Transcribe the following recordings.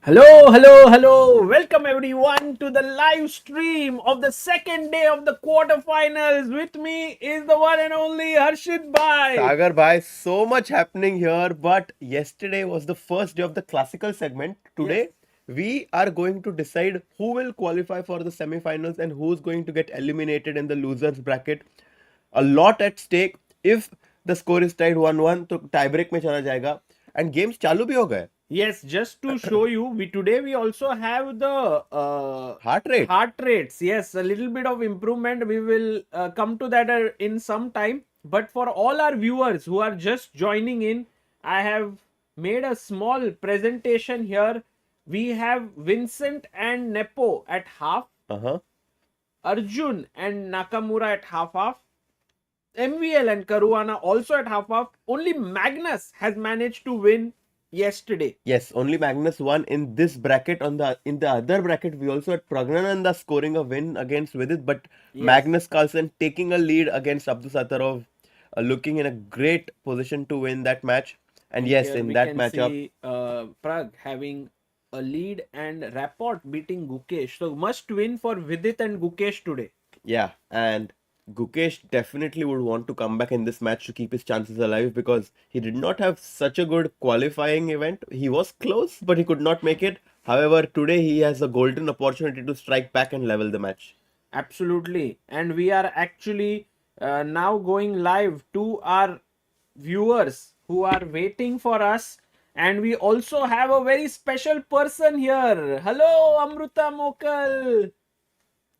Hello. Welcome everyone to the live stream of the second day of the quarterfinals. With me is the one and only Harshit Bhai. Sagar bhai, so much happening here, but yesterday was the first day of the classical segment. Today, we are going to decide who will qualify for the semi-finals and who's going to get eliminated in the losers bracket. A lot at stake. If the score is tied 1-1, तो tiebreak में चला जाएगा and games चालू भी हो गए. Yes, just to show you, we also have the Heart rate. Yes, a little bit of improvement. We will come to that in some time. But for all our viewers who are just joining in, I have made a small presentation here. We have Vincent and Nepo at half, Uh-huh. Arjun and Nakmaura at half, MVL and Caruana also at half. Only Magnus has managed to win yesterday. Yes, only Magnus won in this bracket. In the other bracket, we also had Praggnanandhaa scoring a win against Vidit, but Yes. Magnus Carlsen taking a lead against Abdusattorov, looking in a great position to win that match. And yes, Here in we that can matchup, see Pragg having a lead and Rapport beating Gukesh. So must win for Vidit and Gukesh today. yeah, and Gukesh definitely would want to come back in this match to keep his chances alive because he did not have such a good qualifying event. He was close, but he could not make it. However, today he has a golden opportunity to strike back and level the match. Absolutely. And we are actually now going live to our viewers who are waiting for us. And we also have a very special person here. Hello, Amruta Mokal.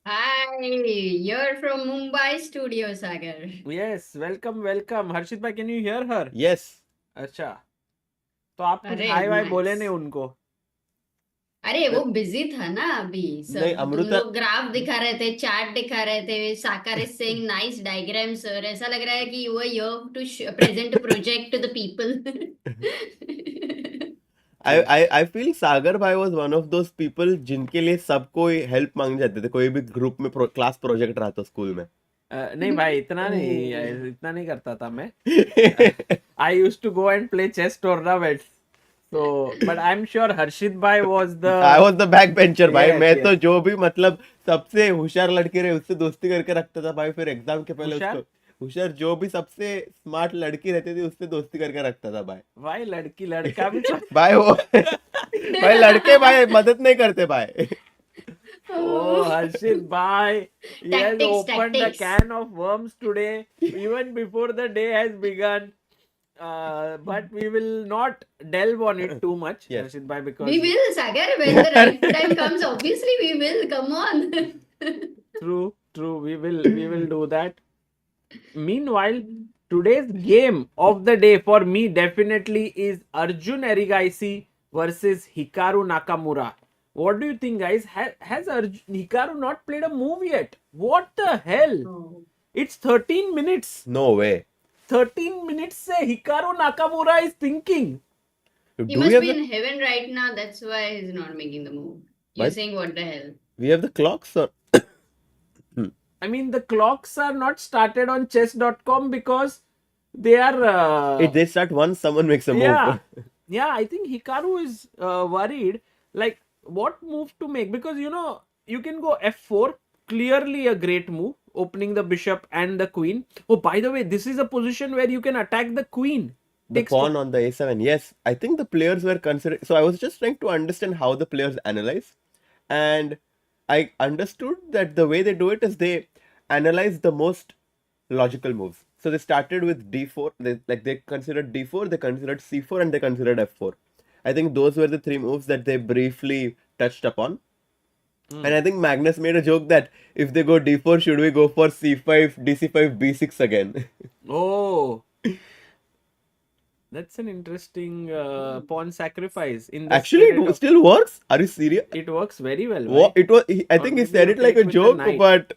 Hi, you're from Mumbai studio, Sagar. Yes, welcome. Harshit bhai, can you hear her? Yes. अच्छा तो आप कुछ अरे, हाय वाय nice. बोले नहीं उनको. अरे वो बिजी था ना अभी सब. नहीं, तुम अमृता- लोग ग्राफ दिखा रहे थे, चार्ट दिखा रहे थे. साकार इज सेइंग नाइस डायग्राम्स और ऐसा लग रहा है कि you are here to present a project to the people. I feel Sagar भाई was one of those people जिनके लिए सबको हेल्प मांग जाते थे कोई भी ग्रुप में क्लास प्रोजेक्ट रहा था स्कूल में. नहीं भाई इतना नहीं करता था मैं. I used to go and play chess tournaments. So, but I'm sure Harshit bhai was the. I was the backbencher भाई. Yes, मैं yes. तो जो भी मतलब सबसे होशियार लड़की रहे उससे दोस्ती करके रखता था भाई. फिर एग्जाम के पहले होशियार? उसको होशियार जो भी सबसे स्मार्ट लड़की रहती थी उससे दोस्ती करके रखता था भाई. भाई लड़की लड़का भी तो. भाई वो भाई लड़के भाई मदद नहीं करते भाई. Oh, Harshit bhai, he has Tactics, opened a tactics. can of worms today, even before the day has begun. But we will not delve on it too much, Yes. Harshit bhai, because We will, Sagar, when the right time comes, obviously we will. Come on. true, we will do that. Meanwhile, today's game of the day for me definitely is Arjun Erigaisi versus Hikaru Nakmaura. What do you think, guys? Has Hikaru not played a move yet? What the hell? Oh. It's 13 minutes. No way. 13 minutes से Hikaru Nakmaura is thinking. He Do we must have be the, in heaven right now. That's why he's not making the move. You're What? saying what the hell? we have the clocks or I mean, the clocks are not started on chess.com because they are. they start once someone makes a move. Yeah, I think Hikaru is worried. Like, what move to make? Because you can go f4, clearly a great move, opening the bishop and the queen. Oh, by the way, this is a position where you can attack the queen. The Takes pawn on the a7. Yes, I think the players were considering. So I was just trying to understand how the players analyze, and I understood that the way they do it is they analyze the most logical moves. So they started with d4. They considered d4, they considered c4, and they considered f4. I think those were the three moves that they briefly touched upon. And I think Magnus made a joke that if they go d4, should we go for c5, dc5, b6 again? Oh, that's an interesting pawn sacrifice. In the Actually, spirit it of- still works. Are you serious? it works very well. What? right? It was. I Or think he maybe said you it like take a with the joke, knight. but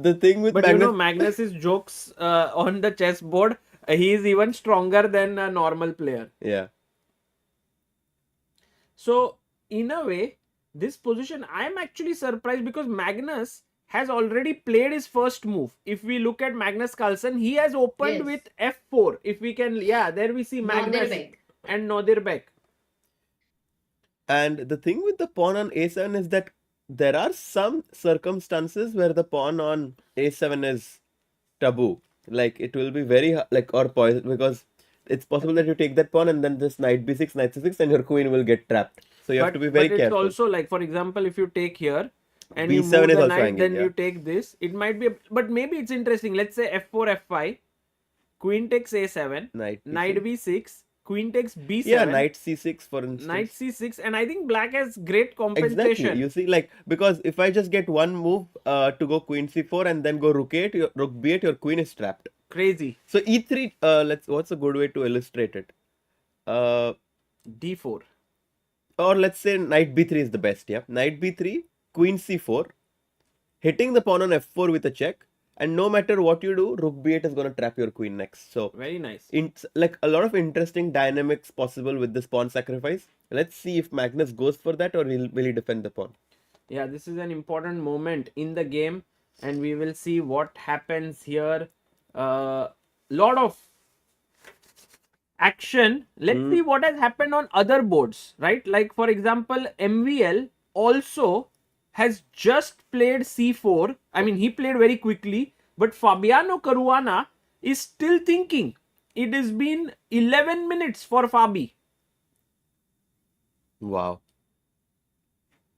the thing with But Magnus. Magnus's jokes on the chessboard, he is even stronger than a normal player. Yeah. So, in a way, this position, I am actually surprised because Magnus has already played his first move. If we look at Magnus Carlsen, he has opened Yes. with f4. If we can, yeah, there we see Magnus Nodirbek. and Nodirbek. And the thing with the pawn on a7 is that there are some circumstances where the pawn on a7 is taboo. Like it will be very like or poison, because it's possible that you take that pawn and then this knight b6, knight c6, and your queen will get trapped. So you have to be very but it's careful. also like, for example, if you take here and you b7 move is the also knight, hanging, then yeah. you take this. It might be, but maybe it's interesting. Let's say f4, f5, queen takes a7, Knight knight b6. b6, queen takes b7, Yeah, knight c6 for instance. knight c6, and I think black has great Exactly. compensation. You see, like, because if I just get one move to go queen c4 and then go rook 8, rook b8, your queen is trapped. Crazy. So e3, what's a good way to illustrate it? D4. Or let's say knight b3 is the best, yeah. Knight b3, queen c4, hitting the pawn on f4 with a check, and no matter what you do, rook b8 is going to trap your queen next. So Very nice. it's like a lot of interesting dynamics possible with this pawn sacrifice. Let's see if Magnus goes for that or will he defend the pawn. Yeah, this is an important moment in the game, and we will see what happens here. Lot of action. Let's see what has happened on other boards, right? Like, for example, MVL also has just played c4. I mean, he played very quickly, but Fabiano Caruana is still thinking. It has been 11 minutes for Fabi. Wow.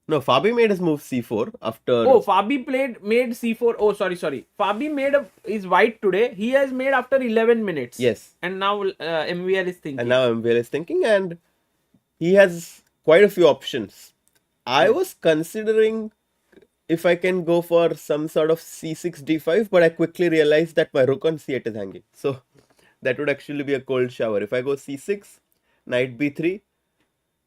No, Fabi made his move c4 after. Oh, Fabi made c4. Oh, sorry. Fabi is white today. He has made after 11 minutes. Yes. And now MVL is thinking. And now MVL is thinking, and he has quite a few options. I was considering if I can go for some sort of c6, d5, but I quickly realized that my rook on c8 is hanging. So that would actually be a cold shower. If I go c6, knight b3,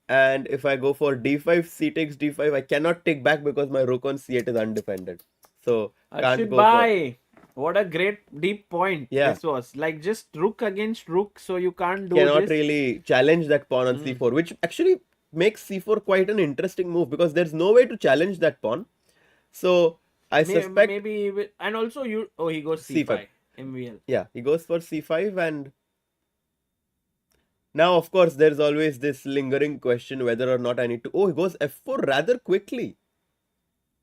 and if I go for d5, c takes d5, I cannot take back because my rook on c8 is undefended. So can't go Arshid, what a great deep point Yeah. this was. Like, just rook against rook, so you can't do cannot this. really challenge that pawn on c4, which actually makes c4 quite an interesting move because there's no way to challenge that pawn. So I suspect maybe he will, and also he goes c5. MVL. Yeah, he goes for c5, and now of course there's always this lingering question whether or not I need to. Oh, he goes f4 rather quickly.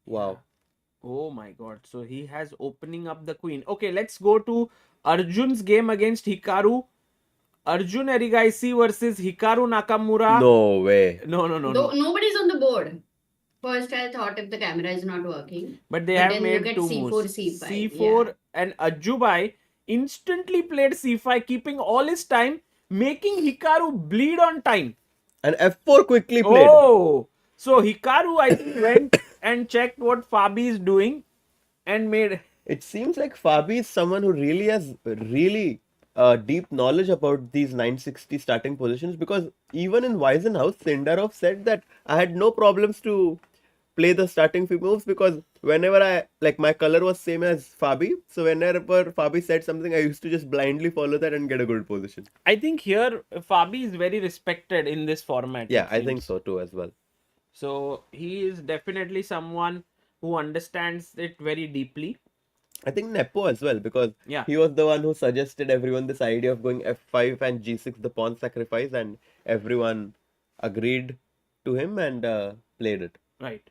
Wow. Oh my god. So he has opening up the queen. Okay, let's go to Arjun's game against Hikaru. Arjun Erigaisi versus Hikaru Nakmaura. No way. No. Nobody's on the board. First, I thought if the camera is not working. But they But have then made look at two C4, moves. C5, C4 and Ajubai instantly played C5, keeping all his time, making Hikaru bleed on time. And f4 quickly played. Oh, so Hikaru, I think, went and checked what Fabi is doing and made. It seems like Fabi is someone who really has deep knowledge about these 960 starting positions, because even in Weisenhouse, Sindarov said that I had no problems to play the starting few moves because whenever my color was same as Fabi, so whenever Fabi said something, I used to just blindly follow that and get a good position. I think here Fabi is very respected in this format. Yeah, I think so too as well. So he is definitely someone who understands it very deeply. I think Nepo as well, because Yeah. he was the one who suggested everyone this idea of going f5 and g6, the pawn sacrifice, and everyone agreed to him and played it. Right.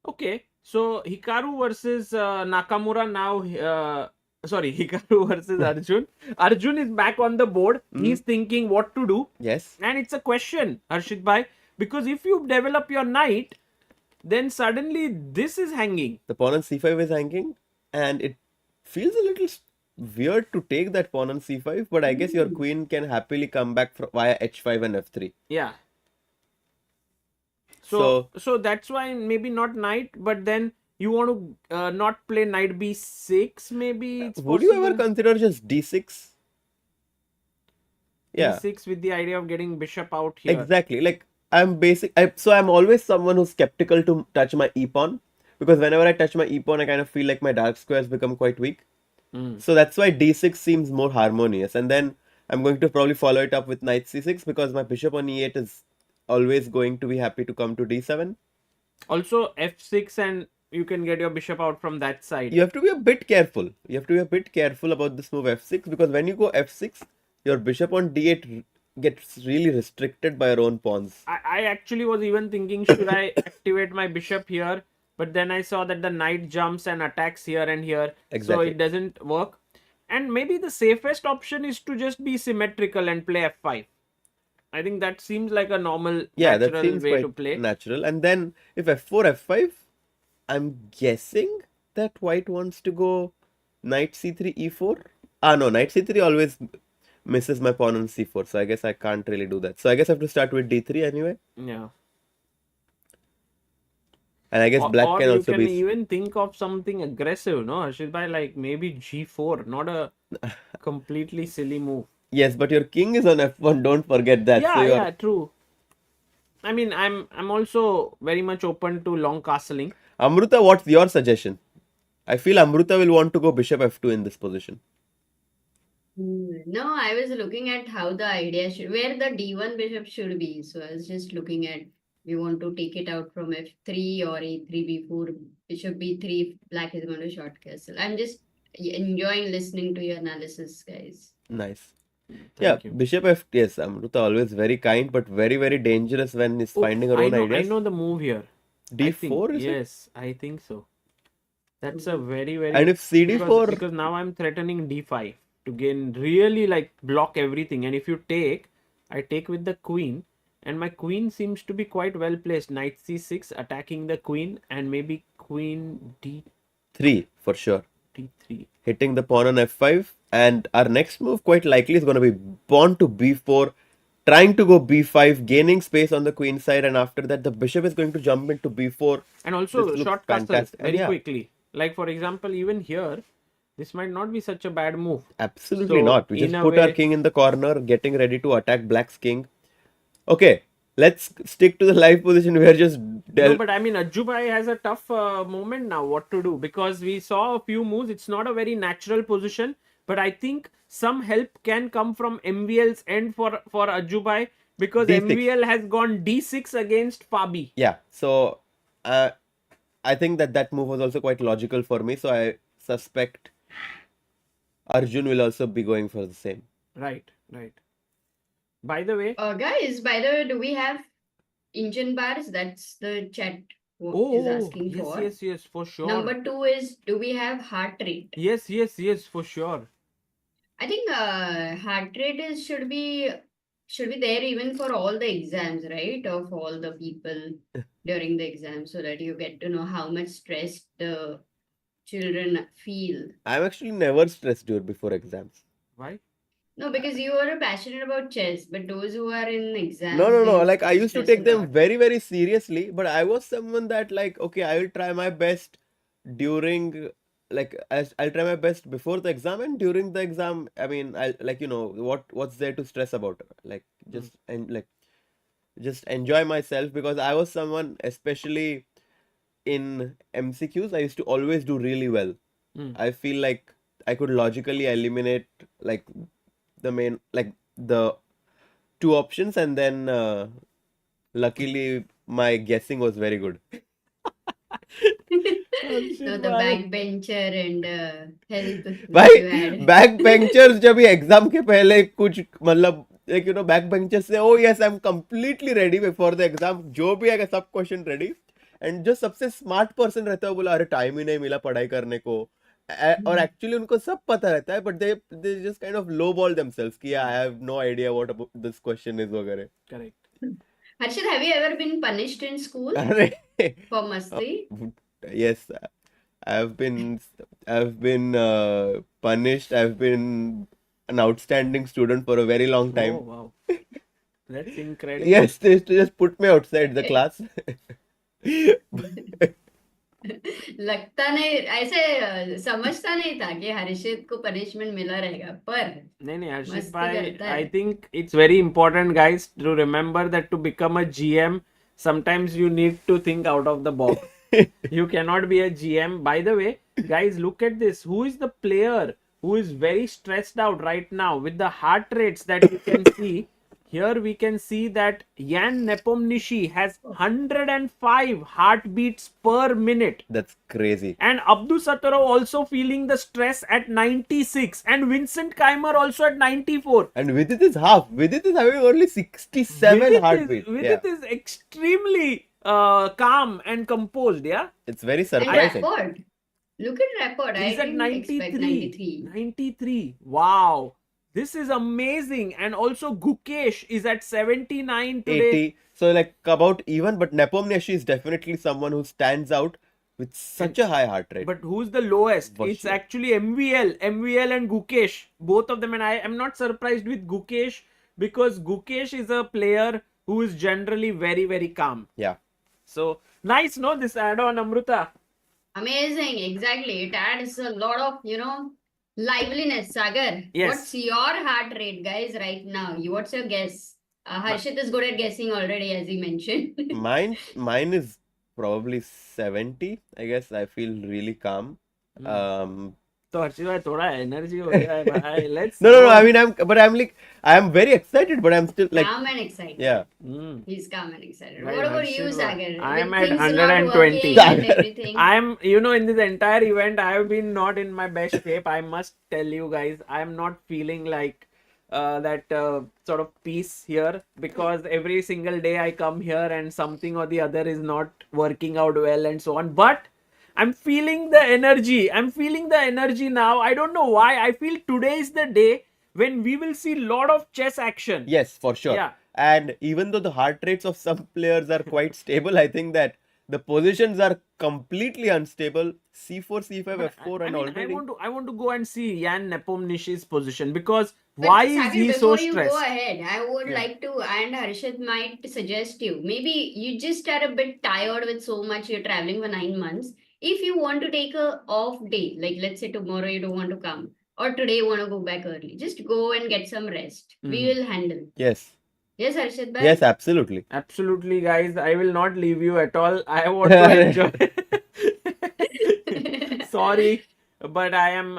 Okay. So Hikaru versus Nakmaura now. Sorry, Hikaru versus Arjun. Arjun is back on the board. He's thinking what to do. Yes. And it's a question, Harshit Bhai, because if you develop your knight, then suddenly this is hanging. The pawn on c5 is hanging, and it feels a little weird to take that pawn on c5, but I guess your queen can happily come back via h5 and f3. Yeah. So that's why maybe not knight, but then you want to not play knight b6, maybe it's Would possible. you ever consider just d6? Yeah. d6 with the idea of getting bishop out here. Exactly. Like I'm always someone who's skeptical to touch my e-pawn, because whenever I touch my e-pawn, I kind of feel like my dark squares become quite weak. So that's why d6 seems more harmonious. And then I'm going to probably follow it up with knight c6, because my bishop on e8 is always going to be happy to come to d7. Also f6, and you can get your bishop out from that side. You have to be a bit careful. You have to be a bit careful about this move f6, because when you go f6, your bishop on d8 gets really restricted by our own pawns. I actually was even thinking, should I activate my bishop here? But then I saw that the knight jumps and attacks here and here. So Exactly. it doesn't work. And maybe the safest option is to just be symmetrical and play f5. I think that seems like a normal, Yeah, that natural seems way quite to play. natural. And then if f4, f5, I'm guessing that white wants to go knight c3, e4. Ah, no, knight c3 always misses my pawn on c4. So I guess I can't really do that. So I guess I have to start with d3 anyway. Yeah. And I guess black Or can you also can be... even think of something aggressive, no, Harshit bhai, like maybe g4, not a completely silly move. Yes, but your king is on f1. Don't forget that. Yeah, So you're... yeah, true. I mean, I'm also very much open to long castling. Amruta, what's your suggestion? I feel Amruta will want to go bishop f2 in this position. No, I was looking at how the idea should, where the d1 bishop should be. So I was just looking at, we want to take it out from f3 or a3, b4, bishop b3, black is going to short castle. I'm just enjoying listening to your analysis, guys. Nice. Thank you. Bishop f... Yes, Amruta always very kind, but very, very dangerous when he's finding her own I ideas. know the move here. d4 is it? Yes, I think so. That's a very, very... And if cd4... Because now I'm threatening d5 to gain really like block everything. And if you take, I take with the queen. And my queen seems to be quite well placed. Knight c6 attacking the queen and maybe queen d3 for sure. d3. Hitting the pawn on f5. And our next move quite likely is going to be pawn to b4. Trying to go b5, gaining space on the queen side. And after that, the bishop is going to jump into b4. And also short castle very Yeah. quickly. Like for example, even here, this might not be such a bad move. Absolutely So, not. We in just a put our way- king in the corner, getting ready to attack black's king. Okay, let's stick to the live position. We are just... No, but I mean, Ajubhai has a tough moment now. What to do? Because we saw a few moves. It's not a very natural position, but I think some help can come from MVL's end for Ajubhai because D6. MVL has gone d6 against Fabi. Yeah, so I think that move was also quite logical for me. So I suspect Arjun will also be going for the same. Right, right. By the way, Guys, by the way, do we have engine bars? That's the chat is asking for. yes, for sure. Number 2 is, do we have heart rate? Yes, for sure. I think heart rate is should be there even for all the exams, right? Of all the people during the exam, so that you get to know how much stress the children feel. I'm actually never stressed before exams. Why? No, because you are passionate about chess, but those who are in exams, No. Like I used to stress take a them lot. very, very seriously, but I was someone that like, okay, I will try my best during, like, I'll try my best before the exam and during the exam. I mean, I like, what's there to stress about? Like just and like just enjoy myself, because I was someone, especially in MCQs, I used to always do really well. I feel like I could logically eliminate like the main, like the two options, and then luckily my guessing was very good. So the backbencher and help भाई you had. Back benchers जब ये exam के पहले कुछ मतलब like back benchers से oh yes I'm completely ready before the exam, जो भी आएगा सब क्वेश्चन रेडी, एंड जो सबसे स्मार्ट पर्सन रहता है वो बोला अरे टाइम ही नहीं मिला पढ़ाई करने को, और एक्चुअली उनको सब पता रहता है but they just kind of low ball themselves कि I have no idea what this question is वगैरह. Correct. Harshit, have you ever been punished in school अरे for masti? yes, I've been punished. I've been an outstanding student for a very long time. Oh wow, that's incredible. Yes, they used to just put me outside the class. लगता नहीं, ऐसे समझता नहीं था कि हर्षित को punishment मिला रहेगा, पर नहीं Harshit मस्ती bhai, करता है. I think it's very important, guys, to remember that to become a GM, sometimes you need to think out of the box. You cannot be a GM. By the way, guys, look at this. Who is the player who is very stressed out right now with the heart rates that you can see? here we can see that Jan Nepomniachtchi has 105 heartbeats per minute. That's crazy. And Abdusattorov also feeling the stress at 96. And Vincent Keymer also at 94. And Vidit is half. Vidit is having only 67 heartbeats. Vidit is extremely calm and composed, yeah? It's very And surprising. Rapport. Look at Rapport. I He's at didn't expect 93. 93. 93. Wow. This is amazing. And also Gukesh is at 79 today. 80. So like about even, but Nepomniachtchi is definitely someone who stands out with such a high heart rate. But who's the lowest? For It's sure. actually MVL and Gukesh. Both of them. And I am not surprised with Gukesh because Gukesh is a player who is generally very, very calm. Yeah. So nice, no? This add-on, Amruta. Amazing, exactly. It adds a lot of, liveliness, Sagar. Yes. What's your heart rate, guys, right now? What's your guess? Harshit is good at guessing already, as he mentioned. Mine is probably 70. I guess I feel really calm. तो हर्षित भाई थोड़ा energy हो गया है भाई. Let's No. go. I mean, I'm very excited, but I'm still like, Calm and excited. yeah. He's calm and excited. Right, What about Harshit you, bhai? Sagar? I am With at things not 120. working and everything. I am, in this entire event, I have been not in my best shape. I must tell you guys, I am not feeling like that sort of peace here because every single day I come here and something or the other is not working out well and so on. But I'm feeling the energy. I'm feeling the energy now. I don't know why. I feel today is the day when we will see a lot of chess action. Yes, for sure. Yeah. And even though the heart rates of some players are quite stable, I think that the positions are completely unstable. C4, C5, F4, and already. Uh-huh. I want to go and see Jan Nepomniachtchi's position because But why Sagar, is he so before you stressed? go ahead, I would Yeah. like to, and Harshit might suggest you, maybe you just are a bit tired with so much, you're traveling for 9 months. If you want to take a off day, like let's say tomorrow you don't want to come, or today you want to go back early, just go and get some rest. We will handle. Yes. Yes, Harshit bhai? Yes, absolutely. Absolutely, guys. I will not leave you at all. I want to enjoy. Sorry, but I am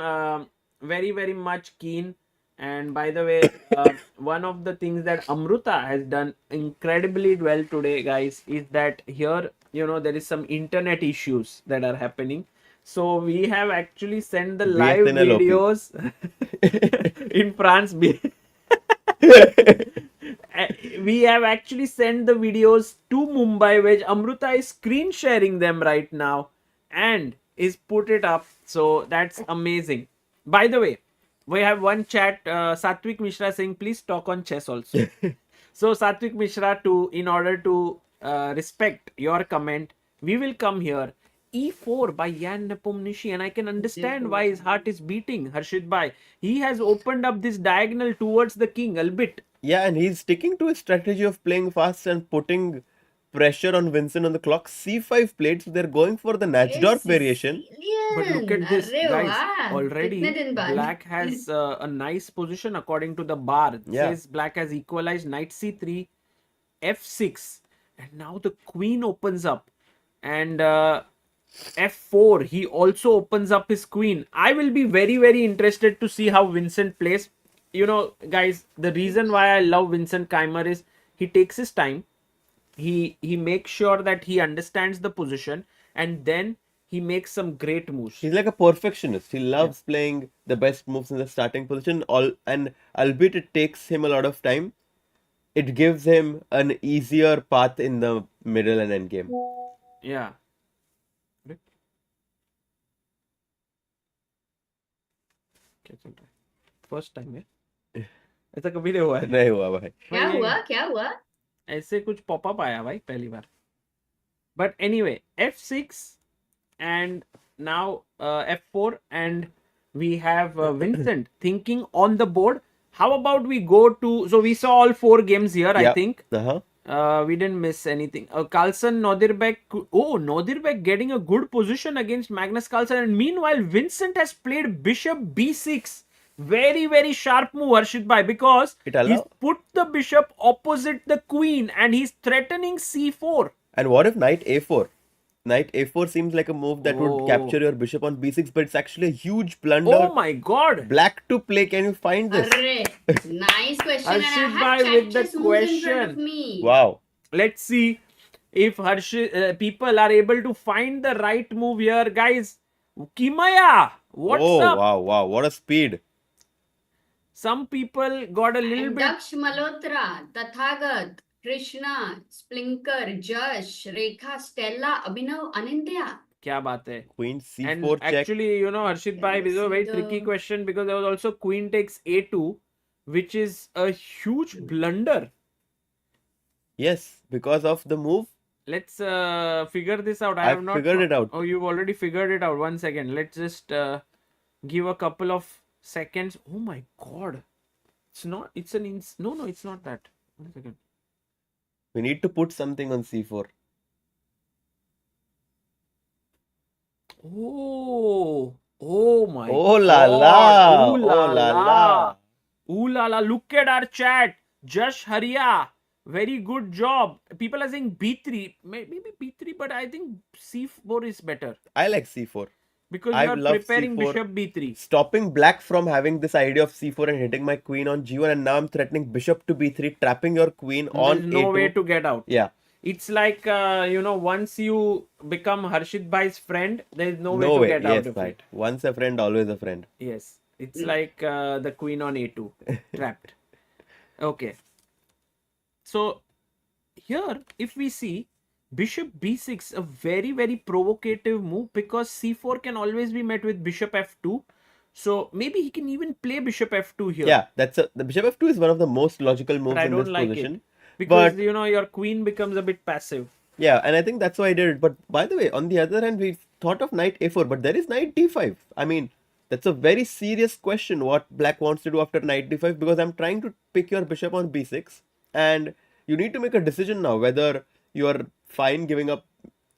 very, very much keen. And by the way, one of the things that Amruta has done incredibly well today, guys, is that here, there is some internet issues that are happening. So we have actually sent the live BSNL OP. videos in France. We have actually sent the videos to Mumbai, which Amruta is screen sharing them right now and is put it up. So that's amazing. By the way, we have one chat, Satwik Mishra saying, please talk on chess also. So Satwik Mishra, in order to respect your comment, we will come here. E4 by Jan Nepomniachtchi, and I can understand why his heart is beating. Harshit Bhai, he has opened up this diagonal towards the king a bit. Yeah, and he's sticking to his strategy of playing fast and putting pressure on Vincent on the clock. C5 played, so they're going for the Natchdorf variation. But look at this, Arre guys. wah, Already, kitne din baad? black has a nice position according to the bar. It Yeah. says black has equalized knight c3, f6, and now the queen opens up. And f4, he also opens up his queen. I will be very, very interested to see how Vincent plays. Guys, the reason why I love Vincent Keymer is he takes his time. He makes sure that he understands the position, and then he makes some great moves. He's like a perfectionist. He loves playing the best moves in the starting position. And albeit it takes him a lot of time, it gives him an easier path in the middle and end game. Yeah. क्या चल रहा है? First time है? ऐसा कभी नहीं हुआ है. नहीं हुआ भाई. क्या हुआ? ऐसे कुछ पॉपअप आया भाई पहली बार. But anyway, f6 and now f4, and we have Vincent thinking on the board. How about we go to, so we saw all 4 games here, I Yeah. think. We didn't miss anything. Carlsen, Nodirbek. Oh, Nodirbek getting a good position against Magnus Carlsen. And meanwhile, Vincent has played bishop b6. Very, very sharp move, Harshit Bhai, because he's put the bishop opposite the queen and he's threatening c4. And what if knight a4? Knight a4 seems like a move that would capture your bishop on b6, but it's actually a huge blunder. Oh my god! Black to play. Can you find this? Arre. Nice question, and I Harshit have bhai with the chess moves in front of question. me. Wow. Let's see if people are able to find the right move here, guys. Kimaya, what's Oh, up? wow, wow. What a speed. Some people got a little And bit. Daksh Malhotra, Tathagat, Krishna, Splinker, Josh, Rekha, Stella, Abhinav, Anindya. Kya baat hai? Queen And c4 check. actually, Harshit bhai, Let's this is a see very the- tricky question because there was also queen takes a2, which is a huge blunder. Yes, because of the move. Let's figure this out. I I've have not figured it out. Oh, you've already figured it out. 1 second. Let's just give a couple of seconds. Oh my god. It's not. It's an no, no, it's not that. 1 second. We need to put something on c4. Oh. Oh my Oh la god. la. Ooh la Oh la la. la. Ooh la la. Look at our chat. Jash Haria. Very good job. People are saying B3. Maybe B3, but I think C4 is better. I like c4. Because I you are love preparing C4. bishop B3. Stopping black from having this idea of c4 and hitting my queen on g1, and now I'm threatening bishop to b3, trapping your queen on There's no a2. way to get out. Yeah. It's like, once you become Harshit Bhai's friend, there's no way No to way. get out Yes, of right. it. Once a friend, always a friend. Yes. It's like the queen on a2. Trapped. Okay. So, here, if we see bishop b6, a very, very provocative move because c4 can always be met with bishop f2. So, maybe he can even play bishop f2 here. Yeah, the bishop f2 is one of the most logical moves But I in don't this like position. it. Because, But your queen becomes a bit passive. yeah, and I think that's why I did it. But by the way, on the other hand, we thought of knight a4, but there is knight d5. I mean, that's a very serious question what black wants to do after knight d5, because I'm trying to pick your bishop on b6, and you need to make a decision now whether you're fine giving up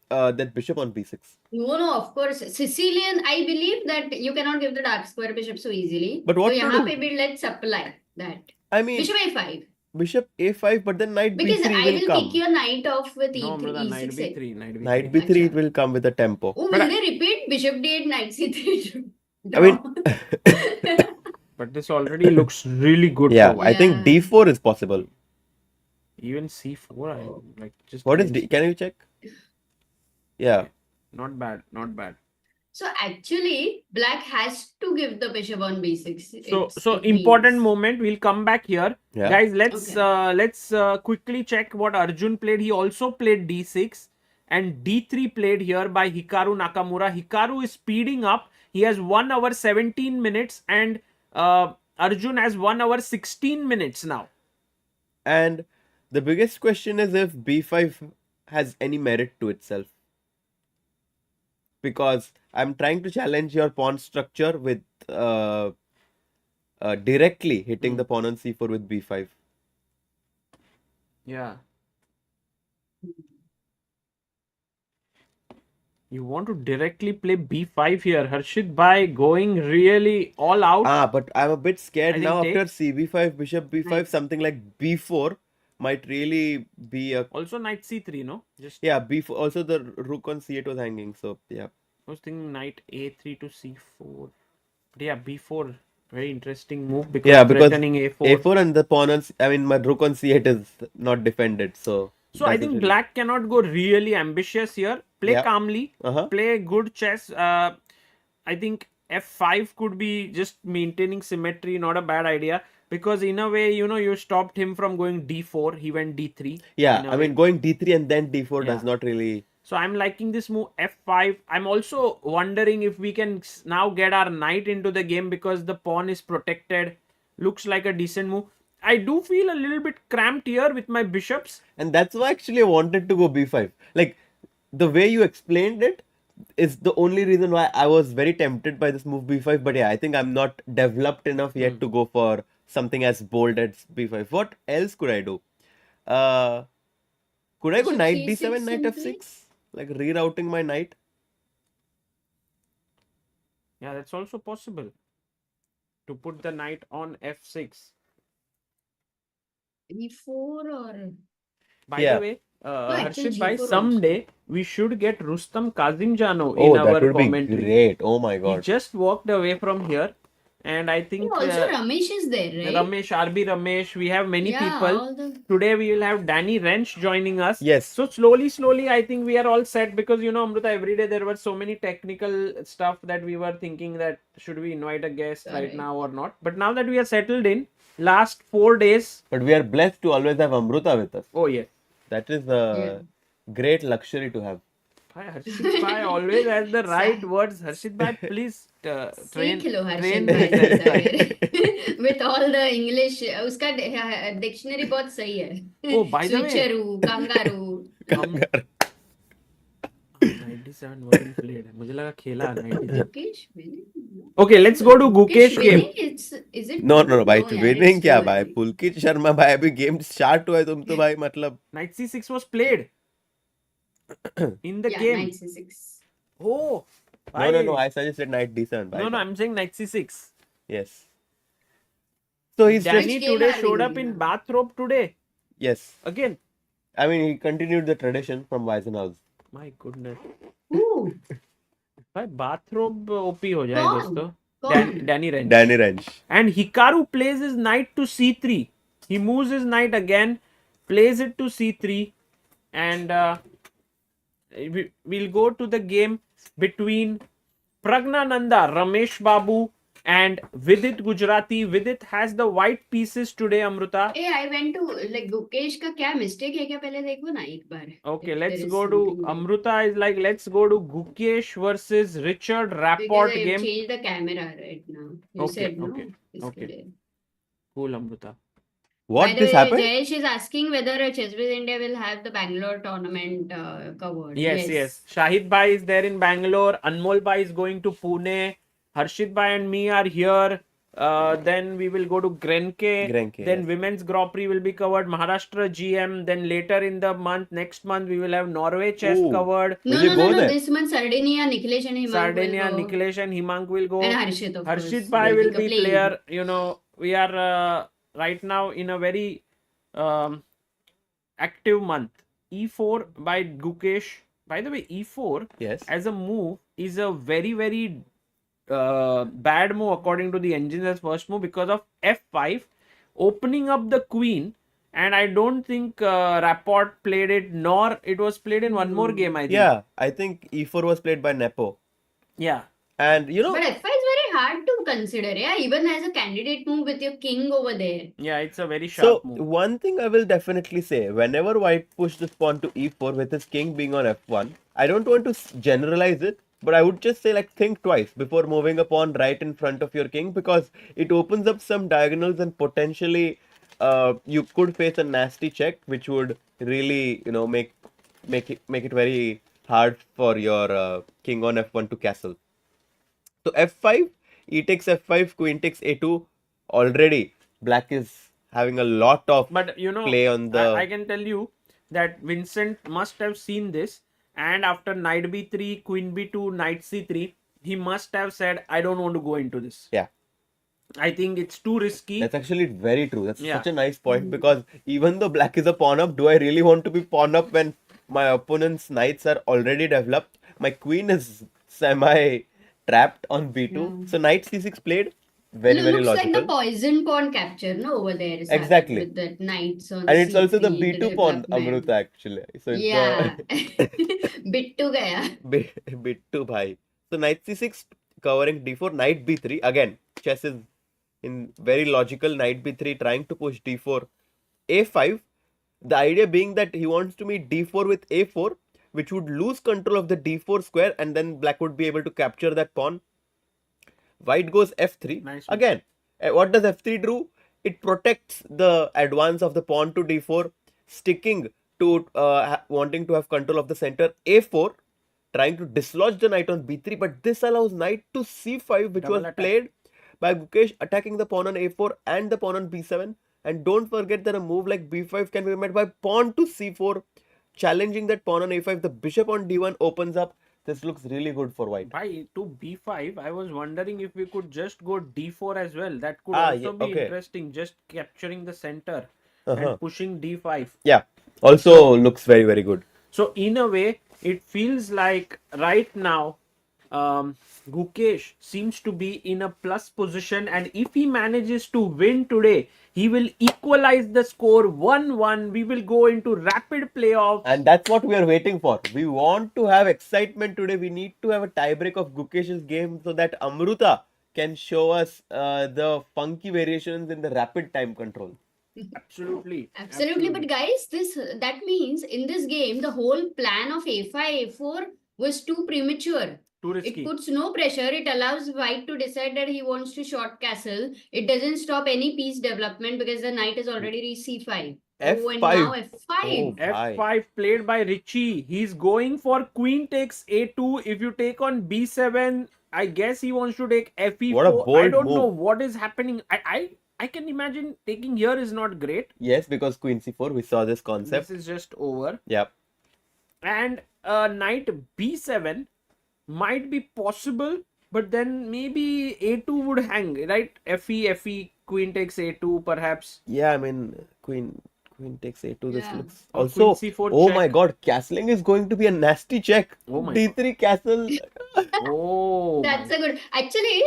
that bishop on b6. No, of course. Sicilian, I believe that you cannot give the dark square bishop so easily. But what so to यहाँ do? पे भी let's apply that. I mean, Bishop a5. bishop a5, but then knight Because b3 I will will come. kick your knight off with No, e3, brother, knight e6. b3, knight b3. Knight b3 it Acha. will come with a tempo. Oh, But will they repeat bishop d8, knight c3? I mean, But this already looks really good yeah, for I white. think Yeah. d4 is possible. Even c4, I like just. What is d? Can you check? Yeah. Not bad, not bad. So actually, black has to give the bishop on b6. So It important means. moment. We'll come back here, Yeah. guys. Let's Okay. quickly check what Arjun played. He also played d6 and d3 played here by Hikaru Nakamura. Hikaru is speeding up. He has 1 hour 17 minutes and Arjun has 1 hour 16 minutes now. And the biggest question is if b5 has any merit to itself. Because I'm trying to challenge your pawn structure with directly hitting the pawn on c4 with b5. Yeah. You want to directly play b5 here. Harshit Bhai going really all out. But I'm a bit scared I now think after cb5, bishop b5, Right. something like b4 might really be a... Also knight c3, no? Just Yeah, b4. Also the rook on c8 was hanging, so yeah. I was thinking knight a3 to c4. But yeah, b4, very interesting move because Yeah, because threatening a4. a4 and the pawn on... I mean, my rook on c8 is not defended, so... So I that's think really- black cannot go really ambitious here. Play Yeah. calmly, Uh-huh. play good chess. I think f5 could be just maintaining symmetry, not a bad idea. Because in a way, you stopped him from going d4. He went d3. Yeah, in a I mean, way. going d3 and then d4 does Yeah. not really... So I'm liking this move f5. I'm also wondering if we can now get our knight into the game because the pawn is protected. Looks like a decent move. I do feel a little bit cramped here with my bishops. And that's why actually I wanted to go b5. Like, the way you explained it is the only reason why I was very tempted by this move b5. But yeah, I think I'm not developed enough yet to go for something as bold as b5. What else could I do? Could I go Bishop knight C6 d7, knight simply? f6? Like rerouting my knight? Yeah, that's also possible. To put the knight on f6. e4 or... By Yeah. the way, actually Harshit Bhai, G4 someday we should get Rustam Kazimjano Oh, in that our would be commentary. great. Oh my He god. just walked away from here And I think Also, Ramesh is there, right? Ramesh, RB Ramesh, we have many Yeah, people. all the... Today we will have Danny Rensch joining us. Yes. So slowly, I think we are all set because Amrita, every day there were so many technical stuff that we were thinking that should we invite a guest right Correct. now or not. But now that we are settled in, last 4 days. But we are blessed to always have Amruta with us. Oh yes. That is a great luxury to have. Bhai, Harshit Bhai always has the right words. Harshit Bhai, please train सीख लो train हर्षित भाई से Vincent. सवेरे with all the English. उसका dictionary बहुत सही है. Oh, by the way, Switcheroo, kangaroo. 97 wasn't played. मुझे लगा खेला 97. Gukesh winning? Okay, let's go to Gukesh game. winning? Is it? No, भाई यार, winning it's क्या too भाई? early. पुलकित शर्मा भाई अभी गेम स्टार्ट हुआ है तुम तो भाई मतलब. Knight c6 was played in the Yeah, game. knight c6. Oh, No. I suggested knight d7. Bhai. No, I'm saying knight c6. Yes. So he's just Danny today showed up in bathrobe today yes. again. I mean he continued the tradition from Weissenhaus. My goodness. Ooh, भाई bathrobe OP हो जाए कौन? दोस्तों. कौन? Danny Rensch. Danny Rensch. And Hikaru plays his knight to c3. He moves his knight again, plays it to c3, and we'll go to the game between Praggnanandhaa, Ramesh Babu, and Vidit Gujrathi. Vidit has the white pieces today, Amruta. Hey, I went to like Gukesh का क्या mistake है क्या पहले देखो ना एक बार. Okay, If let's there is go to something there. Amruta is like let's go to Gukesh versus Richard Rapport Because I game. changed the camera right now. You Okay, said no. okay, इसके okay. लिए. Cool, Amruta. What By the this way, happened? Jayesh is asking whether Chessbiz India will have the Bangalore tournament covered. Yes. Shahid Bhai is there in Bangalore. Anmol Bhai is going to Pune. Harshit Bhai and me are here. Then we will go to Grenke. Then yes. Women's Grand Prix will be covered. Maharashtra GM. Then later in the month, next month, we will have Norway chess Ooh. covered. Will you go there? This month Sardinia, Nikhilesh and Himank Sardinia, will go. Nikhilesh and Himank will go. And Harshit, of Harshit course, Bhai will be playing. player. We are right now in a very active month. E4 by Gukesh. By the way, E4 Yes. as a move is a very bad move according to the engines as first move because of F5 opening up the queen. And I don't think Rapport played it, nor it was played in one more game, I think. Yeah, I think e4 was played by Nepo. Yeah. And But F5 is very hard to consider, yeah. Even as a candidate move with your king over there. Yeah, it's a very sharp so move. one thing I will definitely say, whenever white pushed this pawn to e4 with his king being on f1, I don't want to generalize it, but I would just say like think twice before moving a pawn right in front of your king, because it opens up some diagonals and potentially you could face a nasty check, which would really make it very hard for your king on f1 to castle. So f5, e takes f5, queen takes a2. Already black is having a lot of But play on the. I can tell you that Vincent must have seen this, and after knight b3, queen b2, knight c3, he must have said, I don't want to go into this. Yeah. I think it's too risky. That's actually very true. That's Yeah. such a nice point, because even though black is a pawn up, do I really want to be pawn up when my opponent's knights are already developed? My queen is semi trapped on b2. Yeah. So knight c6 played. Very Looks logical. like the poison pawn capture, no, over there. Is Exactly. With the knights on And it's also the C3, b2 pawn, development. Amruta, actually. So it's Yeah. Bit to gaya. b2 bhai. So knight c6 covering d4, knight b3. Again, chess is in very logical. Knight b3 trying to push d4, a5. The idea being that he wants to meet d4 with a4, which would lose control of the d4 square, and then black would be able to capture that pawn. White goes f3. Nice. Again, what does f3 do? It protects the advance of the pawn to d4, sticking to wanting to have control of the center. a4, trying to dislodge the knight on b3, but this allows knight to c5, which Double was attack. played by Gukesh, attacking the pawn on a4 and the pawn on b7. And don't forget that a move like b5 can be met by pawn to c4, challenging that pawn on a5. The bishop on d1 opens up. This looks really good for white. By to b5, I was wondering if we could just go d4 as well. That could Ah, also yeah, be okay. interesting, just capturing the center Uh-huh. and pushing d5. Yeah, also looks very good. So in a way, it feels like right now, Gukesh seems to be in a plus position, and if he manages to win today, he will equalize the score 1-1. We will go into rapid playoffs. And that's what we are waiting for. We want to have excitement today. We need to have a tiebreak of Gukesh's game so that Amruta can show us the funky variations in the rapid time control. Absolutely. Absolutely, but guys, that means in this game the whole plan of a5 a4 was too premature. Too It risky. puts no pressure. It allows white to decide that he wants to short castle. It doesn't stop any piece development because the knight has already reached c5. Oh, and now F5. f5. Oh, Bhai. F5 played by Richie. He's going for queen takes a2. If you take on b7, I guess he wants to take fe4. What a bold I don't know move. what is happening. I can imagine taking here is not great. Yes, because Queen C4, we saw this concept. This is just over. Yep. And knight b7 might be possible, but then maybe a2 would hang, right? Fe, queen takes a2 perhaps. Yeah, I mean, Queen takes a2. This Yeah. looks Or also. queen c4 Oh check. my God, castling is going to be a nasty check. Oh my D3 castle. Oh That's my. a good. Actually,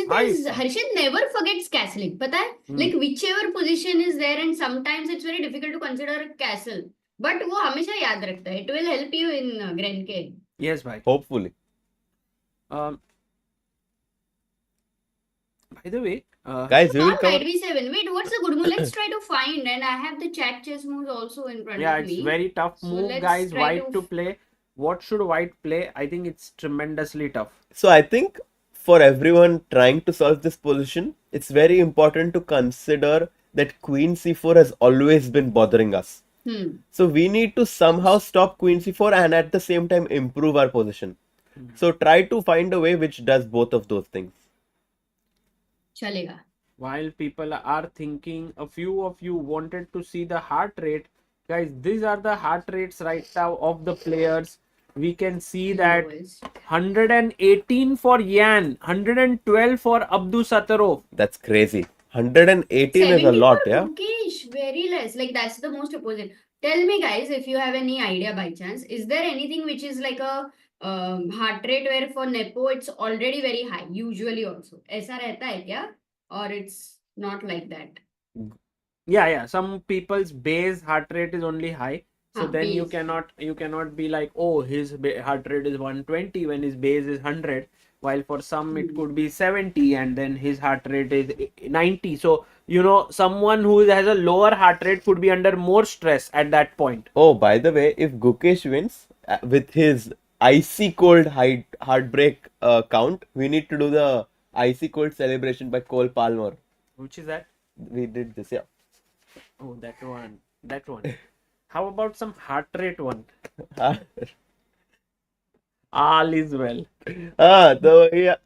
Nice. Harshit never forgets castling. पता है? Like whichever position is there, and sometimes it's very difficult to consider a castle. But वो हमेशा याद रखता है. It will help you in Grand K. Yes, bhai. Hopefully. By the way, Guys, we will On cover. knight b7. Wait, what's the good move? Let's try to find. And I have the chat chess moves also in front yeah, of it's me. very tough So move, let's guys. try White to to play. What should white play? I think it's tremendously tough. So I think for everyone trying to solve this position, it's very important to consider that Queen C4 has always been bothering us. So we need to somehow stop Queen C4 and at the same time improve our position. So try to find a way which does both of those things. चलेगा. While people are thinking, a few of you wanted to see the heart rate. Guys, these are the heart rates right now of the players. We can see that Lowest. 118 for Yan, 112 for Abdusattorov. That's crazy. 118 is a 70 lot, for yeah? Gukesh, very less. Like that's the most opposite. Tell me, guys, if you have any idea by chance, is there anything which is like a heart rate where for Nepo it's already very high, usually also? ऐसा रहता है क्या? Or it's not like that? Yeah. Some people's base heart rate is only high. So then you base. cannot be like, oh, his heart rate is 120 when his base is 100. While for some it could be 70 and then his heart rate is 90. So, someone who has a lower heart rate could be under more stress at that point. Oh, by the way, if Gukesh wins with his icy cold heartbreak count, we need to do the icy cold celebration by Cole Palmer. Which is that? We did this, yeah. Oh, that one. How about some heart rate one? All is well.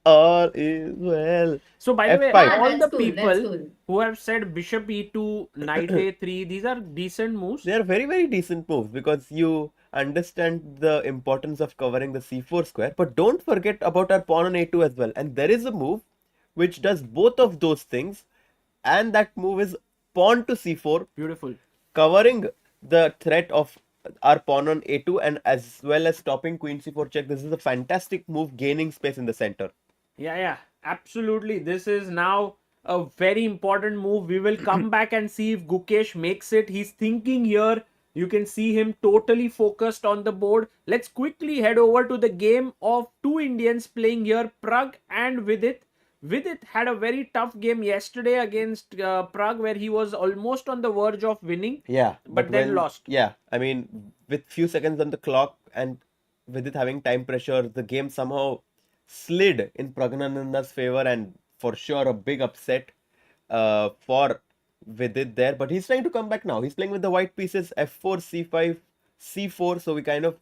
All is well. So by the way, F5. all the That's cool, that's people cool. who have said bishop e2, knight a3, these are decent moves. They are very, very decent moves because you understand the importance of covering the c4 square. But don't forget about our pawn on a2 as well. And there is a move which does both of those things. And that move is pawn to c4. Beautiful. Covering the threat of our pawn on a2 and as well as stopping queen c4 check. This is a fantastic move, gaining space in the center. Yeah, absolutely. This is now a very important move. We will come back and see if Gukesh makes it. He's thinking here. You can see him totally focused on the board. Let's quickly head over to the game of two Indians playing here, Pragg and Vidit. Vidit had a very tough game yesterday against Pragg where he was almost on the verge of winning. Yeah, but then lost. Yeah, I mean, with few seconds on the clock and with it having time pressure, the game somehow slid in Praggnanandhaa's favor and for sure a big upset for Vidit there. But he's trying to come back now. He's playing with the white pieces f4, c5, c4. So we kind of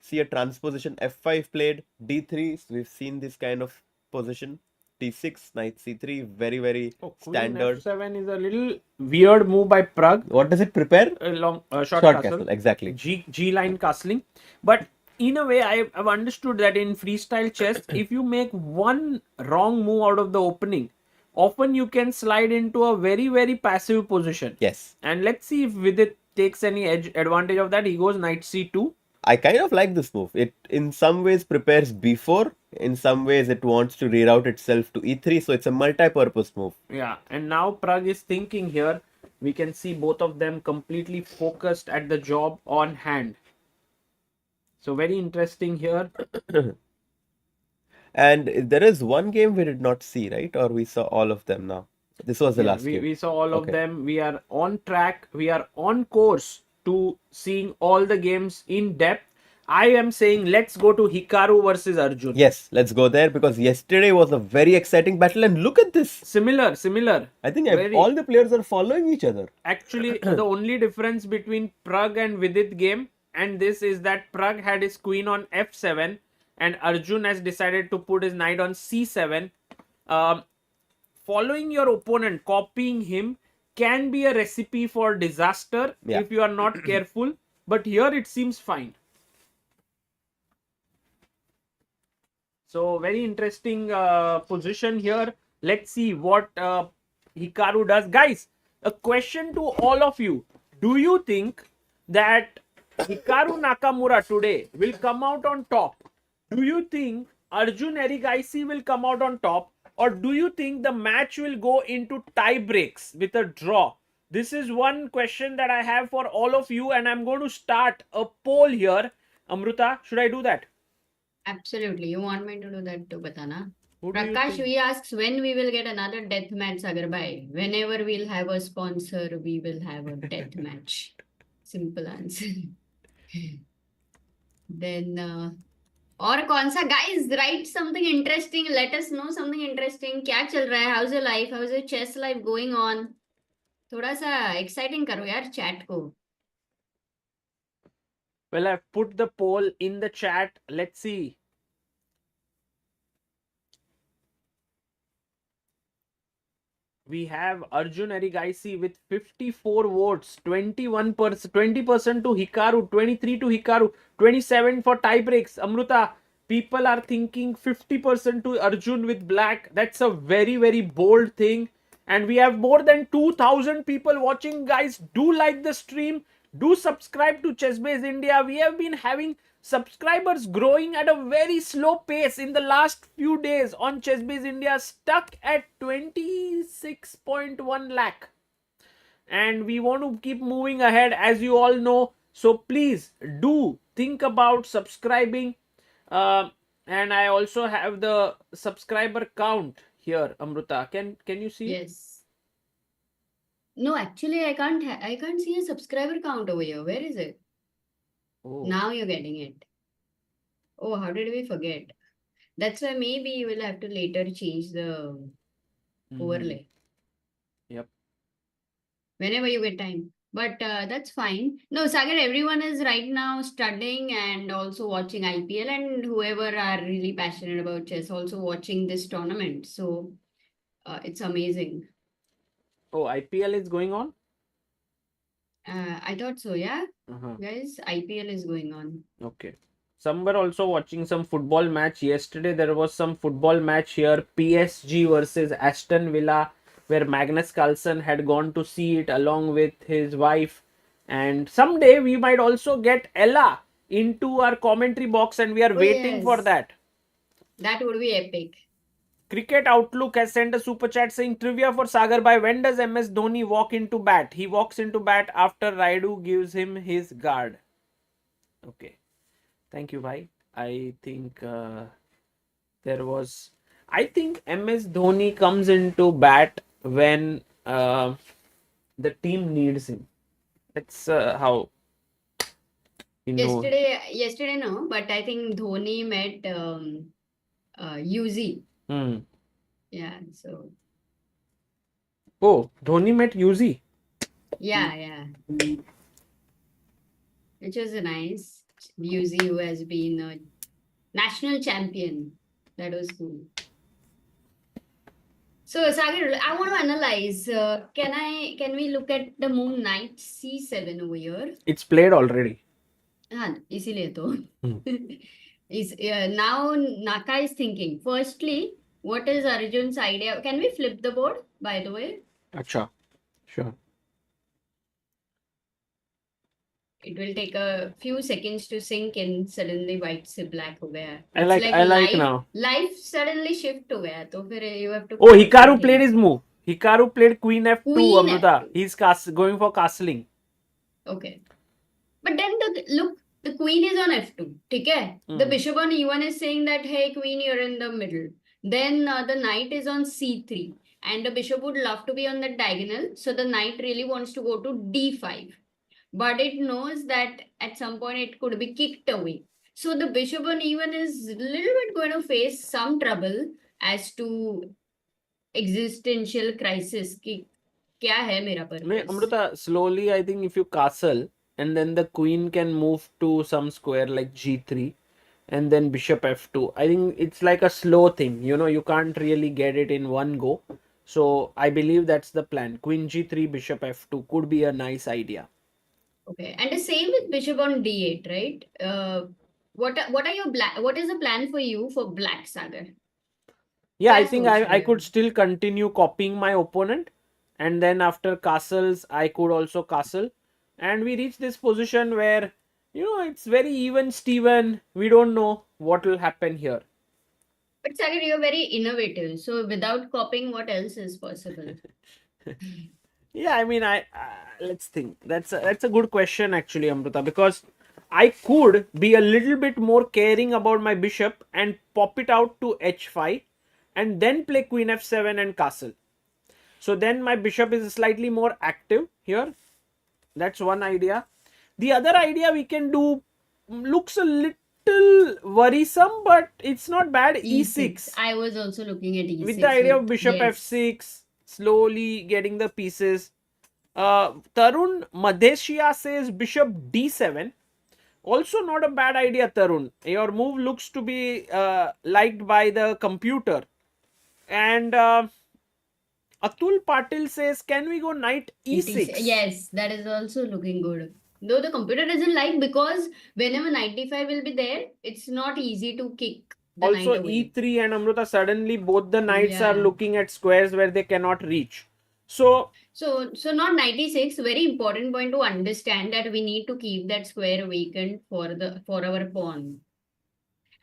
see a transposition. f5 played, d3. So we've seen this kind of position. d6, knight c3, very, very standard. Queen f7 is a little weird move by Pragg. What does it prepare? A long short Short castle. castle, exactly. G line castling. But in a way, I've understood that in freestyle chess, if you make one wrong move out of the opening, often you can slide into a very, very passive position. Yes. And let's see if Vidit takes any advantage of that. He goes knight c2. I kind of like this move. It in some ways prepares b4, in some ways it wants to reroute itself to e3, so it's a multi-purpose move. Yeah, and now Pragg is thinking here. We can see both of them completely focused at the job on hand. So very interesting here. And there is one game we did not see, right? Or we saw all of them now. This was the Yeah, last game. we saw all of Okay. them. We are on track. We are on course to seeing all the games in depth. I am saying let's go to Hikaru versus Arjun. Yes, let's go there because yesterday was a very exciting battle and look at this. Similar. I think Very. all the players are following each other. Actually, the only difference between Pragg and Vidit game and this is that Pragg had his queen on f7 and Arjun has decided to put his knight on c7. Following your opponent, copying him can be a recipe for disaster if you are not careful. But here it seems fine. So very interesting position here. Let's see what Hikaru does. Guys, a question to all of you. Do you think that Hikaru Nakmaura today will come out on top? Do you think Arjun Erigaisi will come out on top? Or do you think the match will go into tie breaks with a draw? This is one question that I have for all of you and I'm going to start a poll here. Amruta, should I do that? Absolutely. You want me to do that too, Batana? Who do you Prakash, think? we asks when we will get another death match, Sagarbai. Whenever we'll have a sponsor, we will have a death match. Simple answer. Then, और कौन सा guys, write something interesting. Let us know something interesting. क्या चल रहा है? How's your life? How's your chess life going on? थोड़ा सा exciting करो यार chat को. Well, I've put the poll in the chat. Let's see. We have Arjun Erigaisi with 54 votes, 21%, 20% to Hikaru, 23 to Hikaru, 27 for tie breaks. Amruta, people are thinking 50% to Arjun with black. That's a very, very bold thing. And we have more than 2,000 people watching. Guys, do like the stream. Do subscribe to Chessbase India. We have been having subscribers growing at a very slow pace in the last few days on Chessbase India, stuck at 26.1 lakh. And we want to keep moving ahead, as you all know. So please do think about subscribing. And I also have the subscriber count here, Amruta. Can you see? Yes. No, actually, I can't see a subscriber count over here. Where is it? Oh. Now you're getting it. Oh, how did we forget? That's why maybe you will have to later change the overlay. Yep. Whenever you get time. But that's fine. No, Sagar, everyone is right now studying and also watching IPL, and whoever are really passionate about chess also watching this tournament. So it's amazing. Oh, IPL is going on? I thought so, yeah. Guys, IPL is going on. Okay. Some were also watching some football match. Yesterday there was some football match here. PSG versus Aston Villa, where Magnus Carlsen had gone to see it along with his wife. And someday we might also get Ella into our commentary box and we are waiting for yes. that. That would be epic. Cricket Outlook has sent a super chat saying trivia for Sagar Bhai. When does MS Dhoni walk into bat? He walks into bat after Raidu gives him his guard. Okay. Thank you, bhai. I think I think MS Dhoni comes into bat when the team needs him. That's how. Yesterday no, but I think Dhoni met UZ. Yeah, so. Oh, Dhoni met UZ. Yeah. Which was nice. UZ who has been a national champion. That was cool. So Sagar, I want to analyze. Can we look at the moon knight c7 over here? It's played already. इसीलिए तो. Now Naka is thinking. Firstly, what is Arjun's idea? Can we flip the board, by the way? Acha. Sure. it will take a few seconds to sink in. Suddenly white से black हो गया. I It's like like I like life now. life suddenly shift हो गया. तो फिर you have to Oh, call Hikaru something. played his move. Hikaru played Queen F2, Queen Amruta. F2. He's going for castling. Okay. But then the queen is on F2. ठीक है? The bishop on E1 is saying that, hey, queen, you're in the middle. Then the knight is on C3. And the bishop would love to be on the diagonal. So the knight really wants to go to D5. But it knows that at some point it could be kicked away. So the bishop on E1 is a little bit going to face some trouble as to existential crisis. कि क्या है मेरा No, purpose? Amruta, slowly I think if you castle and then the queen can move to some square like G3 and then bishop F2. I think it's like a slow thing. You can't really get it in one go. So I believe that's the plan. Queen G3, bishop F2 could be a nice idea. Okay, and the same with bishop on d8, right? What are your black? What is the plan for you for black Sagar? Yeah, I क्या think सोच I रहे हो? could still continue copying my opponent, and then after castles, I could also castle, and we reach this position where it's very even Steven. We don't know what will happen here. But Sagar, you're very innovative. So without copying, what else is possible? Yeah, I mean, let's think. That's a good question actually, Amruta, because I could be a little bit more caring about my bishop and pop it out to h5, and then play queen f7 and castle. So then my bishop is slightly more active here. That's one idea. The other idea we can do looks a little worrisome, but it's not bad. E6. E6. I was also looking at E6. With the idea of bishop yes. f6, slowly getting the pieces. Tarun Madheshia says bishop d7. Also not a bad idea, Tarun. Your move looks to be liked by the computer. And Atul Patil says, can we go knight e6? Yes, that is also looking good. Though the computer doesn't like, because whenever knight d5 will be there, it's not easy to kick the Also knight away. e3 and Amruta, suddenly both the knights are Yeah. looking at squares where they cannot reach. So not 96. Very important point to understand that we need to keep that square vacant for our pawn.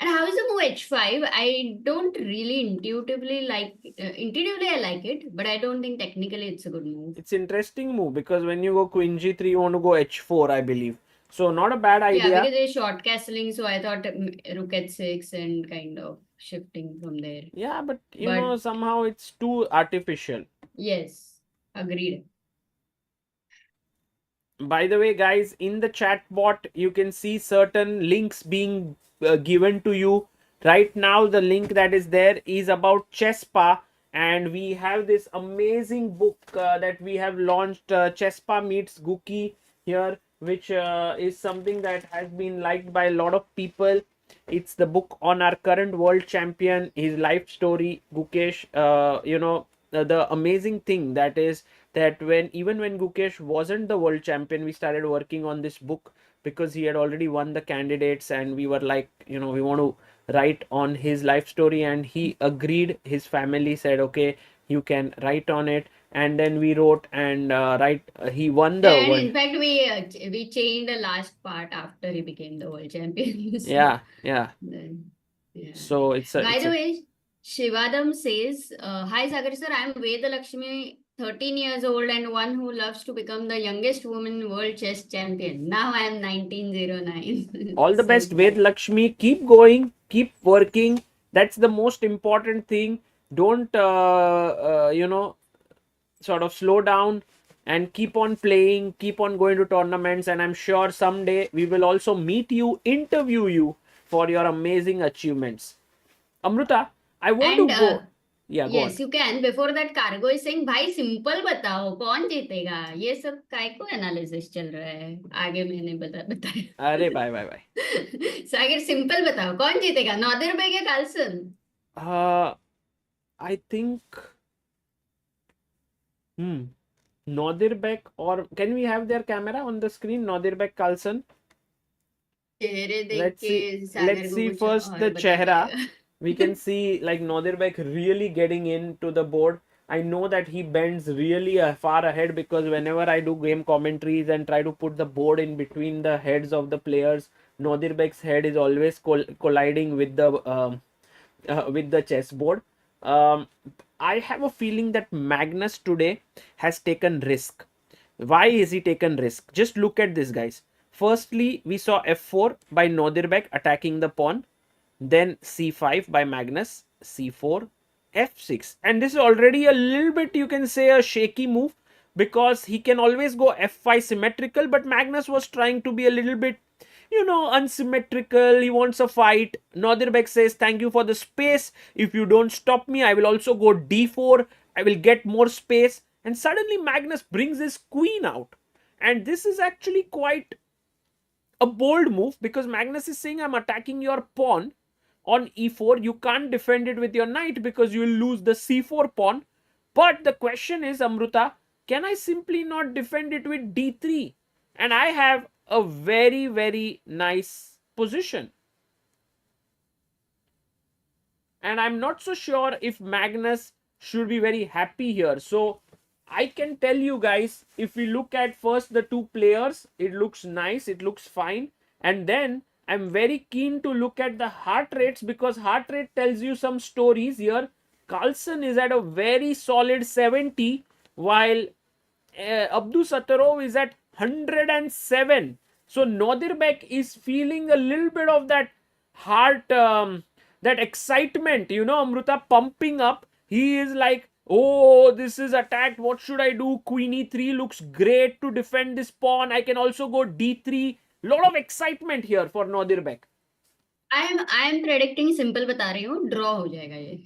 And how is the move h5? I don't really intuitively like. Intuitively, I like it, but I don't think technically it's a good move. it's interesting move because when you go queen g3, you want to go h4, I believe. So not a bad idea. Yeah, because they're short castling, so I thought rook h6 and kind of shifting from there. Yeah, but somehow it's too artificial. Yes, agreed. By the way, guys, in the chat bot, you can see certain links being given to you. Right now, the link that is there is about Chesspa, and we have this amazing book that we have launched, Chesspa Meets Guki here, which is something that has been liked by a lot of people. It's the book on our current world champion, his life story, Gukesh. The amazing thing that is that even when Gukesh wasn't the world champion, we started working on this book because he had already won the candidates, and we were like, we want to write on his life story, and he agreed. His family said, okay, you can write on it, and then we wrote and he won the And world. in fact, we changed the last part after he became the world champion. So yeah. then, yeah. So By the way, Shivadam says, hi Sagar sir, I am Veda Lakshmi, 13 years old and one who loves to become the youngest woman world chess champion. Now I am 1909. all the So best, sad. Ved Lakshmi. Keep going, keep working. That's the most important thing. Don't sort of slow down and keep on playing, keep on going to tournaments, and I'm sure someday we will also meet you, interview you for your amazing achievements. Amruta, I want And to go. Yeah, go on. yes, you can. Before that, Cargo is saying, भाई simple बताओ कौन जीतेगा. ये सब काय को analysis चल रहा है. आगे मैंने बताया. अरे बाय बाय बाय. सागर सिंपल बताओ कौन जीतेगा. नॉर्दरबेक या Carlsen? I think Nodirbek, or can we have their camera on the screen? Nodirbek, Carlsen. चेहरे देख Let's के see. सागर Let's को see कुछ first और the बता chehra. देगा. We can see like Nodirbek really getting into the board. I know that he bends really far ahead, because whenever I do game commentaries and try to put the board in between the heads of the players, Nodirbek's head is always colliding with the chessboard. Um, I have a feeling that Magnus today has taken risk. Why is he taken risk? Just look at this, guys. Firstly, we saw f4 by Nodirbek attacking the pawn, then c5 by Magnus, c4, f6, and this is already a little bit, you can say, a shaky move, because he can always go f5 symmetrical, but Magnus was trying to be a little bit, unsymmetrical. He wants a fight. Nodirbek says, thank you for the space. If you don't stop me, I will also go d4. I will get more space. And suddenly Magnus brings his queen out. And this is actually quite a bold move, because Magnus is saying, I'm attacking your pawn on e4. You can't defend it with your knight because you will lose the c4 pawn. But the question is, Amruta, can I simply not defend it with d3? And I have a very, very nice position. And I'm not so sure if Magnus should be very happy here. So I can tell you guys, if we look at first the two players, it looks nice, it looks fine. And then I'm very keen to look at the heart rates, because heart rate tells you some stories here. Carlsen is at a very solid 70, while Abdusattorov is at 107. So Nodirbek is feeling a little bit of that heart, that excitement, Amruta, pumping up. He is like, oh, this is attacked. What should I do? Queen e3 looks great to defend this pawn. I can also go d3. Lot of excitement here for Nodirbek. I am predicting, simple बता रही हूँ, draw हो जाएगा ये.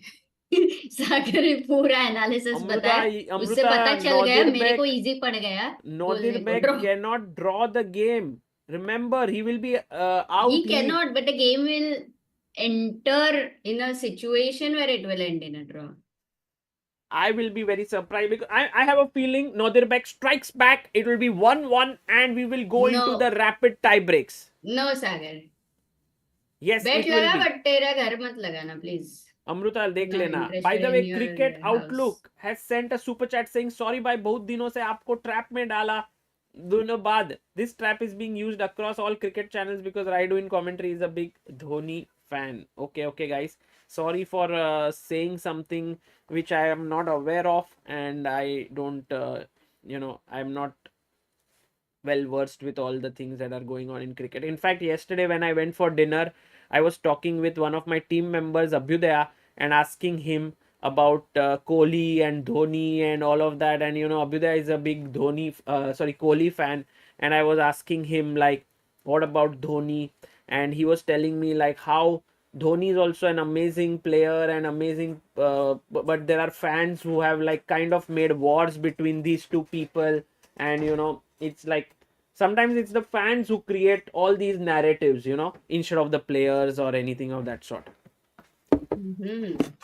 सागर पूरा analysis पता है, उससे पता चल गया, मेरे को इजी पड़ गया. Nodirbek cannot draw the game. Remember, he will be out. He cannot, but the game will enter in a situation where it will end in a draw. I will be very surprised, because I have a feeling Nodirbek strikes back. It will be 1-1 and we will go into the rapid tie breaks. No, Sagar. Yes, Bet it will लगा, be. but तेरा घर मत लगाना, please. Amruta, देख No लेना. interest By the in way, your Cricket house. Outlook has sent a super chat saying, sorry भाई, बहुत दिनों से आपको trap में डाला. दोनों बाद. This trap is being used across all cricket channels because Raidu in commentary is a big Dhoni fan. Okay, guys. Sorry for saying something which I am not aware of, and I don't, I'm not well versed with all the things that are going on in cricket. In fact, yesterday when I went for dinner, I was talking with one of my team members, Abhyudaya, and asking him about Kohli and Dhoni and all of that. And Abhyudaya is a big Kohli fan, and I was asking him like, what about Dhoni? And he was telling me like how Dhoni is also an amazing player and amazing, but there are fans who have like kind of made wars between these two people, and it's like sometimes it's the fans who create all these narratives, instead of the players or anything of that sort.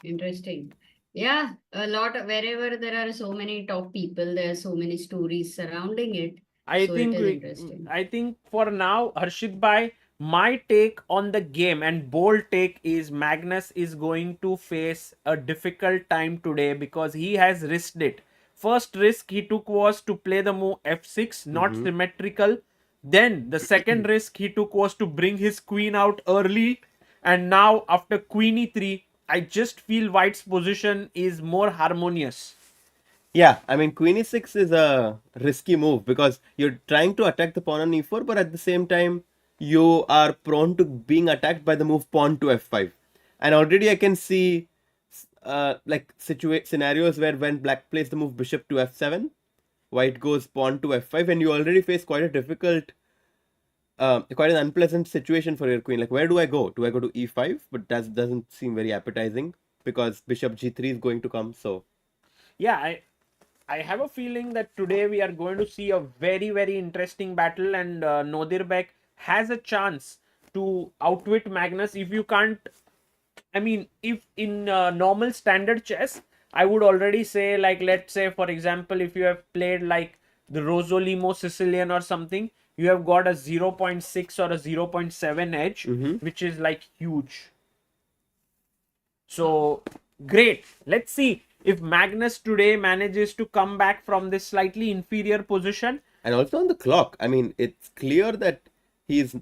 Interesting. Yeah, a lot. Wherever there are so many top people, there are so many stories surrounding it. I So think it is interesting. I think for now, Harshit bhai, my take on the game and bold take is Magnus is going to face a difficult time today because he has risked it. First risk he took was to play the move f6, not symmetrical. Then the second risk he took was to bring his queen out early. And now after queen e3, I just feel White's position is more harmonious. Yeah, I mean, queen e6 is a risky move because you're trying to attack the pawn on e4, but at the same time, you are prone to being attacked by the move pawn to f5. And already I can see scenarios where when black plays the move bishop to f7, white goes pawn to f5, and you already face quite a difficult, quite an unpleasant situation for your queen. Like, where do I go? Do I go to e5? But that doesn't seem very appetizing because bishop g3 is going to come. So, yeah, I have a feeling that today we are going to see a very, very interesting battle, and Nodirbek has a chance to outwit Magnus. If you can't, I mean, if in normal standard chess, I would already say, like, let's say, for example, if you have played like the Rosolimo Sicilian or something, you have got a 0.6 or a 0.7 edge, which is like huge. So, great. Let's see. if Magnus today manages to come back from this slightly inferior position. And also on the clock, I mean, it's clear that he's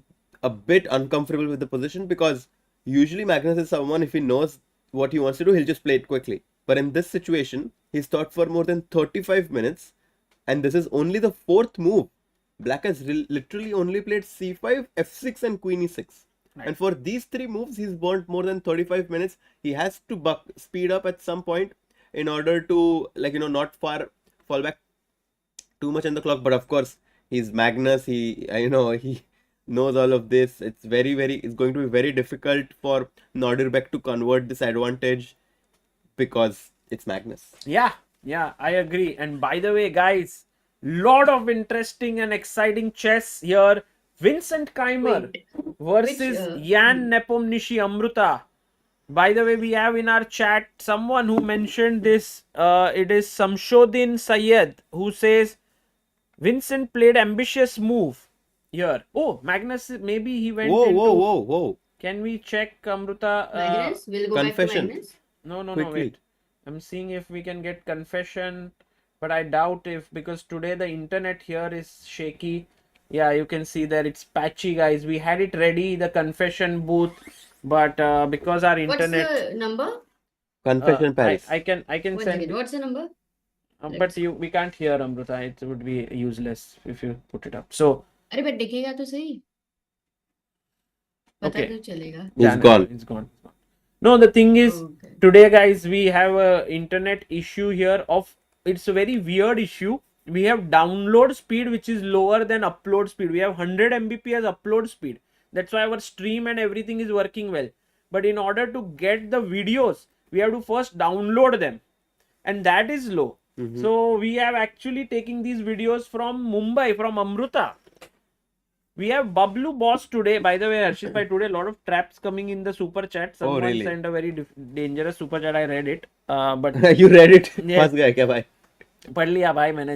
a bit uncomfortable with the position, because usually Magnus is someone, if he knows what he wants to do, he'll just play it quickly. But in this situation, he's thought for more than 35 minutes, and this is only the fourth move. Black has literally only played c5, f6, and queen e6. Right. And for these three moves, he's burnt more than 35 minutes. He has to speed up at some point in order to, like, not fall back too much on the clock. But of course, he's Magnus. He knows all of this. It's going to be very difficult for Nodirbek to convert this advantage, because it's Magnus. Yeah, I agree. And by the way, guys, lot of interesting and exciting chess here. Vincent Keymer versus Jan Nepomniachtchi Amruta. By the way, we have in our chat someone who mentioned this. It is Samshodin Sayed, who says Vincent played ambitious move here. Oh, Magnus, maybe he went into... Whoa. Can we check Amruta? Magnus? We'll go confession. back to Magnus? No, Quickly. wait. I'm seeing if we can get confession, but I doubt if, because today the internet here is shaky. Yeah, you can see that it's patchy, guys. We had it ready, the confession booth, but because our internet... What's the number? Confession Paris. I can One send... second. What's the number? but we can't hear Amruta. It would be useless if you put it up. So... अरे but दिखेगा तो सही पता Okay. तो चलेगा It's gone. No, the thing is, Okay. today, guys, we have a internet issue here of... It's a very weird issue. We have download speed which is lower than upload speed. We have 100 Mbps upload speed. That's why our stream and everything is working well. But in order to get the videos, we have to first download them, and that is low. So we have actually taking these videos from Mumbai, from Amruta. We have Bablu Boss today. By the way, Harshit bhai, today a lot of traps coming in the super chat. Someone really? sent a very dangerous super chat. I read it. But You read it? Yes. फंस गया क्या भाई? पढ़ लिया भाई मैंने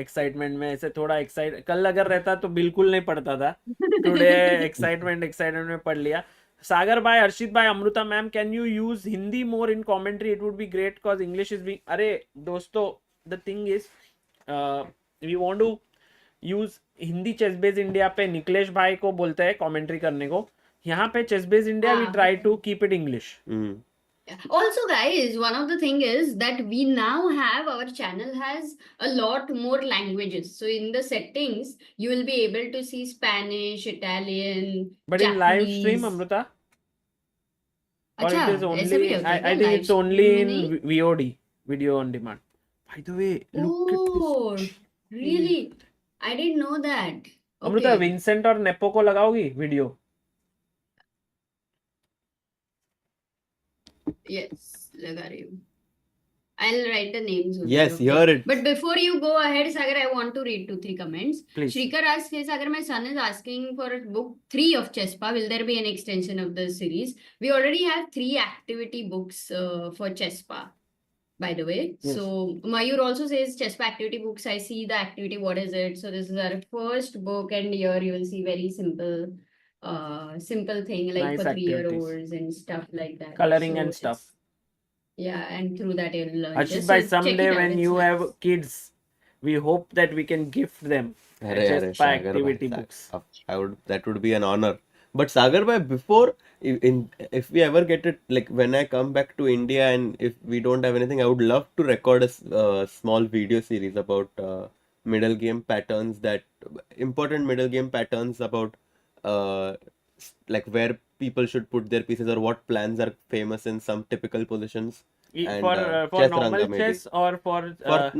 excitement में. ऐसे थोड़ा एक्साइट, कल अगर रहता तो बिल्कुल नहीं पढ़ता था. टुडे एक्साइटमेंट में पढ़ लिया. सागर भाई, हर्षित भाई, Amruta ma'am, can you use Hindi more in commentary? It would be great because English is be... अरे दोस्तों, the thing is we want to use Hindi. ChessBase India पे निकलेश भाई को बोलते हैं कमेंट्री करने को. यहाँ पे ChessBase India we try to keep it English. Also, guys, one of the thing is that we now have, our channel has a lot more languages. So in the settings, you will be able to see Spanish, Italian, But Japanese. in live stream, Amruta, or अच्छा, it is ऐसे भी only... होता है I क्या think live it's only stream in में नहीं? VOD, video on demand. By the way, look at Oh, this. really? I didn't know that. Amrita, Okay. Vincent और nepo को लगाओगी वीडियो? Yes, लगा रही हूँ. I'll write the names. only, Yes, okay? hear it. But before you go ahead, Sagar, I want to read 2-3 comments. Please. Shrikar asks, "Hey, Sagar, my son is asking for book 3 of Chespa. Will there be an extension of the series?" We already have 3 activity books for Chespa, by the way. Yes. So Mayur also says Chespa activity books. I see the activity. What is it? So this is our first book, and here you will see very simple thing like Nice for activities. 3-year-olds and stuff like that. Coloring So and stuff. it's- Yeah, and through that you'll learn. Harshit Just bhai, so check someday it out, when it's you have nice. kids, we hope that we can gift them अरे Chespa Sagar activity bhai, books. that would be an honor. But Sagar bhai, before, if we ever get it, like when I come back to India and if we don't have anything, I would love to record a small video series about middle game patterns, important middle game patterns about like where people should put their pieces, or what plans are famous in some typical positions. And, For chess normal ranga maybe. chess or for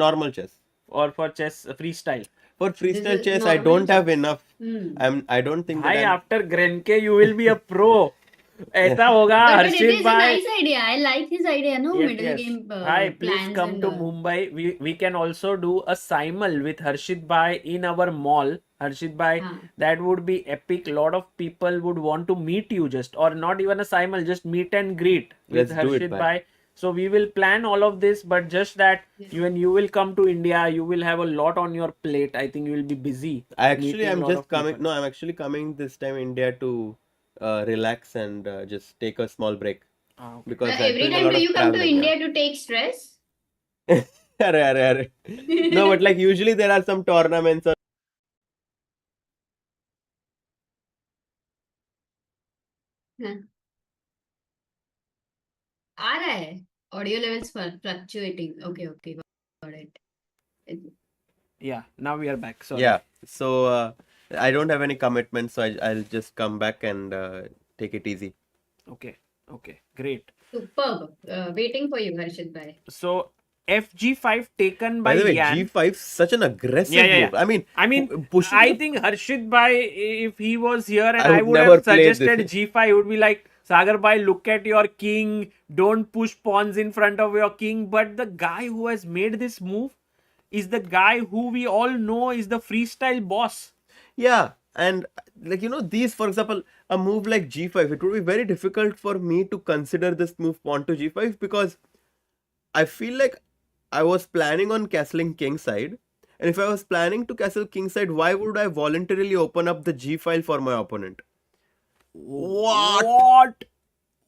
Normal chess. or for chess freestyle. For This freestyle is chess, I normal don't have chess. enough. I don't think Bhai, that I'm... after Grenke you will be a pro. ऐसा होगा But it Harshit is a भाई. nice idea. I like his idea, no? Yes, Middle yes. game Hi, please plans come and to all. Mumbai. We can also do a simul with Harshit bhai in our mall. Harshit bhai, हाँ. that would be epic. Lot of people would want to meet you, just, or not even a simul, just meet and greet with Let's do it, Harshit bhai. bhai. So we will plan all of this, but just that when you will come to India, you will have a lot on your plate. I think you will be busy. I actually meeting am lot just of coming. people. No, I'm actually coming this time India to relax and just take a small break, Ah, okay. because I'm Every doing a time lot do of you come to traveling now. India to take stress? Arre. No, but like usually there are some tournaments or हाँ, आ रहा है audio levels fluctuating okay got it Yeah, now we are back. Sorry. yeah. So I don't have any commitments, so I'll just come back and take it easy. Okay. Great. superb waiting for you Harshit bhai So FG5 taken By by the way, Yan. G5 such an aggressive Yeah. move. I mean, pushing I the- think Harshit Bhai, if he was here and I I would would never have play this. suggested G5, he would be like, Sagar Bhai, look at your king. Don't push pawns in front of your king. But the guy who has made this move is the guy who we all know is the freestyle boss. Yeah, and like these, for example, a move like G5, it would be very difficult for me to consider this move pawn to G5 because I feel like I was planning on castling kingside, and if I was planning to castle kingside, why would I voluntarily open up the G file for my opponent? What?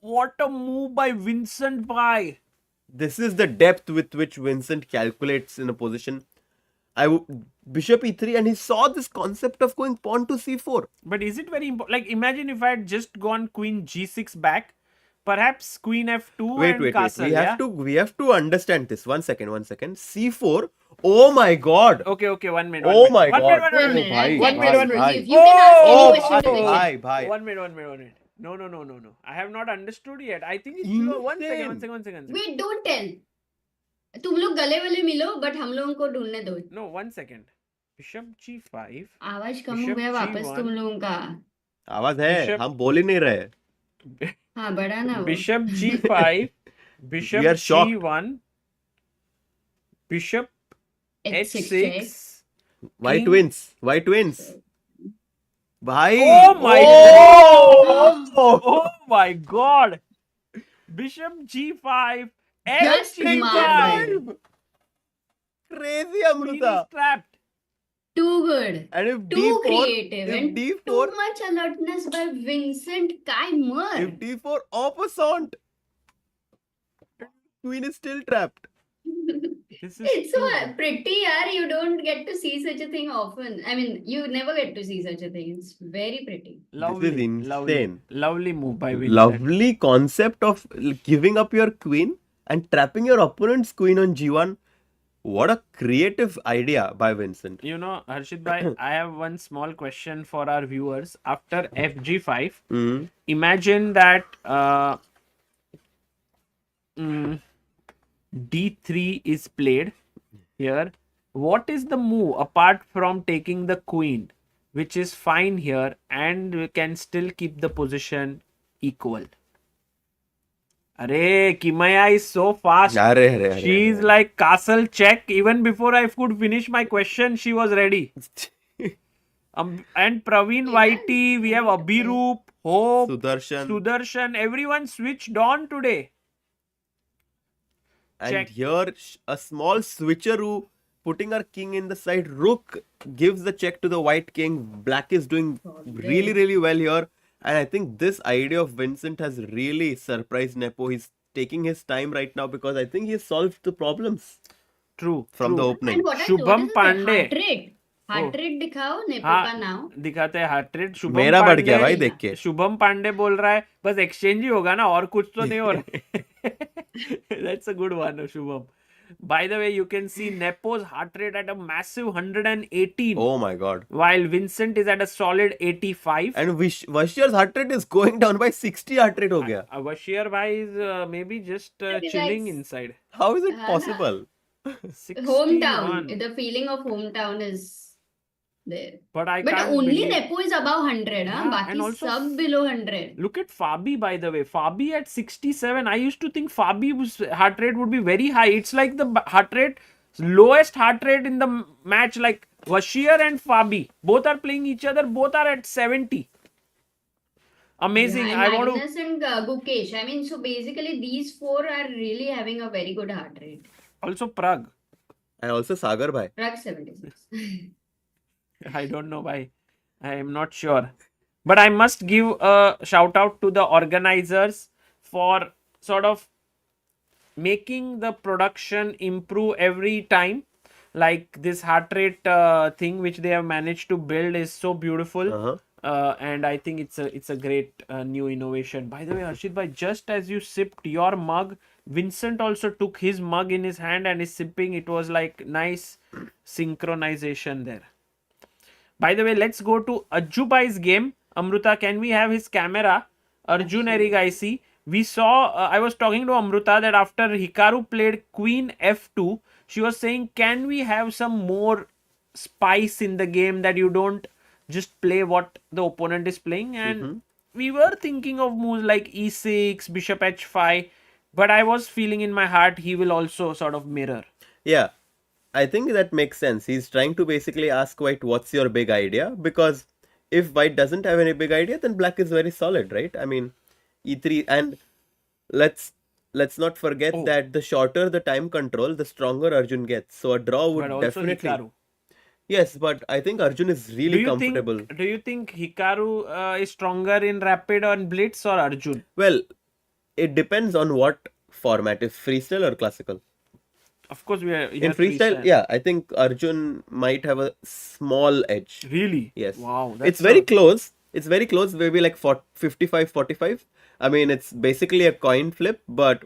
What a move by Vincent Bhai. This is the depth with which Vincent calculates in a position. Bishop e3, and he saw this concept of going pawn to c4. But is it very important? Like, imagine if I had just gone queen g6 back, perhaps queen f2 Wait. castle. We have to understand this. One second. c4. Oh my god. Okay. 1 minute. Oh my god. One minute, bhai, I'll bhai, check this bhai. for you. You can ask Oh, any question to Vincent. bhai. 1 minute. No. I have not understood yet. I think it's one second. Wait, don't tell. तुम लोग गले वाले मिलो but हम लोगों को ढूंढने दो No, 1 second. Bishop g5. आवाज कम हो Bishop गया वापस G1. तुम लोगों का आवाज है, Bishop- हम बोल ही नहीं रहे. हाँ बड़ा ना वो Bishop g5. Bishop We are shocked. g1. Bishop h6 check. h6. White King- wins. Bhai. Oh my god. Oh my god. Bishop g5. Just H5. marvel. Crazy Queen is Amruta. trapped. Too good. And if Too D4, creative if and D4, too much alertness by Vincent Keymer. if D4 opposite, queen is still trapped. This is It's so too- pretty, yaar. You don't get to see such a thing often. I mean, you never get to see such a thing. It's very pretty. lovely, This is insane. Lovely move by Vincent. Lovely concept of giving up your queen and trapping your opponent's queen on G1. What a creative idea by Vincent. You know, Harshit Bhai, I have one small question for our viewers. After FG5, Mm. imagine that D3 is played here. What is the move apart from taking the queen, which is fine here, and we can still keep the position equal? Arey, Kimaya is so fast. Arre. She's like castle check. Even before I could finish my question, she was ready. And Praveen Whitey, we have Abhiroop, Hope, Sudarshan. Everyone switched on today. And Check. here a small switcheroo, putting our king in the side. Rook gives the check to the white king. Black is doing really well here. And I think this idea of Vincent has really surprised Nepo. He's taking his time right now because I think he has solved the problems True. from the true. opening. And what I Shubham noticed is that Pandey. heart rate. Heart rate दिखाओ nepo हाँ, का now. दिखाते हैं heart rate. Shubham मेरा बढ़ गया पांडे भाई देख के. शुभम पांडे बोल रहा है बस एक्सचेंज ही होगा ना और कुछ तो नहीं हो रहा है. That's a good one, Shubham. By the way, you can see Nepo's heart rate at a massive 118, Oh my god. while Vincent is at a solid 85. And Vashier's heart rate is going down by 60 heart rate ho gaya. Bashir bhai is maybe just Maybe chilling that's- inside. How is it हाँ ना. possible? 61. Hometown. The feeling of hometown is there. But I But can't only believe... Nepo is above 100. Huh? Yeah, and Baki also sub below 100. Look at Fabi, by the way. Fabi at 67. I used to think Fabi's heart rate would be very high. It's like the heart rate, lowest heart rate in the match, like Bashir and Fabi. Both are playing each other. Both are at 70. Amazing. Yeah, I and want to... Magnus and Gukesh. I mean, so basically these four are really having a very good heart rate. Also Pragg. And also Sagar bhai. Pragg 76. I don't know why. I am not sure. But I must give a shout out to the organizers for sort of making the production improve every time. Like this heart rate thing which they have managed to build is so beautiful. Uh-huh. And I think it's a great new innovation. By the way, Harshit bhai, just as you sipped your mug, Vincent also took his mug in his hand and is sipping. It was like nice synchronization there. By the way, let's go to Ajubai's game. Amruta, can we have his camera? Arjun Erigaisi. We saw, I was talking to Amruta that after Hikaru played Queen F2, she was saying, can we have some more spice in the game that you don't just play what the opponent is playing? And we were thinking of moves like E6, Bishop H5, but I was feeling in my heart he will also sort of mirror. Yeah, I think that makes sense. He's trying to basically ask White, what's your big idea? Because if White doesn't have any big idea, then Black is very solid, right? I mean, E3, and let's not forget Oh. that the shorter the time control, the stronger Arjun gets. So a draw would But also definitely. Hikaru. Yes, but I think Arjun is really comfortable. Do you think Hikaru is stronger in Rapid or in Blitz or Arjun? Well, it depends on what format, if freestyle or classical. Of course, we are In freestyle, yeah, I think Arjun might have a small edge. Really? Yes. Wow. It's very close. It's very close, maybe like 55-45. I mean, it's basically a coin flip, but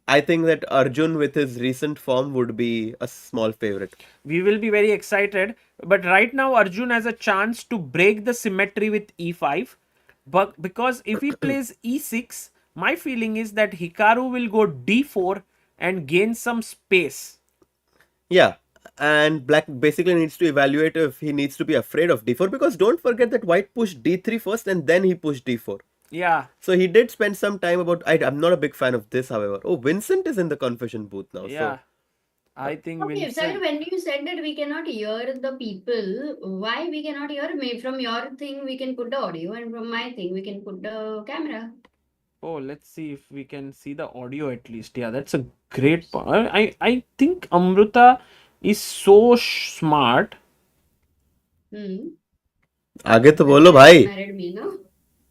I think that Arjun with his recent form would be a small favorite. We will be very excited. But right now, Arjun has a chance to break the symmetry with E5. But because if he plays E6, my feeling is that Hikaru will go D4 and gain some space. Yeah, and Black basically needs to evaluate if he needs to be afraid of D4, because don't forget that White pushed D3 first and then he pushed D4. Yeah. So he did spend some time about. I'm not a big fan of this, however. Oh, Vincent is in the confession booth now. Yeah. So I think Okay, Vincent. sir, when you said that we cannot hear the people, why we cannot hear? Maybe from your thing we can put the audio, and from my thing we can put the camera. Oh, let's see if we can see the audio at least. Yeah, that's a great point. I think Amruta is so smart. आगे तो बोलो भाई. Married me, no?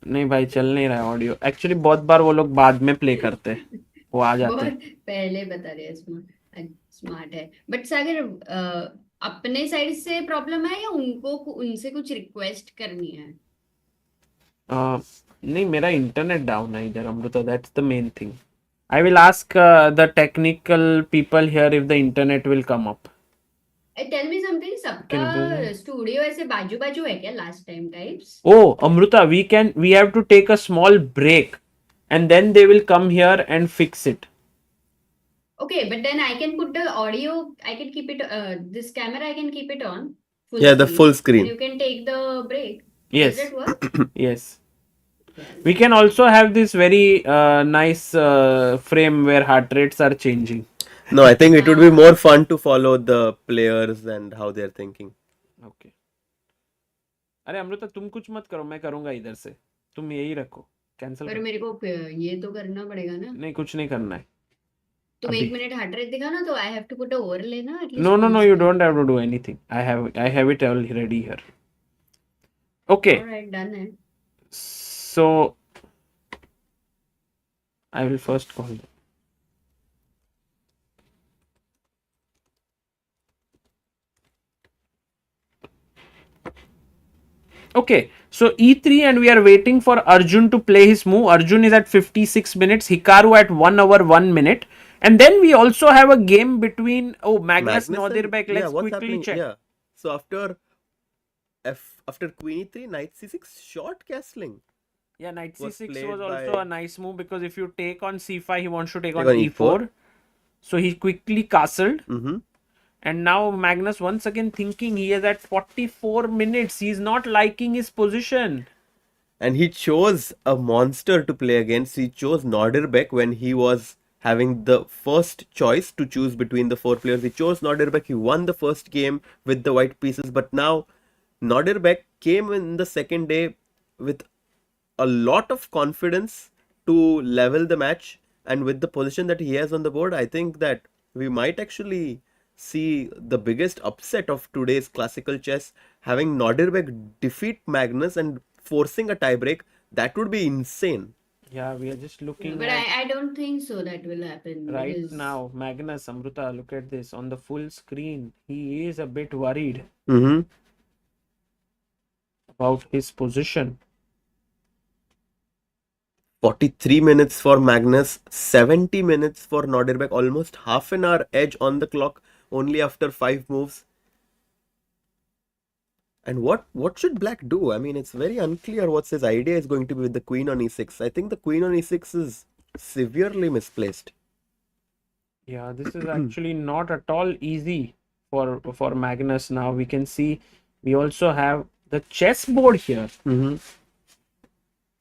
नहीं भाई चल नहीं रहा है ऑडियो. एक्चुअली बहुत बार वो लोग बाद में प्ले करते हैं. वो आ जाते हैं. बहुत पहले बता रहे स्मार्ट है. बट सागर अपने साइड से प्रॉब्लम है या उनसे कुछ रिक्वेस्ट करनी है? नहीं मेरा इंटरनेट डाउन है इधर Amruta. That's the main thing. I will ask the technical people here if the internet will come up. Tell me something, सबका स्टूडियो ऐसे बाजू बाजू है क्या last time types? Oh, Amruta, we have to take a small break and then they will come here and fix it. Okay, but then I can put the audio, I can keep it, this camera I can keep it on. Yeah, the full screen. And you can take the break. Yes. Does that work? Yes. We can also have this very nice frame where heart rates are changing. No, I think it would be more fun to follow the players and how they're thinking. Okay. अरे अमृता तुम कुछ मत करो, मैं करूंगा इधर से. तुम यही रखो. कैंसिल. पर मेरे को ये तो करना पड़ेगा ना. नहीं कुछ नहीं करना है. तुम एक मिनट हार्ट रेट दिखा ना, तो I have to put a overlay ना. No, you don't have to do anything. I have it already here. Okay. Alright, done है. So I will first call them. Okay, so E3 and we are waiting for Arjun to play his move. Arjun is at 56 minutes, Hikaru at 1 hour 1 minute. And then we also have a game between Magnus Nodirbek. Let's quickly check. Yeah. So after Queen E3, Knight C6, short castling. Yeah, Knight Was C6 played was also by- a nice move because if you take on C5, he wants to take Take on on E4. So he quickly castled. Mm-hmm. And now Magnus once again thinking he is at 44 minutes. He's not liking his position. And he chose a monster to play against. He chose Nodirbek when he was having the first choice to choose between the 4 players. He chose Nodirbek. He won the first game with the white pieces. But now Nodirbek came in the second day with a lot of confidence to level the match. And with the position that he has on the board, I think that we might actually see the biggest upset of today's classical chess, having Nodirbek defeat Magnus and forcing a tiebreak. That would be insane. Yeah, we are just looking But at I don't think so that will happen right because now. Magnus, Amruta, look at this on the full screen. He is a bit worried Mm-hmm. about his position. 43 minutes for Magnus, 70 minutes for Nodirbek, almost half an hour edge on the clock only after 5 moves. And what should Black do? I mean, it's very unclear what his idea is going to be with the queen on e6. I think the queen on e6 is severely misplaced. Yeah, this is actually not at all easy for Magnus now. We can see we also have the chessboard here. Mm-hmm.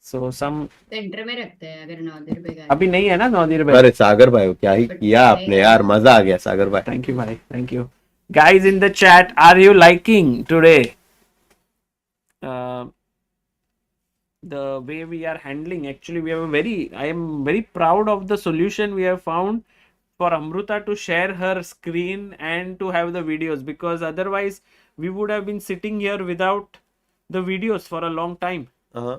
So some centre में रखते हैं अगर नॉर्दर पे गए अभी नहीं है ना नॉदिर भाई. अरे सागर भाई क्या ही किया आपने यार, मजा आ गया सागर भाई. Thank you, bhai. Thank you. Guys in the chat, are you liking today the way we are handling? Actually, I am very proud of the solution we have found for Amruta to share her screen and to have the videos, because otherwise we would have been sitting here without the videos for a long time. Uh-huh.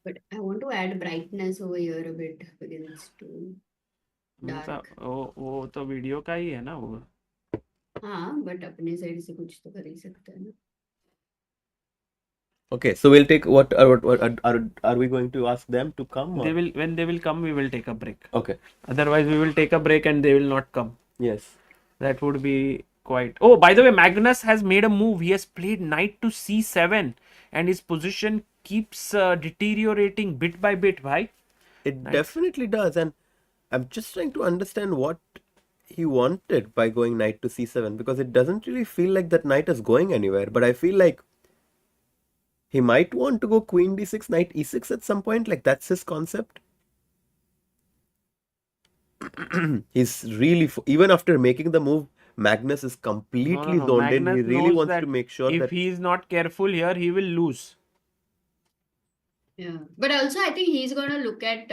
But I want to add brightness over here a bit because it's too dark. वो तो video का ही है ना वो. हाँ but अपने side से कुछ तो कर ही सकते हैं ना. Okay, so we'll take what are we going to ask them to come? Or? When they will come, we will take a break. Okay. Otherwise, we will take a break and they will not come. Yes. That would be quite. Oh, by the way, Magnus has made a move. He has played knight to c7, and his position keeps deteriorating bit by bit. Bhai. It definitely does, and I'm just trying to understand what he wanted by going knight to c7, because it doesn't really feel like that knight is going anywhere. But I feel like he might want to go queen d6, knight e6 at some point. Like that's his concept. He's really even after making the move, Magnus is completely zoned in. He really wants to make sure if that he is not careful here, he will lose. Yeah, but also I think he's gonna look at.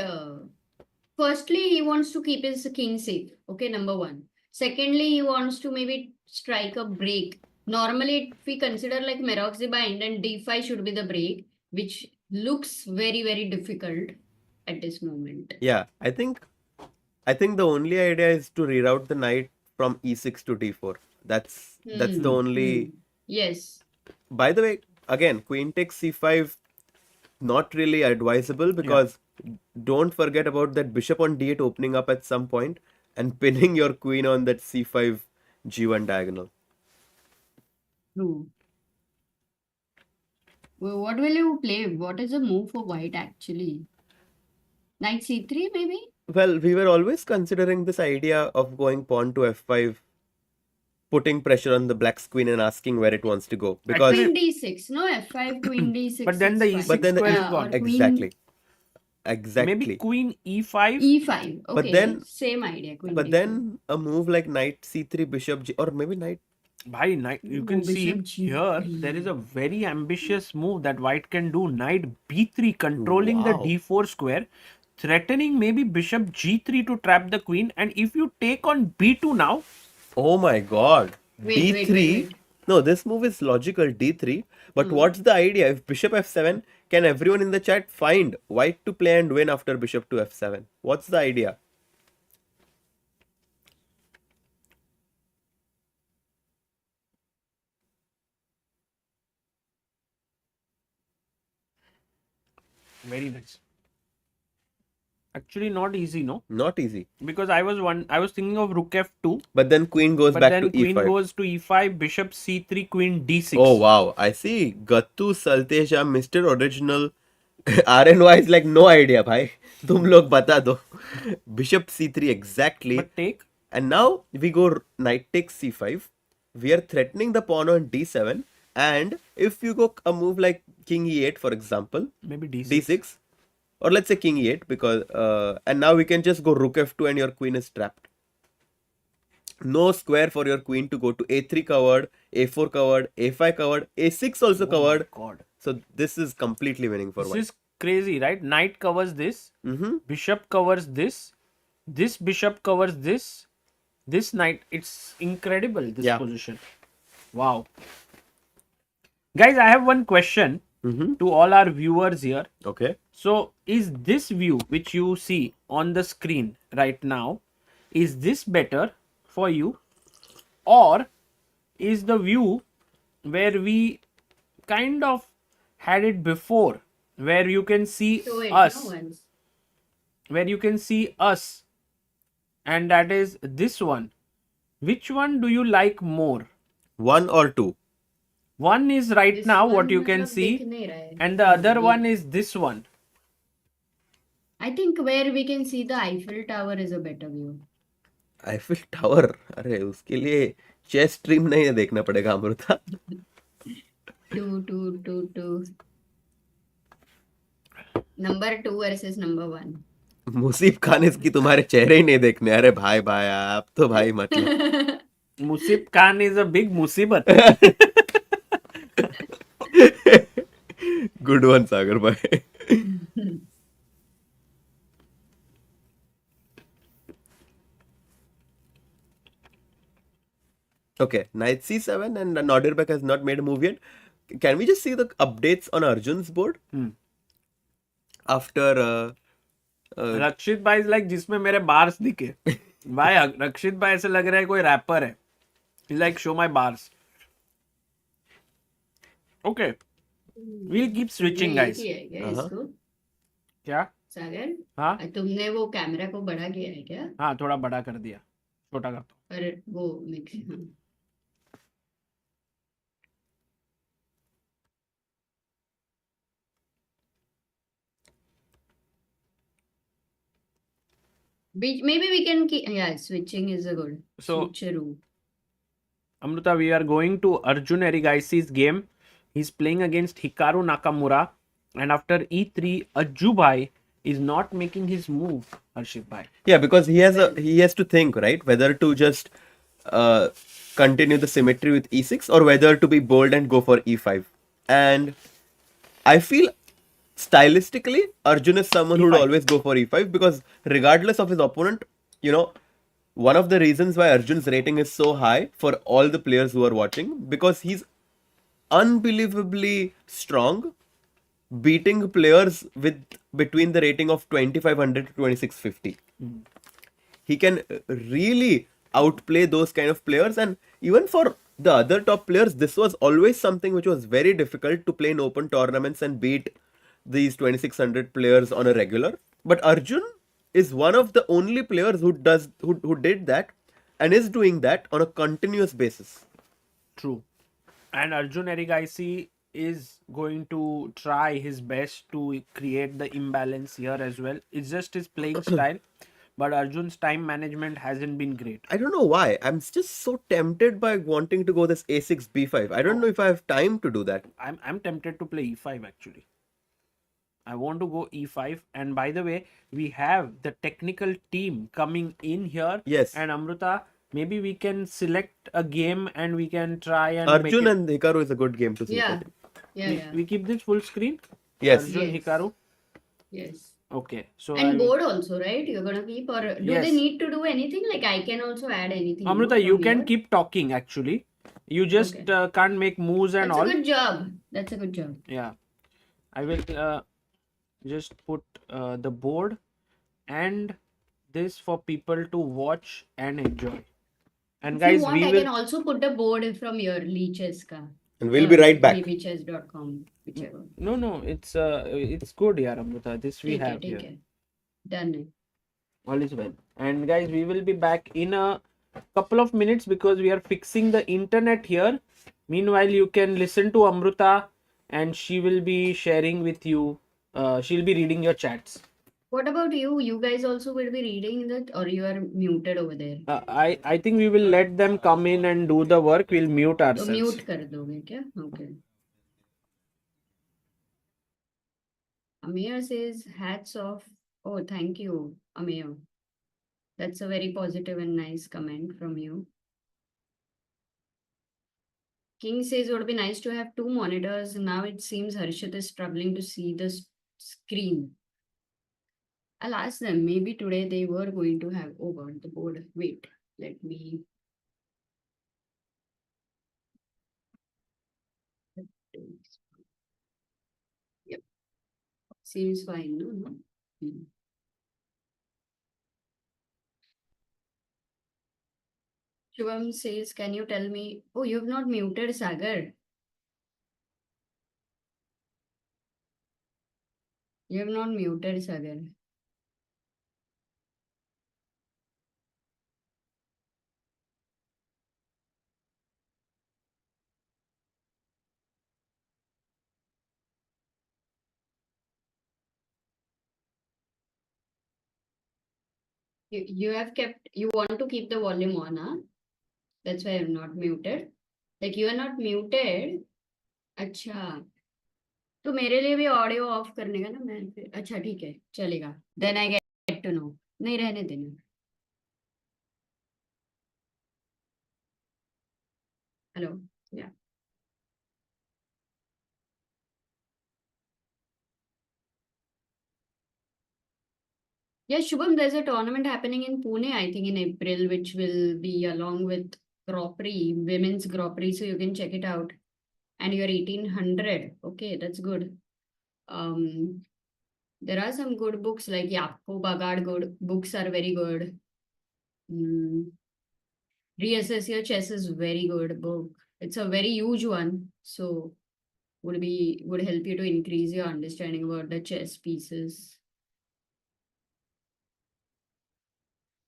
Firstly, he wants to keep his king safe. Okay, number one. Secondly, he wants to maybe strike a break. Normally, if we consider like Merox the bind and d5 should be the break, which looks very, very difficult at this moment. Yeah, I think the only idea is to reroute the knight from e6 to d4. That's the only. Yes. By the way, again, queen takes c5, not really advisable, because don't forget about that bishop on d8 opening up at some point and pinning your queen on that c5 g1 diagonal. True. Well, what will you play? What is the move for white actually? Knight c3 maybe? Well, we were always considering this idea of going pawn to f5, putting pressure on the black's queen and asking where it wants to go. Because Queen d6, no f5, queen d6. But then the is e6 fine. square is gone. Exactly. Maybe queen e5. E5. Okay. But then same idea. Queen But d5. then a move like knight c3, bishop g, or maybe knight. Bhai, knight, you can see here there is a very ambitious move that white can do. Knight b3, controlling the d4 square, threatening maybe bishop g3 to trap the queen. And if you take on b2 now, Oh my god. Wait, d3. wait. No, this move is logical, d3. But what's the idea? If bishop f7, can everyone in the chat find white to play and win after bishop to f7? What's the idea? very nice. Actually, not easy, no? Not easy. Because I was thinking of rook f2. But then queen goes But back then to queen e5. goes to e5, bishop c3, queen d6. Oh wow, I see. Gattu Salteja, Mr. Original. RNY is like no idea, bhai. तुम लोग बता दो. Bishop c3 exactly. But take. And now we go knight takes c5. We are threatening the pawn on d7. And if you go a move like king e8, for example, Maybe d6. d6, or let's say king e8, because and now we can just go rook f2 and your queen is trapped. No square for your queen to go to a3 covered, a4 covered, a5 covered, a6 also covered. God. So this is completely winning for white. This is crazy, right? Knight covers this, bishop covers this bishop covers this knight. It's incredible, this position. Wow. Guys, I have one question. Mm-hmm. to all our viewers here. Okay. So, is this view which you see on the screen right now, is this better for you, or is the view where we kind of had it before, where you can see Show it, no, us, once. where you can see us, and that is this one? Which one do you like more? 1 or 2? One is right This now one what you can मतलब see, दिख नहीं रहा है. and the हाँ, other ये. one is this one. I think where we can see the Eiffel Tower is a better view. Eiffel tower, अरे उसके लिए चेस स्ट्रीम नहीं है, देखना पड़ेगा Amrita. 2. Number 2 versus number 1. मुसीब Khan इसकी तुम्हारे चेहरे ही नहीं देखने. अरे भाई भाई, आप तो भाई मतलब. Musib Khan is a big musibat. Good one Sagar भाई. Okay, knight c7 and Nodirbek has not made a move yet. Can we just see the updates on Arjun's board? After रक्षित भाई इज लाइक जिसमें मेरे bars दिखे. भाई रक्षित भाई ऐसे लग रहा है कोई रैपर है. Like show my bars. Okay, we'll keep switching तुमने ये guys. किया है क्या इसको? क्या? सागर, हाँ तुमने वो कैमरा को बड़ा किया है क्या? हाँ, थोड़ा बड़ा कर दिया, छोटा कर दो. अरे वो मिक्स. हाँ. Maybe we can keep, yeah, switching is a good So- switcheroo. Amruta, we are going to Arjun Erigaisi's game. He's playing against Hikaru Nakmaura, and after e3, Ajju bhai is not making his move. Harshit bhai. yeah, because he has to think, right, whether to just continue the symmetry with e6 or whether to be bold and go for e5. And I feel stylistically Arjun is someone who would E5. always go for e5, because regardless of his opponent, you know, one of the reasons why Arjun's rating is so high for all the players who are watching, because he's unbelievably strong, beating players with between the rating of 2500 to 2650. He can really outplay those kind of players, and even for the other top players, this was always something which was very difficult to play in open tournaments and beat these 2600 players on a regular. But Arjun is one of the only players who did that and is doing that on a continuous basis. True. And Arjun Erigaisi is going to try his best to create the imbalance here as well. It's just his playing style, but Arjun's time management hasn't been great. I don't know why. I'm just so tempted by wanting to go this a6 b5. I don't know if I have time to do that. I'm tempted to play e5 actually. I want to go e5, and by the way, we have the technical team coming in here. Yes. And Amruta, maybe we can select a game and we can try and Arjun make and Hikaru is a good game to see. Yeah. Yeah. we keep this full screen. Yes. Arjun Yes. Hikaru. Yes. Okay, so And I'll- board also, right? You're gonna keep, or do Yes. they need to do anything? Like I can also add anything. Amruta, no, you from can here? keep talking actually. You just Okay. can't make moves and That's all. a good job. That's a good job. Yeah, I will just put the board and this for people to watch and enjoy. And If guys, you want, we I will. can also put a board from your Leeches ka. And we'll be right back. Bbchess.com, whichever. No, it's good, yeah, Amruta. This we have Take here. it. Done it. All is well. And guys, we will be back in a couple of minutes because we are fixing the internet here. Meanwhile, you can listen to Amruta and she will be sharing with you. She'll be reading your chats. What about you? You guys also will be reading that, or you are muted over there? I think we will let them come in and do the work. We'll mute तो ourselves. Mute कर दोगे क्या? Okay. Amir says hats off. Oh, thank you, Amir. That's a very positive and nice comment from you. King says it would be nice to have two monitors. Now it seems Harshit is struggling to see the screen. I'll ask them. Maybe today they were going to have. Oh God, the board. Wait, let me. Seems fine, no? No? Hmm. Shubham says, can you tell me? Oh, you've not muted Sagar. You have not muted Sagar. You have kept, you want to keep the volume on, huh? That's why I'm not muted. Like you are not muted. अच्छा, तो मेरे लिए भी audio of करने का ना मैं फिर अच्छा ठीक है चलेगा then I get to know नहीं रहने देना हेलो या yeah Shubham, there's a tournament happening in Pune I think in April which will be along with Grand Prix, women's Grand Prix, so you can check it out and you're 1800. Okay, that's good. um there are some good books like Yapko Bagad good books are very good. Reassess Your Chess is very good book. It's a very huge one, so would help you to increase your understanding about the chess pieces.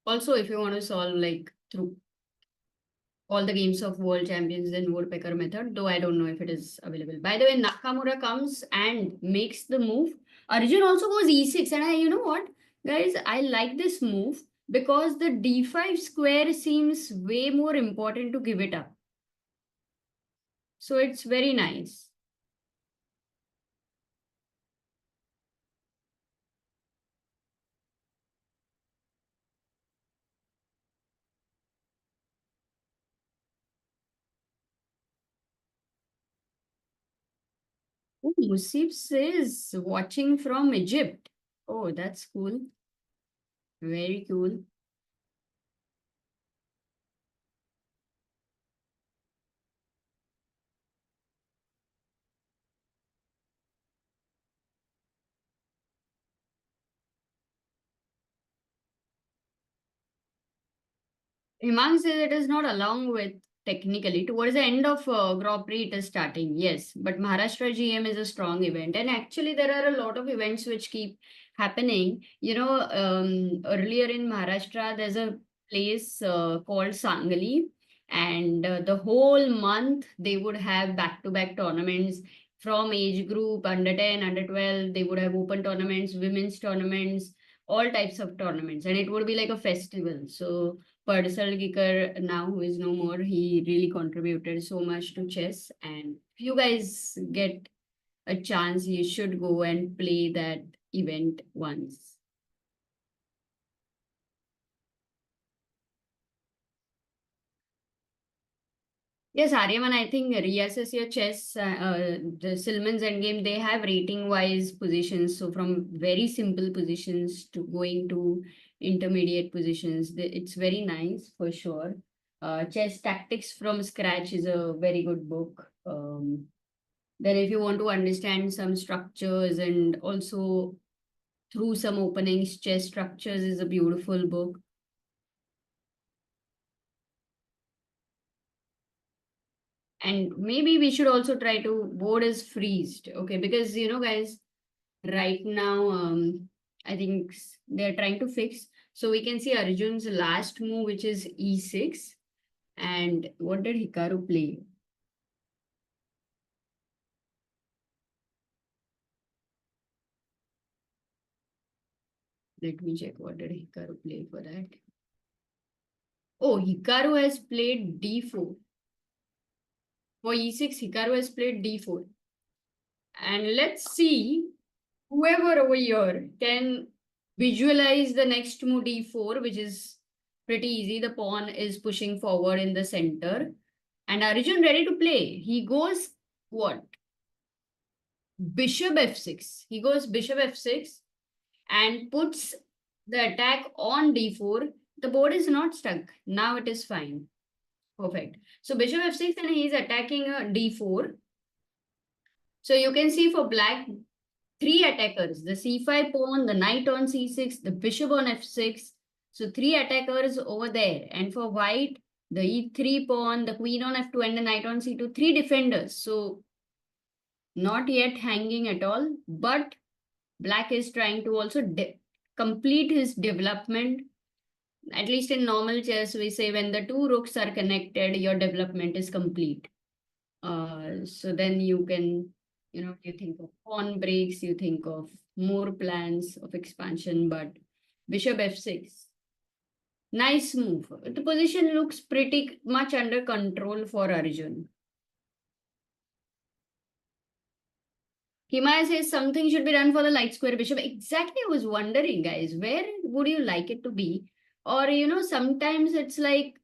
Also, if you want to solve like through all the games of world champions, then woodpecker method, though I don't know if it is available. By the way, Nakmaura comes and makes the move. Arjun also goes e6, and you know what, guys, I like this move because the d5 square seems way more important to give it up. So it's very nice. Oh, Musib says watching from Egypt. Oh, that's cool. Very cool. Himang says it is not along with technically. Towards the end of Grand Prix, it is starting. Yes, but Maharashtra GM is a strong event. And actually, there are a lot of events which keep happening. You know, earlier in Maharashtra, there's a place called Sangli. And the whole month, they would have back to back tournaments from age group under 10, under 12. They would have open tournaments, women's tournaments, all types of tournaments. And it would be like a festival. So, Giker now who is no more, he really contributed so much to chess. And if you guys get a chance, you should go and play that event once. Yes, Aryaman, I think reassess your chess, the Silman's Endgame, they have rating wise positions. So from very simple positions to going to intermediate positions, it's very nice for sure. Chess Tactics from Scratch is a very good book. Then if you want to understand some structures and also through some openings, Chess Structures is a beautiful book. And maybe we should also try to board is freezed, okay? Because you know, guys, right now, I think they're trying to fix. So we can see Arjun's last move, which is e6. And what did Hikaru play? Let me check what did Hikaru play for that. Oh, Hikaru has played d4. For e6, Hikaru has played d4. And let's see whoever over here can visualize the next move d4, which is pretty easy. The pawn is pushing forward in the center. And Arjun ready to play. He goes what? Bishop f6. He goes bishop f6 and puts the attack on d4. The board is not stuck. Now it is fine. Perfect. So bishop f6 and he is attacking d4. So you can see for black, three attackers, the c5 pawn, the knight on c6, the bishop on f6. So three attackers over there. And for white, the e3 pawn, the queen on f2, and the knight on c2, three defenders. So not yet hanging at all, but black is trying to also complete his development. At least in normal chess, we say when the two rooks are connected, your development is complete. So then you can, you think of pawn breaks, you think of more plans of expansion, but bishop f6. Nice move. The position looks pretty much under control for Arjun. Keymer says something should be done for the light square bishop. Exactly, I was wondering, guys, where would you like it to be? Or, sometimes it's like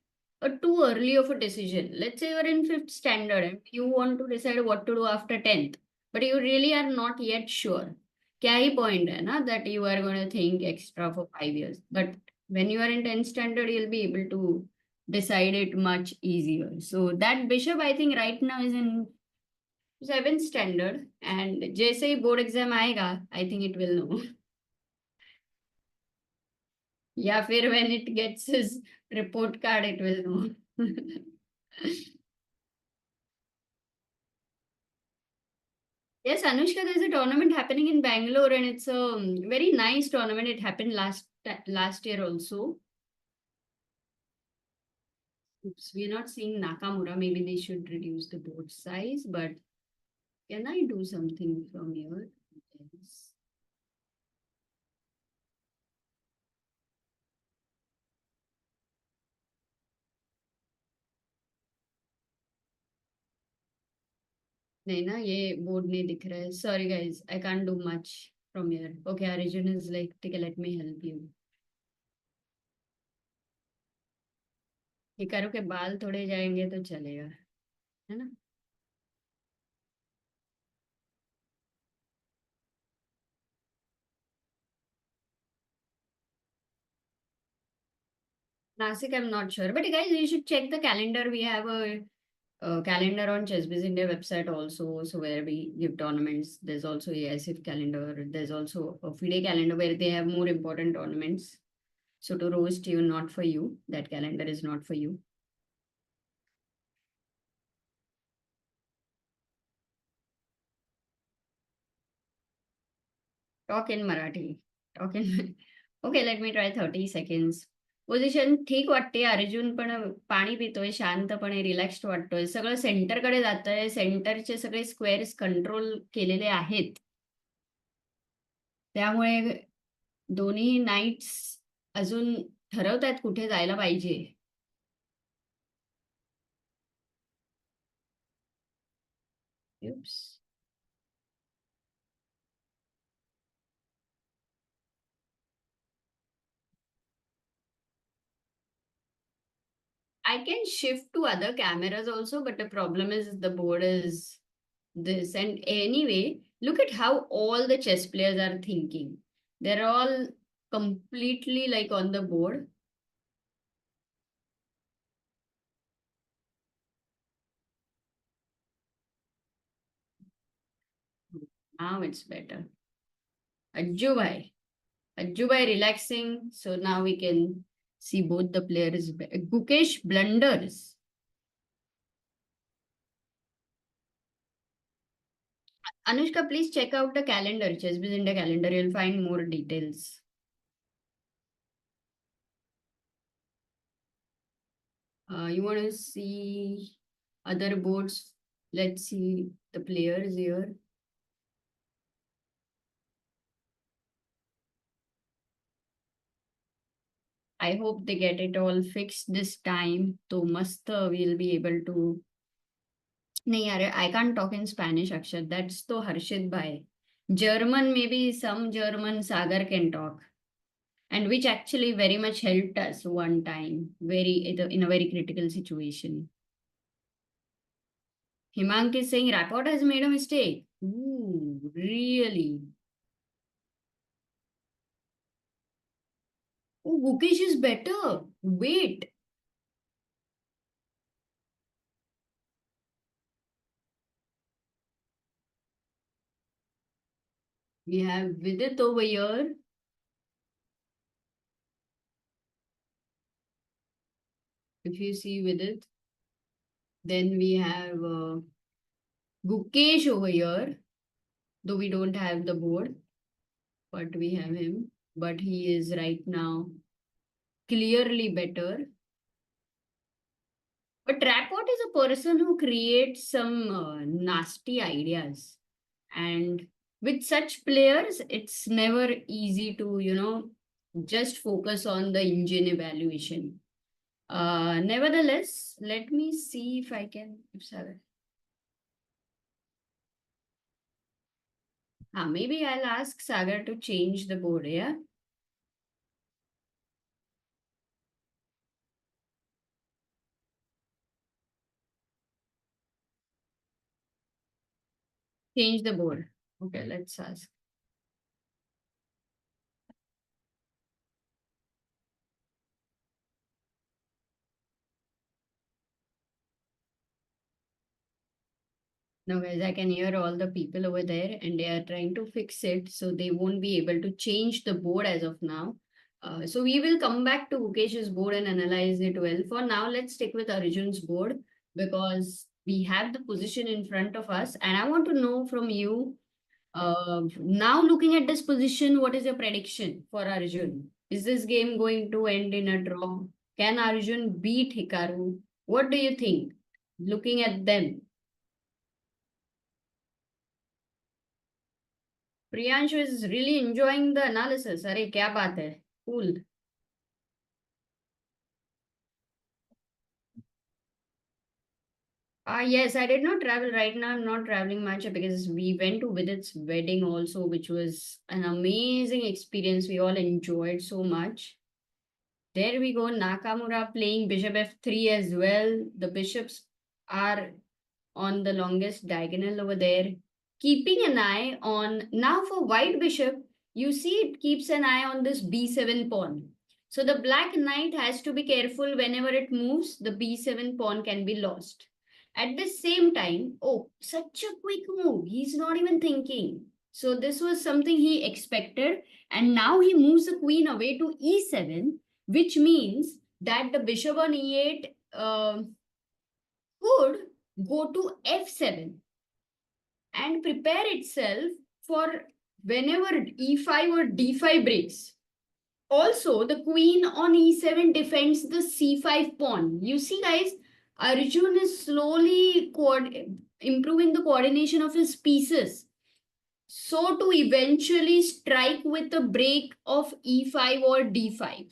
a too early of a decision. Let's say you're in 5th standard and you want to decide what to do after 10th, but you really are not yet sure. Kya hi point hai na, that you are going to think extra for 5 years. But when you are in 10th standard, you'll be able to decide it much easier. So that bishop, I think right now is in 7th standard, and जैसे ही board exam आएगा, I think it will know. या फिर when it gets his report card, it will know. Yes, Anushka, there's a tournament happening in Bangalore, and it's a very nice tournament. It happened last year also. Oops, we're not seeing Nakmaura. Maybe they should reduce the board size, but can I do something from here? Yes. नहीं ना, ये board नहीं दिख रहा है. Sorry guys, I can't do much from here. Okay, Arjun is like, ठीक है, let me help you. Hikaru के बाल थोड़े जाएंगे तो चलेगा, है ना? Nasik, I'm not sure, but guys, you should check the calendar. We have a calendar on ChessBiz India website also, so where we give tournaments. There's also a ASIF calendar. There's also a FIDE calendar where they have more important tournaments. So to roast you, not for you. That calendar is not for you. Talk in Marathi. Talk in. Okay, let me try 30 seconds. Position ठीक वाटते. अर्जुन पण पाणी पितोय, शांतपणे relaxed वाटतोय. सगळं सेंटरकडे जातंय. सेंटरचे सगळे स्क्वेअर्स कंट्रोल केलेले आहेत. त्यामुळे दोन्ही नाईट्स अजून ठरवतायत कुठे जायला पाहिजे. Oops. I can shift to other cameras also, but the problem is the board is this. And anyway, look at how all the chess players are thinking. They're all completely like on the board. Now it's better. Ajju bhai relaxing. So now we can see both the players. Gukesh blunders. Anushka, please check out the calendar, ChessBiz India calendar. You'll find more details. You want to see other boards? Let's see the players here. I hope they get it all fixed this time. So must we'll be able to. No, I can't talk in Spanish, Akshat. That's to Harshit Bhai. German, maybe some German Sagar can talk. And which actually very much helped us one time, in a very critical situation. Himank is saying Rapport has made a mistake. Ooh, really? Oh, Gukesh is better. Wait. We have Vidit over here. If you see Vidit, then we have Gukesh over here. Though we don't have the board, but we have him. But he is right now clearly better. But Rapport is a person who creates some nasty ideas. And with such players, it's never easy to, just focus on the engine evaluation. Nevertheless, let me see if I can. Maybe I'll ask Sagar to change the board, yeah? Change the board. Okay, let's ask. Now, guys, I can hear all the people over there and they are trying to fix it. So they won't be able to change the board as of now. So we will come back to Gukesh's board and analyze it well. For now, let's stick with Arjun's board because we have the position in front of us. And I want to know from you, now looking at this position, what is your prediction for Arjun? Is this game going to end in a draw? Can Arjun beat Hikaru? What do you think? Looking at them. Priyanshu is really enjoying the analysis. Arey, kya baat hai? Cool. Yes, I did not travel right now. I'm not traveling much because we went to Vidit's wedding also, which was an amazing experience. We all enjoyed so much. There we go. Nakmaura playing bishop f3 as well. The bishops are on the longest diagonal over there. Keeping an eye on, now for white bishop, you see it keeps an eye on this b7 pawn. So the black knight has to be careful whenever it moves, the b7 pawn can be lost. At the same time, oh, such a quick move. He's not even thinking. So this was something he expected. And now he moves the queen away to e7, which means that the bishop on e8 could go to f7 and prepare itself for whenever e5 or d5 breaks. Also, the queen on e7 defends the c5 pawn. You see, guys, Arjun is slowly improving the coordination of his pieces. So to eventually strike with a break of e5 or d5.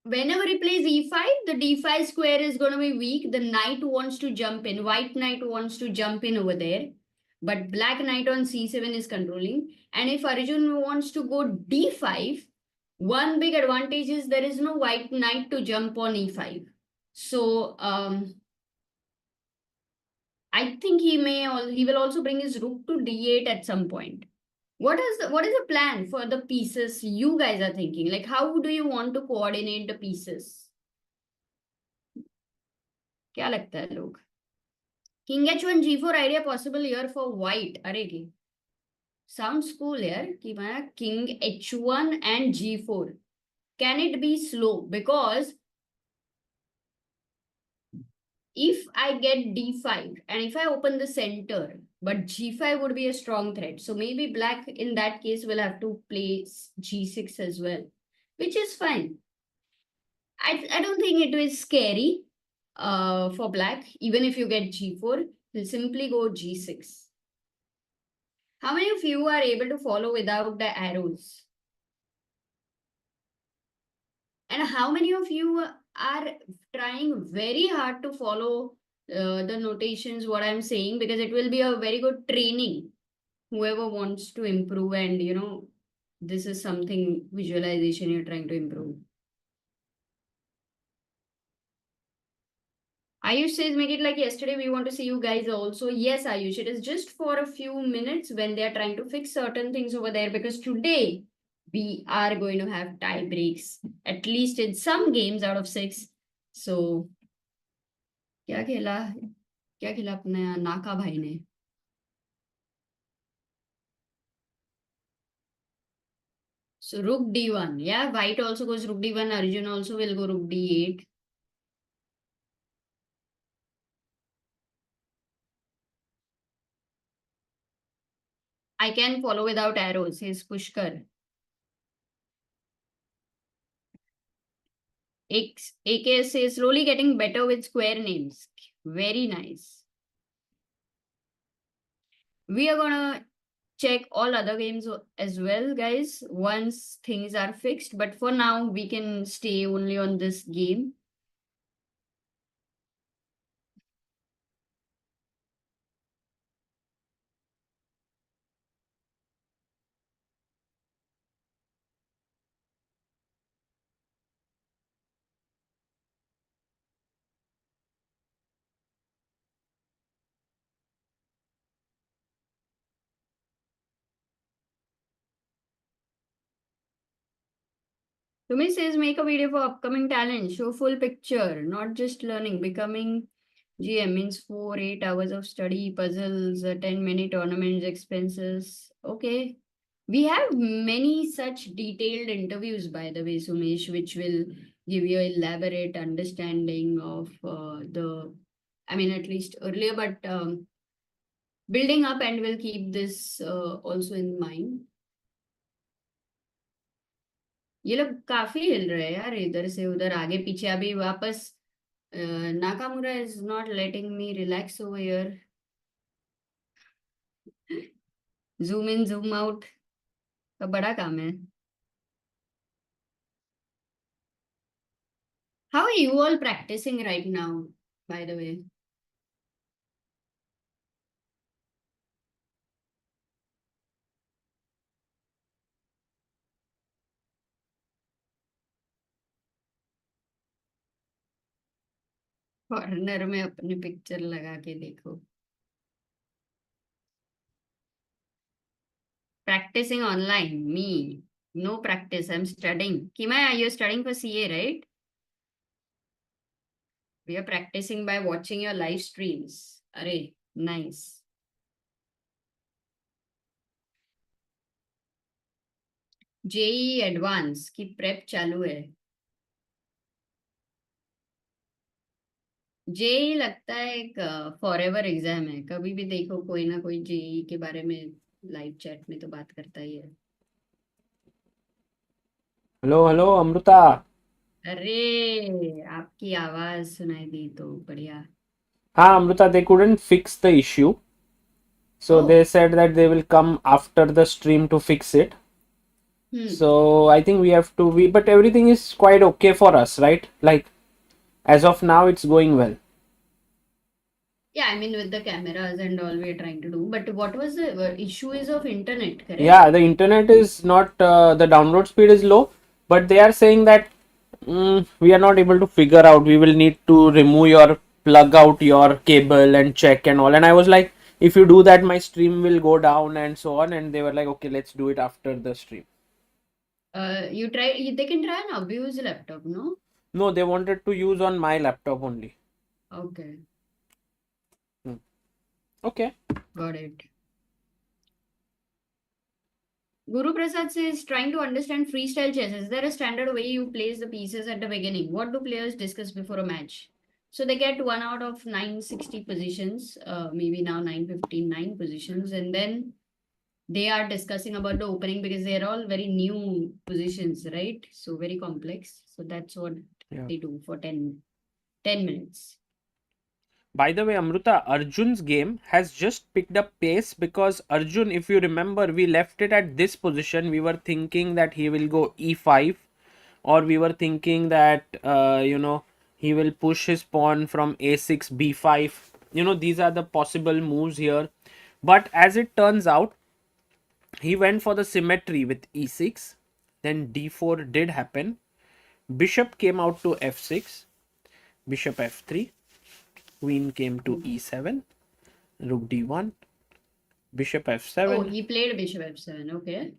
Whenever he plays e5, the d5 square is going to be weak. The knight wants to jump in. White knight wants to jump in over there. But black knight on c7 is controlling. And if Arjun wants to go d5, one big advantage is there is no white knight to jump on e5. So I think he will also bring his rook to d8 at some point. What is the plan for the pieces you guys are thinking? Like, how do you want to coordinate the pieces? क्या लगता है लोग? King h1 g4 idea possible here for white. अरे की sounds cool यार कि माना king h1 and g4. Can it be slow? Because if I get d5 and if I open the center, but g5 would be a strong threat. So maybe black in that case will have to play g6 as well, which is fine. I don't think it is scary for black. Even if you get g4, you'll simply go g6. How many of you are able to follow without the arrows? And how many of you are trying very hard to follow the notations, what I'm saying, because it will be a very good training. Whoever wants to improve and, this is something visualization you're trying to improve. Ayush says, make it like yesterday. We want to see you guys also. Yes, Ayush, it is just for a few minutes when they are trying to fix certain things over there because today we are going to have tie breaks, at least in some games out of 6. So, क्या खेला अपने नाका भाई ने? So rook d1. Yeah, white also goes rook d1. Arjun also will go rook d8. I can follow without arrows, says Pushkar. AK says slowly getting better with square names. Very nice. We are gonna check all other games as well, guys, once things are fixed. But for now, we can stay only on this game. Tumi says make a video for upcoming talent. Show full picture, not just learning. Becoming GM means 4-8 hours of study, puzzles, 10-minute tournaments, expenses. Okay. We have many such detailed interviews, by the way, Sumesh, which will give you elaborate understanding of I mean, at least earlier, but building up, and we'll keep this also in mind. ये लोग काफी हिल रहे हैं यार, इधर से उधर आगे पीछे. अभी वापस Nakamura is not letting me relax over here. Zoom in zoom out का बड़ा काम है. How are you all practicing right now, by the way? Corner में अपनी पिक्चर लगा के देखो. Practicing online, me. No practice, I'm studying. Keymer, you're studying for CA, right? We are practicing by watching your live streams. Arey, nice. JEE Advance की prep चालू है. JEE लगता है एक फॉरएवर एग्जाम है. कभी भी देखो कोई ना कोई जेई के बारे में लाइव चैट में तो बात करता ही है. Hello hello Amrita. अरे आपकी आवाज सुनाई दी तो बढ़िया. हाँ Amrita, they couldn't fix the issue. So Oh. they said that they will come after the stream to fix it. So I think we have to but everything is quite okay for us, right? Like as of now it's going well. Yeah, I mean with the cameras and all we are trying to do. But what was the issue is of internet, correct? Yeah, the internet is not the download speed is low, but they are saying that we are not able to figure out. We will need to remove your plug out your cable and check and all. And I was like, if you do that, my stream will go down and so on. And they were like, okay, let's do it after the stream. You try. They can try an abuse laptop, no? No, they wanted to use on my laptop only. Okay. Okay. Got it. Guru Prasad says trying to understand freestyle chess. Is there a standard way you place the pieces at the beginning? What do players discuss before a match? So they get 1 out of 960 positions, maybe now 959 positions, and then they are discussing about the opening because they are all very new positions, right? So very complex. So that's what they do for 10 minutes. By the way, Amruta, Arjun's game has just picked up pace because Arjun, if you remember, we left it at this position. We were thinking that he will go e5, or we were thinking that, he will push his pawn from a6, b5. These are the possible moves here. But as it turns out, he went for the symmetry with e6. Then d4 did happen. Bishop came out to f6, bishop f3. Queen came to e7, rook d1, bishop f7. Oh, he played bishop f7, okay.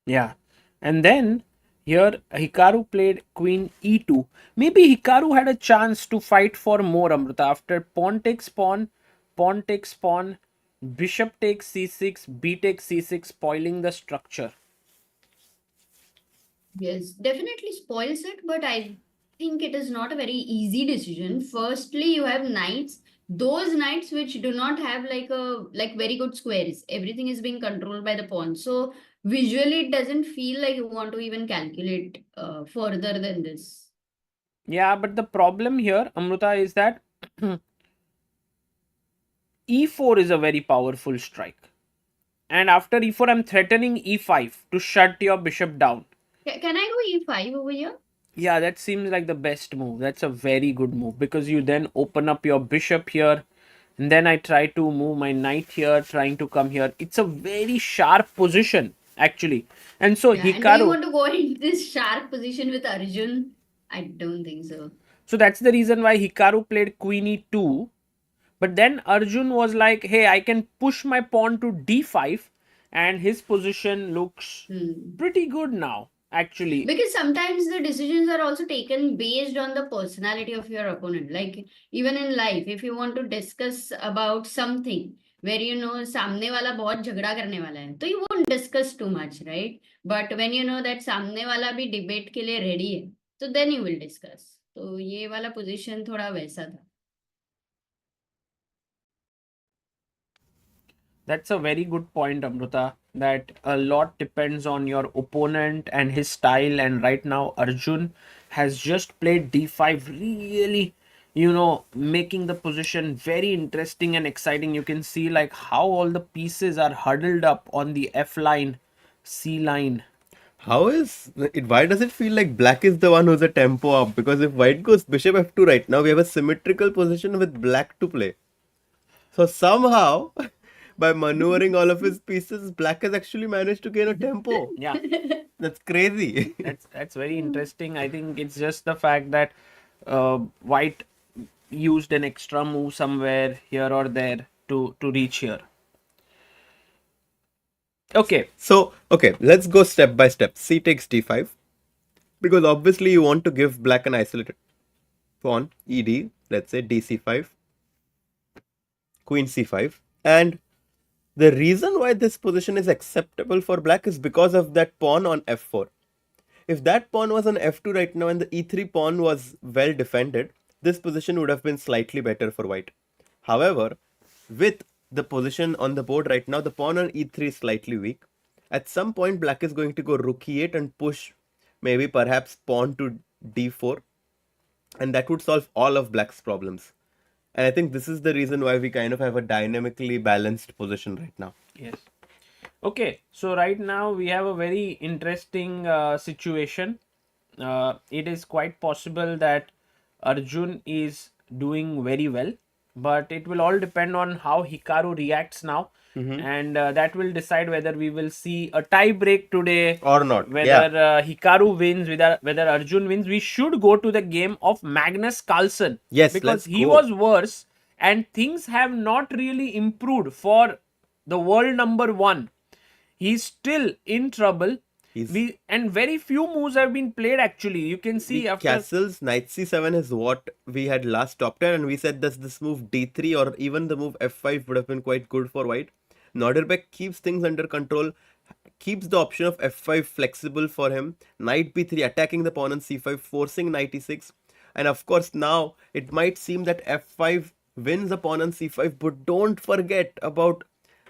Yeah. And then here Hikaru played queen e2. Maybe Hikaru had a chance to fight for more, Amrita. After pawn takes pawn, bishop takes c6, b takes c6, spoiling the structure. Yes, definitely spoils it, but I think it is not a very easy decision. Firstly, you have knights, those knights which do not have like very good squares. Everything is being controlled by the pawn. So visually, it doesn't feel like you want to even calculate further than this. Yeah, but the problem here, Amruta, is that e4 is a very powerful strike. And after e4, I'm threatening e5 to shut your bishop down. Can I go e5 over here? Yeah, that seems like the best move. That's a very good move because you then open up your bishop here. And then I try to move my knight here, trying to come here. It's a very sharp position, actually. And so Yeah, and do you Hikaru. want to go in this sharp position with Arjun? I don't think so. So that's the reason why Hikaru played queen e2. But then Arjun was like, hey, I can push my pawn to d5. And his position looks pretty good now, actually. Because sometimes the decisions are also taken based on the personality of your opponent. Like even in life, if you want to discuss about something where you know सामने वाला बहुत झगड़ा करने वाला है, तो you won't discuss too much, right? But when you know that सामने वाला भी debate के लिए ready है, so then you will discuss. तो ये वाला position थोड़ा वैसा था. That's a very good point, Amruta. That a lot depends on your opponent and his style. And right now, Arjun has just played d5, really, making the position very interesting and exciting. You can see like how all the pieces are huddled up on the f line, c line. How is it? Why does it feel like black is the one who's a tempo up? Because if white goes bishop f2 right now, we have a symmetrical position with black to play. So somehow, by maneuvering all of his pieces, black has actually managed to gain a tempo. Yeah. That's crazy. That's very interesting. I think it's just the fact that white used an extra move somewhere here or there to reach here. Okay. So, okay, let's go step by step. C takes d5. Because obviously you want to give black an isolated pawn, ed, let's say dc5, queen c5. And the reason why this position is acceptable for black is because of that pawn on f4. If that pawn was on f2 right now and the e3 pawn was well defended, this position would have been slightly better for white. However, with the position on the board right now, the pawn on e3 is slightly weak. At some point, black is going to go rook e8 and push maybe perhaps pawn to d4. And that would solve all of black's problems. And I think this is the reason why we kind of have a dynamically balanced position right now. Yes. Okay. So right now we have a very interesting situation. It is quite possible that Arjun is doing very well, but it will all depend on how Hikaru reacts now. And that will decide whether we will see a tie break today Or not. whether Hikaru wins, whether Arjun wins. We should go to the game of Magnus Carlsen. Yes, because let's he go. was worse and things have not really improved for the world number one. He's still in trouble. And very few moves have been played actually. You can see after Castle's knight c7 is what we had last stopped at, and we said that this move d3 or even the move f5 would have been quite good for white. Nodirbek keeps things under control, keeps the option of f5 flexible for him. Knight b3 attacking the pawn on c5, forcing knight e6. And of course, now it might seem that f5 wins a pawn on c5, but don't forget about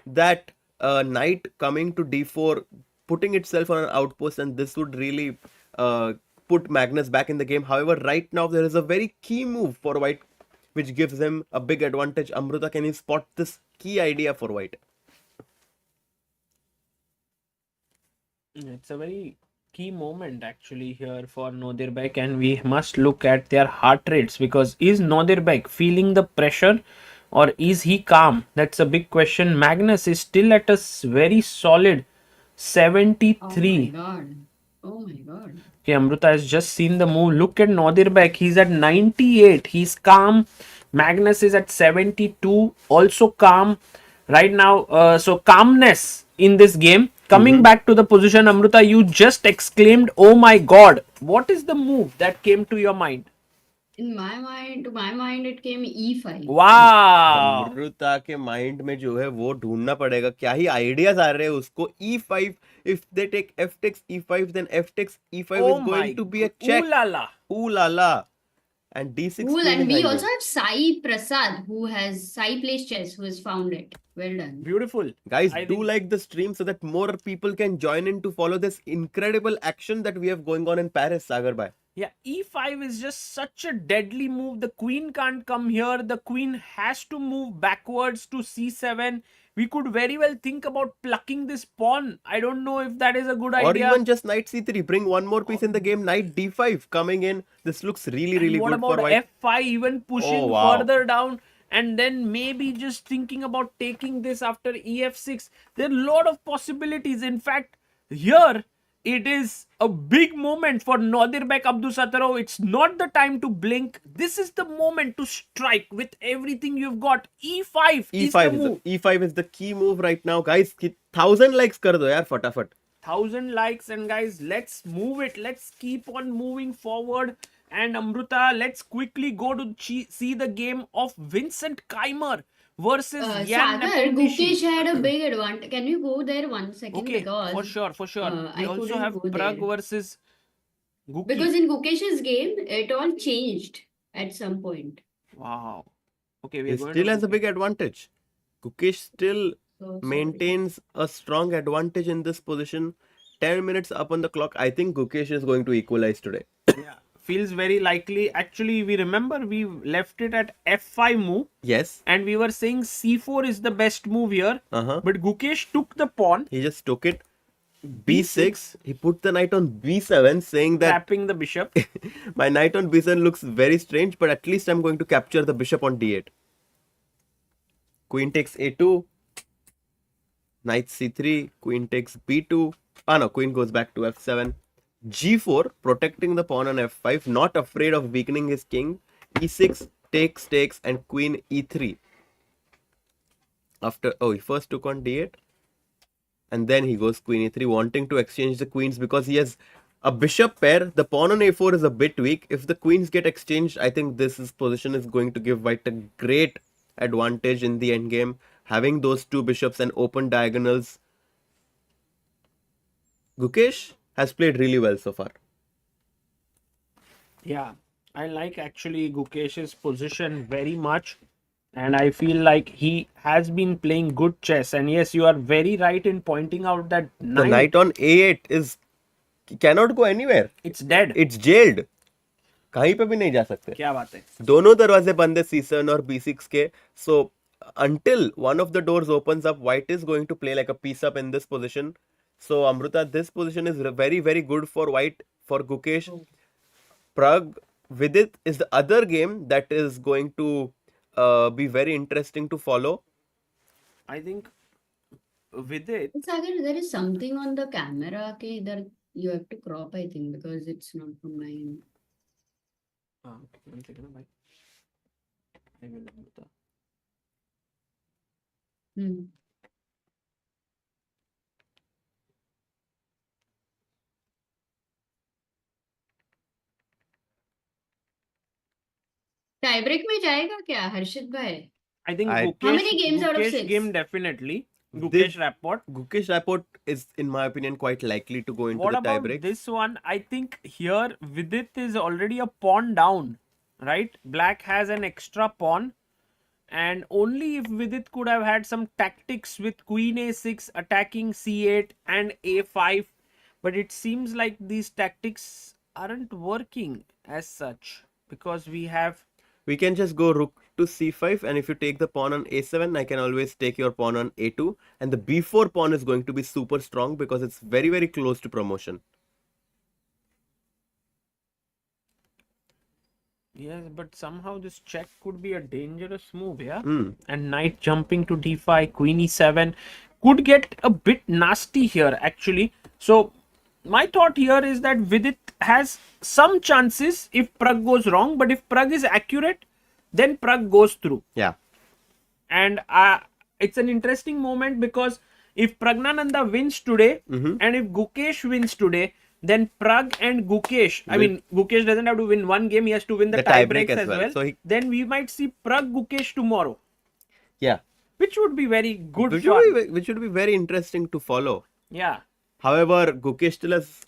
that knight coming to d4, putting itself on an outpost, and this would really put Magnus back in the game. However, right now there is a very key move for white which gives him a big advantage. Amruta, can you spot this key idea for white? it's a very key moment actually here for Nodirbek, and we must look at their heart rates because is Nodirbek feeling the pressure or is he calm? That's a big question. Magnus is still at a very solid 73. Oh my god. Oh my god. Okay, Amruta has just seen the move. Look at Nodirbek. He's at 98. He's calm. Magnus is at 72. Also calm. Right now, so calmness in this game. Coming back to the position, Amruta, you just exclaimed, "Oh my God!" What is the move that came to your mind? In my mind, to my mind, it came e5. Wow! Amrita के mind में जो है वो ढूंढना पड़ेगा, क्या ही ideas आ रहे हैं उसको. E5 If they take f takes e5, then f takes e5 Oh is going to be a God. check. Ooh la la. Ooh la la. And d6 Cool. queen And is we hanging. also have Sai Prasad, who has Sai Plays Chess, who has found it. Well done. Beautiful. Guys, I do think- like the stream so that more people can join in to follow this incredible action that we have going on in Paris, Sagar Bhai. Yeah, e5 is just such a deadly move. The queen can't come here. The queen has to move backwards to c7. We could very well think about plucking this pawn. I don't know if that is a good Or idea. even just knight c3. Bring one more piece in the game. Knight d5 coming in. This looks really, really And what good for about white. f5, even pushing Oh, wow. further down, and then maybe just thinking about taking this after ef6. There are a lot of possibilities. In fact, here it is a big moment for Nodirbek Abdusattorov. It's not the time to blink. This is the moment to strike with everything you've got. E5 is the move. E5 is the key move right now. Guys, 1,000 likes kar do yaar, fatafat. 1,000 likes, and guys, let's move it. Let's keep on moving forward. And Amruta, let's quickly go to see the game of Vincent Keymer versus Jan Sagar, Nepomniachtchi. Gukesh had a big advantage. Can you go there 1 second? Okay, Because for sure. We I also couldn't have go Pragg there. versus Guki. Because in Gukesh's game, it all changed at some point. Wow. Okay, we He are going still to has a Gukesh. big advantage. Gukesh still So, sorry. maintains a strong advantage in this position. 10 minutes up on the clock. I think Gukesh is going to equalize today. Yeah, feels very likely. Actually, we remember we left it at f5 move, Yes. and we were saying c4 is the best move here. Uh-huh. But Gukesh took the pawn, He just took it. B6. He put the knight on B7, saying that trapping the bishop. my knight on B7 looks very strange, but at least I'm going to capture the bishop on D8. Queen takes A2. Knight C3. Queen takes B2. Ah no, queen goes back to F7. G4, protecting the pawn on F5, not afraid of weakening his king. E6, takes, and queen E3. He first took on D8. And then he goes queen E3, wanting to exchange the queens because he has a bishop pair. The pawn on A4 is a bit weak. If the queens get exchanged, I think position is going to give white a great advantage in the endgame. Having those two bishops and open diagonals. Gukesh has played really well so far. Yeah, I like actually Gukesh's position very much, and I feel like he has been playing good chess. And yes, you are very right in pointing out that The knight on A8 cannot go anywhere. it's dead. It's jailed. कहीं पे भी नहीं जा सकते. क्या बात है? दोनों दरवाजे बंद है C7 और B6 के. So until one of the doors opens up, white is going to play like a piece up in this position. So Amruta, this position is very, very good for white, for Gukesh. Pragg, Vidit is the other game that is going to be very interesting to follow. I think with it, Sagar, there is something on the camera. Okay, that you have to crop, I think, because it's not from my end. okay, 1 second, bhai. I will Amruta. Hmm. टाइब्रेक में जाएगा क्या हर्षित भाई? I think I- How many games out of Gukesh 6? game definitely. This- Gukesh Rapport. Gukesh Rapport is, in my opinion, quite likely to go into What the about tiebreak. this one? I think here Vidit is already a pawn down, right? Black has an extra pawn, and only if Vidit could have had some tactics with Queen A6 attacking C8 and A5, but it seems like these tactics aren't working as such because we have. We can just go rook to c5, and if you take the pawn on a7, I can always take your pawn on a2, and the b4 pawn is going to be super strong because it's very, very close to promotion. Yes, but somehow this check could be a dangerous move, yeah? Mm. And knight jumping to d5, queen e7 could get a bit nasty here, actually. So, my thought here is that Vidit has some chances if Pragg goes wrong, but if Pragg is accurate, then Pragg goes through. Yeah. And it's an interesting moment because if Praggnanandhaa wins today and if Gukesh wins today, then Pragg and Gukesh, I mean, Gukesh doesn't have to win one game, he has to win the tiebreak tiebreaks as well. So then we might see Pragg Gukesh tomorrow, Yeah. which would be very good Which fun. should be very interesting to follow. Yeah. However, Gukesh still has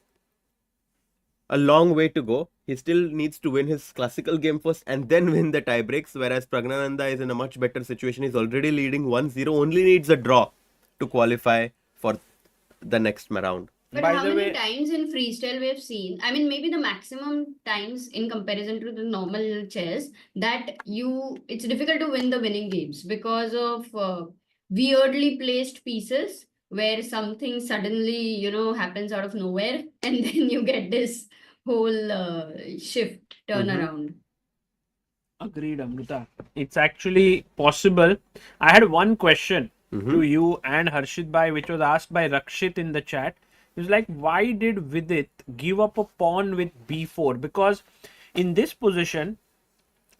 a long way to go. He still needs to win his classical game first and then win the tie breaks, whereas Praggnanandhaa is in a much better situation. He's already leading 1-0, only needs a draw to qualify for the next round. But By how the many way, times in freestyle we have seen? I mean, maybe the maximum times in comparison to the normal chess that it's difficult to win the winning games because of weirdly placed pieces where something suddenly, happens out of nowhere and then you get this whole shift turnaround. agreed, Amrita. It's actually possible. I had one question to you and Harshit Bhai, which was asked by Rakshit in the chat. He was like, why did Vidit give up a pawn with b4? Because in this position,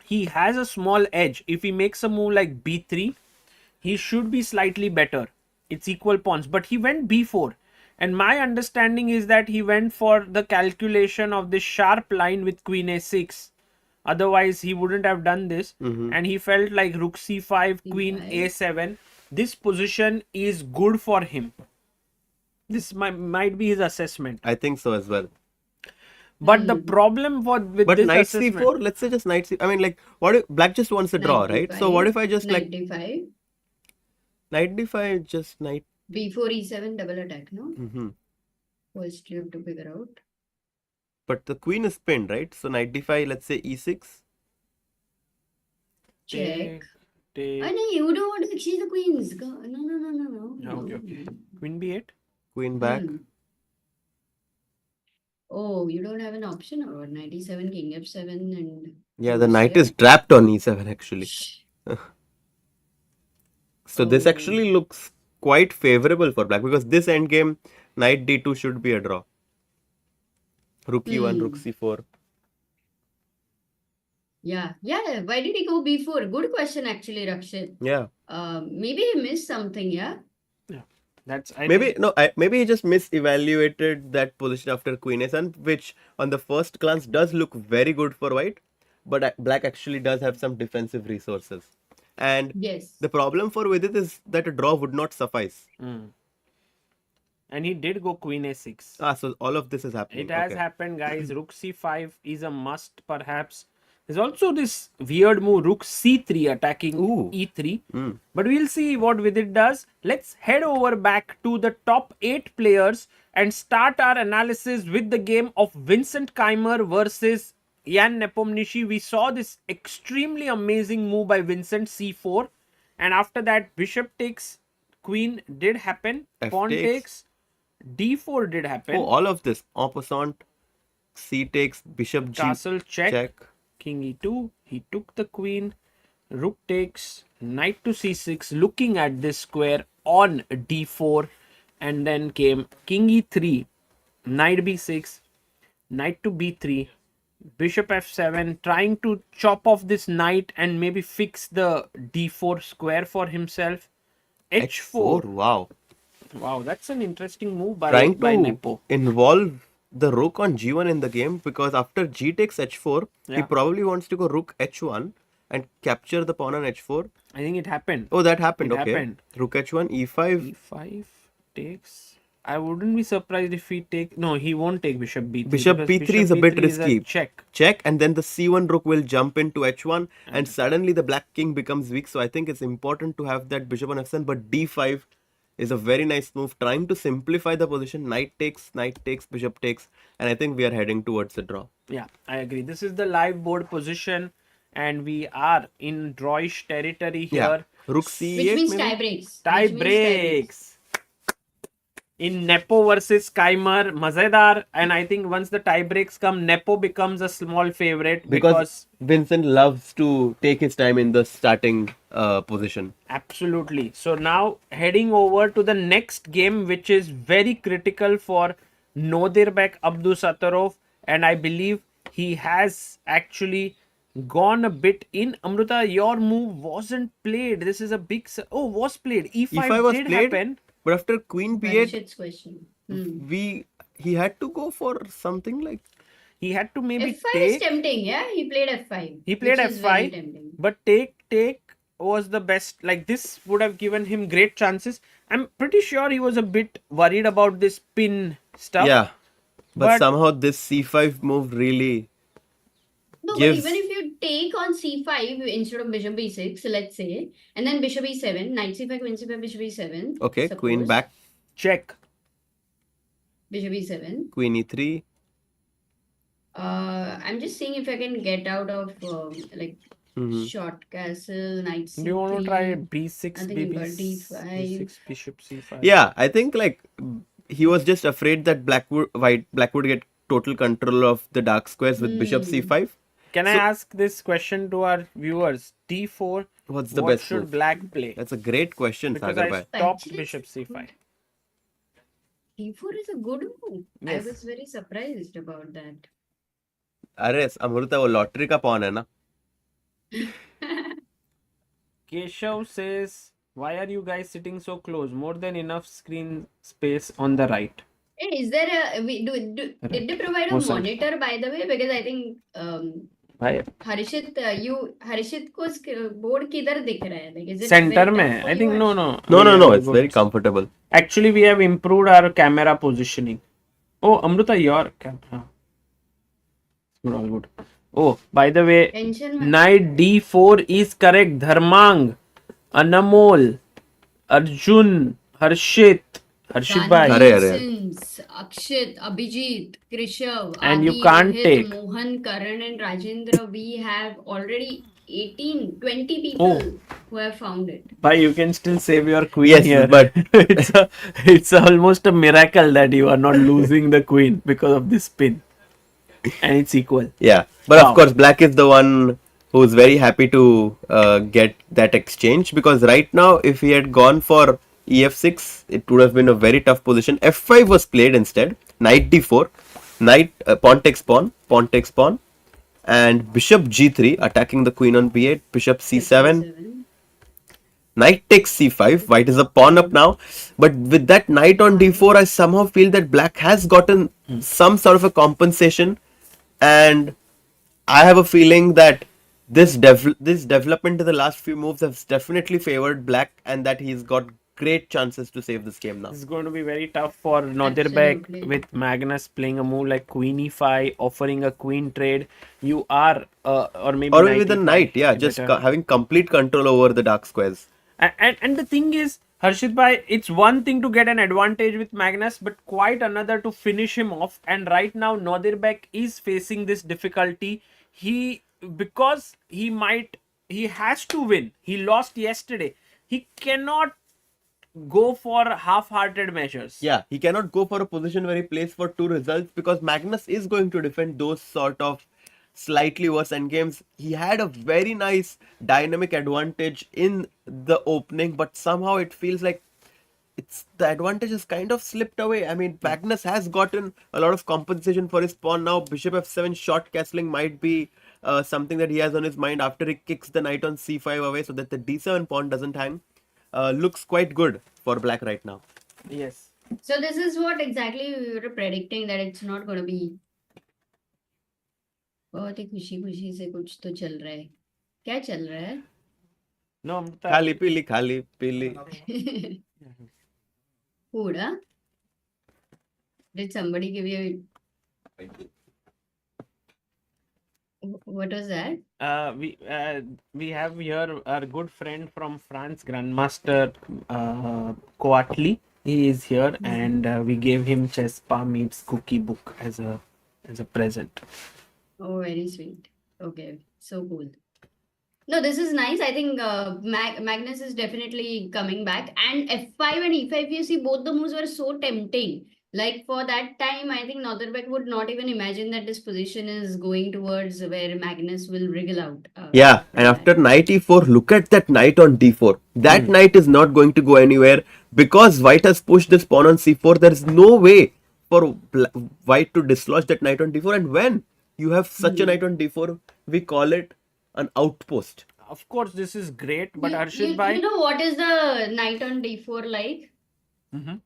he has a small edge. If he makes a move like b3, he should be slightly better. It's equal pawns, but he went b4. And my understanding is that he went for the calculation of this sharp line with queen a6. Otherwise, he wouldn't have done this. And he felt like rook c5, queen a7. This position is good for him. This might be his assessment. I think so as well. But the problem with But this knight assessment, c4, let's say just knight c. I mean, like, what if black just wants a draw, right? So what if I just like 95, knight d5, just knight. b4, e7, double attack, no? Mm-hmm. First, you have to figure out. But the queen is pinned, right? So knight d5, let's say e6. Check. take. Oh, no, you don't want to exchange the queens. No. Okay. Queen b8. Queen back. Oh, you don't have an option or what? 97, king f7 and... Yeah, the knight is trapped on e7 actually. So this Oh. actually looks quite favorable for black because this endgame, knight d2 should be a draw. Rook e1, rook c4. Yeah. Why did he go b4? Good question actually, Rakshit. Yeah. Maybe he missed something, yeah? That's Maybe he just misevaluated that position after queen a7, which on the first glance does look very good for white, but black actually does have some defensive resources. And Yes. the problem for Vidit is that a draw would not suffice. And he did go queen a6. So all of this is happening. It has happened, guys. Rook c5 is a must, perhaps. There's also this weird move, rook c3 attacking e3. But we'll see what Vidit does. Let's head over back to the top 8 players and start our analysis with the game of Vincent Keymer versus Jan Nepomniachtchi. We saw this extremely amazing move by Vincent, c4. And after that, bishop takes, queen did happen. Pawn takes, d4 did happen. Oh, all of this. En passant, c takes, bishop g. Castle check. King e2, he took the queen, rook takes, knight to c6, looking at this square on d4, and then came king e3, knight b6, knight to b3, bishop f7, trying to chop off this knight and maybe fix the d4 square for himself. h4. Wow. Wow, that's an interesting move by Nepo. Involve the rook on g1 in the game because after g takes h4, he probably wants to go rook h1 and capture the pawn on h4. I think it happened. Oh, that happened. It happened. Rook h1, e5. e5 takes. I wouldn't be surprised if he take. No, he won't take bishop b3. Bishop b3 is a bit risky. Check. And then the c1 rook will jump into h1 and suddenly the black king becomes weak. So I think it's important to have that bishop on f7. But d5 is a very nice move, trying to simplify the position. Knight takes, bishop takes, and I think we are heading towards the draw. Yeah, I agree. This is the live board position, and we are in drawish territory here. Yeah. Rook c8, which means tie breaks. Tie breaks. In Nepo versus Keymer, Mazedar, and I think once the tie breaks come, Nepo becomes a small favorite because Vincent loves to take his time in the starting position. Absolutely. So now heading over to the next game, which is very critical for Nodirbek Abdusattorov, and I believe he has actually gone a bit in. Amrita, your move wasn't played. This is a big... was played. E5 was did played, happen. But after queen b8, question. He had to go for something like... He had to maybe F5 is tempting, yeah? He played F5. He played F5, but take, was the best. Like this would have given him great chances. I'm pretty sure he was a bit worried about this pin stuff. Yeah, but But somehow this c5 move really No, but even gives. if you take on c5 instead of bishop b6, let's say, and then bishop e7, knight c5, queen c5, bishop e7, Okay, queen suppose, back, check. bishop e7. queen e3. I'm just seeing if I can get out of like Mhm. short castle, knight Do you want to try c3. b6, I think you got b6, d5. bishop c5? Yeah, I think like he was just afraid that black would get total control of the dark squares with bishop Hmm. c5. Can I So- ask this question to our viewers? d4. What's the What best should move? black play? That's a great question, Because Sagar I bhai. stopped Actually, bishop it's c5. good. d4 is a good move. I Yes. was very surprised about that. अरे अमृता वो lottery का pawn है ना. Keshav says, why are you guys sitting so close? More than enough screen space on the right. Hey, is there a did they provide a वो side. monitor, by the way? Because I think भाई हर्षित को board किधर दिख रहा है? Like, is it center very में tough है. for I you, think no. Harshit? No, We it's have very good- comfortable. Actually, we have improved our camera positioning. Oh, Amruta, your camera. Good, all good. Oh, by the way, Tension में knight d4 is correct. Dharmang, Anamol, Arjun, Harshit bhai. अरे, अरे. Vincent, Akshit, Abhijit, Krishav, And you Adi, can't Rohit, take. Mohan, Karan and Rajendra. We have already 20 people who have found it. But you can still save your queen Yes, here. but- it's almost a miracle that you are not losing the queen because of this pin. And it's equal. Yeah, but Wow. of course, black is the one who's very happy to get that exchange, because right now, if he had gone for ef6, it would have been a very tough position. f5 was played instead. Knight d4, knight pawn takes pawn, pawn takes pawn, and bishop g3 attacking the queen on b8. Bishop c7, knight takes c5. White is a pawn up now, but with that knight on d4, I somehow feel that black has gotten some sort of a compensation, and I have a feeling that this development in the last few moves has definitely favored black, and that he's got great chances to save this game now. This is going to be very tough for Nodirbek Absolutely. with Magnus playing a move like queen e5, offering a queen trade. You are, or maybe Or knight with a e5, knight, yeah, just better. having complete control over the dark squares. And the thing is, Harshit bhai, it's one thing to get an advantage with Magnus, but quite another to finish him off. And right now, Nodirbek is facing this difficulty. Because he has to win. He lost yesterday. He cannot go for half-hearted measures. Yeah, he cannot go for a position where he plays for two results, because Magnus is going to defend those sort of slightly worse endgames. He had a very nice dynamic advantage in the opening, but somehow it feels like the advantage has kind of slipped away. I mean, Magnus has gotten a lot of compensation for his pawn now. Bishop f7 short castling might be something that he has on his mind after he kicks the knight on c5 away, so that the d7 pawn doesn't hang. Looks quite good for black right now. Yes. So this is what exactly we were predicting, that it's not going to be. बहुत ही खुशी खुशी से कुछ तो चल रहा है. क्या चल रहा है? No, Amrita. Khali pili. Food, huh? Did somebody give you? What was that? We have here our good friend from France, Grandmaster Coatli. He is here, and we gave him Chespa meets cookie book as a present. Oh, very sweet. Okay, so cool. No, this is nice. I think Magnus is definitely coming back. And f5 and e5, you see, both the moves were so tempting. Like for that time, I think Nodirbek would not even imagine that this position is going towards where Magnus will wriggle out. Yeah, and after knight e4, look at that knight on d4. That knight is not going to go anywhere, because white has pushed this pawn on c4. There is no way for white to dislodge that knight on d4. And when you have such a knight on d4, we call it an outpost. Of course, this is great, but you, Harshit you, bhai. you know what is the knight on d4 like? Mhm.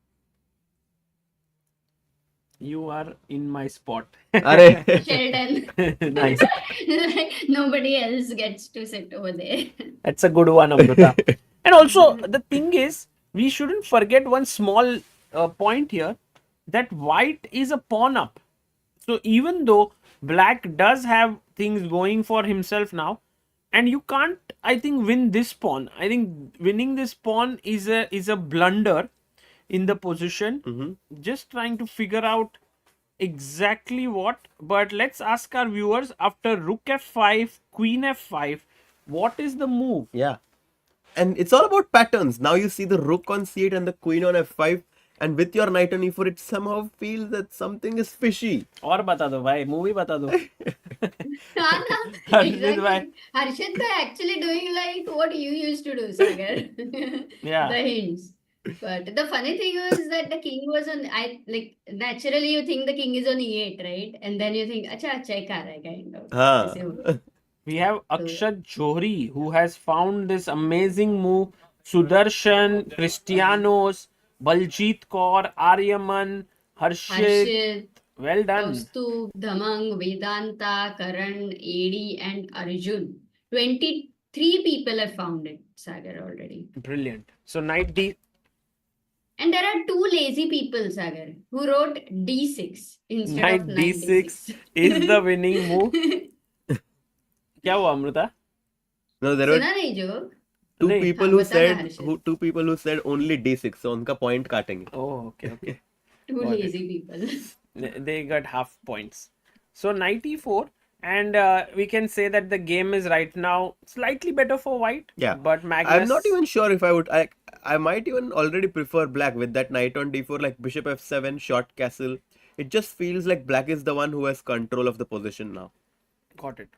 You are in my spot. Arey. Sheldon. Nice. Like, nobody else gets to sit over there. That's a good one, Amruta. And also, the thing is, we shouldn't forget one small point here, that white is a pawn up. So even though black does have things going for himself now, and you can't, I think, win this pawn. I think winning this pawn is a blunder in the position. Just trying to figure out exactly what. But let's ask our viewers, after rook f5, queen f5, what is the move? Yeah. And it's all about patterns. Now you see the rook on c8 and the queen on f5. And with your knight on e4, it somehow feels that something is fishy. और बता दो भाई, movie बता दो. Exactly. Harshit is actually doing like what you used to do, Sagar. Yeah. The hints. But the funny thing was that the king was on, naturally you think the king is on e8, right? And then you think, acha, check aa raha hai, kind of. Huh. We have Akshat Johri, who has found this amazing move. Sudarshan, Cristianos, Baljit Kaur, Aryaman, Harshit. Well done. Kaustubh, Dhamang, Vedanta, Karan, AD, and Arjun. 23 people have found it, Sagar, already. Brilliant. So knight d. And there are two lazy people, Sagar, who wrote D6 instead Knight of d6 is the winning move. क्या हुआ Amrita? No, there were सुना नहीं joke? two नहीं. people हाँ, who बता said ना हर्षित. two people who said only d6, so उनका point काटेंगे. Oh, okay. Two Got it. lazy people. They got half points. So knight e4, and we can say that the game is right now slightly better for white. Yeah. But Magnus. I'm not even sure if I would. I might even already prefer black with that knight on d4, like bishop f7, short castle. It just feels like black is the one who has control of the position now. Got it.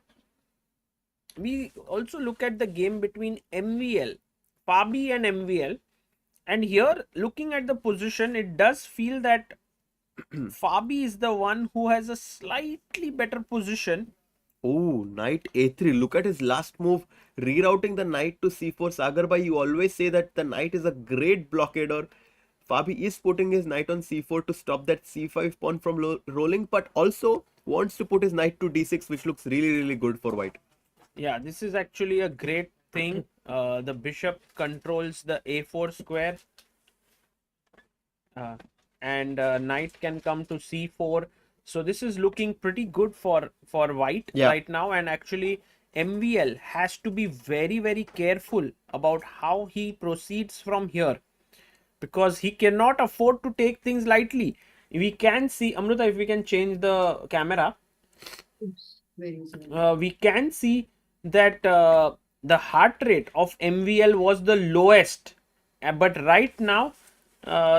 We also look at the game between MVL, Fabi and MVL. And here, looking at the position, it does feel that Fabi is the one who has a slightly better position. Oh, knight a3. Look at his last move, rerouting the knight to c4. Sagar bhai, you always say that the knight is a great blockader. Fabi is putting his knight on c4 to stop that c5 pawn from rolling, but also wants to put his knight to d6, which looks really good for white. Yeah, this is actually a great thing. The bishop controls the a4 square. And knight can come to c4. So this is looking pretty good for white right now. And actually, MVL has to be very careful about how he proceeds from here, because he cannot afford to take things lightly. We can see, Amruta, if we can change the camera, we can see that the heart rate of MVL was the lowest, but right now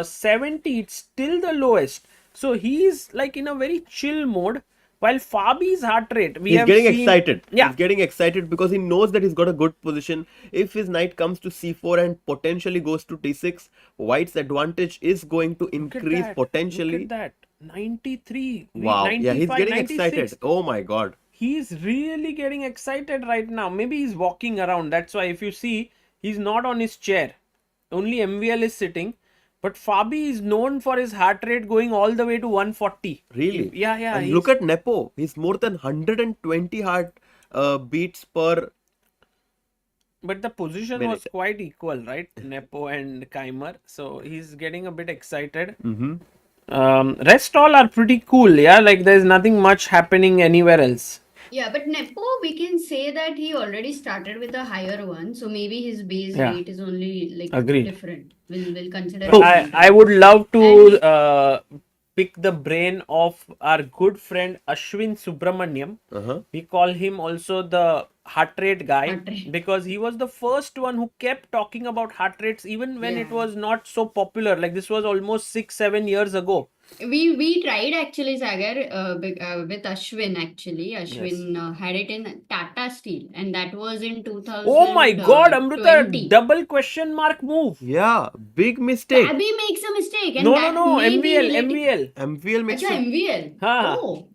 70, it's still the lowest. So he is like in a very chill mode, while Fabi's heart rate, He's getting excited. Yeah. He's getting excited because he knows that he's got a good position. If his knight comes to c4 and potentially goes to d6, white's advantage is going to increase potentially. Look at that. 93. Wow. 95, Yeah, he's getting 96. excited. Oh my god. He's really getting excited right now. Maybe he's walking around. That's why if you see, he's not on his chair. Only MVL is sitting. But Fabi is known for his heart rate going all the way to 140. Really? Yeah. And look at Nepo. He's more than 120 heart beats per. But the position was quite equal, right? Nepo and Keymer. So he's getting a bit excited. Rest all are pretty cool. Yeah, like there's nothing much happening anywhere else. Yeah, but Nepo, we can say that he already started with a higher one, so maybe his base rate is only like Agreed. different. We'll consider. I would love to pick the brain of our good friend Ashwin Subramaniam. We call him also the heart rate guy because he was the first one who kept talking about heart rates even when it was not so popular. Like this was almost 6-7 years ago. We tried actually, Sagar, with Ashwin actually. Ashwin had it in Tata Steel, and that was in 2000. Oh my god, Amrita, double question mark move. Yeah, big mistake. Fabi makes a mistake. And No, MVL. MVL makes Achha, MVL. Haan. Oh.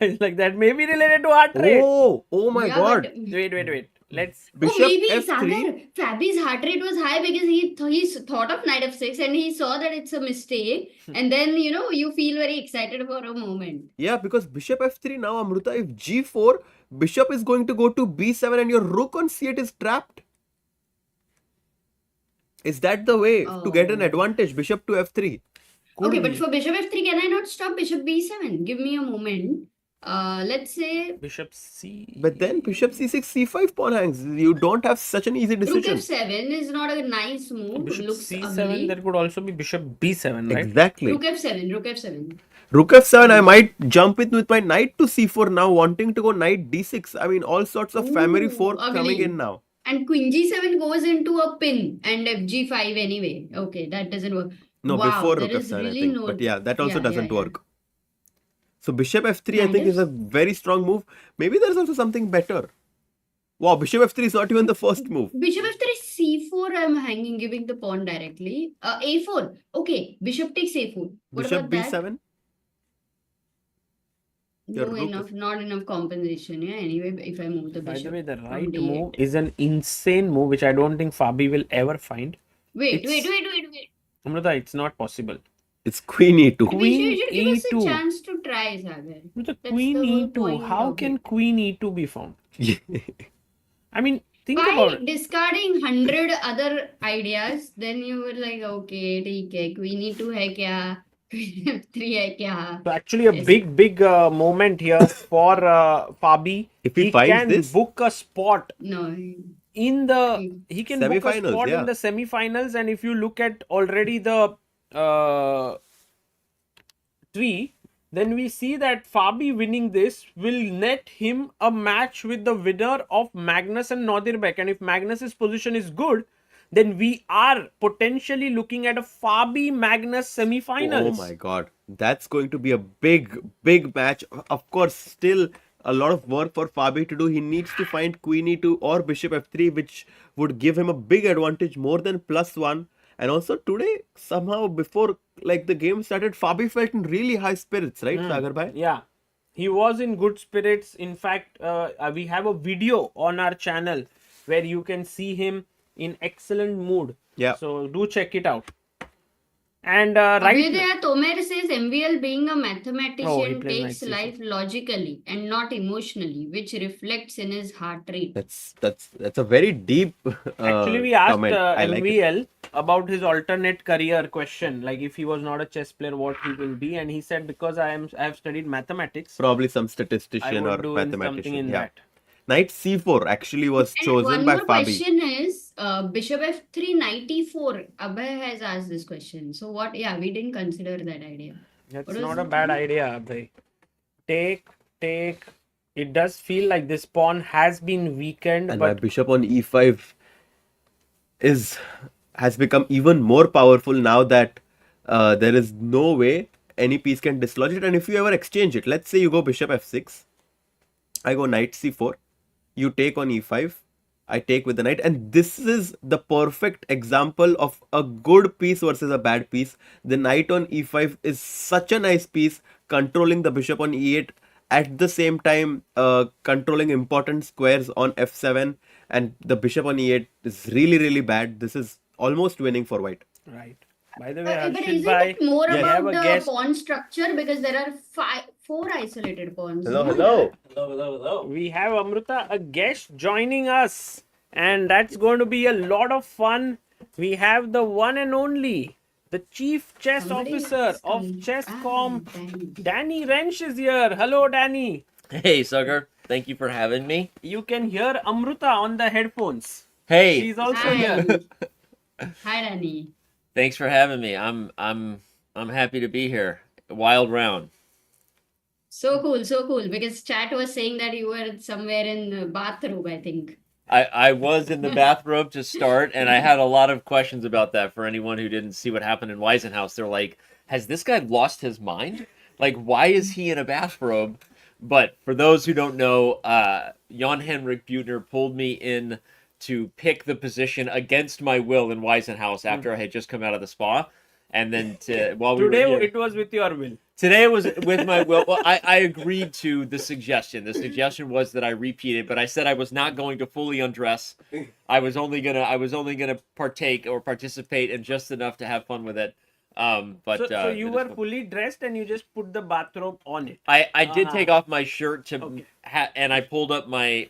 It's like that may be related to heart rate. Oh my Yeah, god. but Wait. Let's. Bishop maybe F3. Sagar, Fabi's heart rate was high because he thought of knight f6 and he saw that it's a mistake, and then you feel very excited for a moment. Yeah, because Bishop F3 now, Amruta, if G4, Bishop is going to go to B7 and your rook on C8 is trapped. Is that the way to get an Oh. advantage? Bishop to F3. Okay, but for bishop f3, can I not stop bishop b7? Give me a moment. Let's say Bishop C. But then Bishop C6, C5 pawn hangs. You don't have such an easy rook decision. f7 is not a nice move. Bishop Looks C7. ugly. There could also be Bishop B7, right? Exactly. Rook f7, rook f7. Rook F7, I might jump in with my knight to C4 now, wanting to go knight D6. I mean, all sorts of family Ooh, fork coming ugly. in now. And queen g7 goes into a pin and fg5 anyway. Okay, that doesn't work. No, Wow, before there Rook is F7, I really think. no. But yeah, that also Yeah, doesn't yeah. work. So Bishop F3, I think, is a very strong move. Maybe there's also something better. Wow, Bishop F3 is not even the first move. Bishop f3 c4, I'm hanging, giving the pawn directly. A4. Okay, bishop takes a4. What Bishop about that? B7. Your No rook enough, not enough compensation. Yeah. Anyway, if I move the By bishop. the way, the from right D8. move is an insane move, which I don't think Fabi will ever find. Wait. It's- Amrita, it's not possible. It's Queen E2. Queen You should give us a E2. chance to try, Sagar. With the That's Queen the whole E2, point how of can it. Queen E2 be found? I mean, think By about it. discarding 100 other ideas, then you were like, okay, ठीक है, queen e2 है क्या? Queen f3 है क्या? So actually, a Yes. big moment here for Fabi. If he finds can this- book a spot No. in the. He can book a Semi-finals, spot yeah. in the semi-finals, and if you look at already the tree, then we see that Fabi winning this will net him a match with the winner of Magnus and Nodirbek. And if Magnus's position is good, then we are potentially looking at a Fabi Magnus semi-finals. Oh my god. That's going to be a big match. Of course, still a lot of work for Fabi to do. He needs to find Queen E2 or Bishop F3, which would give him a big advantage, more than +1. And also today, somehow before like the game started, Fabi felt in really high spirits, right, Sagar bhai? Yeah, he was in good spirits. In fact, we have a video on our channel where you can see him in excellent mood. Yeah. So do check it out. And right now, Abhyudaya Tomer says MVL being a Oh, he mathematician plays takes knight c4. life logically and not emotionally, which reflects in his heart rate. That's a very deep actually we asked comment. I like it. MVL about his alternate career question, like if he was not a chess player, what he will be, and he said because I have studied mathematics, Probably some I statistician would or do in something mathematician. in Yeah. that. Knight C4 actually was And chosen one by more Fabi. question is Bishop F3 knight E4. Abhay has asked this question. So what? Yeah, we didn't consider that idea. That's What was not a it? bad idea, Abhay. Take. It does feel like this pawn has been weakened, And my but bishop on E5 has become even more powerful now that there is no way any piece can dislodge it. And if you ever exchange it, let's say you go bishop F6, I go knight C4, you take on E5, I take with the knight, and this is the perfect example of a good piece versus a bad piece. The knight on E5 is such a nice piece, controlling the bishop on E8, at the same time controlling important squares on F7, and the bishop on E8 is really bad. This is almost winning for white. right. By the way, But Arshit isn't bhai, it more we have about a the guest. pawn structure because there are four isolated pawns? Hello, no? hello. We have Amrita, a guest joining us, and that's going to be a lot of fun. We have the one and only, the chief chess Somebody officer has of come. Chesscom, Danny. Danny Rensch is here. Hello, Danny. Hey, Sugar. Thank you for having me. You can hear Amrita on the headphones. Hey, She's also Hi. here. Hi, Danny. thanks for having me. I'm happy to be here. Wild round. So cool. Because chat was saying that you were somewhere in the bathroom, I think. I was in the bathrobe to start, and I had a lot of questions about that for anyone who didn't see what happened in Weisenhouse. They're like, has this guy lost his mind? Like, why is he in a bathrobe? But for those who don't know, Jan Henrik Butner pulled me in to pick the position against my will in Weisenhouse after I had just come out of the spa. And then while we were Today here, it was with your will. Today was with my will. Well, I agreed to the suggestion. The suggestion was that I repeat it, but I said I was not going to fully undress. I was only gonna partake or participate in just enough to have fun with it. So you it is were fun. fully dressed and you just put the bathrobe on it. I did take Ah, off my shirt to okay. and I pulled up my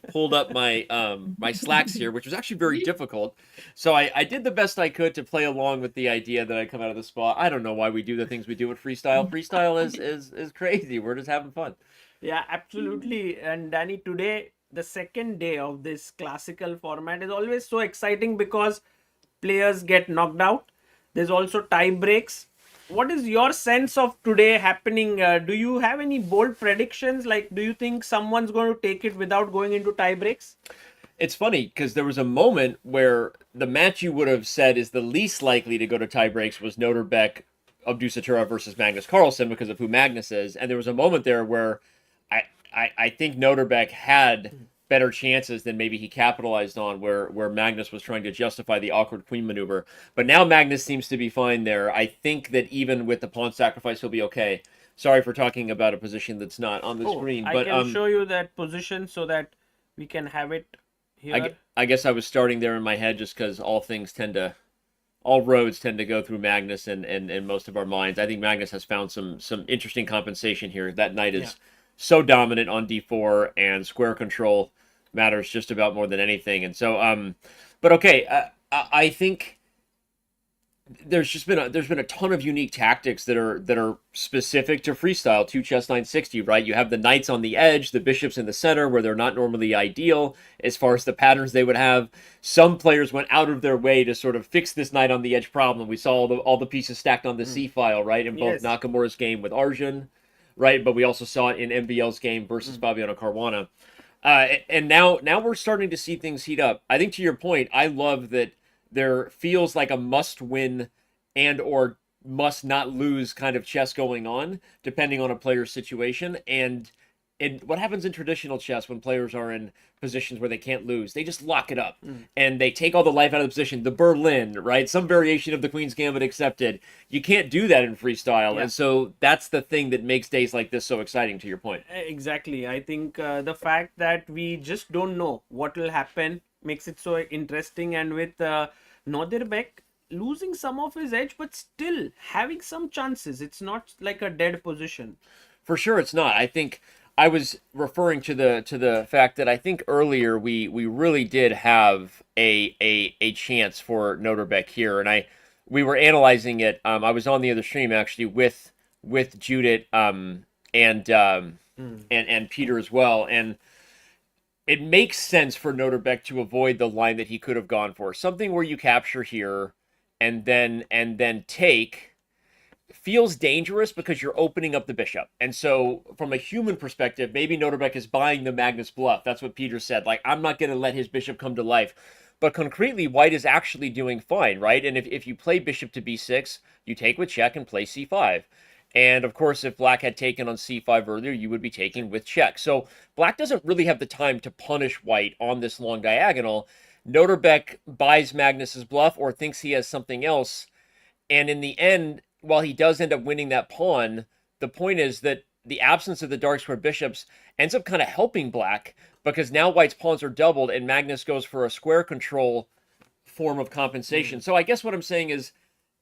my slacks here, which was actually very difficult. So I did the best I could to play along with the idea that I come out of the spa. I don't know why we do the things we do with freestyle. Freestyle is crazy. We're just having fun. Yeah, absolutely. And Danny, today, the second day of this classical format is always so exciting because players get knocked out. There's also tie breaks. What is your sense of today happening? Do you have any bold predictions? Like, do you think someone's going to take it without going into tie breaks? It's funny because there was a moment where the match you would have said is the least likely to go to tie breaks was Nodirbek Abdusattorov versus Magnus Carlsen because of who Magnus is, and there was a moment there where I think Nodirbek had better chances than maybe he capitalized on, where Magnus was trying to justify the awkward queen maneuver. But now Magnus seems to be fine there. I think that even with the pawn sacrifice, he'll be okay. Sorry for talking about a position that's not on the Oh, screen, I but can show you that position so that we can have it here. I guess I was starting there in my head just because all roads tend to go through Magnus and most of our minds. I think Magnus has found some interesting compensation here. That knight is so dominant on d4 and square control matters just about more than anything. And so, but okay, I think there's been a ton of unique tactics that are specific to freestyle to chess 960, right? You have the knights on the edge, the bishops in the center where they're not normally ideal as far as the patterns they would have. Some players went out of their way to sort of fix this knight on the edge problem. We saw all the pieces stacked on the C file, right? In both Yes. Nakamura's game with Arjun, right? But we also saw it in MBL's game versus Fabiano Caruana. And now we're starting to see things heat up. I think to your point, I love that there feels like a must-win and or must not lose kind of chess going on, depending on a player's situation. And what happens in traditional chess when players are in positions where they can't lose? They just lock it up and they take all the life out of the position. The Berlin, right? Some variation of the Queen's Gambit accepted. You can't do that in freestyle. Yeah. And so that's the thing that makes days like this so exciting, to your point. Exactly. I think the fact that we just don't know what will happen makes it so interesting. And with Nodirbek losing some of his edge, but still having some chances, it's not like a dead position. For sure, it's not. I think I was referring to the fact that I think earlier we really did have a chance for Nodirbek here, and we were analyzing it. I was on the other stream actually with Judith and Peter as well, and it makes sense for Nodirbek to avoid the line that he could have gone for, something where you capture here and then take. Feels dangerous because you're opening up the bishop. And so from a human perspective, maybe Nodirbek is buying the Magnus bluff. That's what Peter said. Like, I'm not going to let his bishop come to life. But concretely, white is actually doing fine, right? And if you play bishop to b6, you take with check and play c5. And of course, if black had taken on c5 earlier, you would be taking with check. So black doesn't really have the time to punish white on this long diagonal. Nodirbek buys Magnus's bluff or thinks he has something else. And in the end, while he does end up winning that pawn, the point is that the absence of the dark square bishops ends up kind of helping black because now white's pawns are doubled and Magnus goes for a square control form of compensation. So I guess what I'm saying is,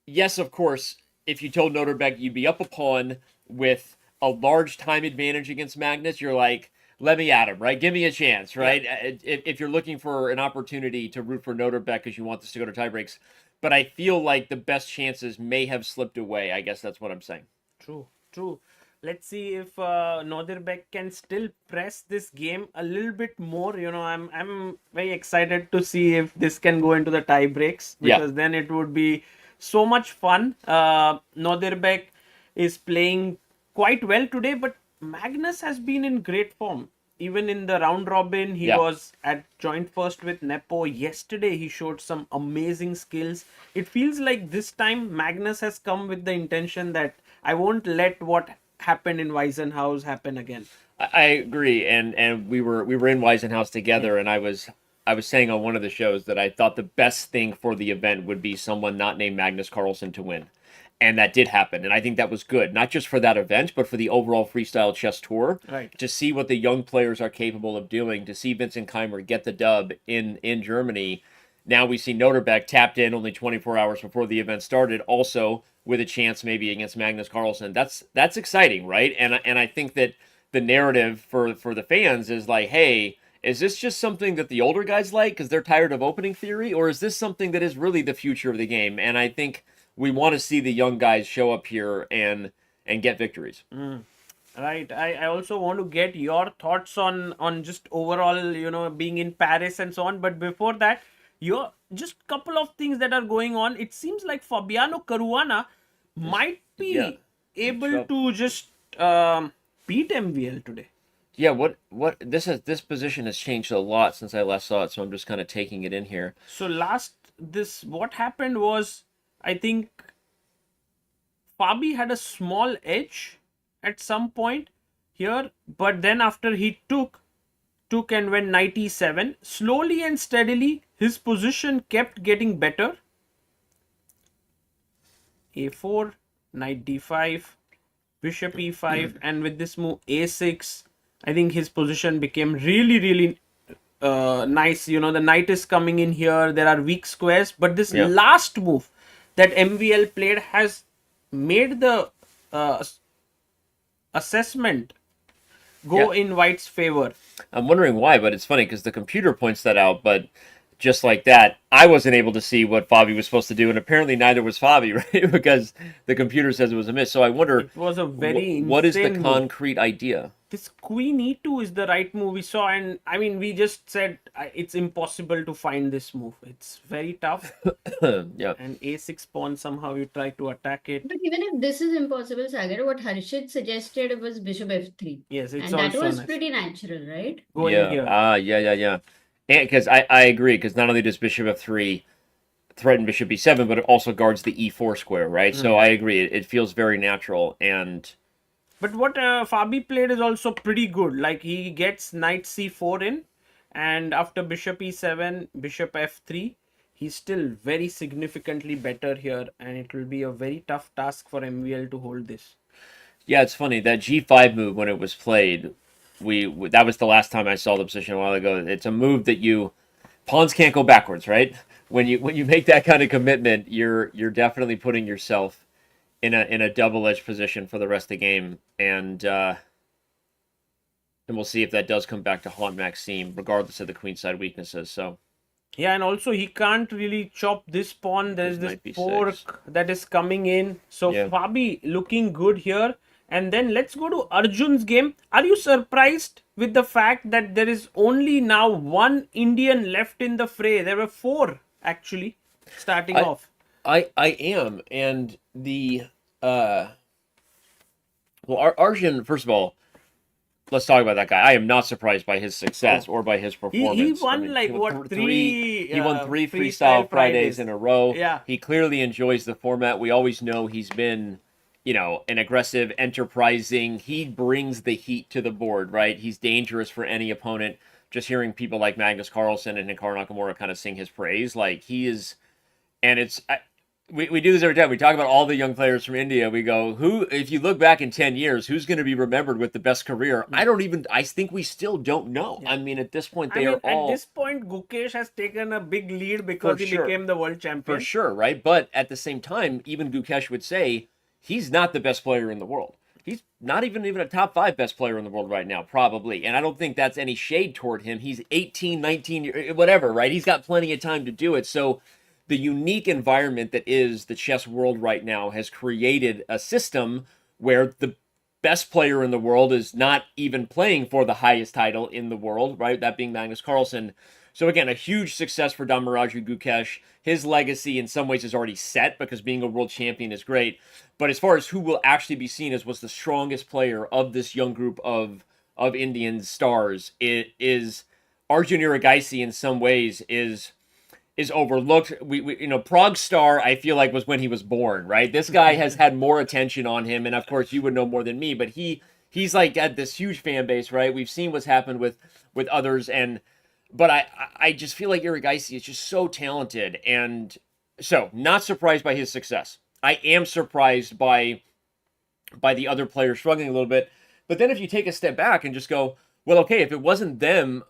yes, of course, if you told Nodirbek you'd be up a pawn with a large time advantage against Magnus, you're like, let me at him, right? Give me a chance, right? Yeah. If you're looking for an opportunity to root for Nodirbek because you want this to go to tiebreaks, but I feel like the best chances may have slipped away. I guess that's what I'm saying. True. Let's see if Nodirbek can still press this game a little bit more. I'm very excited to see if this can go into the tie breaks because then it would be so much fun. Nodirbek is playing quite well today, but Magnus has been in great form. Even in the round robin, he was at joint first with Nepo. Yesterday, he showed some amazing skills. It feels like this time Magnus has come with the intention that I won't let what happened in Weisenhaus happen again. I agree, and we were in Weisenhaus together, and I was saying on one of the shows that I thought the best thing for the event would be someone not named Magnus Carlsen to win. And that did happen. And I think that was good, not just for that event, but for the overall freestyle chess tour. Right. To see what the young players are capable of doing, to see Vincent Keymer get the dub in Germany. Now we see Nodirbek tapped in only 24 hours before the event started, also with a chance maybe against Magnus Carlsen. That's exciting, right? And I think that the narrative for the fans is like, hey, is this just something that the older guys like because they're tired of opening theory, or is this something that is really the future of the game? And I think we want to see the young guys show up here and get victories. Right. I also want to get your thoughts on just overall, being in Paris and so on. But before that, your just couple of things that are going on. It seems like Fabiano Caruana might be yeah, able trouble. to just beat MVL today. Yeah, what this position has changed a lot since I last saw it, so I'm just kind of taking it in here. So what happened was, I think Fabi had a small edge at some point here, but then after he took and went 97, slowly and steadily his position kept getting better. A4, knight d5, bishop e5, and with this move a6, I think his position became really nice. The knight is coming in here, there are weak squares, but this last move that MVL played has made the assessment go in white's favor. I'm wondering why, but it's funny because the computer points that out, but just like that, I wasn't able to see what Fabi was supposed to do, and apparently neither was Fabi, right? Because the computer says it was a miss. So I wonder, it was a very what is the insane move. concrete idea? This queen e2 is the right move we saw, and I mean, we just said it's impossible to find this move. It's very tough. Yeah. And a6 pawn, somehow you try to attack it. But even if this is impossible, Sagar, what Harshit suggested was bishop f3. Yes, it's and that also was nice. pretty natural, right? Going yeah. here. Yeah. And because I agree, because not only does bishop f3 threaten bishop e7, but it also guards the e4 square, right? So I agree. It feels very natural. But what Fabi played is also pretty good. Like, he gets knight c4 in, and after bishop e7, bishop f3, he's still very significantly better here, and it will be a very tough task for MVL to hold this. Yeah, it's funny. That g5 move, when it was played, that was the last time I saw the position a while ago. It's a move that pawns can't go backwards, right? When you make that kind of commitment, you're definitely putting yourself in a double-edged position for the rest of the game, and we'll see if that does come back to haunt Maxime, regardless of the queenside weaknesses. So yeah, and also he can't really chop this pawn. There's this knight b6. fork that is coming in. So Fabi looking good here. And then let's go to Arjun's game. Are you surprised with the fact that there is only now one Indian left in the fray? There were 4 actually starting off. I am, and Arjun, first of all, let's talk about that guy. I am not surprised by his success or by his performance. He won three He won 3 Freestyle Fridays in a row. Yeah. He clearly enjoys the format. We always know he's been, an aggressive, enterprising. He brings the heat to the board, right? He's dangerous for any opponent. Just hearing people like Magnus Carlsen and Hikaru Nakmaura kind of sing his praise, like he is, and we do this every time. We talk about all the young players from India. We go, if you look back in 10 years, who's going to be remembered with the best career? I think we still don't know. Yeah. I mean, at this point, at this point, Gukesh has taken a big lead because he became the world champion. For sure, right? But at the same time, even Gukesh would say he's not the best player in the world. He's not even a top 5 best player in the world right now, probably. And I don't think that's any shade toward him. He's 18, 19, whatever, right? He's got plenty of time to do it. So the unique environment that is the chess world right now has created a system where the best player in the world is not even playing for the highest title in the world, right? That being Magnus Carlsen. So again, a huge success for Dhammaraju Gukesh. His legacy in some ways is already set because being a world champion is great. But as far as who will actually be seen as was the strongest player of this young group of Indian stars, it is Arjun Erigaisi in some ways is overlooked. Pragg star, I feel like, was when he was born, right? This guy has had more attention on him, and of course you would know more than me, but he's like got this huge fan base, right? We've seen what's happened with others, but I just feel like Erigaisi is just so talented, and so not surprised by his success. I am surprised by the other players struggling a little bit. But then if you take a step back and just go, well, okay, if it wasn't them,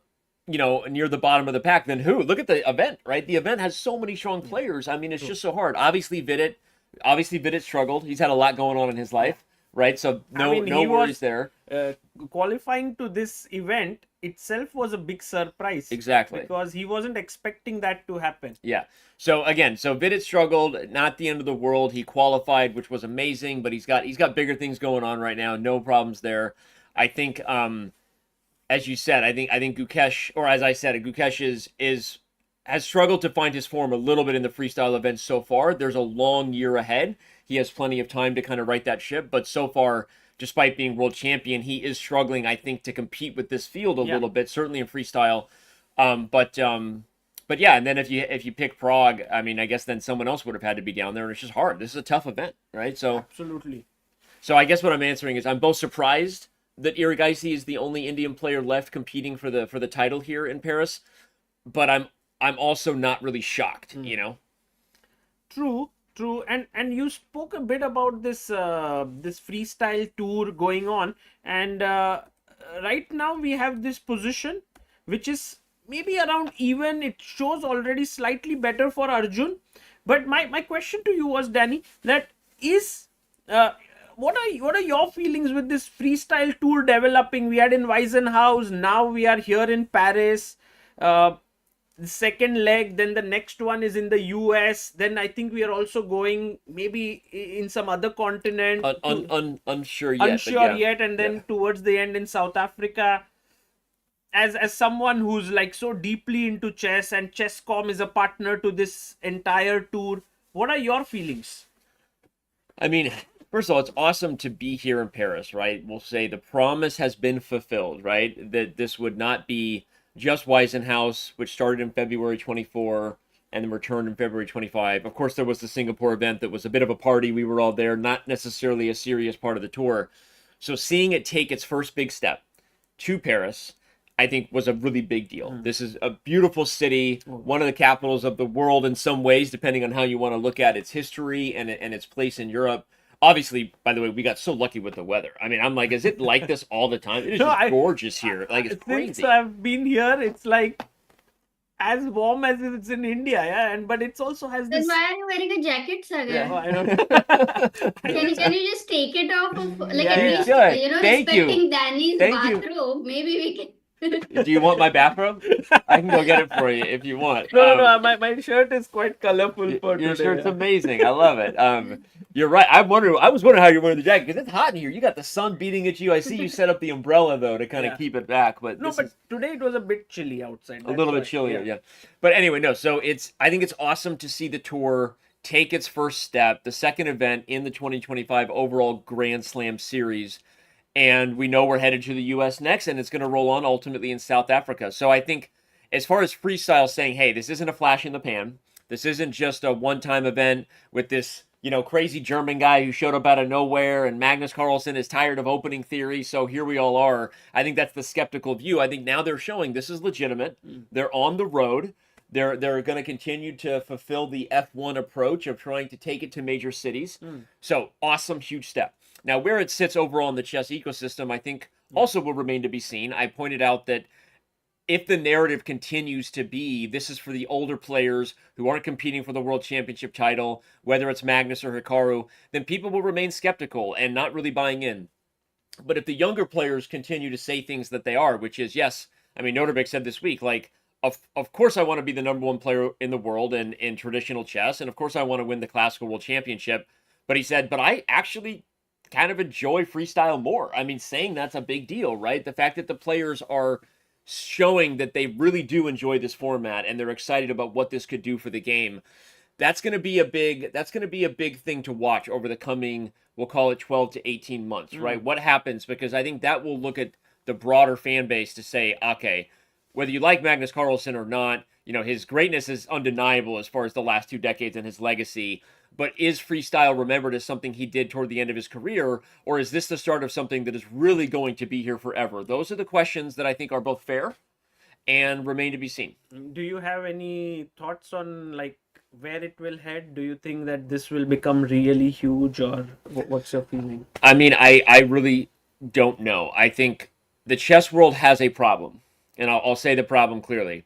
near the bottom of the pack, then who? Look at the event, right? The event has so many strong players. I mean, it's just so hard. Obviously, Vidit struggled. He's had a lot going on in his life, right? So no he worries was, there. Qualifying to this event itself was a big surprise. Exactly. Because he wasn't expecting that to happen. Yeah. So again, Vidit struggled, not the end of the world. He qualified, which was amazing, but he's got bigger things going on right now. No problems there. I think as you said, I think Gukesh, or as I said, Gukesh has struggled to find his form a little bit in the freestyle events so far. There's a long year ahead. He has plenty of time to kind of right that ship, but so far, despite being world champion, he is struggling, I think, to compete with this field a little bit, certainly in freestyle. But yeah, and then if you pick Pragg, I mean, I guess then someone else would have had to be down there, and it's just hard. This is a tough event, right? So absolutely. So I guess what I'm answering is I'm both surprised that Erigaisi is the only Indian player left competing for the title here in Paris, but I'm also not really shocked, True, and you spoke a bit about this this freestyle tour going on, and right now we have this position which is maybe around even. It shows already slightly better for Arjun, but my question to you was, Danny, that is what are your feelings with this freestyle tour developing? We had in Weissenhaus, now we are here in Paris. The second leg, then the next one is in the US, then I think we are also going maybe in some other continent. Unsure yet. Unsure yet, and then towards the end in South Africa. As someone who's like so deeply into chess, and Chesscom is a partner to this entire tour, what are your feelings? I mean, first of all, it's awesome to be here in Paris, right? We'll say the promise has been fulfilled, right? That this would not be just Weissenhaus, which started in February 24 and then returned in February 25. Of course, there was the Singapore event that was a bit of a party. We were all there, not necessarily a serious part of the tour. So seeing it take its first big step to Paris, I think, was a really big deal. This is a beautiful city, one of the capitals of the world in some ways, depending on how you want to look at its history and its place in Europe. Obviously, by the way, we got so lucky with the weather. I mean, I'm like, is it like this all the time? It is just gorgeous here. Like, it's crazy. Since I've been here, it's like as warm as it's in India, yeah. But it also has Then this. why are you wearing a jacket, Sagar? Yeah, I don't Can you just take it off of, like, Yeah, at yeah. least, Good. Thank you. respecting Danny's Thank you. bathrobe, maybe we can. Do you want my bathrobe? I can go get it for you if you want. No. My shirt is quite colorful for your today. shirt's amazing. I love it. You're right. I was wondering how you're wearing the jacket because it's hot in here. You got the sun beating at you. I see you set up the umbrella though to kind of keep it back. But today it was a bit chilly outside. A little bit chillier, yeah. But anyway, no. So I think it's awesome to see the tour take its first step, the second event in the 2025 overall Grand Slam series. And we know we're headed to the U.S. next, and it's going to roll on ultimately in South Africa. So I think as far as freestyle saying, hey, this isn't a flash in the pan. This isn't just a one-time event with this, crazy German guy who showed up out of nowhere, and Magnus Carlsen is tired of opening theory, so here we all are. I think that's the skeptical view. I think now they're showing this is legitimate. They're on the road. They're going to continue to fulfill the F1 approach of trying to take it to major cities. So awesome, huge step. Now, where it sits overall in the chess ecosystem, I think also will remain to be seen. I pointed out that if the narrative continues to be this is for the older players who aren't competing for the world championship title, whether it's Magnus or Hikaru, then people will remain skeptical and not really buying in. But if the younger players continue to say things that they are, which is, yes, I mean, Nodirbek said this week, like, of course I want to be the number one player in the world in traditional chess, and of course I want to win the classical world championship. But he said, but I actually kind of enjoy freestyle more. I mean, saying that's a big deal, right? The fact that the players are showing that they really do enjoy this format and they're excited about what this could do for the game. That's going to be a big thing to watch over the coming, we'll call it 12 to 18 months, right? What happens? Because I think that will look at the broader fan base to say, okay, whether you like Magnus Carlsen or not, his greatness is undeniable as far as the last 2 decades and his legacy. But is freestyle remembered as something he did toward the end of his career, or is this the start of something that is really going to be here forever? Those are the questions that I think are both fair and remain to be seen. Do you have any thoughts on, like, where it will head? Do you think that this will become really huge, or what's your feeling? I mean, I really don't know. I think the chess world has a problem, and I'll say the problem clearly.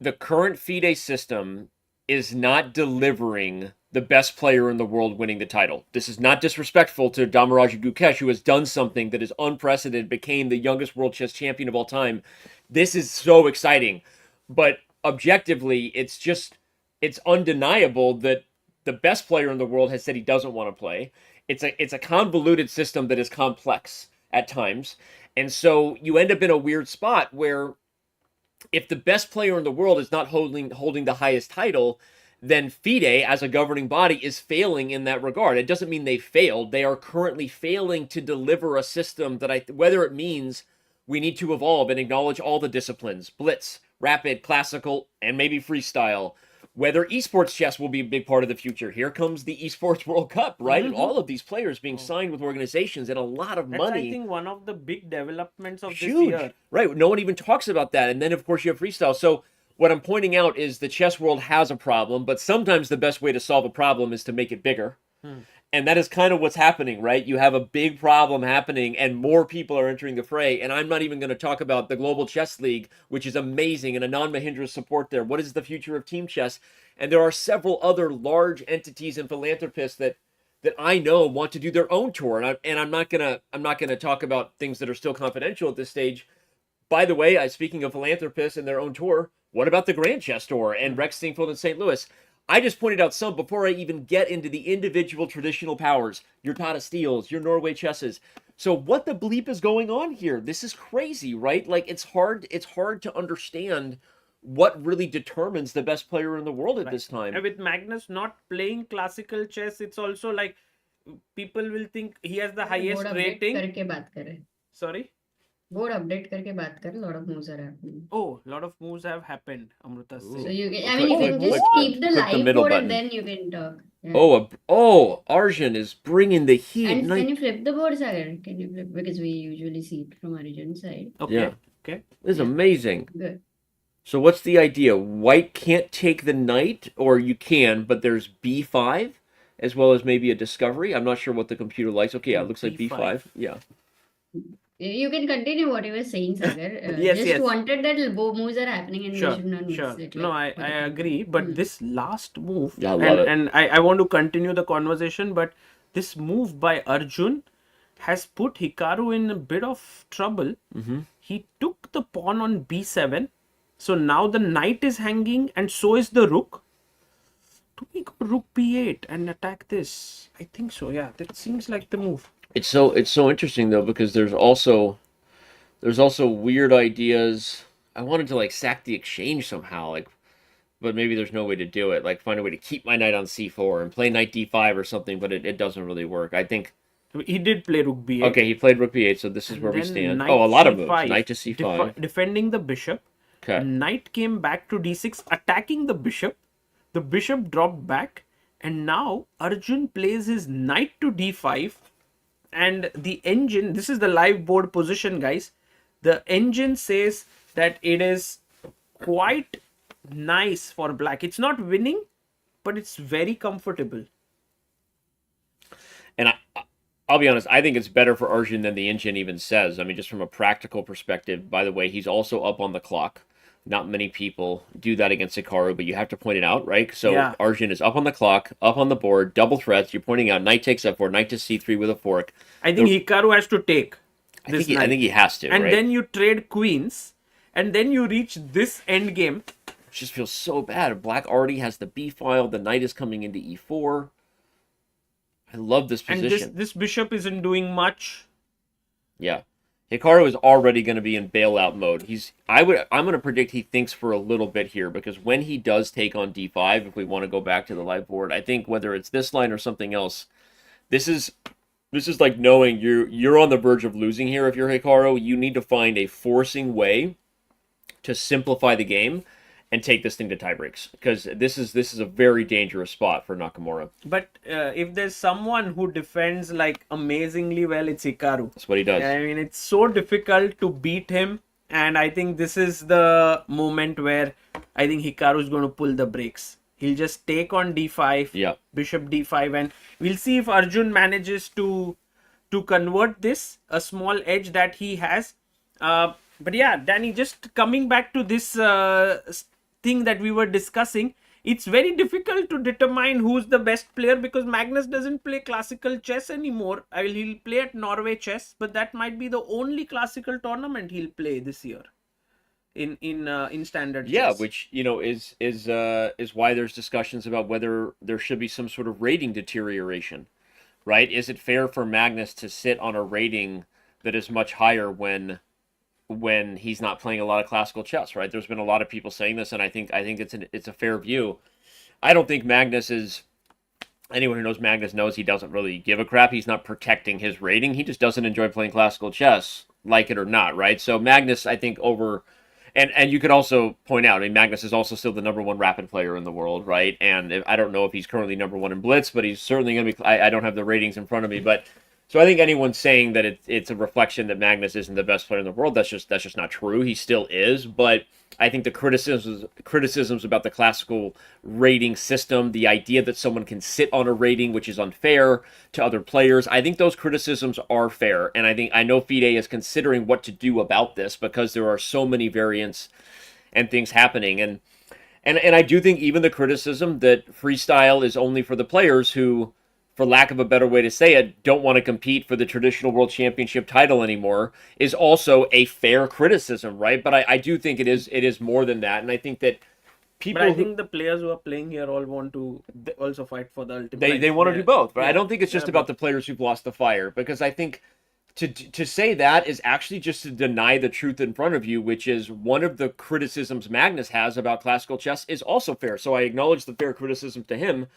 The current FIDE system is not delivering the best player in the world winning the title. This is not disrespectful to Damaraj Gukesh, who has done something that is unprecedented, became the youngest world chess champion of all time. This is so exciting. But objectively, it's undeniable that the best player in the world has said he doesn't want to play. It's a convoluted system that is complex at times. And so you end up in a weird spot where if the best player in the world is not holding the highest title, then FIDE as a governing body is failing in that regard. It doesn't mean they failed. They are currently failing to deliver a system that whether it means we need to evolve and acknowledge all the disciplines, blitz, rapid, classical, and maybe freestyle. Whether esports chess will be a big part of the future. Here comes the esports World Cup, right? And all of these players being signed with organizations and a lot of That's, money. I think, one of the big developments of Huge. this year. Right. No one even talks about that. And then, of course, you have freestyle. So what I'm pointing out is the chess world has a problem, but sometimes the best way to solve a problem is to make it bigger. And that is kind of what's happening, right? You have a big problem happening and more people are entering the fray. And I'm not even going to talk about the Global Chess League, which is amazing, and Anand Mahindra's support there. What is the future of team chess? And there are several other large entities and philanthropists that I know want to do their own tour. And I'm not gonna talk about things that are still confidential at this stage. By the way, speaking of philanthropists and their own tour, what about the Grand Chess Tour and Rex Singfield in St. Louis? I just pointed out some before I even get into the individual traditional powers, your Tata Steels, your Norway Chesses. So what the bleep is going on here? This is crazy, right? Like it's hard to understand what really determines the best player in the world at this time. And with Magnus not playing classical chess, it's also like people will think he has the highest Board update rating. करके बात कर रहे हैं. Sorry? Board update करके बात कर. Lot of moves are happening. Oh, a lot of moves have happened, Amrita So said. you can, I mean, you can just click keep the the live middle board button. and then you can talk. Yeah. Arjun is bringing the heat. And can you flip the board, Sagar? Can you flip? Because we usually see it from Arjun's side. Okay. Yeah. Okay. This is Yeah. amazing. Good. So what's the idea? White can't take the knight, or you can, but there's b5, as well as maybe a discovery. I'm not sure what the computer likes. Okay, yeah, it looks like b5. Yeah. You can continue what you were saying, Sagar. Yes, just yes. wanted that both moves are happening and we should not miss Sure. it. No, like, I agree. But this last move, Yeah, I love it. and I want to continue the conversation, but this move by Arjun has put Hikaru in a bit of trouble. He took the pawn on b7. So now the knight is hanging and so is the rook. Do we go rook b8 and attack this? I think so, yeah. That seems like the move. It's so interesting though, because there's also weird ideas. I wanted to like sack the exchange somehow, like, but maybe there's no way to do it. Like find a way to keep my knight on c4 and play knight d5 or something, but it doesn't really work. I think. He did play rook b8. Okay, he played rook b8, so this is And where we then stand. knight Oh, a lot of c5, moves. Knight to c5. defending the bishop. Okay. Knight came back to d6, attacking the bishop. The bishop dropped back, and now Arjun plays his knight to d5. And the engine, this is the live board position, guys. The engine says that it is quite nice for black. It's not winning, but it's very comfortable. And I'll be honest, I think it's better for Arjun than the engine even says. I mean, just from a practical perspective, by the way, he's also up on the clock. Not many people do that against Hikaru, but you have to point it out, right? So Yeah. Arjun is up on the clock, up on the board, double threats. You're pointing out knight takes f4, knight to c3 with a fork. I think Hikaru has to take this I knight. think he has to, And right? then you trade queens, and then you reach this end game. It just feels so bad. Black already has the b file. The knight is coming into e4. I love this And position. this bishop isn't doing much. Yeah. Hikaru is already going to be in bailout mode. I'm going to predict he thinks for a little bit here, because when he does take on d5, if we want to go back to the live board, I think whether it's this line or something else, this is like knowing you're on the verge of losing here. If you're Hikaru, you need to find a forcing way to simplify the game and take this thing to tiebreaks, because this is a very dangerous spot for Nakmaura. But if there's someone who defends like amazingly well, it's Hikaru. That's what he does. I mean, it's so difficult to beat him, and I think this is the moment where I think Hikaru is going to pull the brakes. He'll just take on d5, Yeah. bishop d5, and we'll see if Arjun manages to convert this, a small edge that he has. But yeah, Danny, just coming back to this thing that we were discussing, it's very difficult to determine who's the best player because Magnus doesn't play classical chess anymore. He'll play at Norway Chess, but that might be the only classical tournament he'll play this year in standard Yeah, chess. which is why there's discussions about whether there should be some sort of rating deterioration, right? Is it fair for Magnus to sit on a rating that is much higher when he's not playing a lot of classical chess, right? There's been a lot of people saying this, and I think it's a fair view. I don't think Magnus is. Anyone who knows Magnus knows he doesn't really give a crap. He's not protecting his rating. He just doesn't enjoy playing classical chess, like it or not, right? So Magnus, I think, and you could also point out, I mean, Magnus is also still the #1 rapid player in the world, right? And I don't know if he's currently #1 in Blitz, but he's certainly going to be. I don't have the ratings in front of me, but so I think anyone saying that it's a reflection that Magnus isn't the best player in the world, that's just not true. He still is, but I think the criticisms about the classical rating system, the idea that someone can sit on a rating which is unfair to other players, I think those criticisms are fair, and I know FIDE is considering what to do about this because there are so many variants and things happening, and I do think even the criticism that freestyle is only for the players who, for lack of a better way to say it, don't want to compete for the traditional world championship title anymore is also a fair criticism, right? But I do think it is more than that, and I think that people. But I think the players who are playing here all want to also fight for the ultimate. They want to do both, but I don't think it's just Yeah, about the players who've lost the fire, because I think to say that is actually just to deny the truth in front of you, which is one of the criticisms Magnus has about classical chess is also fair. So I acknowledge the fair criticism to him.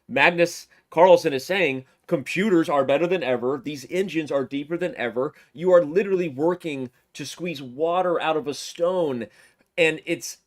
Magnus Carlsen is saying computers are better than ever. These engines are deeper than ever. You are literally working to squeeze water out of a stone, and it's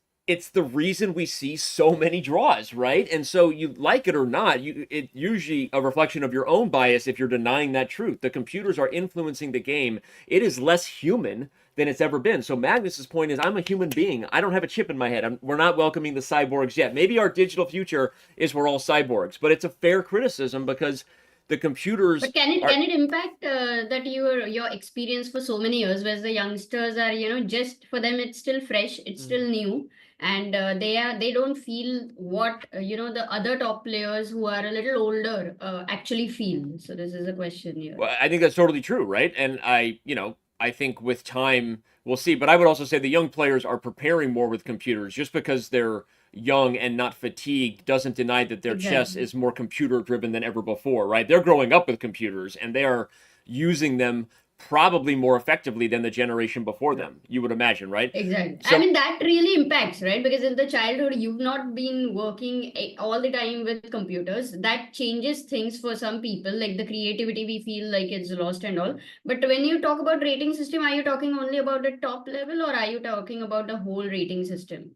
the reason we see so many draws, right? And so you like it or not, it's usually a reflection of your own bias if you're denying that truth. The computers are influencing the game. It is less human than it's ever been. So Magnus's point is, I'm a human being. I don't have a chip in my head. We're not welcoming the cyborgs yet. Maybe our digital future is we're all cyborgs, but it's a fair criticism because the computers. But can it impact that your experience for so many years, whereas the youngsters are, just for them it's still fresh, it's still new, and they don't feel what the other top players who are a little older actually feel. So this is a question here. Well, I think that's totally true, right? And I think with time we'll see. But I would also say the young players are preparing more with computers. Just because they're young and not fatigued doesn't deny that their chess is more computer driven than ever before, right? They're growing up with computers and they are using them probably more effectively than the generation before them, you would imagine, right? Exactly. So- I mean, that really impacts, right? Because in the childhood, you've not been working all the time with computers. That changes things for some people, like the creativity, we feel like it's lost and all. But when you talk about rating system, are you talking only about the top level, or are you talking about the whole rating system?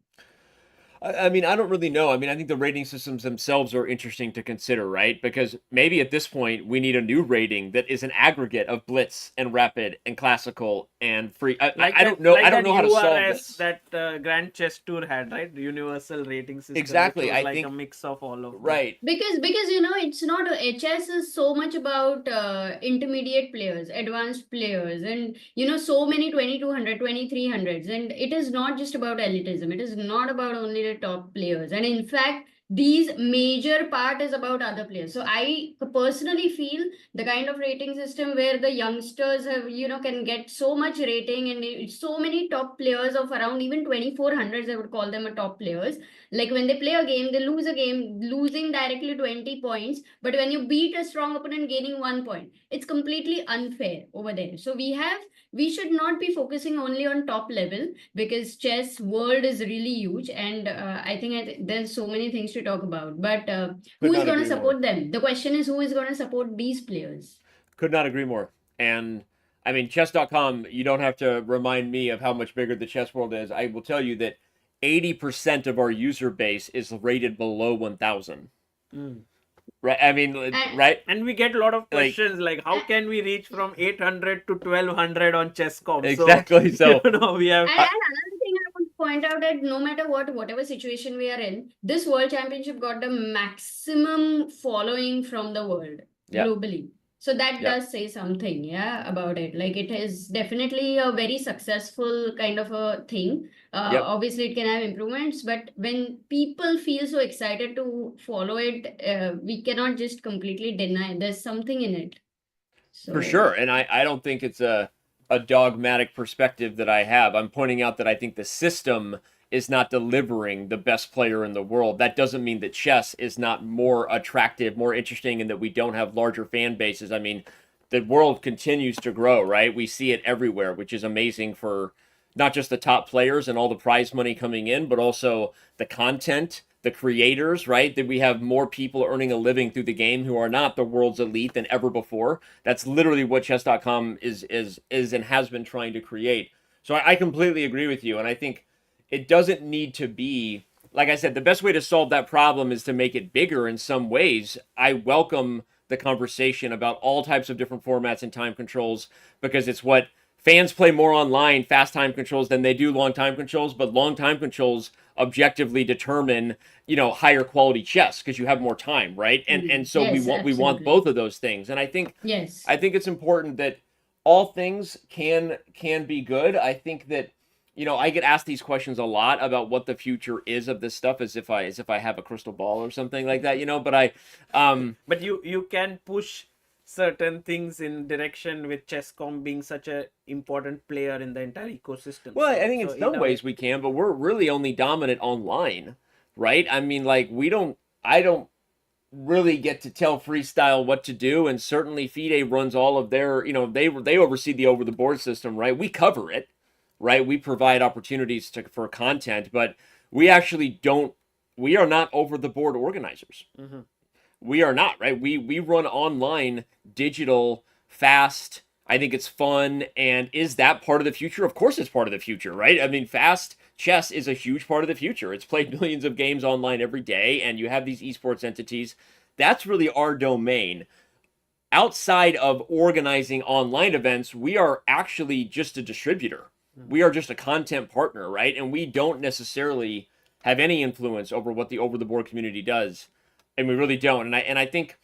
I mean, I don't really know. I mean, I think the rating systems themselves are interesting to consider, right? Because maybe at this point we need a new rating that is an aggregate of blitz and rapid and classical and free. I don't know. Like I don't know how to solve URS this. that Grand Chess Tour had, right? The universal rating system. Exactly, which was I like think- a mix of all of them. Right. Because it's not HS is so much about intermediate players, advanced players, and so many 2200 2300s, and it is not just about elitism. It is not about only the top players, and in fact these major part is about other players. So I personally feel the kind of rating system where the youngsters have can get so much rating, and so many top players of around even 2400s, I would call them a top players. Like when they play a game, they lose a game, losing directly 20 points. But when you beat a strong opponent, gaining 1 point, it's completely unfair over there. So we should not be focusing only on top level, because chess world is really huge, and I think there's so many things to talk about. But who Could is not going to agree more. support them? The question is, who is going to support these players? Could not agree more. And I mean, chess.com, you don't have to remind me of how much bigger the chess world is. I will tell you that 80% of our user base is rated below 1,000. Right? I mean, right? And we get a lot of Like- questions like how can we reach from 800 to 1200 on chess.com? Exactly. So we have And another thing I want to point out that no matter whatever situation we are in, this World Championship got the maximum following from the world Yeah. globally. So that Yeah. does say something, yeah, about it. Like it is definitely a very successful kind of a thing. Yep. Obviously, it can have improvements, but when people feel so excited to follow it, we cannot just completely deny there's something in it. For So sure. And I don't think it's a dogmatic perspective that I have. I'm pointing out that I think the system is not delivering the best player in the world. That doesn't mean that chess is not more attractive, more interesting, and that we don't have larger fan bases. I mean, the world continues to grow, right? We see it everywhere, which is amazing for not just the top players and all the prize money coming in, but also the content, the creators, right? That we have more people earning a living through the game who are not the world's elite than ever before. That's literally what chess.com is and has been trying to create. So I completely agree with you. And I think it doesn't need to be, like I said, the best way to solve that problem is to make it bigger in some ways. I welcome the conversation about all types of different formats and time controls because it's what fans play more online fast time controls than they do long time controls, but long time controls objectively determine, higher quality chess because you have more time, right? And so yes, we want absolutely. both of those things. And I think Yes. it's important that all things can be good. I think that I get asked these questions a lot about what the future is of this stuff as if I have a crystal ball or something like that, but But you can push certain things in direction with Chesscom being such a important player in the entire ecosystem. Well, So- I think in so some a ways we can, but we're really only dominant online, right? I mean, like I don't really get to tell Freestyle what to do, and certainly FIDE runs all of their, they oversee the over the board system, right? We cover it, right? We provide opportunities for content, but we actually don't. We are not over the board organizers. Mhm. We are not, right? We run online, digital, fast. I think it's fun. And is that part of the future? Of course it's part of the future, right? I mean, fast chess is a huge part of the future. It's played millions of games online every day, and you have these esports entities. That's really our domain. Outside of organizing online events, we are actually just a distributor. We are just a content partner, right? And we don't necessarily have any influence over what the over the board community does. And we really don't. And I think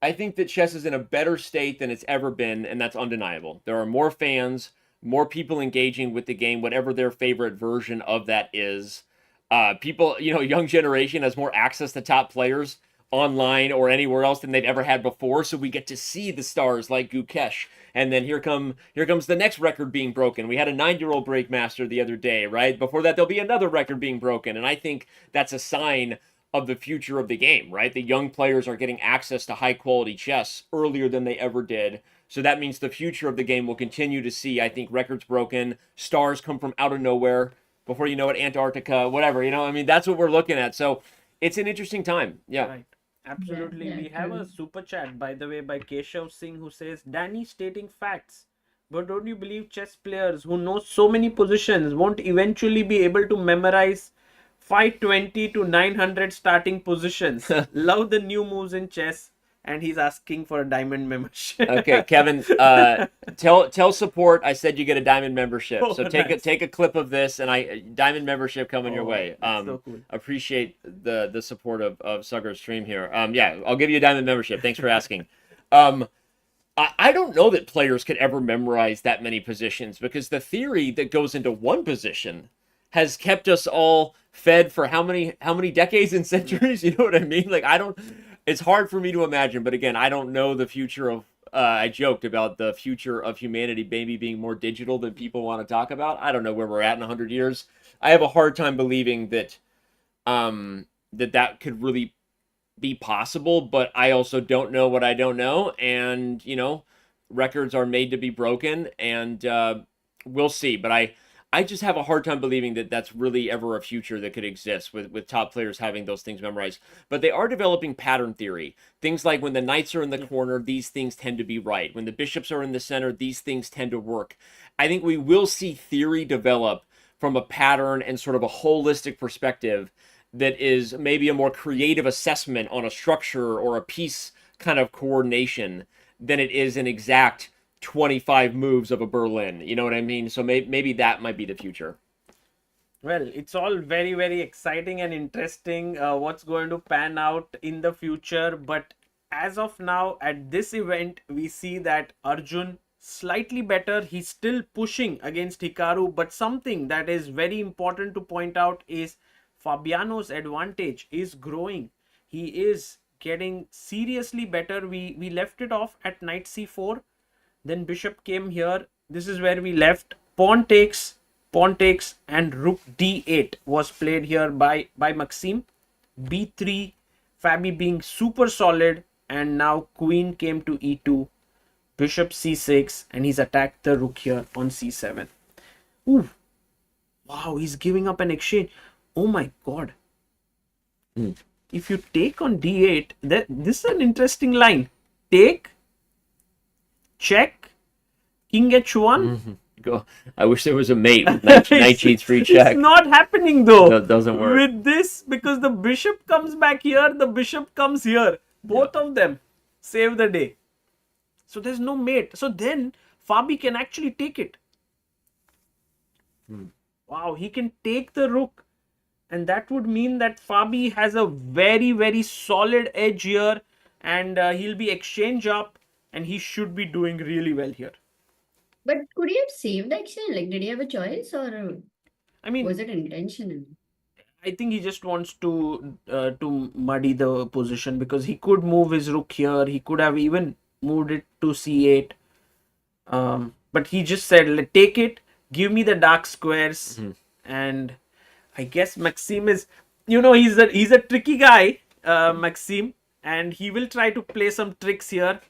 that chess is in a better state than it's ever been, and that's undeniable. There are more fans, more people engaging with the game, whatever their favorite version of that is. People, young generation has more access to top players online or anywhere else than they've ever had before. So we get to see the stars like Gukesh. And then here comes the next record being broken. We had a 9-year-old break master the other day, right? Before that, there'll be another record being broken. And I think that's a sign of the future of the game, right? The young players are getting access to high quality chess earlier than they ever did. So that means the future of the game will continue to see, I think, records broken, stars come from out of nowhere. Before you know it, Antarctica, whatever, I mean, that's what we're looking at. So it's an interesting time. Yeah. Right. Absolutely. Yeah, We have true. a super chat, by the way, by Keshav Singh, who says, Danny stating facts. But don't you believe chess players who know so many positions won't eventually be able to memorize 520 to 900 starting positions? Love the new moves in chess. And he's asking for a diamond membership. Okay, Kevin, tell support I said you get a diamond membership. Oh, So nice. take a clip of this and diamond membership coming your Oh, way. that's so cool. Appreciate the support of Sugar's stream here. Yeah, I'll give you a diamond membership. Thanks for asking. I don't know that players could ever memorize that many positions because the theory that goes into one position has kept us all fed for how many decades and centuries? You know what I mean? Like it's hard for me to imagine, but again, I don't know the future of I joked about the future of humanity maybe being more digital than people want to talk about. I don't know where we're at in 100 years. I have a hard time believing that that could really be possible, but I also don't know what I don't know, and records are made to be broken, and we'll see. But I just have a hard time believing that that's really ever a future that could exist with top players having those things memorized. But they are developing pattern theory. Things like when the knights are in the corner, these things tend to be right. When the bishops are in the center, these things tend to work. I think we will see theory develop from a pattern and sort of a holistic perspective that is maybe a more creative assessment on a structure or a piece kind of coordination than it is an exact 25 moves of a Berlin. You know what I mean? So maybe that might be the future. Well, it's all very, very exciting and interesting what's going to pan out in the future. But as of now, at this event, we see that Arjun slightly better. He's still pushing against Hikaru, but something that is very important to point out is Fabiano's advantage is growing. He is getting seriously better. We left it off at knight c4. Then bishop came here. This is where we left. Pawn takes, and rook d8 was played here by Maxime. b3, Fabi being super solid, and now queen came to e2, bishop c6, and he's attacked the rook here on c7. Ooh, wow, he's giving up an exchange. Oh my god. If you take on d8, this is an interesting line. Take, check, king h1. Go. I wish there was a mate with knight g3 check. It's not happening though. That doesn't work. With this, because the bishop comes back here, the bishop comes here. Both of them save the day. So there's no mate. So then Fabi can actually take it. Wow, he can take the rook. And that would mean that Fabi has a very, very solid edge here. And he'll be exchange up. And he should be doing really well here. But could he have saved the exchange? Like, did he have a choice, or I mean, was it intentional? I think he just wants to muddy the position, because he could move his rook here. He could have even moved it to c8. But he just said, take it, give me the dark squares. And I guess Maxime is, he's a tricky guy, Maxime. And he will try to play some tricks here.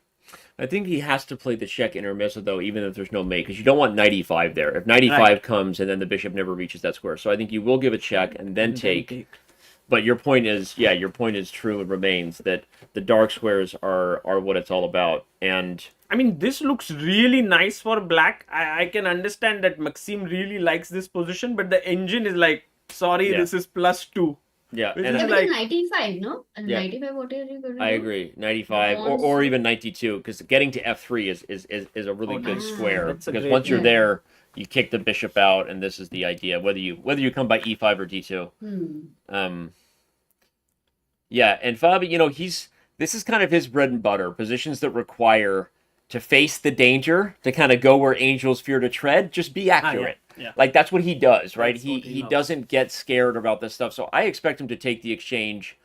I think he has to play the check intermezzo, though, even if there's no mate, because you don't want knight e5 there. If knight e5 comes and then the bishop never reaches that square. So I think you will give a check and then take. But your point is, your point is true and remains, that the dark squares are what it's all about. And I mean, this looks really nice for black. I can understand that Maxime really likes this position, but the engine is like, sorry, this is +2. yeah, Which and is Yeah, like- but 95, no? And Yeah. 95, what are you going to do? I agree, 95 or even 92, because getting to f3 is a really good nice. square. That's a Because great- once you're yeah. there, you kick the bishop out, and this is the idea. Whether you come by e5 or d2. Yeah, and Fabi, this is kind of his bread and butter. Positions that require to face the danger, to kind of go where angels fear to tread. Just be accurate. yeah. Like, that's what he does, right? That's what he He loves. doesn't get scared about this stuff. So I expect him to take the exchange.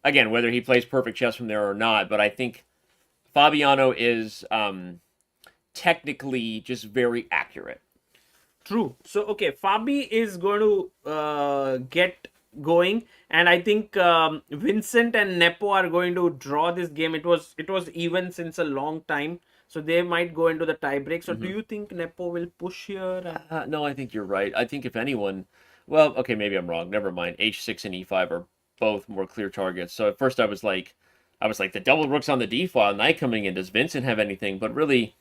Again, whether he plays perfect chess from there or not, but I think Fabiano is technically just very accurate. True. So, okay, Fabi is going to get going, and I think Vincent and Nepo are going to draw this game. It was even since a long time, so they might go into the tiebreak. So, do you think Nepo will push here? No, I think you're right. I think if anyone, well, okay, maybe I'm wrong. Never mind. H6 and E5 are both more clear targets. So at first I was like, the double rook's on the D file, knight coming in. Does Vincent have anything? But really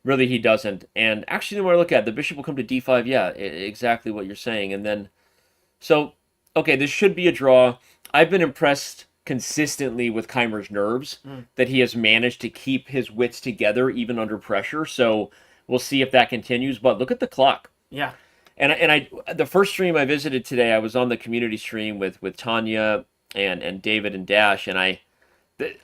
he doesn't. And actually, the more I look at it, the bishop will come to D5. Yeah, exactly what you're saying. And then, so, okay, this should be a draw. I've been impressed consistently with Keymer's nerves, that he has managed to keep his wits together even under pressure. So we'll see if that continues. But look at the clock. Yeah. And I the first stream I visited today, I was on the community stream with Tanya and David and Dash, and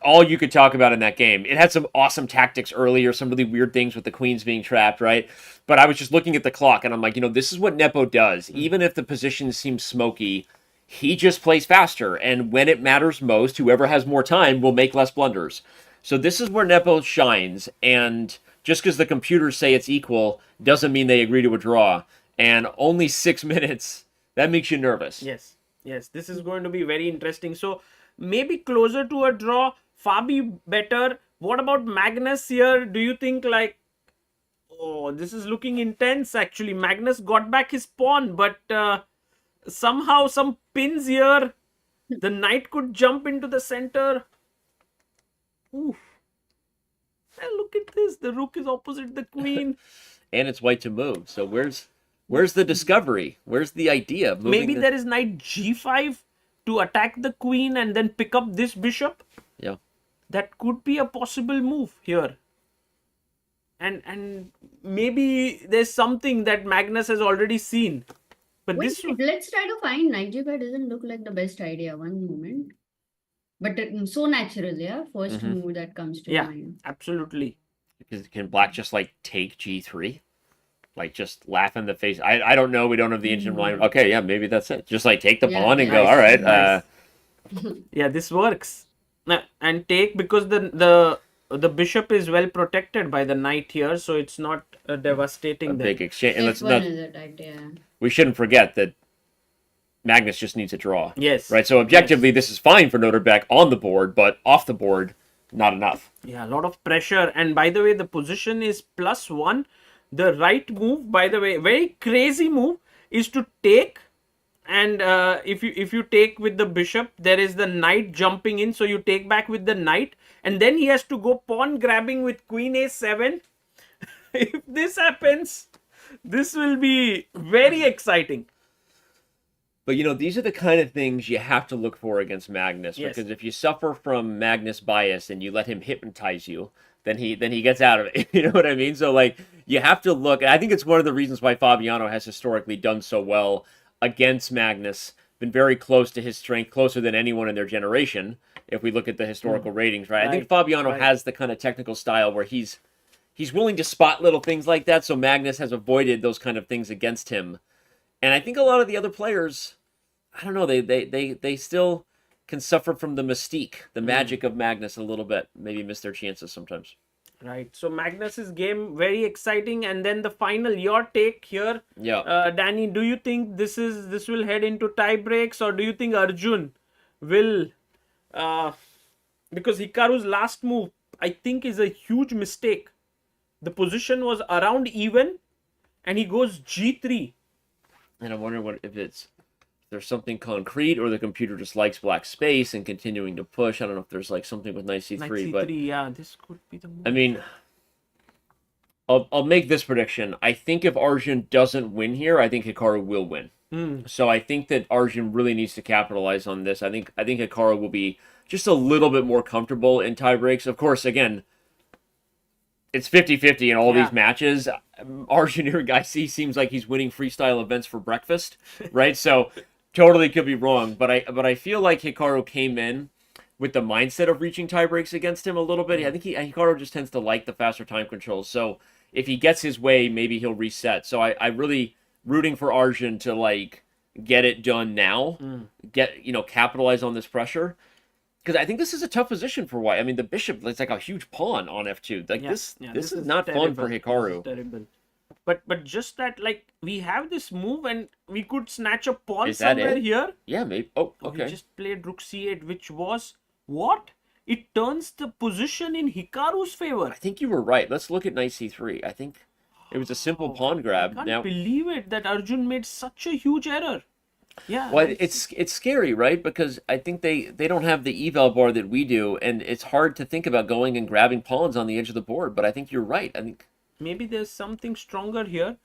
all you could talk about in that game. It had some awesome tactics earlier, some really weird things with the queens being trapped, right? But I was just looking at the clock, and I'm like, this is what Nepo does. Even if the position seems smoky, he just plays faster, and when it matters most, whoever has more time will make less blunders. So this is where Nepo shines, and just because the computers say it's equal doesn't mean they agree to a draw. And only 6 minutes, that makes you nervous. Yes. This is going to be very interesting. So maybe closer to a draw. Fabi better. What about Magnus here? Do you think this is looking intense actually. Magnus got back his pawn, but somehow some pins here. The knight could jump into the center. Oof. And look at this. The rook is opposite the queen. And it's white to move. So where's the discovery? Where's the idea of moving? Maybe there is knight g5 to attack the queen and then pick up this bishop. Yeah. That could be a possible move here. And maybe there's something that Magnus has already seen. But Wait, this let's try to find knight g5 doesn't look like the best idea. One moment. But so natural, yeah? First Mhm. move that comes to Yeah. mind. absolutely. Because can black just like take g3? Like just laugh in the face. I don't know. We don't have the ancient line. Okay, yeah, maybe that's it. Just like take the Yeah, pawn and yeah. go. Nice, All right. nice. Yeah, this works. And take because the bishop is well protected by the knight here, so it's not A devastating them. big exchange. And let's F1 not. is a tight, yeah. We shouldn't forget that Magnus just needs a draw. Yes. Right. So objectively, this is fine for Nodirbek on the board, but off the board, not enough. Yeah, a lot of pressure. And by the way, the position is +1. The right move, by the way, very crazy move, is to take. And if you take with the bishop, there is the knight jumping in. So you take back with the knight. And then he has to go pawn grabbing with queen a7. If this happens, this will be very exciting. But you know, these are the kind of things you have to look for against Magnus, Yes. because if you suffer from Magnus bias and you let him hypnotize you, then he gets out of it. You know what I mean? So like you have to look. I think it's one of the reasons why Fabiano has historically done so well against Magnus, been very close to his strength, closer than anyone in their generation. If we look at the historical ratings, right? I think Right, Fabiano right. has the kind of technical style where he's willing to spot little things like that. So Magnus has avoided those kind of things against him. And I think a lot of the other players, I don't know, they still can suffer from the mystique, the magic of Magnus a little bit. Maybe miss their chances sometimes. Right. So Magnus's game very exciting, and then the final. Your take here, Yeah. Danny. Do you think this will head into tie breaks, or do you think Arjun will? Because Hikaru's last move, I think, is a huge mistake. The position was around even, and he goes g3. And I'm wondering if there's something concrete, or the computer just likes black space and continuing to push. I don't know if there's like something with knight c3, Knight c3, but yeah, this could be the move. I mean, I'll make this prediction. I think if Arjun doesn't win here, I think Hikaru will win. So I think that Arjun really needs to capitalize on this. I think Hikaru will be just a little bit more comfortable in tie breaks. Of course, again, it's 50-50 in all Yeah. these matches. Arjun Erigaisi seems like he's winning freestyle events for breakfast, right? So totally could be wrong, but I feel like Hikaru came in with the mindset of reaching tie breaks against him a little bit. I think Hikaru just tends to like the faster time controls. So if he gets his way, maybe he'll reset. So I really rooting for Arjun to like get it done now, capitalize on this pressure. Because I think this is a tough position for White. I mean, the bishop is like a huge pawn on f2. Like this is not fun for Hikaru. This is terrible. But just that, like, we have this move and we could snatch a pawn Is that somewhere it? here. Yeah, maybe. Oh, He okay. just played rook c8, which was what? It turns the position in Hikaru's favor. I think you were right. Let's look at knight c3. I think it was a simple pawn grab. I can't Now, believe it that Arjun made such a huge error. Yeah. well, it's scary, right? Because I think they don't have the eval bar that we do, and it's hard to think about going and grabbing pawns on the edge of the board. But I think you're right. I think maybe there's something stronger here.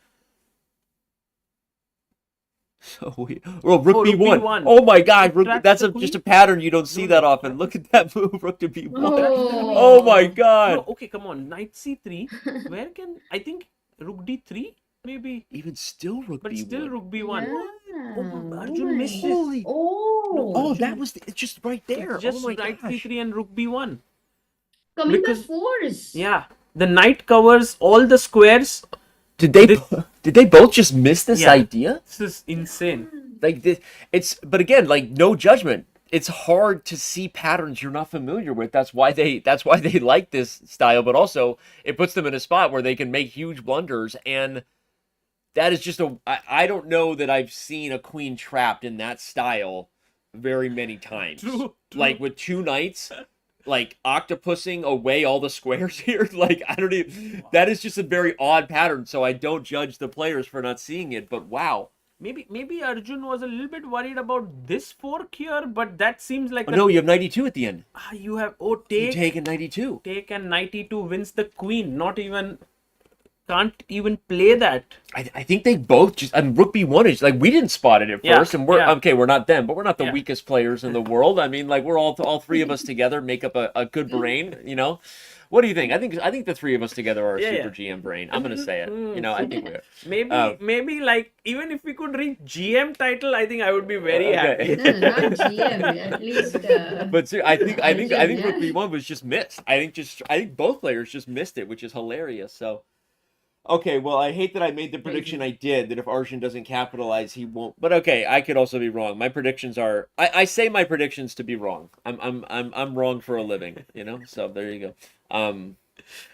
so. Rook rook b1. b1. Oh my God, rook, Tracks that's the just a queen. pattern you don't see that often. Look at that move, rook to b1. Oh. Oh my God. No, okay, come on. Knight c3. Where can I think rook d3 maybe, Even still, rook but b1. still rook b1. Yeah. Oh, Arjun my missed this. Holy. Oh. Oh, that was it's just right there. Just oh my knight gosh. c3 and rook b1. Coming because- by force. Yeah, the knight covers all the squares. Did they both just miss this Yeah. idea? This is insane. Like this, but again, like no judgment. It's hard to see patterns you're not familiar with. That's why they like this style, but also it puts them in a spot where they can make huge blunders, and that is just I don't know that I've seen a queen trapped in that style very many times. True. Like with two knights, like octopusing away all the squares here. Like I don't even. That is just a very odd pattern. So I don't judge the players for not seeing it. But wow. Maybe Arjun was a little bit worried about this fork here, but that seems like Oh, no, you have 92 at the end. you have You take take a 92. and knight e2 wins the queen. Can't even play that. I think they both just. I mean, rook b1 is like we didn't spot it at Yeah, first, and we're yeah. okay. We're not them, but we're not the Yeah. weakest players in the world. I mean, like we're all three of us together make up a good brain, you know. What do you think? I think the three of us together are a Yeah, super yeah. GM brain. I'm gonna say it. You know, I think we are. Maybe like even if we could reach GM title, I think I would be very happy. No, not GM. At least. But I think Arjun, Rook yeah? V1 was just missed. I think both players just missed it, which is hilarious. So okay, well, I hate that I made the prediction I did, that if Arjun doesn't capitalize, he won't. But okay, I could also be wrong. My predictions are I say my predictions to be wrong. I'm wrong for a living, you know? So there you go.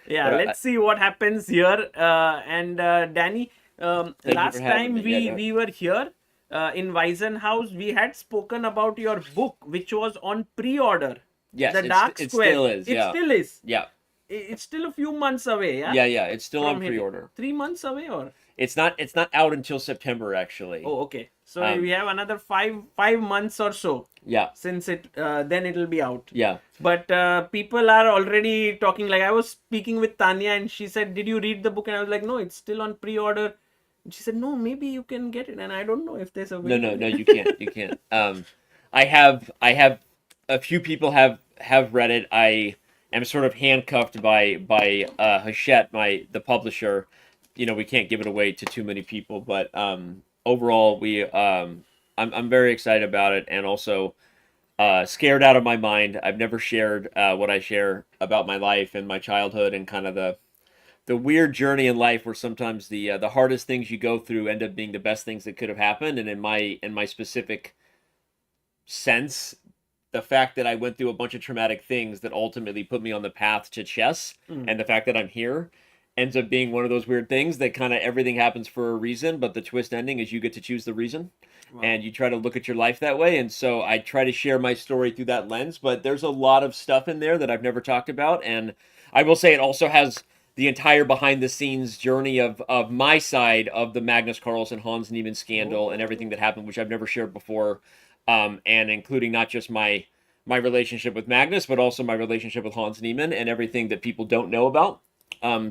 Yeah, But let's see what happens here. And Danny, Thank you last for having time me. Yeah, we were here in Weisenhaus, we had spoken about your book, which was on pre-order. yes, The Dark it Square. still is. It Yeah. still is. Yeah. It's still a few months away. Yeah. Yeah, it's still From on hitting. pre-order. 3 months away, or? It's not out until September actually. Oh, okay. So Um, we have another five months or so Yeah. since then it'll be out. Yeah. But people are already talking. Like I was speaking with Tanya, and she said, "Did you read the book?" And I was like, "No, it's still on pre-order." And she said, "No, maybe you can get it." And I don't know if there's a way. No, you can't. You can't. I have a few people have read it. I am sort of handcuffed by Hachette, the publisher. You know, we can't give it away to too many people, but overall I'm very excited about it, and also scared out of my mind. I've never shared what I share about my life and my childhood and kind of the weird journey in life where sometimes the hardest things you go through end up being the best things that could have happened. And in my specific sense, the fact that I went through a bunch of traumatic things that ultimately put me on the path to chess, and the fact that I'm here ends up being one of those weird things that kind of everything happens for a reason, but the twist ending is you get to choose the reason. Wow. And you try to look at your life that way. And so I try to share my story through that lens, but there's a lot of stuff in there that I've never talked about. And I will say it also has the entire behind the scenes journey of my side of the Magnus Carlsen Hans Niemann scandal and everything that happened, which I've never shared before. And including not just my relationship with Magnus, but also my relationship with Hans Niemann and everything that people don't know about.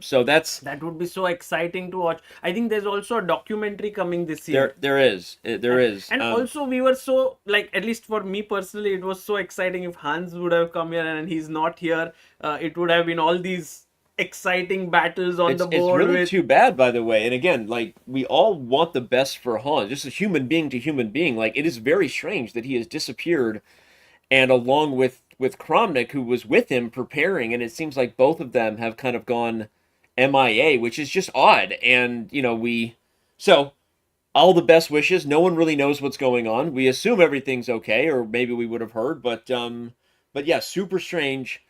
So That would be so exciting to watch. I think there's also a documentary coming this year. there is. And also we were so, like, at least for me personally, it was so exciting if Hans would have come here, and he's not here. It would have been all these exciting battles on the board. It's really with... too bad, by the way. And again, like, we all want the best for Hans, just a human being to human being. Like, it is very strange that he has disappeared, and along with Kramnik, who was with him preparing, and it seems like both of them have kind of gone MIA, which is just odd. And, you know, so all the best wishes. No one really knows what's going on. We assume everything's okay, or maybe we would have heard, but yeah, super strange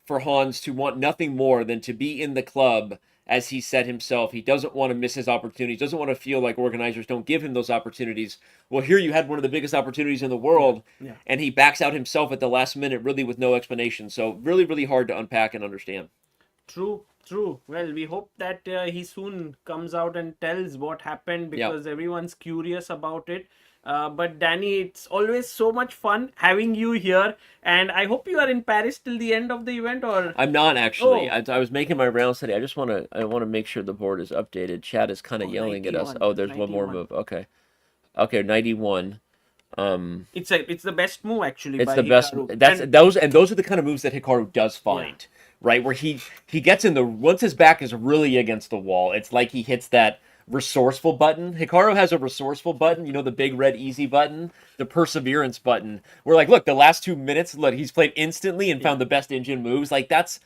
for Hans to want nothing more than to be in the club. As he said himself, he doesn't want to miss his opportunities, doesn't want to feel like organizers don't give him those opportunities. Well, here you had one of the biggest opportunities in the world, and he backs out himself at the last minute, really with no explanation. So really, really hard to unpack and understand. True. Well, we hope that he soon comes out and tells what happened, because everyone's curious about it. But Danny, it's always so much fun having you here, and I hope you are in Paris till the end of the event, or... I'm not actually. Oh. I was making my rounds today. I want to make sure the board is updated. Chat is kind of yelling at us. 91, Oh, there's one more 91. move. Okay, 91. It's the best move actually. It's by the best. Hikaru. Those are the kind of moves that Hikaru does find, right? Where he gets in once his back is really against the wall, it's like he hits that resourceful button. Hikaru has a resourceful button, you know, the big red easy button, the perseverance button. We're like, look, the last 2 minutes, look, he's played instantly and found the best engine moves. Like that's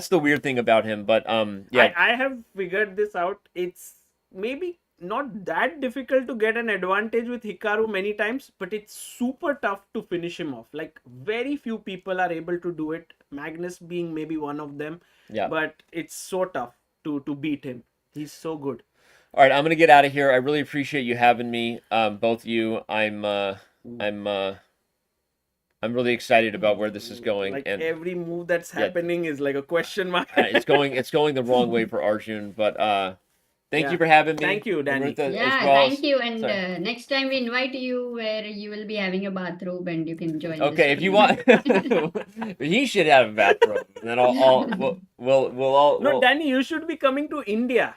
the weird thing about him. But yeah, I have figured this out. It's maybe not that difficult to get an advantage with Hikaru many times, but it's super tough to finish him off. Like, very few people are able to do it, Magnus being maybe one of them. Yeah. But it's so tough to beat him. He's so good. All right, I'm gonna get out of here. I really appreciate you having me, both of you. I'm really excited about where this is going. Like, and every move that's happening is like a question mark. it's going the wrong way for Arjun. But thank Yeah. you for having me. Thank you, Danny. Amartya, as Yeah, well. thank you. And Sorry. next time we invite you where you will be having a bathrobe and you can join. Okay, this if you tournament. want, he should have a bathrobe. And then we'll all. No, we'll- Danny, you should be coming to India.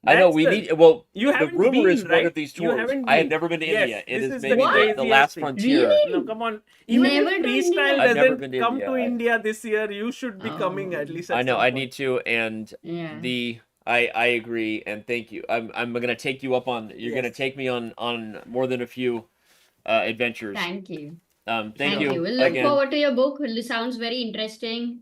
I know That's we the- need. Well, You the haven't rumor been, is right? one of these You tours. haven't I had been. never been to Yes, India. It this is is maybe the craziest last thing. frontier. Really? No, come on. Even Never if to freestyle India. I've never doesn't been to come India. to India this year, you should be coming at Oh. least I at know some I point. need to, and Yeah. I agree, and thank you. I'm gonna take you up on. You're gonna Yes. take me on more than a few adventures. Thank you. Thank Thank you you. We'll look again. forward to your book. It sounds very interesting.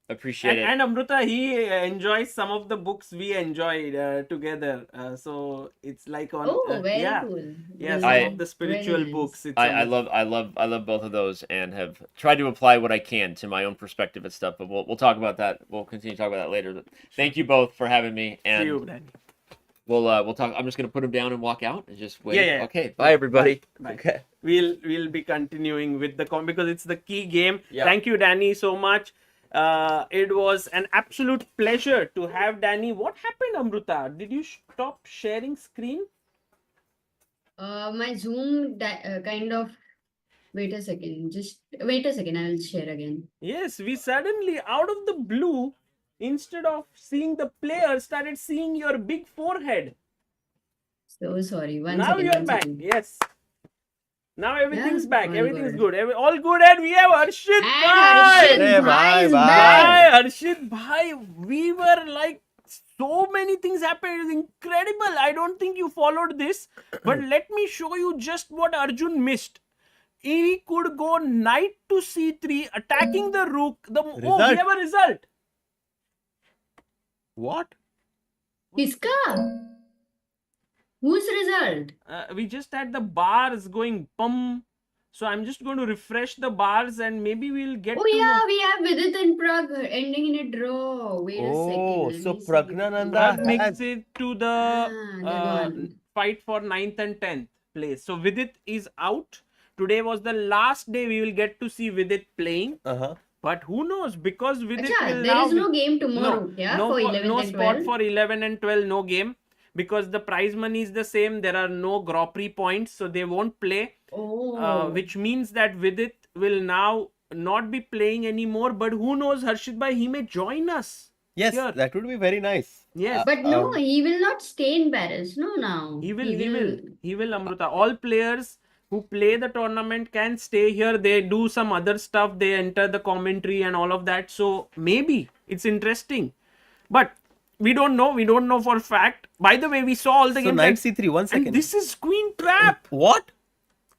Appreciate it. And Amruta, he enjoys some of the books we enjoyed together. So it's like on Oh, very yeah, cool. yeah, We'll some I- of the spiritual Very nice. books. It's I on love both of those, and have tried to apply what I can to my own perspective and stuff. But we'll talk about that. We'll continue to talk about that later. But thank you both for having me, See and you, Danny. we'll talk. I'm just gonna put them down and walk out and just wait. Yeah. Okay. Bye, everybody. Bye. Okay. We'll be continuing with the because it's the key game. Yeah. Thank you, Danny, so much. It was an absolute pleasure to have Danny. What happened, Amruta? Did you stop sharing screen? My Zoom kind of. Wait a second. Just wait a second. I'll share again. Yes, we suddenly, out of the blue, instead of seeing the player, started seeing your big forehead. So sorry. One Now second, you're one back. second. Yes. Now everything's Yeah, back. all Everything's good. good. All good. And we have Harshit And Bhai. Harshit Hey, Bhai bye, is bye. back. Bhai, Harshit Bhai. We were like, so many things happened. It was incredible. I don't think you followed this. But let me show you just what Arjun missed. He could go knight to c3, attacking the rook. Oh, we Result. have a result. What? Kiska? Whose result? We just had the bars going pum. So I'm just going to refresh the bars and maybe we'll get Oh to yeah, know. we have Vidit and Pragg ending in a draw. Wait a Oh, second. so let me see. Praggnanandhaa That has- makes it to the They're gone. fight for 9th and 10th place. So Vidit is out. Today was the last day we will get to see Vidit playing. Uh-huh. But who knows? Because Vidit Acha, will there now is no game tomorrow, yeah, no, for for- 11th no and spot 12th? for 11 and 12, no game. Because the prize money is the same. There are no Grand Prix points, so they won't play. Oh. Which means that Vidit will now not be playing anymore. But who knows, Harshit Bhai, he may join us. Yes, Here. that would be very nice. Yes. But no, he will not stay in Paris. No, now. He will, Amruta. All players who play the tournament can stay here. They do some other stuff. They enter the commentary and all of that. So maybe it's interesting. But we don't know. We don't know for fact. By the way, we saw all the So games. knight and- c3, 1 second. And this is Queen Trap. What?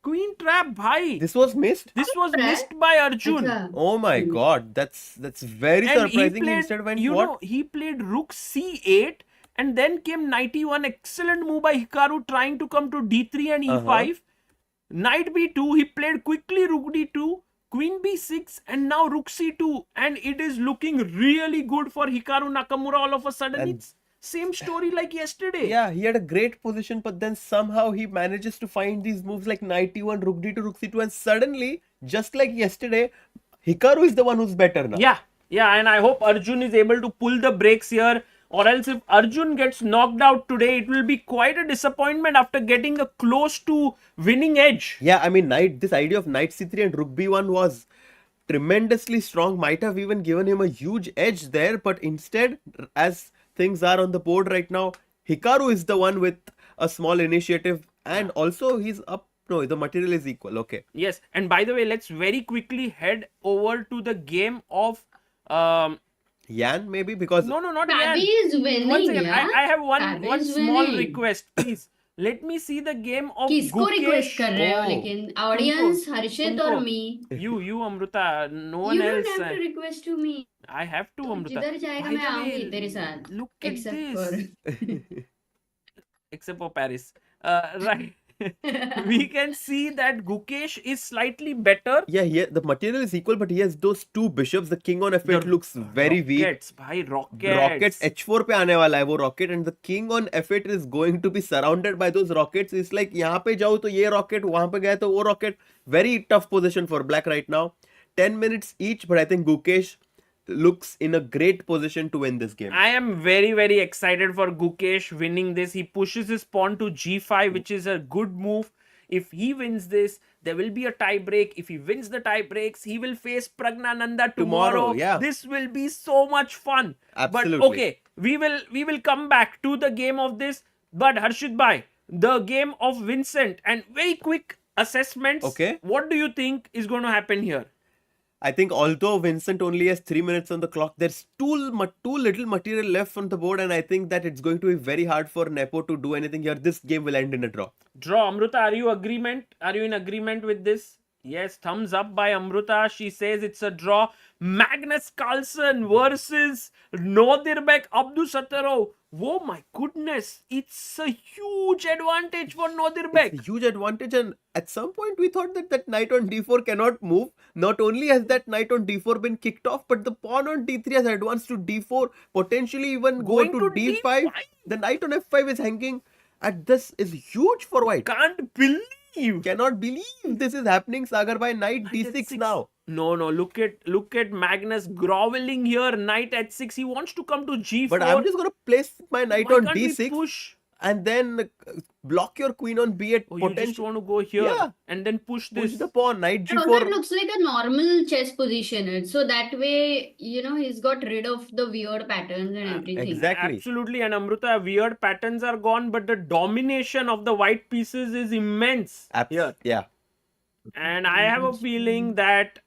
Queen Trap, bhai. This was missed? This was Trap? missed by Arjun. Acha. Oh my god, that's very And surprising. He instead went you what? know, he played Rook C8 and then came knight E1. Excellent move by Hikaru trying to come to D3 and E5. Knight B2, he played quickly Rook D2, Queen B6 and now Rook C2. And it is looking really good for Hikaru Nakmaura all of a sudden. And- It's same story like yesterday. Yeah, he had a great position, but then somehow he manages to find these moves like knight e1, rook d2, rook c2, and suddenly, just like yesterday, Hikaru is the one who's better now. Yeah, and I hope Arjun is able to pull the brakes here. Or else if Arjun gets knocked out today, it will be quite a disappointment after getting a close to winning edge. Yeah, I mean, this idea of knight c3 and rook b1 was tremendously strong, might have even given him a huge edge there, but instead, as things are on the board right now, Hikaru is the one with a small initiative, and also he's up. No, the material is equal. Okay. Yes, and by the way, let's very quickly head over to the game of Yan, maybe, because no, not Fabi Yan. is winning, One second, yeah? I have Fabi one is small winning. request, please. Let me see the game of किसको request कर रहे हो Oh. लेकिन audience हर्षित और तुमको। मी You, Amruta, no one you else. don't have to request to me I have to, Amruta. जिधर जाएगा By मैं the way, आऊंगी तेरे साथ Look at except this. for Except for Paris. Right. We can see that Gukesh is slightly better. yeah, the material is equal, but he has those two bishops. The king on f8 The looks very weak. Rockets, bhai, rockets. Rockets h4 पे आने वाला है वो rocket, and the king on f8 is going to be surrounded by those rockets. It's like यहाँ पे जाओ तो ये rocket, वहाँ पे गए तो वो rocket. Very tough position for black right now. 10 minutes each, but I think Gukesh looks in a great position to win this game. I am very, very excited for Gukesh winning this. He pushes his pawn to g5, which is a good move. If he wins this, there will be a tie break. If he wins the tie breaks, he will face Praggnanandhaa tomorrow. Yeah. This will be so much fun. Absolutely. But okay, we will come back to the game of this. But Harshit bhai, the game of Vincent, and very quick assessments. Okay. What do you think is going to happen here? I think although Vincent only has 3 minutes on the clock, there's too little material left on the board, and I think that it's going to be very hard for Nepo to do anything here. This game will end in a draw. Draw. Amruta, are you in agreement with this? Yes, thumbs up by Amruta. She says it's a draw. Magnus Carlsen versus Nodirbek Abdusattorov. Oh my goodness, it's a huge advantage for Nodirbek. It's a huge advantage, and at some point we thought that knight on d4 cannot move. Not only has that knight on d4 been kicked off, but the pawn on d3 has advanced to d4, potentially even Going go to to d5. D5. The knight on f5 is hanging, and this is huge for white. Can't believe. Cannot believe this is happening, Sagar, by knight d6 now. No, look at Magnus groveling here. Knight at 6. He wants to come to g4. But I'm just going to place my knight Why on can't we d6 push? and then block your queen on b8. Oh, you just want to go here Yeah. and then push this. Push the pawn, knight And also, it g4. looks like a normal chess position. So that way, he's got rid of the weird patterns and everything. Exactly. Absolutely. And Amruta, weird patterns are gone, but the domination of the white pieces is immense here. Yeah. And I have a feeling that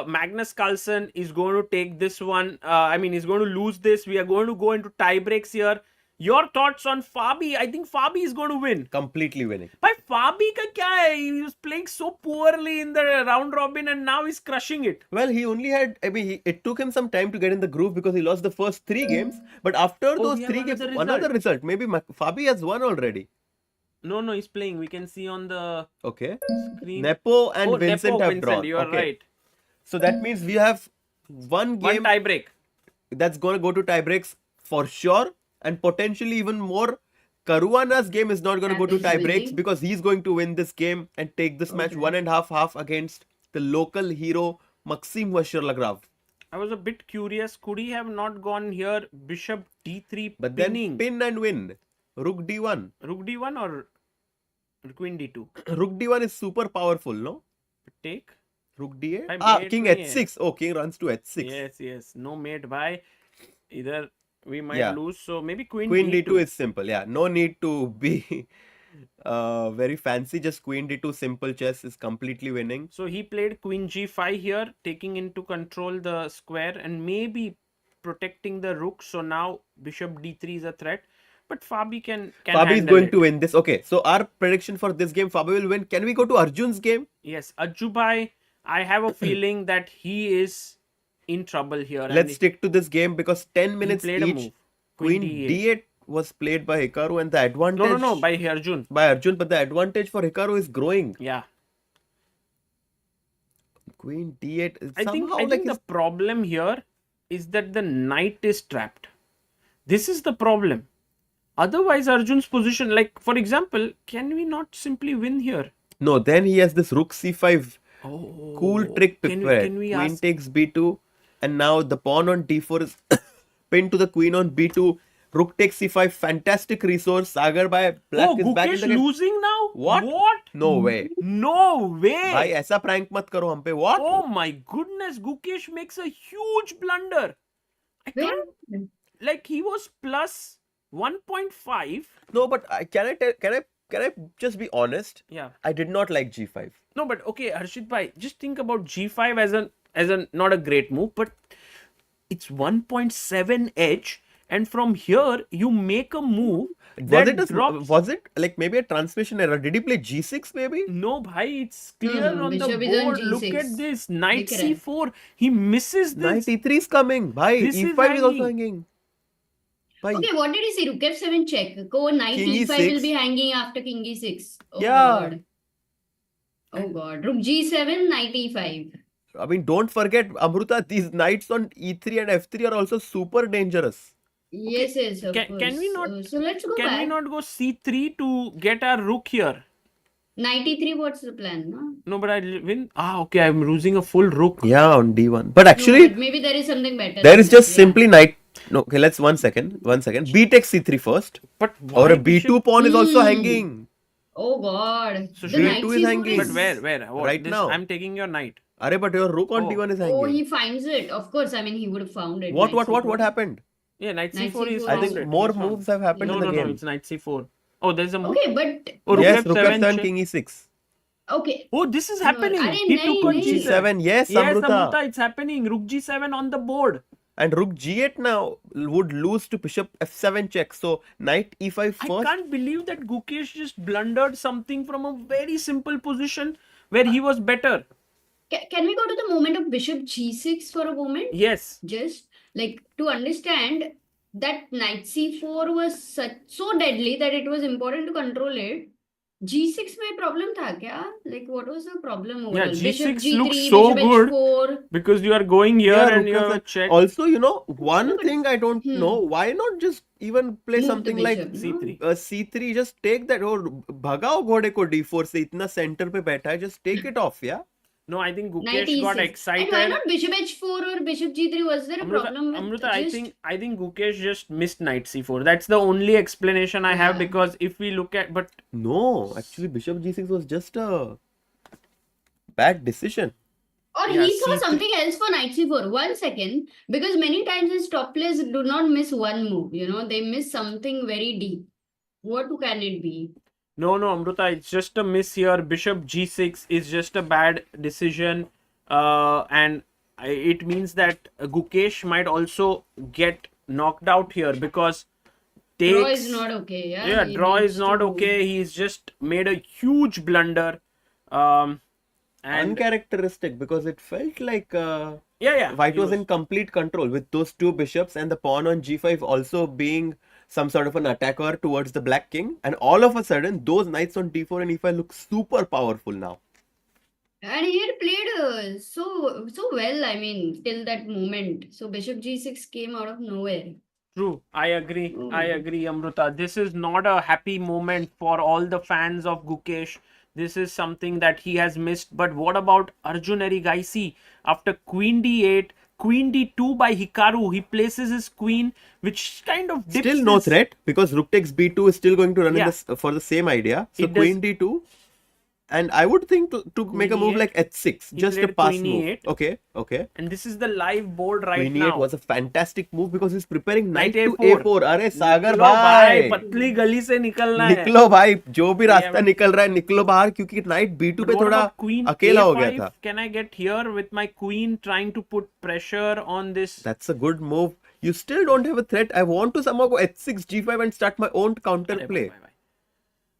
Magnus Carlsen is going to take this one. He's going to lose this. We are going to go into tie breaks here. Your thoughts on Fabi? I think Fabi is going to win. Completely winning. But Fabi ka kya hai? He was playing so poorly in the round robin and now he's crushing it. Well, he only had, it took him some time to get in the groove because he lost the first 3 games. But after those we have 3 games, another result. another result. Maybe Fabi has won already. No, he's playing. We can see on the Okay. screen. Nepo and Vincent Nepo, have drawn. You are Okay. right. So that means we have one One game tie break. that's going to go to tie breaks for sure, and potentially even more. Caruana's game is not going to go to That is tie breaks winning. because he's going to win this game and take this match Okay. 1.5 against the local hero Maxim Vacherlagrav. I was a bit curious. Could he have not gone here? Bishop d3 But pinning. then pin and win. Rook d1. Rook d1 or queen d2? Rook d1 is super powerful, no? Take. Rook d8. By mate King nahi hai. h6. Oh, king runs to h6. Yes. No mate by. Either we might Yeah. lose. So maybe queen Queen d2. d2 is simple. Yeah, no need to be very fancy. Just queen d2 simple chess is completely winning. So he played queen g5 here, taking into control the square and maybe protecting the rook. So now bishop d3 is a threat. But Fabi can Fabi is handle going it. to win this. Okay, so our prediction for this game, Fabi will win. Can we go to Arjun's game? Yes, Ajubhai, I have a feeling that he is in trouble here. and Let's stick to this game because 10 minutes played a each. move. Queen Queen d8 was played by Hikaru, and the advantage No, by Arjun. by Arjun, but the advantage for Hikaru is growing. Yeah. Queen d8 is I think somehow like the problem here is that the knight is trapped. This is the problem. Otherwise, Arjun's position, like for example, can we not simply win here? no. Then he has this rook c5 Oh, cool trick Can prepared. we Queen ask? takes b2, and now the pawn on d4 is pinned to the queen on b2. Rook takes c5, fantastic resource. Sagar by black Oh, is back in Gukesh the game. losing now? What? What? No way. No way. भाई ऐसा prank मत करो हम पे. What? Oh my goodness, Gukesh makes a huge blunder. I Where? can't, like he was plus 1.5. No, but can I just be honest? Yeah. I did not like g5. No, but okay, Harshit bhai, just think about g5 as a not a great move, but it's 1.7 edge, and from here you make a move that drops. Was it like maybe a transmission error? Did he play g6 maybe? No, bhai, it's clear No, on the bishop is on board. Look G6. at this, knight Dick hai. c4. He misses Knight this. e3 is coming. Bhai, This is e5 is also hanging. hanging. Bhai, Okay, what did he say? Rook f7 check. Go knight King e5 E6. will be hanging after king e6. Oh Yeah. God. Oh God. Rook g7, knight e5. I mean, don't forget, Amruta, these knights on e3 and f3 are also super dangerous. Yes, of Can course. we not- So let's go Can back. we not go c3 to get our rook here? Knight e3, what's the plan? No? No, but I win. Okay, I'm losing a full rook. Yeah, on d1. But No, actually, but maybe there is something better. there than is just that, yeah. simply knight. No, okay, let's 1 second. 1 second. B takes c3 first. But Or why a b2 pawn is also Hmm. hanging. Oh God. So The should- knight B2 is c4 hanging. But where? What? Right This- now. I'm taking your knight. Arey, but your rook on Oh. d1 is Oh, hanging. he finds it. Of course, I mean, he would have found it. What Knight c4. happened? Yeah, knight Knight c4 is C4 I is think founded. more He's found. moves have happened No, in the no, game. no, it's knight c4. Oh, there's a move. Okay, but Oh, rook Yes, f7 rook f7, check. king e6. okay. Oh, this is No, happening. अरे He नहीं took on नहीं. g7. g7, yes, Yes, Amruta. Amruta, it's happening. Rook g7 on the board. And rook g8 now would lose to bishop f7 check. So knight e5 I first. can't believe that Gukesh just blundered something from a very simple position where he was better. Can we go to the moment of bishop g6 for a moment? Yes. Just like to understand that knight c4 was so deadly that it was important to control it. g6 में problem था क्या? Like what was the problem overall? Yeah, Bishop g6 g3, looks so bishop good h4. because you are going here Yeah, and rook you have a f7. check. Also, you know, one No, but- thing I don't know, why not just even play Move the something like bishop, no? c3. c3, just take that, or भगाओ घोड़े को d4 से, इतना center पे बैठा है, just take it off, yeah? No, I think Knight Gukesh got e6. excited. And why not bishop h4 or bishop g3? Was there a problem with Amruta, just... I think Gukesh just missed knight c4. That's the only explanation I have Yeah. because if we look at but No, actually bishop g6 was just a bad decision. Or Yeah, he saw C3. something else for knight c4. 1 second. Because many times his top players do not miss one move. You know, they miss something very deep. What can it be? no, Amruta, it's just a miss here. Bishop g6 is just a bad decision, and it means that Gukesh might also get knocked out here because Draw takes. is not okay. Yeah, Yeah, He draw needs is not to- okay. He's just made a huge blunder, and Uncharacteristic because it felt like yeah, White he was in complete control with those two bishops and the pawn on g5 also being some sort of an attacker towards the black king, and all of a sudden those knights on d4 and e5 look super powerful now. And he had played so well, I mean, till that moment. So bishop g6 came out of nowhere. True, I agree. Oh. I agree, Amruta. This is not a happy moment for all the fans of Gukesh. This is something that he has missed. But what about Arjun Erigaisi? After queen d8, queen d2 by Hikaru, he places his queen, which kind of dips Still no his- threat because rook takes b2 is still going to run Yeah. in this for the same idea. So It does- queen d2, and I would think to make a move e8. like h6, He just a played pass queen move. e8. Okay. And this is the live board right Queen now. e8 was a fantastic move because he's preparing knight Knight to a4. a4. अरे सागर निकलो भाई, भाई, पतली गली से निकलना है. निकलो भाई, जो भी रास्ता Yeah, निकल रहा है निकलो बाहर, क्योंकि नाइट b2 पे But what थोड़ा about queen अकेला हो a5? गया था. Can I get here with my queen trying to put pressure on this? That's a good move. You still don't have a threat. I want to somehow go h6 g5 and start my own counter Bye, play. bye, bye.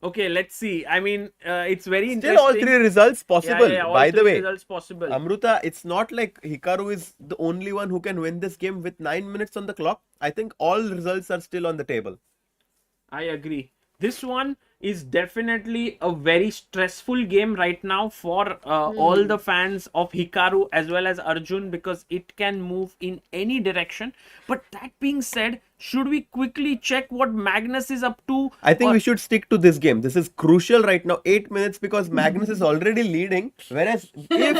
Okay, let's see. I mean, it's very Still interesting. all three results possible. Yeah, all By the three way, results possible. Amruta, it's not like Hikaru is the only one who can win this game with 9 minutes on the clock. I think all results are still on the table. I agree. This one is definitely a very stressful game right now for all the fans of Hikaru as well as Arjun because it can move in any direction. But that being said, should we quickly check what Magnus is up to? I think Or- we should stick to this game. This is crucial right now. 8 minutes because Magnus is already leading. Whereas if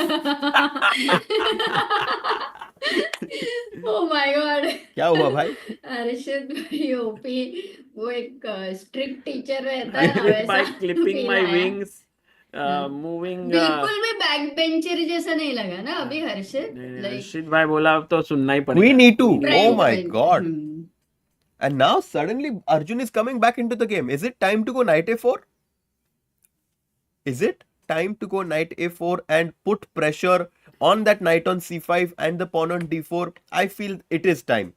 Oh my god. क्या हुआ भाई? अर्षद भाई OP वो एक strict teacher रहता है ना by वैसा clipping feel my आया। wings, moving. बिल्कुल भी बैक बेंचर जैसा नहीं लगा ना अभी हर्षद नहीं, लाइक हर्षित भाई बोला अब तो सुनना ही पड़ेगा. Queen e2. Right. Oh my god. And now suddenly Arjun is coming back into the game. Is it time to go knight a4? Is it time to go knight a4 and put pressure on that knight on c5 and the pawn on d4? I feel it is time.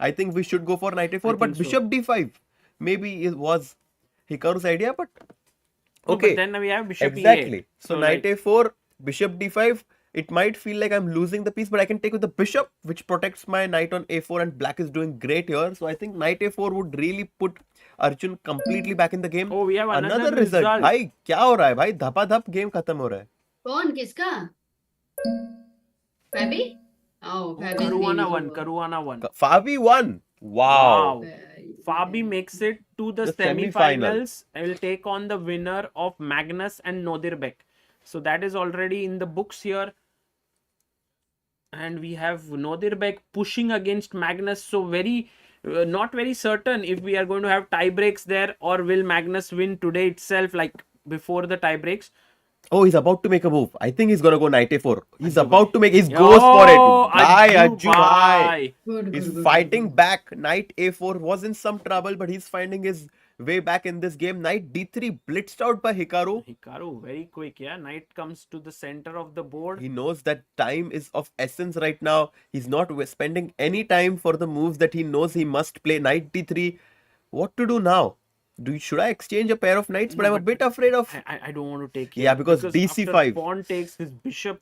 I think we should go for knight a4, but think so. bishop d5 maybe it was Hikaru's idea, but Oh, okay. but then we have bishop Exactly. e8. So knight a4, bishop d5. It might feel like I'm losing the piece, but I can take with the bishop, which protects my knight on a4, and black is doing great here. So I think knight a4 would really put Arjun completely back in the game. Oh, we have another result. result. भाई क्या हो रहा है भाई? धपाधप game खत्म हो रहा है. कौन किसका फैबी ओह फैबी Caruana won. Fabi won. Wow. Fabi makes it to the The semi-finals and will take on the winner of Magnus and Nodirbek. So that is already in the books here. And we have Nodirbek pushing against Magnus. So very, not very certain if we are going to have tie breaks there or will Magnus win today itself like before the tie breaks. Oh, he's about to make a move. I think he's gonna go knight a4. He's Ajju about bhai. to make. He goes for it. Oh, Bye, Ajju Ajju bhai. bhai. Good, He's good, good, fighting good, good. back. Knight a4 was in some trouble, but he's finding his way back in this game. Knight d3 blitzed out by Hikaru. Hikaru, very quick, yeah. Knight comes to the center of the board. He knows that time is of essence right now. He's not spending any time for the moves that he knows he must play. Knight d3. What to do now? Should I exchange a pair of knights? But No, I'm a but bit afraid of. I don't want to take here. Yeah, because after dc5 pawn takes, his bishop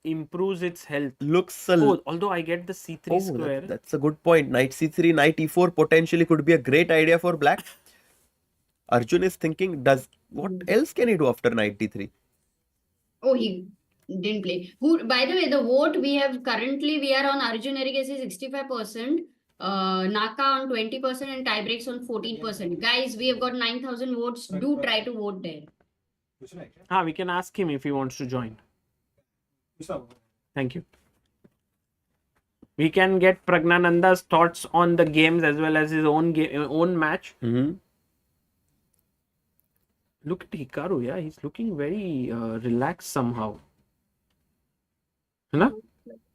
improves its health. looks a Oh, although I get the c3 Oh, square. that's a good point. Knight c3, knight e4 potentially could be a great idea for black. Arjun is thinking, what else can he do after knight d3? Oh, he didn't play. Who, by the way, the vote we have currently, we are on Arjun Erigaisi 65%, Naka on 20%, and tiebreaks on 14%. Guys, we have got 9,000 votes. Do try to vote there. We can ask him if he wants to join. Thank you. We can get Praggnanandhaa's thoughts on the games as well as his own match. Look at Hikaru, yeah, he's looking very relaxed somehow. है ना?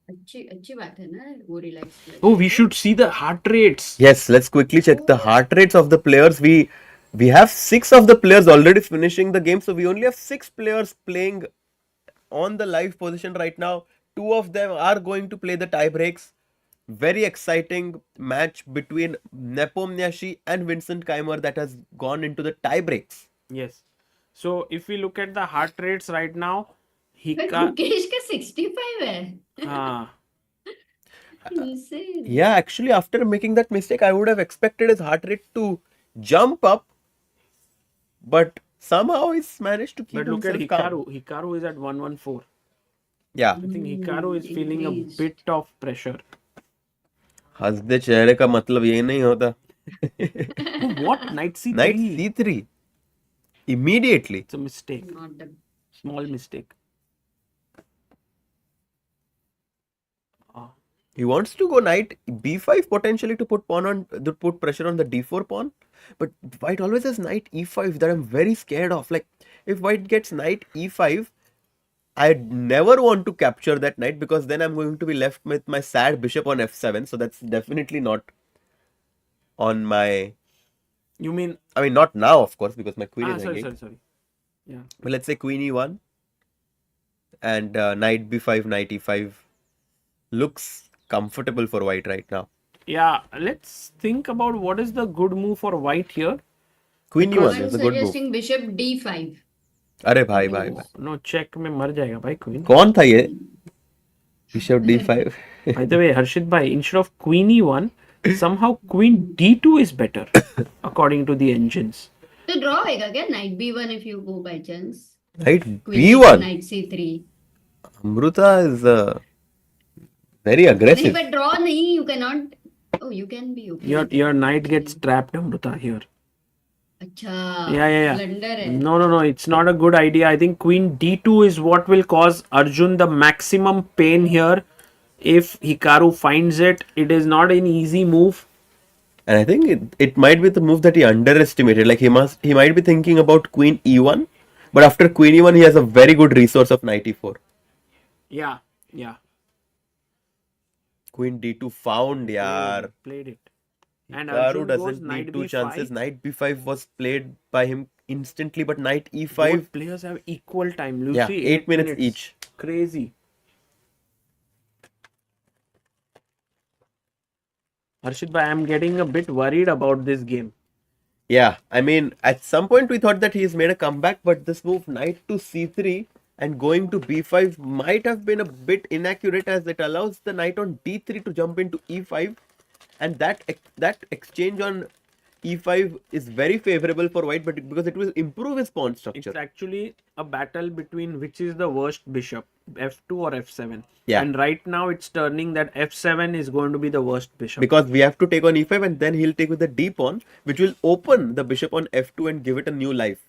अच्छी बात है ना वो relax. Oh, we should see the heart rates. Yes, let's quickly check the heart rates of the players. We have 6 of the players already finishing the game, so we only have 6 players playing on the live position right now. 2 of them are going to play the tie breaks. Very exciting match between Nepomniachtchi and Vincent Keymer that has gone into the tie breaks. Yes. So if we look at the heart rates right now, Gukesh का 65 है. हाँ. Insane. Yeah, actually, after making that mistake, I would have expected his heart rate to jump up, but somehow he's managed to keep But look at himself calm. Hikaru. Hikaru is at 114. Yeah. I think Hikaru is feeling a Increased. bit of pressure. हंसदे चेहरे का मतलब ये नहीं होता. Oh, what? Knight c3. Knight c3. Immediately. It's a mistake. Not the Small mistake. He wants to go knight b5 potentially to put put pressure on the d4 pawn. But white always has knight e5 that I'm very scared of. Like if white gets knight e5, I never want to capture that knight because then I'm going to be left with my sad bishop on f7. So that's definitely not on my. You mean? I mean, not now, of course, because my queen is engaged. Sorry. Yeah. But let's say queen e1 and knight b5, knight e5 looks comfortable for white right now. Yeah, let's think about what is the good move for white here. Queen Because e1 I'm is a good move. suggesting bishop d5. अरे भाई No, check में मर जाएगा भाई queen. कौन था ये bishop d5? By the way, Harshit bhai, instead of queen e1, somehow queen d2 is better according to the engines. तो draw होएगा क्या knight b1 if you go by chance? Knight Queen b1. knight c3. Amruta is very नहीं aggressive. but draw नहीं, you cannot. Oh, you can be okay. Your knight gets trapped, Amruta, here. अच्छा. Yeah. Blunder है. No, it's not a good idea. I think queen d2 is what will cause Arjun the maximum pain here. If Hikaru finds it, it is not an easy move. And I think it might be the move that he underestimated. Like he might be thinking about queen e1, but after queen e1 he has a very good resource of knight e4. Yeah. Queen d2 found, yaar. Played it. And Hikaru Arjun goes doesn't knight need two b5. chances. Knight b5 was played by him instantly, but knight Both e5. players have equal time. Lucy, Yeah, 8 minutes each. Crazy. Harshit bhai, I'm getting a bit worried about this game. Yeah, I mean, at some point we thought that he's made a comeback, but this move knight to c3 and going to b5 might have been a bit inaccurate as it allows the knight on d3 to jump into e5, and that exchange on e5 is very favorable for white, but because it will improve his pawn structure. It's actually a battle between which is the worst bishop, f2 or f7. Yeah. And right now it's turning that f7 is going to be the worst bishop. Because we have to take on e5 and then he'll take with the d pawn, which will open the bishop on f2 and give it a new life.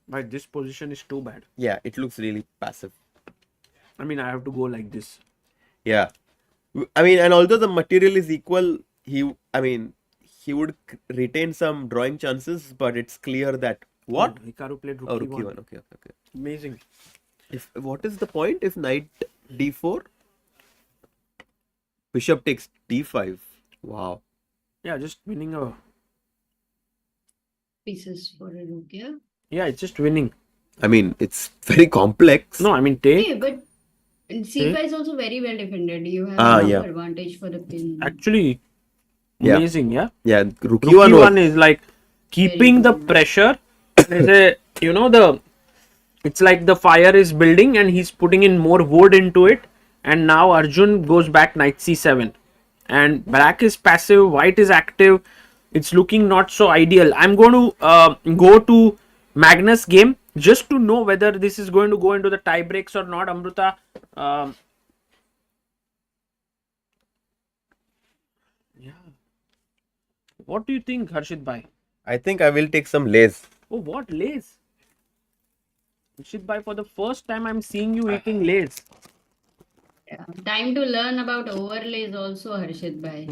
But this position is too bad. Yeah, it looks really passive. I mean, I have to go like this. Yeah. I mean, and although the material is equal, he would retain some drawing chances, but it's clear that What? Oh, Hikaru played rook Oh, rook e1. e1. Okay. Amazing. What is the point if knight d4? Bishop takes d5. Wow. Yeah, just winning a. Pieces for a rook, yeah. Yeah, it's just winning. I mean, it's very complex. No, I mean take. Okay, but c5 is also very well defended. You have Ah, enough yeah. advantage for the pin. Actually, Yeah. amazing. Yeah. Yeah, rook Rook e1 e1 was... is like keeping the good. pressure. There's a, it's like the fire is building and he's putting in more wood into it. And now Arjun goes back knight c7. And black is passive, white is active. It's looking not so ideal. I'm going to go to Magnus game just to know whether this is going to go into the tie breaks or not. Amruta, yeah. What do you think, Harshit bhai? I think I will take some lace. Oh, what lace? Harshit bhai, for the first time I'm seeing you eating lace. Yeah. Time to learn about overlays also, Harshit bhai.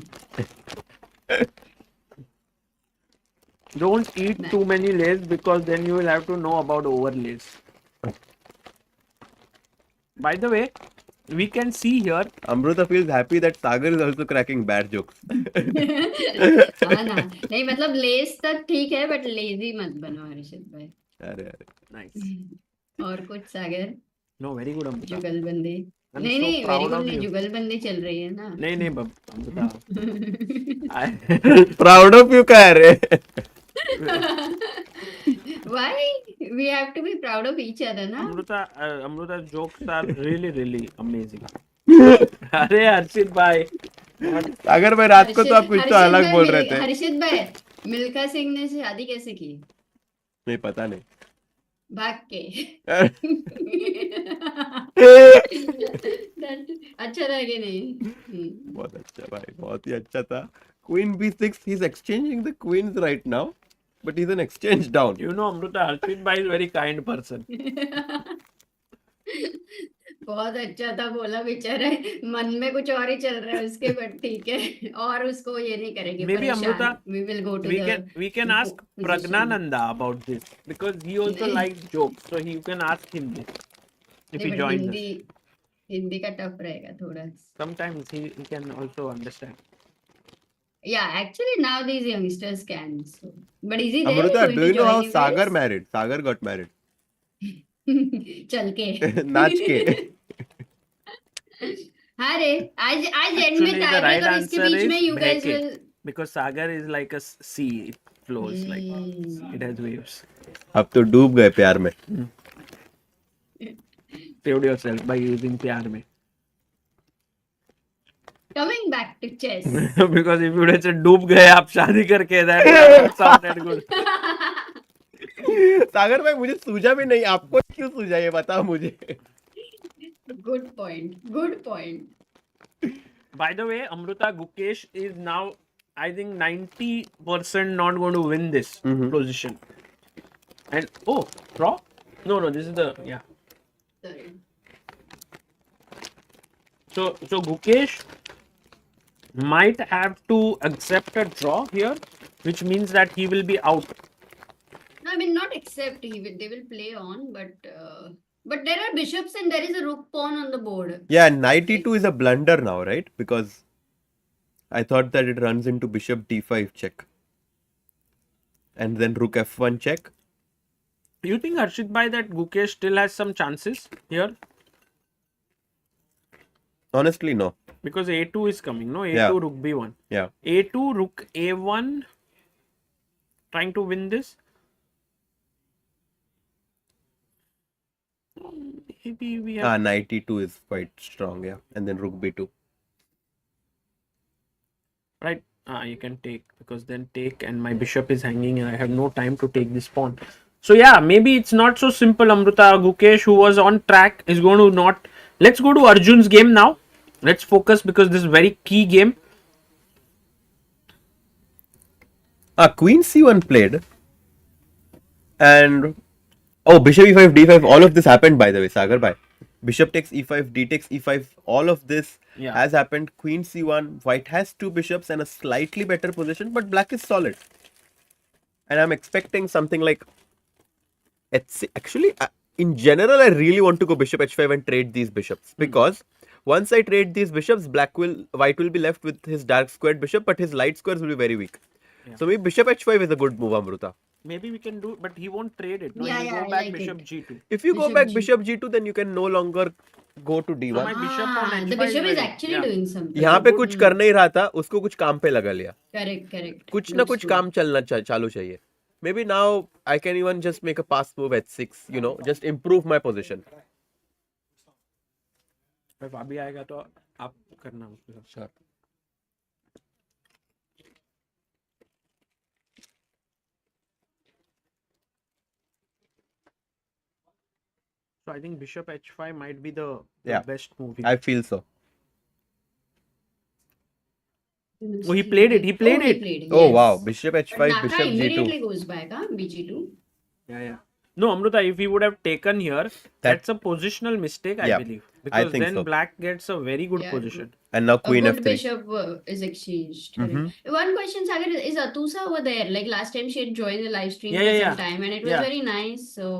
Don't eat too many lays because then you will have to know about overlays. By the way, we can see here. Amruta feels happy that Sagar is also cracking bad jokes. हाँ ना नहीं मतलब less तक ठीक है but lazy मत बनो हर्षित भाई अरे. Nice. और कुछ सागर No, very good, Amruta. जुगलबंदी I'm नहीं so नहीं वेरी proud गुड of नहीं you. जुगलबंदी चल रही है ना नहीं नहीं Amruta. Proud of you, kya re? why we have to be proud of each other ना Amruta's jokes are really amazing. अरे हर्षित भाई. अगर मैं रात को तो आप कुछ तो अलग बोल रहे थे. हर्षित भाई मिल्खा सिंह ने शादी कैसे की नहीं पता नहीं. भाग के अच्छा था कि नहीं बहुत अच्छा भाई, बहुत ही अच्छा था. Queen b6, he's exchanging the queens right now, but he's an exchange down. You know, Amruta, Harshit bhai is very kind person. बहुत अच्छा था बोला बेचारा मन में कुछ और ही चल रहा है उसके बट ठीक है और उसको ये नहीं करेंगे Maybe Amruta, we will go to we can ask position. Praggnanandhaa about this because he also नहीं. likes jokes, so you can ask him this if नहीं, he but joins us. Hindi का टफ रहेगा थोड़ा Sometimes he can also understand. yeah actually now these youngsters can so but is he there Amruta, going do to you know how join you Sagar guys? married? Sagar got married. चल के नाच के. हाँ रे आज and में Actually, the टाइब्रेक right और इसके answer बीच में is you guys break will it because Sagar is like a sea. It flows like it has waves. अब तो डूब गए प्यार में. Saved yourself by using प्यार में. coming back to chess Because if you would have said डूब गए आप शादी करके that would have sounded good. सागर भाई मुझे सूझा भी नहीं, आपको क्यों सूझा ये बताओ मुझे. good point By the way, Amruta, Gukesh is now, I think, 90% not going to win this position. And draw? No, this is the sorry So Gukesh might have to accept a draw here, which means that he will be out. no, I mean not accept they will play on but there are bishops and there is a rook pawn on the board Yeah, knight e2 is a blunder now, right? Because I thought that it runs into bishop d5 check. And then rook f1 check. You think, Harshit bhai, that Gukesh still has some chances here? Honestly, no. Because a2 is coming, no? A2, Yeah. rook b1. Yeah. A2, rook a1. Trying to win this. Maybe we have... Knight e2 is quite strong, yeah. And then rook b2. Right? You can take, because then take and my bishop is hanging and I have no time to take this pawn. So yeah, maybe it's not so simple, Amruta. Gukesh, who was on track, is going to not... Let's go to Arjun's game now. Let's focus because this is a very key game. Queen c1 played. And... Oh, bishop e5, d5, all of this happened by the way, Sagar bhai. Bishop takes e5, d takes e5, all of this has happened. Queen c1, white has two bishops and a slightly better position, but black is solid. And I'm expecting something like Actually, in general, I really want to go bishop h5 and trade these bishops because once I trade these bishops, white will be left with his dark squared bishop, but his light squares will be very weak. Yeah. So maybe bishop h5 is a good move, Amruta. Maybe we can do, but he won't trade it. No, Yeah, he'll yeah, go I back like bishop it. g2. If you go Bishop back G. bishop g2, then you can no longer go to d1. So my bishop on h5 the bishop is ready. actually Yeah. doing something. यहाँ पे कुछ कर नहीं रहा था, उसको कुछ काम पे लगा लिया. Correct. कुछ ना Looks कुछ good. काम चलना चालू चाहिए. Maybe now I can even just make a pass move at 6, just improve my position. If अभी आएगा तो आप करना उसके साथ. Sure. So I think bishop h5 might be the Yeah. best move. I feel so. Oh, he played it. He played it. Oh yes. wow, bishop But h5, Naka bishop immediately g2. goes back, bg2. Yeah. No, Amruta, if he would have taken here, that's a positional mistake, I Yeah, believe. I Because think then so. black gets a very good Yeah. position. And now A queen good f3. bishop is exchanged. correct. One question, Sagar, is Atusa over there? Like last time she had joined the live stream for some time and it was Yeah. very nice. So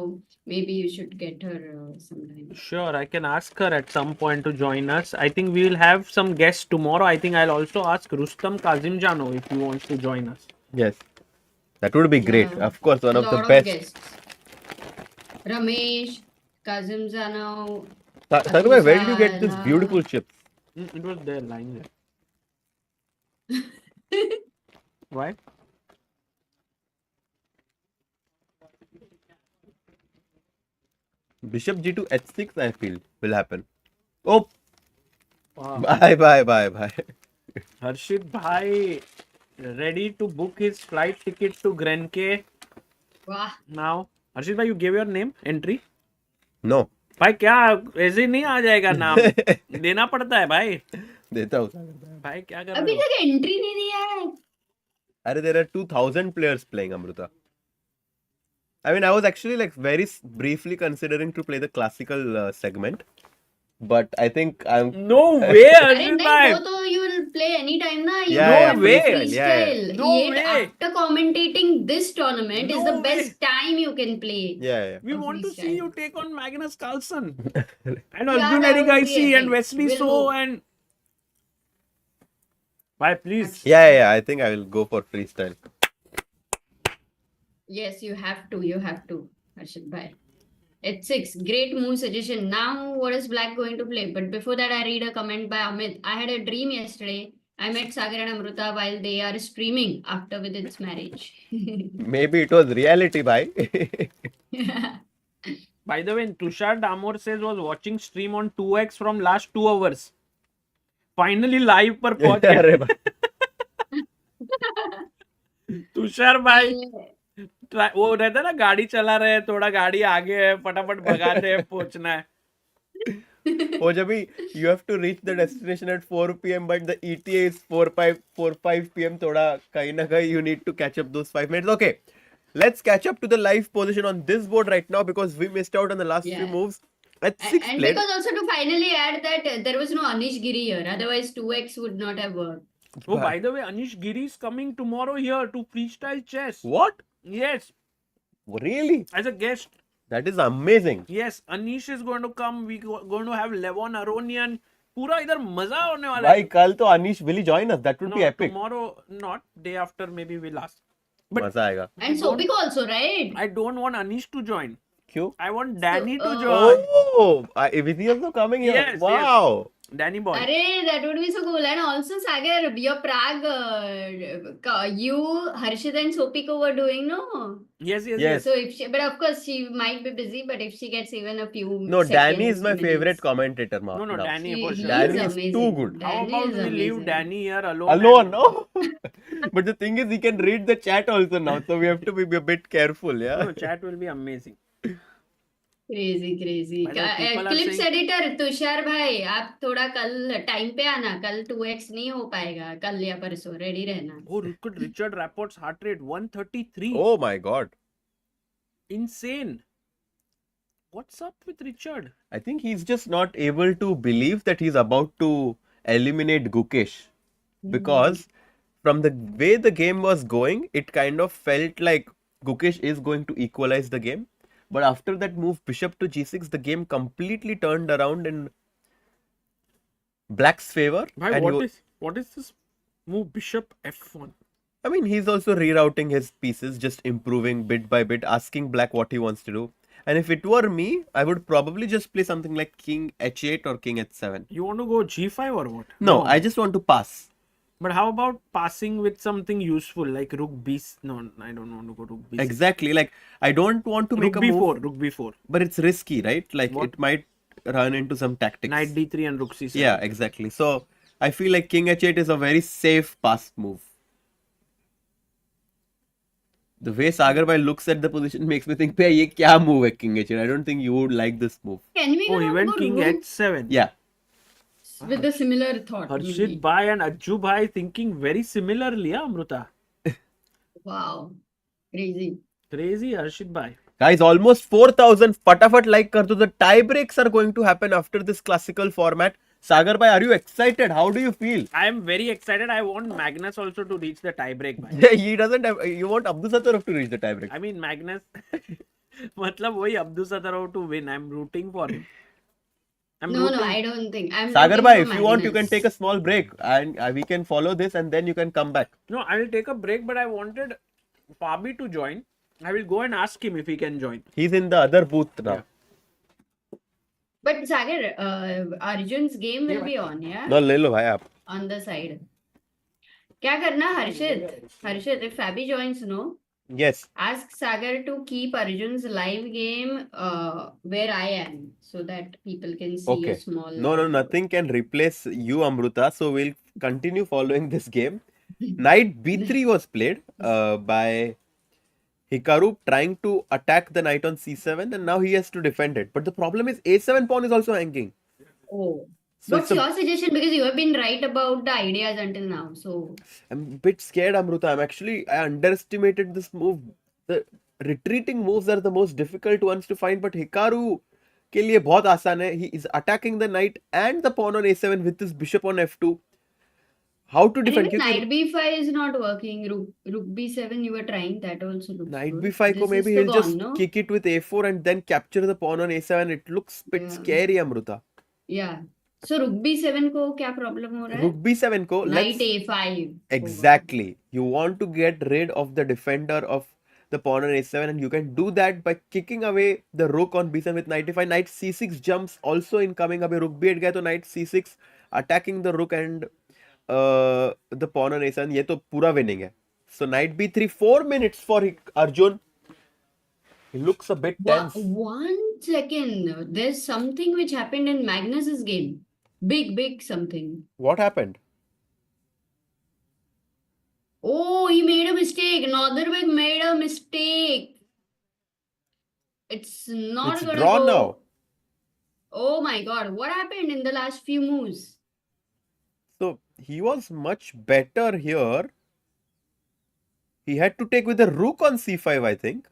maybe you should get her sometime. Sure, I can ask her at some point to join us. I think we will have some guests tomorrow. I think I'll also ask Rustam Kazimjano if he wants to join us. Yes. That would be great. Yeah. Of course, one of the Lot best. guests. Ramesh, Kazimzano. Sagar, where did you get this Atusa, beautiful chips? It was there, lying there. Why? Bishop g2 h6, I feel, will happen. Oh, Wow. bye. Harshit Bhai ready to book his flight ticket to Grenke Wow. now. Harshit Bhai, you gave your name entry? No. भाई क्या ऐसे ही नहीं आ जाएगा नाम देना पड़ता है भाई देता हूँ. भाई क्या कर अभी रहे हो तक एंट्री नहीं दिया है. Arre, there are 2,000 players playing Amruta. I mean, I was actually like very briefly considering to play the classical segment, but I think I'm. No way अरे Harshit नहीं Bhai वो तो you will play anytime ना. You Yeah, go yeah, and way. freestyle. Yeah. No Yet way. after commentating this tournament is No the best time you can play. Yeah. we A want to see freestyle. you take on Magnus Carlsen and Yeah, Arjun that would be Erigaisi and epic. Wesley We'll So go. and bhai please Yeah. I think I will go for freestyle. Yes, you have to. Harshit Bhai. At 6, great move suggestion. Now, what is Black going to play? But before that, I read a comment by Amit. I had a dream yesterday. I met Sagar and Amruta while they are streaming after Vidit's marriage. Maybe it was reality, bhai. by the way Tushar Damor says was watching stream on 2x from last 2 hours finally live पर पहुंच अरे गए तुषार भाई वो रहता है ना गाड़ी चला रहे हैं थोड़ा गाड़ी आगे है फटाफट भगाते हैं पहुंचना है Oh, Jabi, you have to reach the destination at 4 p.m. but the ETA is 4-5 p.m. Thoda kahin na kahin you need to catch up those 5 minutes. Okay, let's catch up to the live position on this board right now because we missed out on the last few Yeah. moves. At 6 And played. because also to finally add that there was no Anish Giri here. Otherwise, 2x would not have worked. Oh, by the way, Anish Giri is coming tomorrow here to freestyle chess. What? Yes, Really? as a guest. That is amazing. Yes, Anish is going to come. We going to have Levon Aronian. पूरा इधर मजा होने वाला Bhai, है. kal to Anish will he join us? That would No, be epic. tomorrow not. Day after maybe we'll ask. But Maza aega. And Sopik also, right? I don't want Anish to join. Kyun? I want Danny to oh. join. Oh, is he also coming here? Yes, Wow. Danny boy. Array, that would be so cool. And also, Sagar, your Pragg, you, Harshit and Sopiko were doing, no? Yes. Yes. So if she, but of course she might be busy, but if she gets even a few No, Danny is seconds, my minutes, favorite commentator. No, now. Danny He- for he sure. Danny is is amazing. too good. How Danny about is we leave amazing. Danny here alone? Alone, no? But the thing is, he can read the chat also now, so we have to be a bit careful, yeah? No, chat will be amazing. Crazy. By the way, people are Clips saying- editor Tushar भाई आप थोड़ा कल time पे आना कल 2x नहीं हो पाएगा कल या परसों रेडी रहना. Oh, look at Richard Rapport's heart rate 133. Oh my god. Insane. What's up with Richard? I think he's just not able to believe that he's about to eliminate Gukesh. Because from the way the game was going, it kind of felt like Gukesh is going to equalize the game. But after that move, bishop to g6, the game completely turned around in Black's favor. Bhai, And what is this move bishop f1? I mean, he's also rerouting his pieces, just improving bit by bit, asking Black what he wants to do. And if it were me, I would probably just play something like king h8 or king h7. You want to go g5 or what? No, I just want to pass. But how about passing with something useful like rook b? No, I don't want to go rook b. Exactly. Like, I don't want to make Rook a b4, move, rook b4, but it's risky, right? Like, What? it might run into some tactics. knight d3 and rook c7. Yeah, exactly. So, I feel like king h8 is a very safe pass move. The way Sagar Bhai looks at the position makes me think, "Bhai, ye kya move hai king h8? I don't think you would like this move." Can we Oh, he not went go king rook h7. Yeah. with a similar thought? Harshit maybe? Bhai and Ajju Bhai thinking very similarly, huh, Amruta? Wow, crazy. Crazy Harshit Bhai. Guys, almost 4,000. Fatafat like kar do. The tie breaks are going to happen after this classical format. Sagar Bhai, are you excited? How do you feel? I am very excited. I want Magnus also to reach the tiebreak. Bhai. He doesn't have. You want Abdusattorov to reach the tie break. I mean Magnus. मतलब वही Abdusattorov to win. I'm rooting for him. No, I don't think. I'm Sagar rooting Bhai, for if you want, you can Magnus. take a small break and we can follow this and then you can come back. No, I will take a break, but I wanted Fabi to join. I will go and ask him if he can join. He's in the other booth now. Yeah. But Sagar, Arjun's game will be on, yeah? No, ले लो भाई आप. On the side. क्या करना Harshit? Harshit, if Fabi joins, no? Yes. Ask Sagar to keep Arjun's live game where I am so that people can see Okay. a small. No, nothing can replace you, Amruta. So we'll continue following this game. Knight b3 was played by Hikaru, trying to attack the knight on c7, and now he has to defend it. But the problem is a7 pawn is also hanging. Oh. So What's your suggestion? Because you have been right about the ideas until now. So I'm a bit scared, Amruta. I underestimated this move. The retreating moves are the most difficult ones to find, but Hikaru के लिए बहुत आसान है. He is attacking the knight and the pawn on a7 with his bishop on f2. How to and defend? even क्योंकि knight b5 is not working. Rook b7 you were trying. That also looks knight good. b5 को This maybe is the he'll gone, just no? kick it with a4 and then capture the pawn on a7. It looks a bit Yeah. scary, Amruta. Yeah. So rook b7 को क्या problem हो रहा है? Rook b7 को Knight let's a5. exactly. You want to get rid of the defender of the pawn on a7, and you can do that by kicking away the rook on b7 with knight a5. Knight c6 jumps also incoming. अबे rook b8 गया तो knight c6 attacking the rook and the pawn on a7. ये तो पूरा winning है. So knight b3, 4 minutes for Arjun. He looks a bit tense. 1 second. There's something which happened in Magnus's game. Big something. What happened? Oh, he made a mistake. Nodirbek made a mistake. It's not It's gonna drawn go. now. Oh my God. What happened in the last few moves? So he was much better here. He had to take with the rook on c5, I think.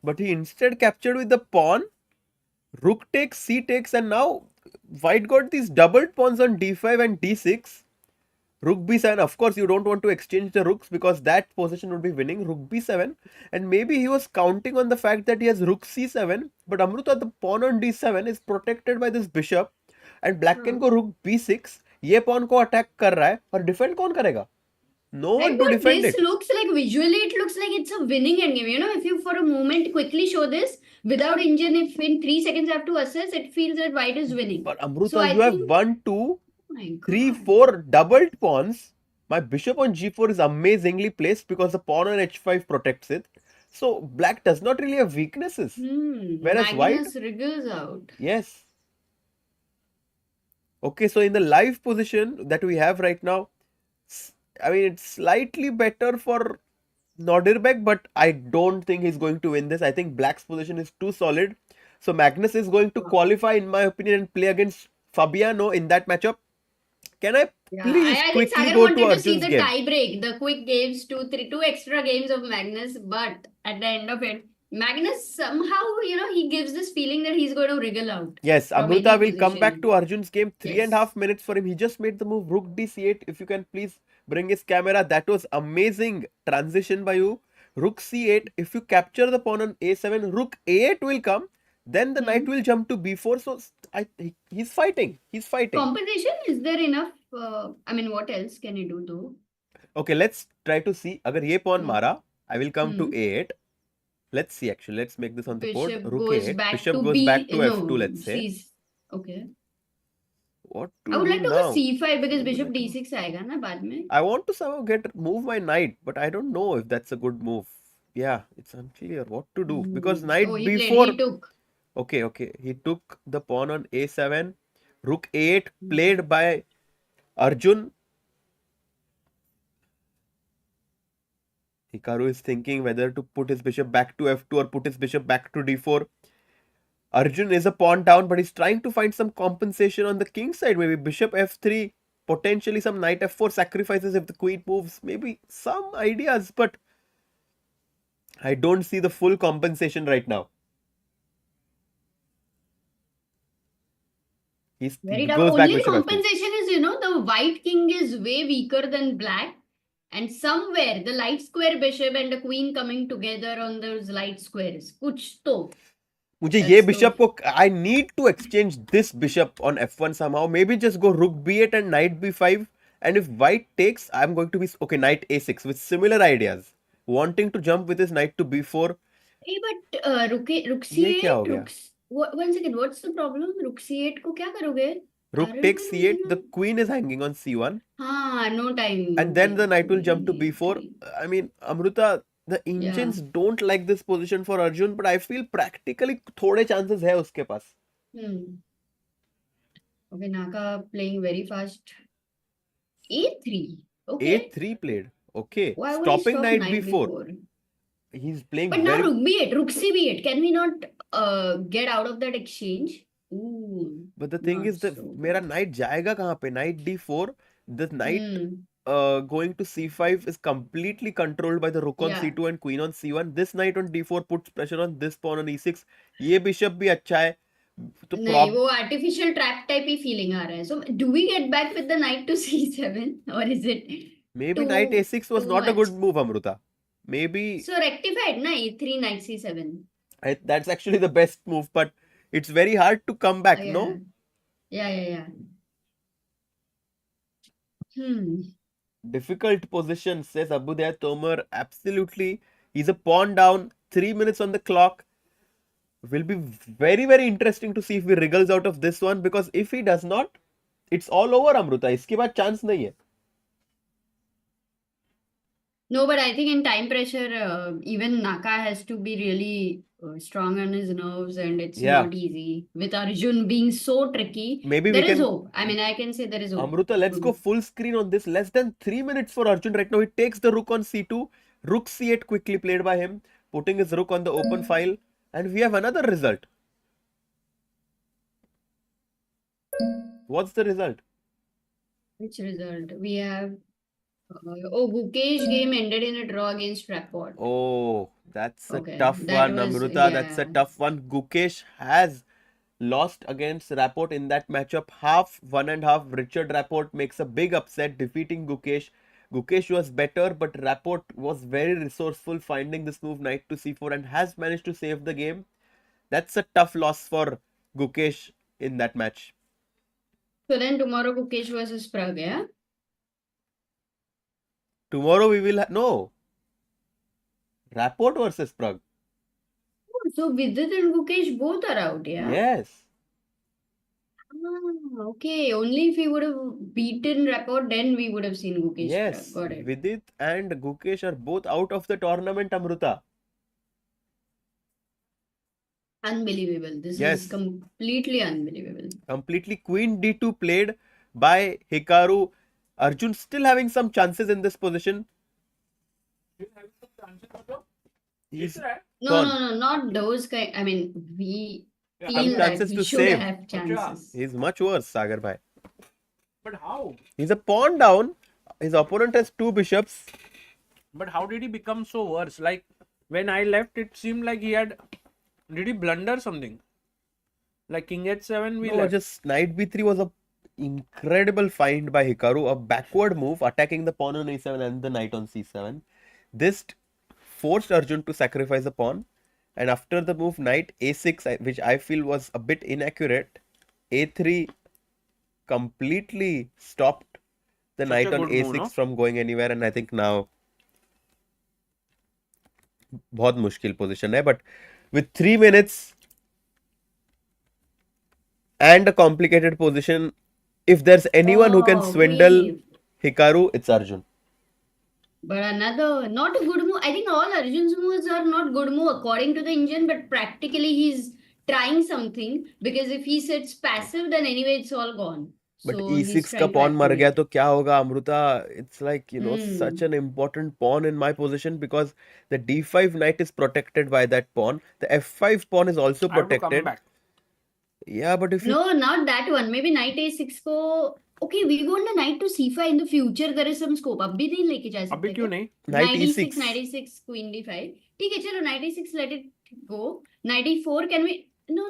But he instead captured with the pawn. Rook takes, c takes, and now white got these doubled pawns on d5 and d6. Rook b7. Of course, you don't want to exchange the rooks because that position would be winning. Rook b7. And maybe he was counting on the fact that he has rook c7. But Amruta, the pawn on d7 is protected by this bishop. And black can go rook b6. ये pawn को attack कर रहा है और defend कौन करेगा? No one to but defend this it. looks like visually it looks like it's a winning endgame. You know, if you for a moment quickly show this without engine, if in 3 seconds I have to assess, it feels that white is winning. But Amruta, So I you have think- 1, 2, My 3, God. 4 doubled pawns. My bishop on g4 is amazingly placed because the pawn on h5 protects it. So black does not really have weaknesses. Whereas Magnus wriggles out. Yes. Okay, so in the live position that we have right now, I mean, it's slightly better for Nodirbek, but I don't think he's going to win this. I think black's position is too solid. So Magnus is going to qualify, in my opinion, and play against Fabiano in that matchup. Can I Yeah, please I think quickly Sagar go wanted to to see Arjun's the game? tie break, the quick games, two extra games of Magnus, but at the end of it, Magnus somehow, you know, he gives this feeling that he's going to wriggle out. Yes, from Amruta any will come back position. to Arjun's game. 3.5 Yes. minutes for him. He just made the move rook d c8. If you can please bring his camera. That was amazing transition by you Rook c8. If you capture the pawn on a7, rook a8 will come. Then the knight will jump to b4. So he's fighting. He's fighting. Compensation, is there enough? I mean, what else can you do though? Okay, let's try to see. Agar ye pawn Hmm. mara, I will come to Hmm. a8. Let's see actually. Let's make this on the board. Bishop Rook goes a8. back Bishop to goes B. back to No, f2, let's say. Okay. What I to would do like to now? go C5 because I would bishop like to- D6 आएगा ना बाद में. I want to somehow move my knight, but I don't know if that's a good move. Yeah, it's unclear what to do because knight Oh, he b4. played. He took. Okay. He took the pawn on a7. Rook a8 played by Arjun. Hikaru is thinking whether to put his bishop back to f2 or put his bishop back to d4. Arjun is a pawn down, but he's trying to find some compensation on the king side. Maybe bishop f3, potentially some knight f4 sacrifices if the queen moves. Maybe some ideas, but I don't see the full compensation right now. He Very tough. goes back Only bishop f3. compensation is, the white king is way weaker than black. And somewhere the light square bishop and the queen coming together on those light squares. कुछ तो. मुझे That's ये the- bishop को I need to exchange this bishop on f1 somehow. Maybe just go rook b8 and knight b5. And if white takes, I'm going to be okay. Knight a6 with similar ideas. Wanting to jump with his knight to b4. Hey, but rook ये क्या हो c8, गया? one second, what's the problem? Rook c8 को क्या करोगे? Rook I don't takes know, c8. The queen is hanging on c1. हाँ, no time. And then the knight will jump to b4. I mean, Amruta, the engines don't like this position for Arjun, but I feel practically थोड़े chances है उसके पास. Okay, Naka playing very fast. a3. Okay. a3 played. Okay. Why would he Stopping stop knight knight b4. He's playing But now very. rook b8, rook c8. Can we not get out of that exchange? Ooh, But the thing not is that so मेरा good. knight जाएगा कहाँ पे? Knight d4. The knight Hmm. going to c5 is completely controlled by the rook on Yeah. c2 and queen on c1. This knight on d4 puts pressure on this pawn on e6. ये bishop भी अच्छा है. तो नहीं, वो artificial trap type ही feeling आ रहा है. So do we get back with the knight to c7 or is it maybe too- knight a6 was too not a much? good move, Amruta. Maybe So rectified na e3 knight c7. that's actually the best move, but it's very hard to come back, Yeah. no? Yeah. Difficult position, says Abudaya Tomar. Absolutely. He's a pawn down. 3 minutes on the clock. Will be very, very interesting to see if he wriggles out of this one, because if he does not, it's all over, Amruta. इसके बाद chance नहीं है. No, but I think in time pressure, even Naka has to be really strong on his nerves, and it's Yeah. not easy. With Arjun being so tricky, Maybe we there is can- hope. I mean, I can say there is hope. Amruta, let's go full screen on this. Less than 3 minutes for Arjun right now. He takes the rook on c2. Rook c8 quickly played by him, putting his rook on the open file. And we have another result. What's the result? Which result? We have. Gukesh game ended in a draw against Rapport. Oh, that's a Okay, tough that one, was- Amruta. That's a yeah. tough one. Gukesh has lost against Rapport in that matchup. Half, 1.5. Richard Rapport makes a big upset, defeating Gukesh. Gukesh was better, but Rapport was very resourceful, finding this move knight to c4 and has managed to save the game. That's a tough loss for Gukesh in that match. So then tomorrow Gukesh versus Pragg, yeah? Tomorrow we will no. Rapport versus Pragg. So Vidit and Gukesh both are out, yeah? Yes. Okay. Only if we would have beaten Rapport, then we would have seen Gukesh. Yes. Pragg. Got it. Vidit and Gukesh are both out of the tournament, Amruta. Unbelievable. This Yes. is completely unbelievable. Completely Queen d2 played by Hikaru. Arjun still having some chances in this position. He's No, gone. not those kind. I mean, we Some feel that chances we to should save. have chances. He's much worse, Sagar bhai. But how? He's a pawn down. His opponent has 2 bishops. But how did he become so worse? Like when I left, it seemed like he had. Did he blunder something? Like king h7, we No, left. just knight b3 was a incredible find by Hikaru. A backward move, attacking the pawn on a7 and the knight on c7. This forced Arjun to sacrifice a pawn. And after the move knight a6, which I feel was a bit inaccurate, a3 completely stopped the Such knight a on good move, a6 no? from going anywhere. And I think now बहुत मुश्किल position है. But with 3 minutes and a complicated position, if there's anyone who can Oh, swindle wait. Hikaru, it's Arjun. But another, not a good move. I think all Arjun's moves are not good move according to the engine, but practically he's trying something because if he sits passive, then anyway it's all gone. But So he's e6 का trying to pawn मर गया activate. तो क्या होगा Amrita? It's like, such Hmm. an important pawn in my position because the d5 knight is protected by that pawn. The f5 pawn is also I have to come protected. back. Yeah, but if you... No, not that one. Maybe knight a6 को. Okay, we want the knight to c5 in the future. There is some scope. अब भी नहीं लेके जा अभी सकते क्यों क्या? नहीं? Knight Knight e6, e6. knight e6, queen d5. ठीक है, चलो knight e6 let it go. Knight e4 can we? No.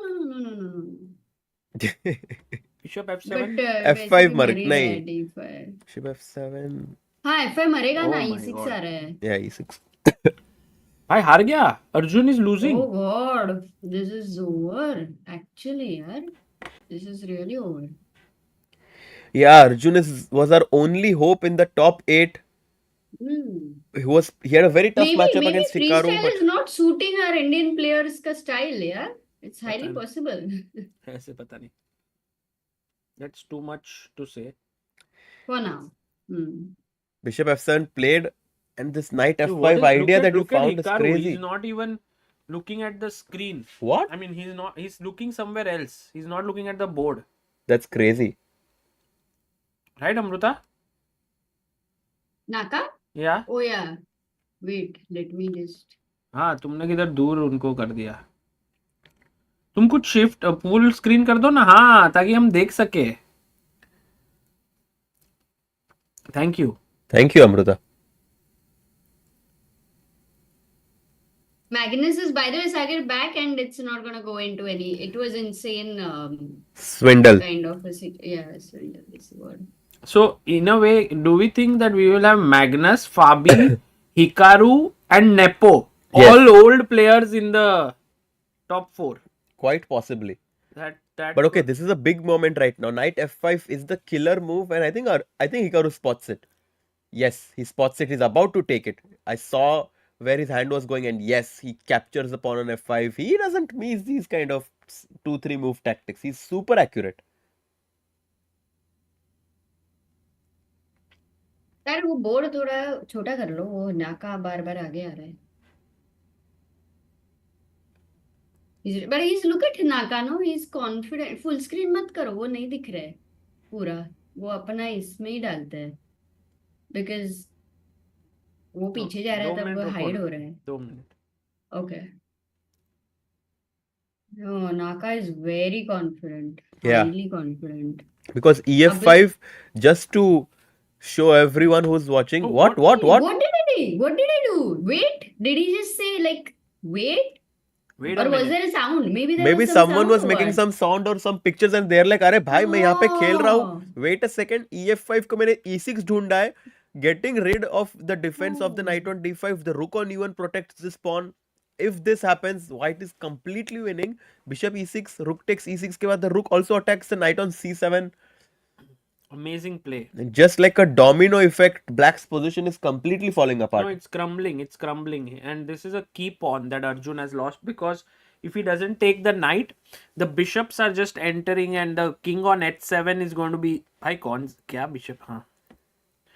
Bishop But f7. वैसे f5 भी मर मर ही रहा है नहीं. d5. Bishop f7. हाँ f5 मरेगा Oh ना my e6 God. आ रहा है. Yeah, e6. भाई हार गया. Arjun is losing. Oh God, this is over. Actually, यार, this is really over. Yeah, Arjun was our only hope in the top 8. Hmm. He had a very tough Maybe matchup against Hikaru, freestyle but is not suiting our Indian players का style, yeah. It's highly पता नहीं. possible. ऐसे पता नहीं. That's too much to say. For now. Bishop f7 played, and this knight Dude, what f5 idea that you look at found is Hikaru. crazy. He's not even looking at the screen. What? I mean, he's not. He's looking somewhere else. He's not looking at the board. That's crazy. Right, Amruta? Naka? Yeah. Oh yeah. Wait, let me just. हाँ, तुमने किधर दूर उनको कर दिया. तुम कुछ shift full screen कर दो ना. हाँ, ताकि हम देख सके. Thank you. Thank you, Amruta. Magnus is, by the way, Sagar back, and it's not gonna go into any. It was insane. Swindle. Kind of a swindle is the word. So, in a way, do we think that we will have Magnus, Fabi, Hikaru, and Nepo, Yes. all old players in the top 4? Quite possibly. That. But okay, this is a big moment right now. Knight f5 is the killer move, and I think Hikaru spots it. Yes, he spots it. He's about to take it. I saw where his hand was going, and yes, he captures the pawn on f5. He doesn't miss these kind of 2-3 move tactics. He's super accurate. यार वो board थोड़ा छोटा कर लो. वो नाका बार बार आगे आ रहा है. But he's look at Naka, no? He's confident. Full screen मत करो, वो नहीं दिख रहा है पूरा. वो अपना इसमें ही डालता है. Because वो पीछे जा रहा है तब वो हाइड हो रहा है. 2 minutes. Okay. No, Naka is very confident. Yeah. Highly confident. Because ef5, just to show everyone who's watching. Oh, What? What did he do? Wait, did he just say like wait? Wait Or a was minute. there a sound? Maybe Maybe was some someone sound was or making what? some sound or some pictures and they're like, अरे भाई मैं यहाँ पे खेल रहा हूँ. Wait a second, ef5 को मैंने e6 ढूंढा है. Getting rid of the defense of the knight on d5, the rook on e1 protects this pawn. If this happens, white is completely winning. Bishop e6, rook takes e6 के बाद the rook also attacks the knight on c7. Amazing play. And just like a domino effect, black's position is completely falling apart. No, it's crumbling. It's crumbling. And this is a key pawn that Arjun has lost, because if he doesn't take the knight, the bishops are just entering and the king on h7 is going to be... Bhai, kya bishop? Huh?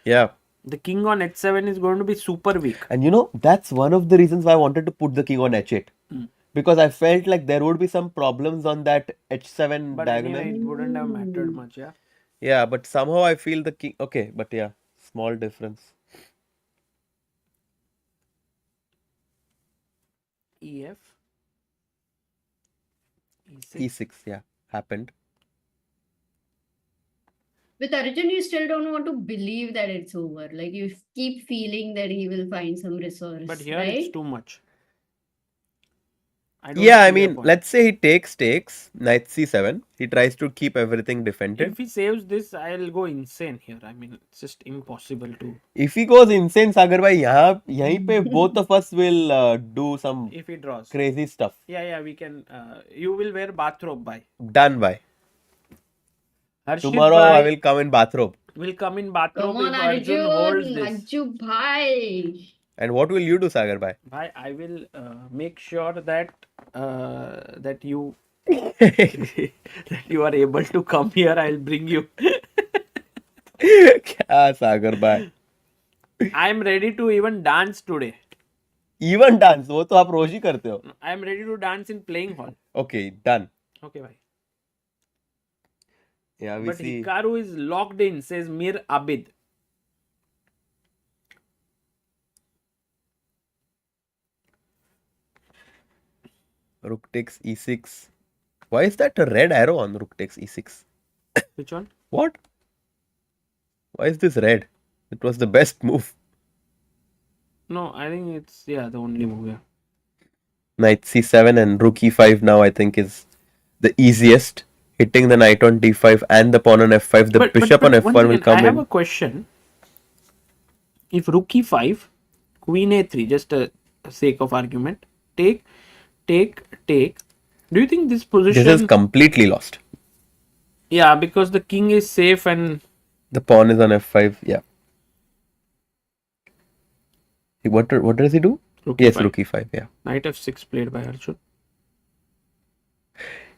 Yeah. The king on h7 is going to be super weak. And that's one of the reasons why I wanted to put the king on h8. Because I felt like there would be some problems on that h7 But diagonal. anyway, it wouldn't have mattered much, yeah? Yeah, but somehow I feel the king... Okay, but yeah, small difference. EF. E6. E6, yeah, happened. With Arjun, you still don't want to believe that it's over. Like you keep feeling that he will find some resource. But here right? it's too much. I don't Yeah, I see a mean, point. let's say he takes knight c7. He tries to keep everything defended. If he saves this, I'll go insane here. I mean, it's just impossible to. If he goes insane, Sagar bhai, yahin pe both of us will do some If he draws. crazy stuff. Yeah, we can. You will wear bathrobe, bhai. Done, bhai. Harshit Tomorrow bhai I will come in bathrobe. will come in bathrobe Come on, if Arjun holds this. Arjun bhai. And what will you do, Sagar bhai? Bhai, I will make sure that that you that you are able to come here. I'll bring you. Kya Sagar bhai? I am ready to even dance today. Even dance, वो तो आप रोज ही करते हो. I am ready to dance in playing hall. Okay, done. Okay, bhai. Yeah, we But see. Hikaru is locked in, says Mir Abid. Rook takes e6. Why is that a red arrow on rook takes e6? Which one? What? Why is this red? It was the best move. No, I think it's the only move. Yeah. Knight c7 and rook e5 now I think is the easiest. Hitting the knight on d5 and the pawn on f5. The bishop on once f1 will again, come I have in. a question. If rook e5, queen a3, just a sake of argument, take. Do you think this position? This is completely lost. Yeah, because the king is safe and The pawn is on f5. Yeah. What does he do? rook Yes, e5. rook e5. Yeah. Knight f6 played by Arjun.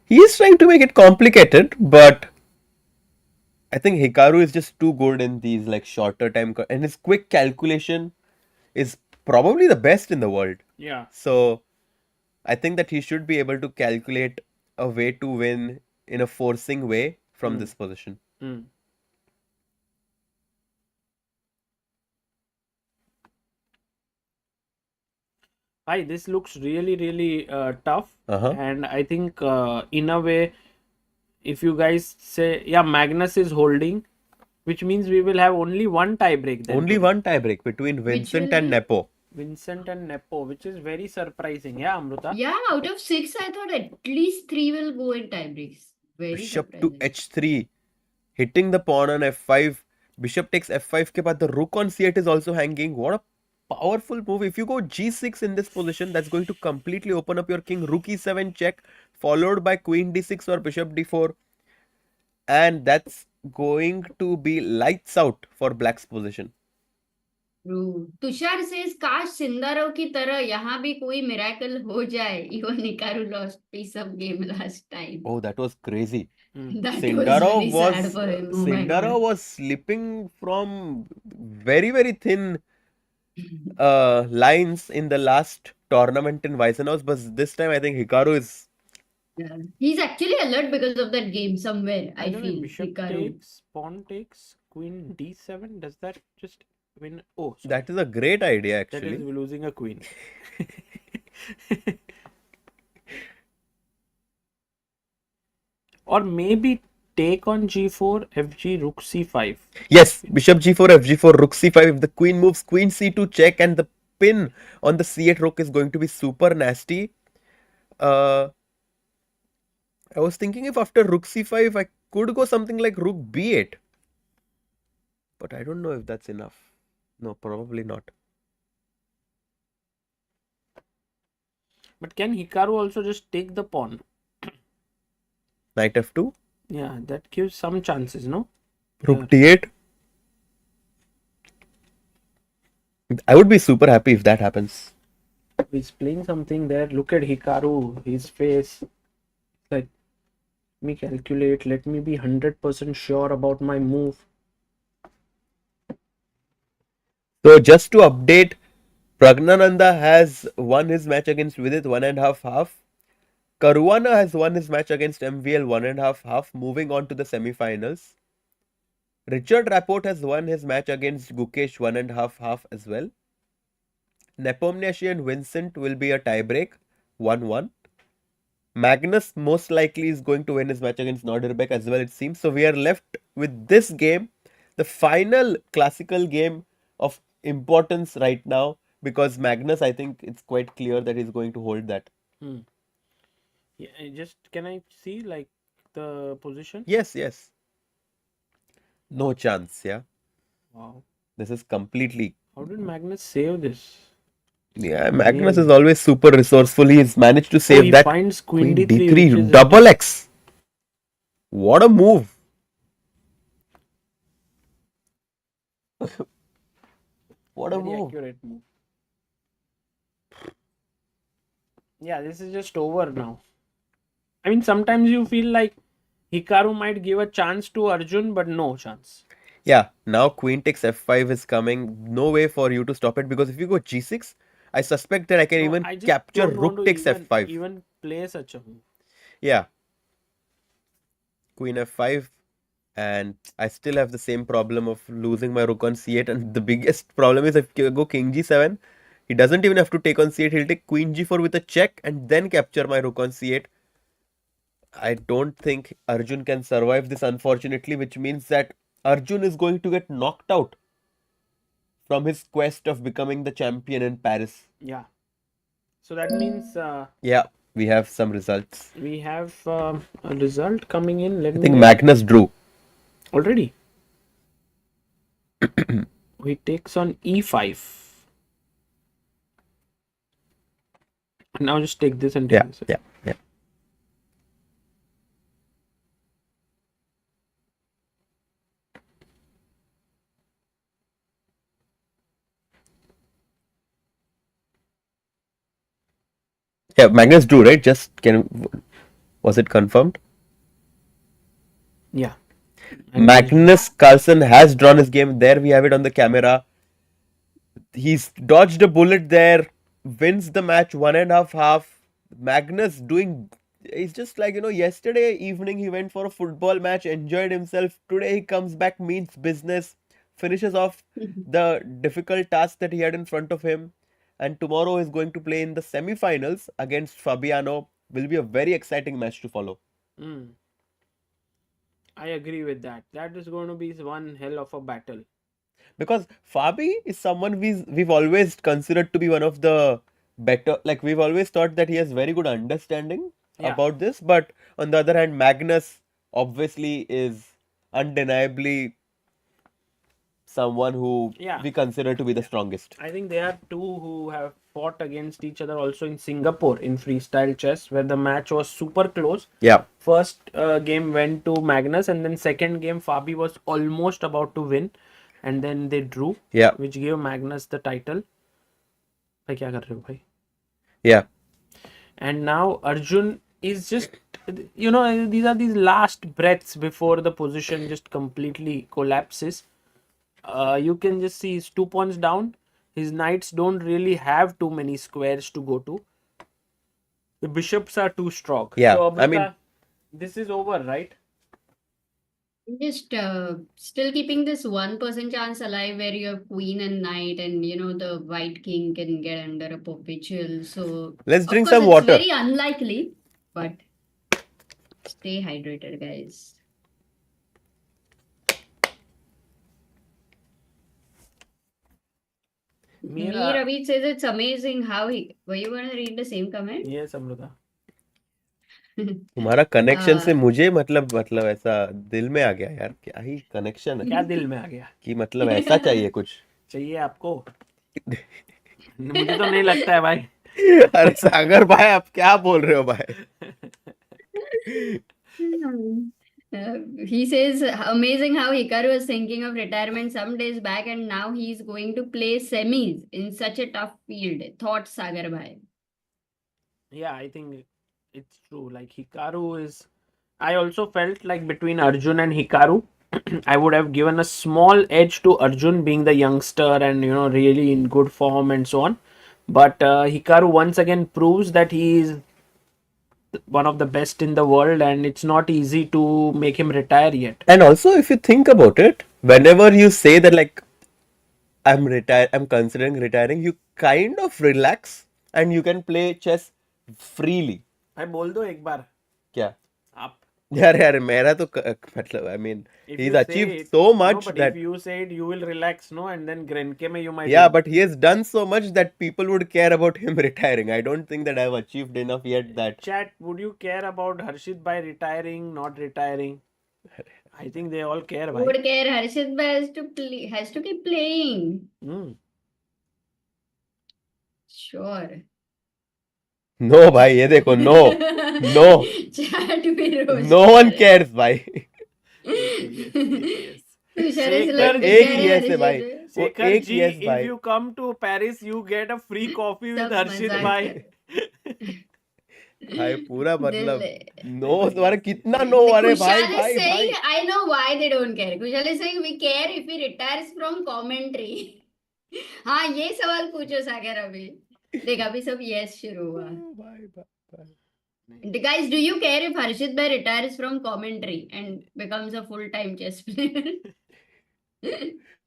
He is trying to make it complicated, but I think Hikaru is just too good in these like shorter time and his quick calculation is probably the best in the world. Yeah. So I think that he should be able to calculate a way to win in a forcing way from this position. Hmm. Hi, this looks really tough, and I think in a way, if you guys say Magnus is holding, which means we will have only one tiebreak then. Only one tiebreak between Vincent will and be? Nepo. Vincent and Nepo, which is very surprising. Yeah, Amruta. Yeah, out of 6, I thought at least 3 will go in tiebreaks. Very Bishop to surprising. h3, hitting the pawn on f5. Bishop takes f5 ke baad the rook on c8 is also hanging. What a powerful move. If you go g6 in this position, that's going to completely open up your king. Rook e7 check, followed by queen d6 or bishop d4. And that's going to be lights out for black's position. True. Tushar says, काश Sindarov की तरह यहाँ भी कोई miracle हो जाए. Even Hikaru lost piece of game last time. Oh, that was crazy. That was Sindarov very sad for him. Oh my Sindarov God. was slipping from very thin lines in the last tournament in Weissenhaus, but this time I think Hikaru is. Yeah. He's actually alert because of that game somewhere, By I the way, feel. bishop Hikaru. takes, pawn takes, queen d7. Does that just win? Oh, sorry. That is a great idea That actually. is losing a queen. Or maybe take on g4, fg, rook c5. Yes, bishop g4, fg4, rook c5. If the queen moves, queen c2 check, and the pin on the c8 rook is going to be super nasty. I was thinking if after rook c5 I could go something like rook b8. But I don't know if that's enough. No, probably not. But can Hikaru also just take the pawn? Knight f2. Yeah, that gives some chances, no? Rook d8. I would be super happy if that happens. He's playing something there. Look at Hikaru, his face. Like, let me calculate. Let me be 100% sure about my move. So just to update, Praggnanandhaa has won his match against Vidit 1.5-half. Caruana has won his match against MVL 1.5-half, moving on to the semi-finals. Richard Rapport has won his match against Gukesh 1.5-half as well. Nepomniachtchi and Vincent will be a tiebreak, 1-1. Magnus most likely is going to win his match against Nodirbek as well, it seems. So we are left with this game, the final classical game of importance right now, because Magnus, I think it's quite clear that he's going to hold that. Just can I see like the position? Yes, yes. No chance, yeah. Wow. This is completely. How did Magnus save this? Yeah, Magnus Really? is always super resourceful. He's managed to Oh, save he that. finds Queen Queen D3, which D3, is double X. What a move. What a very move. accurate move. Yeah, this is just over now. I mean, sometimes you feel like Hikaru might give a chance to Arjun, but no chance. Yeah, now Queen takes F5 is coming. No way for you to stop it because if you go G6, I suspect that I can No, even I just capture don't want Rook to takes F5. even play such a move. Yeah. Queen F5, and I still have the same problem of losing my Rook on C8. And the biggest problem is if you go King G7, he doesn't even have to take on C8. He'll take Queen G4 with a check and then capture my Rook on C8. I don't think Arjun can survive this, unfortunately, which means that Arjun is going to get knocked out from his quest of becoming the champion in Paris. Yeah. So that means Yeah, we have some results. we have a result coming in. Let I me think get Magnus drew. already. He takes on E5. Now just take this and take Yeah, this. yeah, yeah. Yeah, Magnus drew, right? Was it confirmed? Yeah. Magnus Carlsen has drawn his game. There we have it on the camera. He's dodged a bullet there, wins the match 1.5 half. Magnus doing. He's just like, yesterday evening he went for a football match, enjoyed himself. Today he comes back, means business, finishes off the difficult task that he had in front of him. And tomorrow he's going to play in the semi-finals against Fabiano. Will be a very exciting match to follow. I agree with that. That is going to be one hell of a battle. Because Fabi is someone we've always considered to be one of the better. Like we've always thought that he has very good understanding Yeah. about this. But on the other hand, Magnus obviously is undeniably someone who Yeah. we consider to be the strongest. I think there are two who have fought against each other also in Singapore in freestyle chess, where the match was super close. Yeah. First game went to Magnus, and then second game Fabi was almost about to win, and then they drew. Yeah. Which gave Magnus the title. भाई क्या कर रहे हो भाई? Yeah. And now Arjun is just, these are these last breaths before the position just completely collapses. You can just see he's 2 points down. His knights don't really have too many squares to go to. The bishops are too strong. Yeah, So, I mean- Amrita, this is over, right? Just still keeping this 1% chance alive where you have queen and knight, and the white king can get under a perpetual. So Let's of drink course some it's water. very unlikely, but stay hydrated, guys. Me Ravi says it's amazing how he. Were you gonna read the same comment? Yes, Amrita. तुम्हारा connection से मुझे मतलब ऐसा दिल में आ गया यार. क्या ही कनेक्शन है क्या दिल में आ गया? कि मतलब ऐसा चाहिए कुछ. चाहिए आपको? मुझे तो नहीं लगता है भाई. अरे सागर भाई आप क्या बोल रहे हो भाई? He says amazing how Hikaru was thinking of retirement some days back, and now he's going to play semis in such a tough field. Thoughts, Sagar bhai? Yeah, I think it's true. Like Hikaru is. I also felt like between Arjun and Hikaru, I would have given a small edge to Arjun being the youngster and really in good form and so on. But Hikaru once again proves that he is one of the best in the world, and it's not easy to make him retire yet. And also, if you think about it, whenever you say that like I'm considering retiring, you kind of relax and you can play chess freely. भाई बोल दो एक बार क्या? आप यार मेरा तो मतलब I mean If he's you say achieved it, so no, much but that if you say it, you will relax, no, and then Grenke mein you might yeah, win. but he has done so much that people would care about him retiring. I don't think that I've achieved enough yet that Chat, would you care about Harshit Bhai retiring, not retiring? I think they all care, Who bhai. would care? Harshit Bhai has to keep playing. Hmm. Sure. no भाई ये देखो no no Chat में no roast one कर रहे cares भाई ATS, ATS. Tushar is Shekhar like एक बेचारे Ji, yes है भाई हर्षित वो Shekhar एक Ji, yes if भाई you come to Paris, you get a free coffee with सब Harshit मजाक Bhai. कर भाई पूरा दिल मतलब नो तुम्हारा कितना नो The अरे भाई Kushal is भाई saying, भाई I know why they don't care. Kushal is saying, we care if he retires from commentary. हाँ ये सवाल पूछो सागर अभी देख अभी सब yes शुरू हुआ भाई Guys, do you care if Harshit Bhai retires from commentary and becomes a full-time chess player?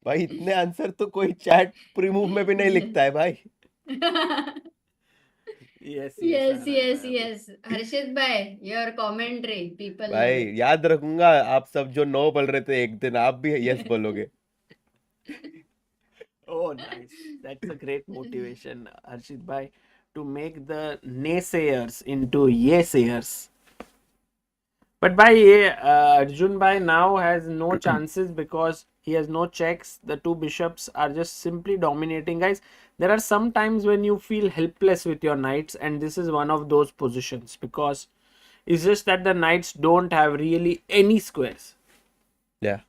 भाई इतने आंसर तो कोई चैट प्रीमूव में भी नहीं लिखता है भाई Yes, yes, आ रहा है yes, भाई अभी. yes. Harshit Bhai, your commentary, people love भाई it. याद रखूंगा आप सब जो नो बोल रहे थे एक दिन आप भी यस बोलोगे Oh, nice. That's a great motivation, Harshit Bhai, to make the naysayers into yesayers. But Arjun Bhai now has no chances because he has no checks. The two bishops are just simply dominating, guys. There are some times when you feel helpless with your knights, and this is one of those positions because it's just that the knights don't have really any squares. या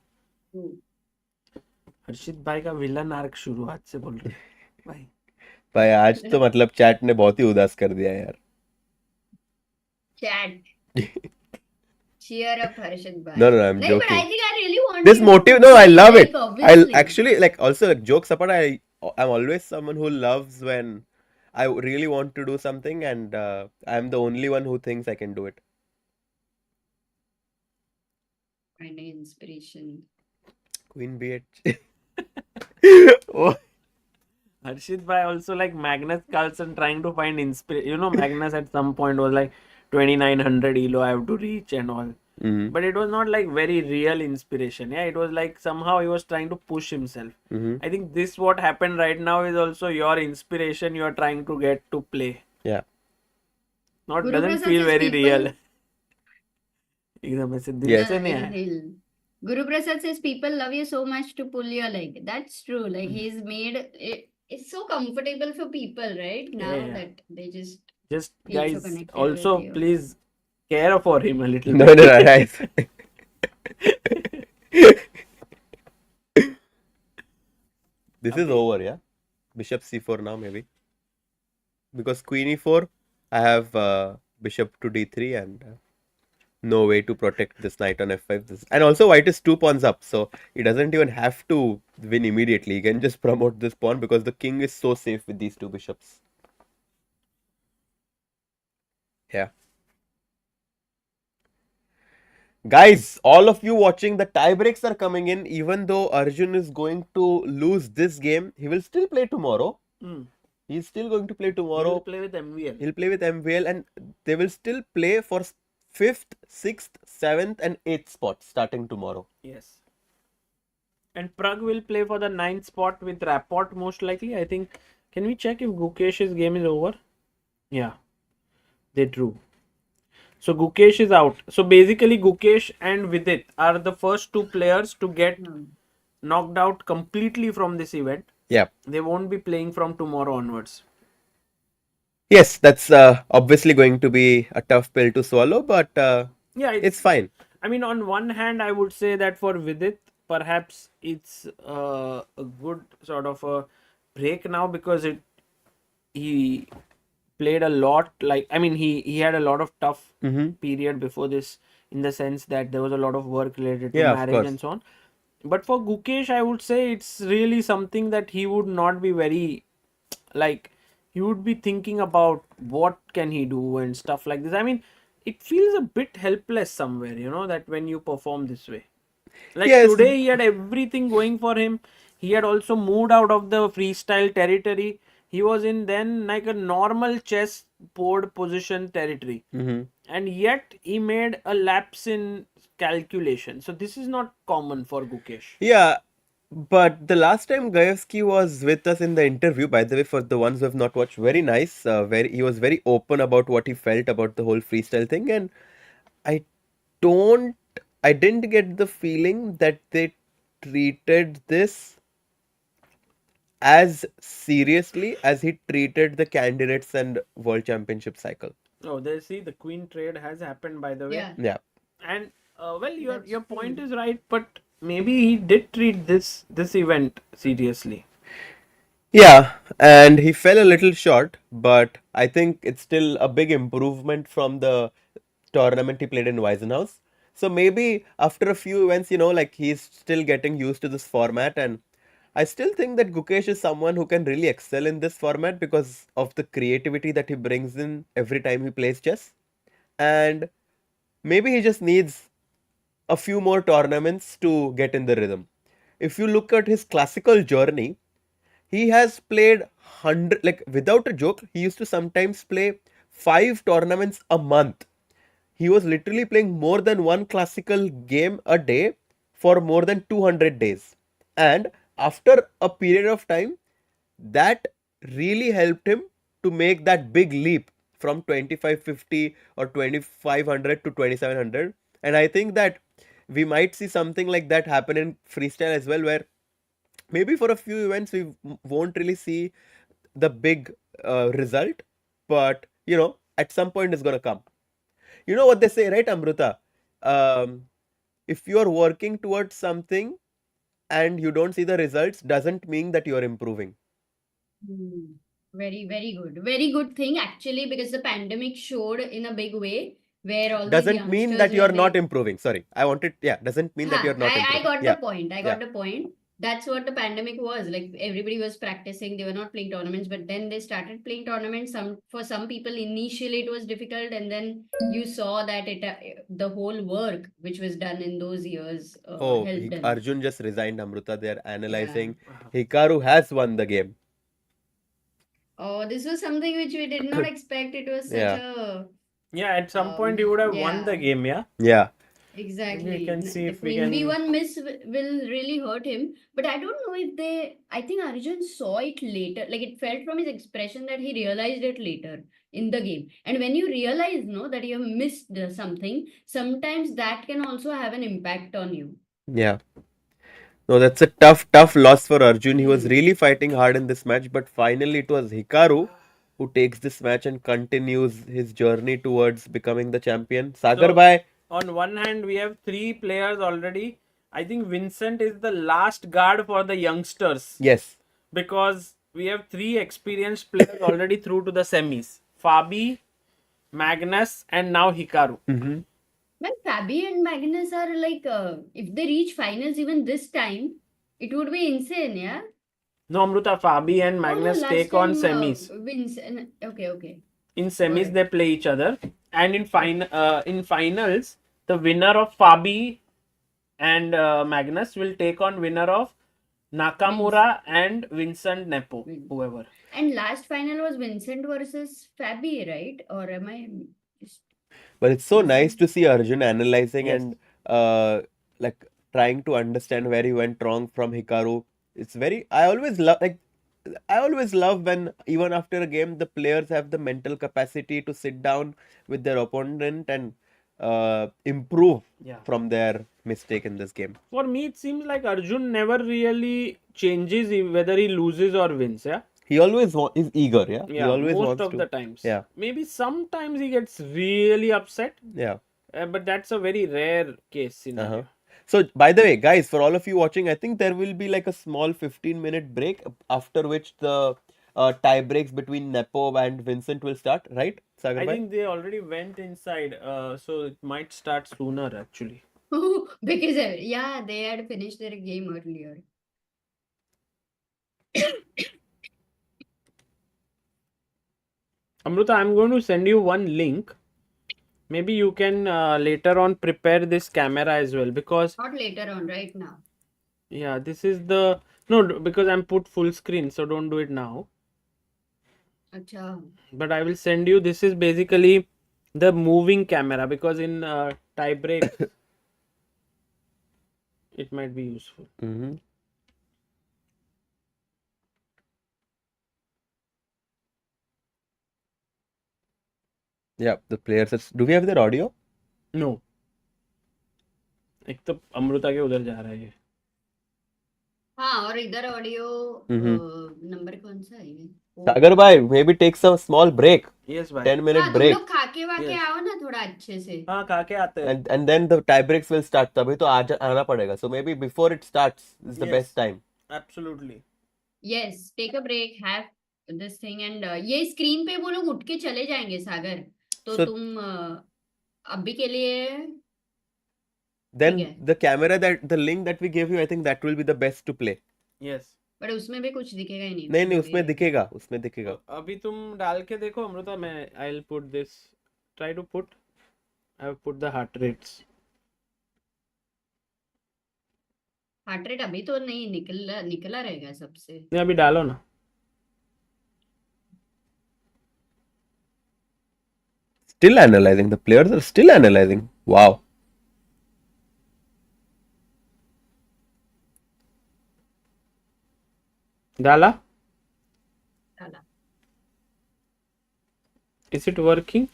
हर्षित भाई का villain arc शुरुआत से बोल रहे भाई. भाई आज तो मतलब चैट ने बहुत ही उदास कर दिया यार Chat. Cheer up, Harshit Bhai. No, I'm Like, but joking. I think I really want This him motive, to no, I play, love like, it. I'll obviously. actually like also like jokes apart. I'm always someone who loves when I really want to do something and I'm the only one who thinks I can do it. Finding inspiration. Queen B8. Oh, Harshit Bhai also like Magnus Carlsen trying to find inspiration. You know, Magnus at some point was like 2900 elo I have to reach and all. mhm, But it was not like very real inspiration. Yeah, it was like somehow he was trying to push himself. mhm. I think this what happened right now is also your inspiration you are trying to get to play. Yeah. Not Guru doesn't Prasad feel says very people- real. एकदम ऐसे दिल Yes. से नहीं आया. Guru Prasad says people love you so much to pull your leg. That's true. Like he's made it. It's so comfortable for people, right? Now Yeah. that they just Just feel so guys, connected also with you. please care for him a little No, bit. no, no, guys. This is over, yeah. Bishop C4 now, maybe. Because Queen E4, I have Bishop to D3 and no way to protect this knight on F5. And also white is 2 pawns up, so he doesn't even have to win immediately. He can just promote this pawn because the king is so safe with these two bishops. Yeah. Guys, all of you watching, the tie breaks are coming in. Even though Arjun is going to lose this game, he will still play tomorrow. Hmm. He's still going to play He will tomorrow. play with MVL. He'll play with MVL and they will still play for 5th, 6th, 7th and 8th spot starting tomorrow. Yes. And Pragg will play for the 9th spot with Rapport most likely. I think. Can we check if Gukesh's game is over? Yeah. They drew. So Gukesh is out. So basically Gukesh and Vidit are the first two players to get knocked out completely from this event. Yeah. They won't be playing from tomorrow onwards. Yes, that's obviously going to be a tough pill to swallow, but Yeah, it's fine. I mean, on one hand, I would say that for Vidit, perhaps it's a good sort of a break now because he played a lot. Like, I mean, he had a lot of tough period before this, in the sense that there was a lot of work related to Yeah, of marriage course. and so on. But for Gukesh, I would say it's really something that he would not be very like. He would be thinking about what can he do and stuff like this. I mean, it feels a bit helpless somewhere, you know, that when you perform this way. Like Yes. today, he had everything going for him. He had also moved out of the freestyle territory. he was in then like a normal chess board position territory, and yet he made a lapse in calculation. So this is not common for Gukesh. Yeah, but the last time Gaevsky was with us in the interview, by the way, for the ones who have not watched, very nice. He was very open about what he felt about the whole freestyle thing, and I don't, I didn't get the feeling that they treated this as seriously as he treated the candidates and world championship cycle. Oh, they see the queen trade has happened, by the way. Yeah. Yeah. And well, your That's point true. is right, but maybe he did treat this event seriously. Yeah, and he fell a little short, but I think it's still a big improvement from the tournament he played in Weisenhaus. So maybe after a few events, like he's still getting used to this format, and I still think that Gukesh is someone who can really excel in this format because of the creativity that he brings in every time he plays chess. And maybe he just needs a few more tournaments to get in the rhythm. If you look at his classical journey, he has played 100, like without a joke, he used to sometimes play 5 tournaments a month. He was literally playing more than one classical game a day for more than 200 days. And after a period of time, that really helped him to make that big leap from 2550 or 2500 to 2700. And I think that we might see something like that happen in freestyle as well, where maybe for a few events we won't really see the big result, but at some point it's gonna come. You know what they say, right, Amruta? If you are working towards something and you don't see the results, doesn't mean that you are improving. Hmm. Very, very good. Very good thing actually, because the pandemic showed in a big way where all these Doesn't mean youngsters, that you are when not they improving. Sorry, I wanted. Yeah, doesn't mean that you are not I improving. got Yeah, the point. I yeah. got the point. That's what the pandemic was. Like everybody was practicing. They were not playing tournaments, but then they started playing tournaments. For some people initially it was difficult, and then you saw that the whole work which was done in those years Oh, helped them. Arjun just resigned, Amruta. They're Yeah. analyzing. Hikaru has won the game. Oh, this was something which we did not expect. It was such Yeah, a Yeah, at some point he would have won the yeah. game. Yeah, yeah. we Exactly. can see The if we Queen can. B1 miss will really hurt him. But I don't know if I think Arjun saw it later. Like it felt from his expression that he realized it later in the game. And when you realize, no, that you have missed something, sometimes that can also have an impact on you. Yeah. No, that's a tough, tough loss for Arjun. He was Hmm. really fighting hard in this match, but finally it was Hikaru who takes this match and continues his journey towards becoming the champion. Sagar So bhai, on one hand, we have three players already. I think Vincent is the last guard for the youngsters, yes. because we have three experienced players already through to the semis: Fabi, Magnus, and now Hikaru. Well, Fabi and Magnus are like, if they reach finals even this time, it would be insane, yeah? No, Amruta, Fabi and Oh no, Magnus last take on time semis. Vincent. Okay, okay. In Got semis, it. they play each other, and in finals, the winner of Fabi and Magnus will take on winner of Nakamura and Vincent Nepo, Win. whoever. And last final was Vincent versus Fabi, right? Or am I just But it's so nice missing? to see Arjun analyzing Yes. and like trying to understand where he went wrong from Hikaru. It's very. I always love when even after a game the players have the mental capacity to sit down with their opponent and improve Yeah. from their mistake in this game. For me, it seems like Arjun never really changes whether he loses or wins. Yeah. He always is eager. Yeah, he Yeah, always most wants of to. the times. Yeah, Maybe sometimes he gets really upset, yeah. but that's a very rare case scenario. Uh-huh. So, by the way, guys, for all of you watching, I think there will be like a small 15-minute break after which the tie breaks between Nepo and Vincent will start, right, Sagar I bhai? think they already went inside, so it might start sooner actually. Because yeah, they had finished their game earlier. Amruta, I'm going to send you one link. Maybe you can later on prepare this camera as well, because Not later on, right now. yeah, this is the no, because I'm put full screen, so don't do it now. अच्छा. But I will send you. This is basically the moving camera because in tie break it might be useful. Mm-hmm. Yeah, the players. Do we have their audio? No. एक तो अमृता के उधर जा रहा है ये. हाँ, और इधर ऑडियो Mm-hmm. नंबर कौन सा है ये? Sagar bhai, maybe take some small break. Yes भाई. 10-minute हाँ, तुम break. लोग खाके वाके Yes. आओ ना थोड़ा अच्छे से. हाँ खा के आते हैं. And then the tie breaks will start. तभी तो आना पड़ेगा. So maybe before it starts is the Yes. best time. Absolutely. Yes, take a break, have this thing and ये स्क्रीन पे वो लोग उठ के चले जाएंगे सागर. तो So- तुम अभी के लिए Then ठीक है. the camera the link that we gave you, I think that will be the best to play. Yes. But उसमें भी कुछ दिखेगा ही नहीं. नहीं उसमें दिखेगा अभी तुम डाल के देखो अमृता. मैं I'll put this. Try to put. I have put the heart rates. Heart rate अभी तो नहीं निकला रहेगा सबसे. नहीं अभी डालो ना. Still analyzing. The players are still analyzing. Wow. डाला. डाला. Is it working?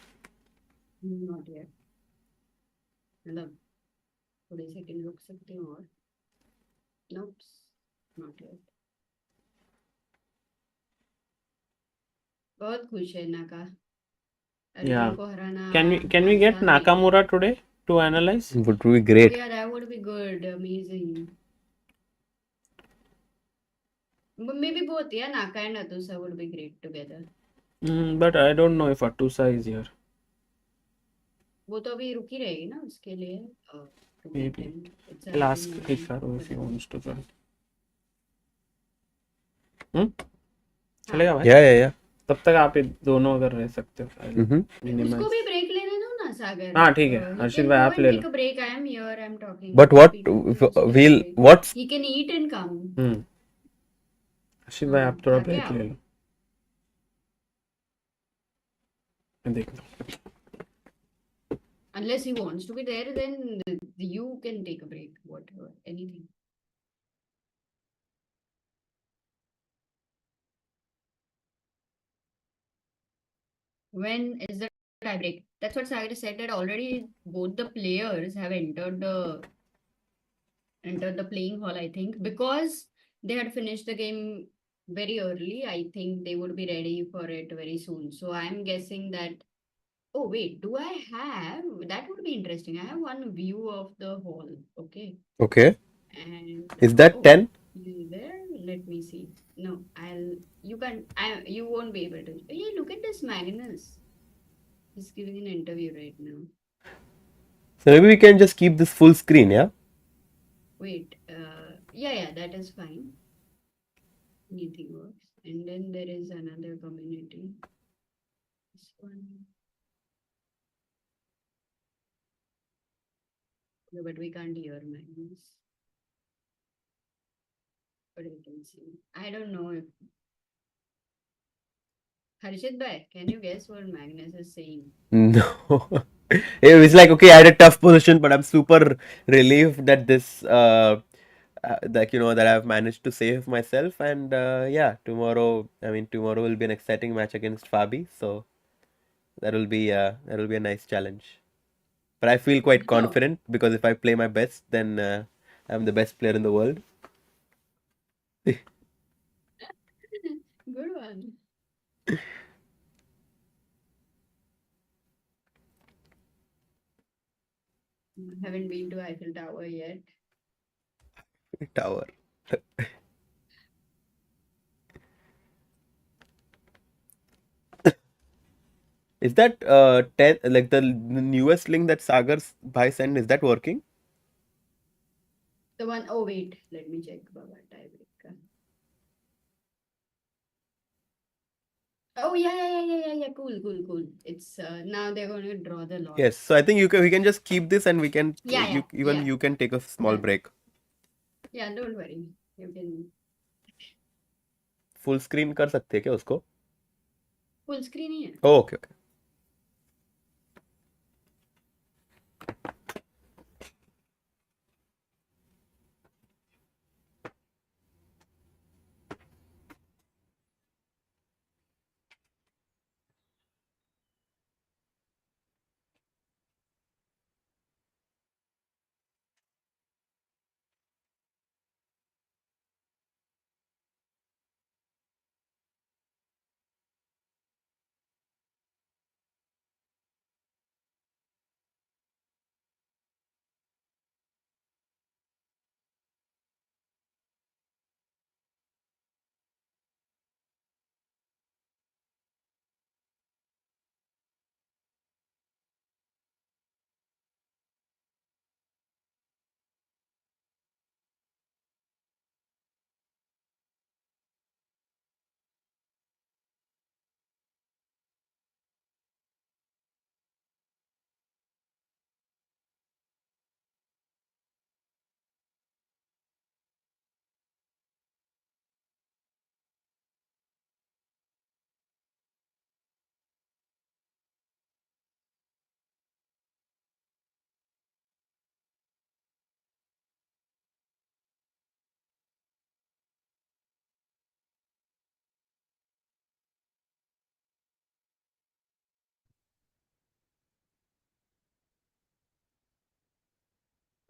Not yet. मतलब थोड़े सेकंड रुक सकते हो और नोप्स नॉट येट. बहुत खुश है नाका. Yeah. अर्जुन को हराना. Can we get आसान नहीं. Nakamura today to analyze? Would be great. Yeah, that would be good. Amazing. But maybe both, yeah, Naka and Atusa would be great together. But I don't know if Atusa is here. वो तो अभी रुकी रहेगी ना उसके लिए. to meet Maybe. him. It's I'll ask happening. Hikaru if he wants to join. चलेगा भाई. Yeah. तब तक आप ये दोनों अगर रह सकते हो. I'll Mm-hmm. minimize. उसको भी ब्रेक लेने दो ना सागर. हाँ ठीक है. He हर्षित can भाई go आप and ले take low. a break. I am here. I'm talking. But what Happy to take a we'll break. what's He can eat and come. हर्षित भाई आप थोड़ा खा के ब्रेक आओ. ले लो. मैं देख लो. Unless he wants to be there, then you can take a break. Whatever, anything. When is the tie break? That's what Sagar said, that already both the players have entered the playing hall, I think, because they had finished the game very early. I think they would be ready for it very soon. So I'm guessing that. Oh wait, do I have? That would be interesting. I have one view of the hall. Okay, okay? and Is that oh, 10? is there? Let me see. No, you can't. You won't be able to. Hey, look at this Magnus. He's giving an interview right now. So maybe we can just keep this full screen, yeah? Wait, yeah, that is fine. Anything works. And then there is another community. This one. No, but we can't hear Magnus. But we can see. I don't know if. Harshit bhai, can you guess what Magnus is saying? No. It's like, okay, I had a tough position, but I'm super relieved that this that I've managed to save myself. And yeah, tomorrow will be an exciting match against Fabi, so that'll be a nice challenge. But I feel quite No. confident because if I play my best, then I'm the best player in the world. Good one. Haven't been to Eiffel Tower yet. Tower. Is that 10 like the newest link that Sagar's bhai sent? Is that working? The one, oh wait, let me check Baba tiebreaker. Oh yeah, cool. It's now they're going to draw the lot. Yes. So I think we can just keep this and we can Yeah, you can take a small Done. break. Yeah, don't worry. You can. Full screen कर सकते हैं क्या उसको? Full screen ही है. Oh, okay, okay.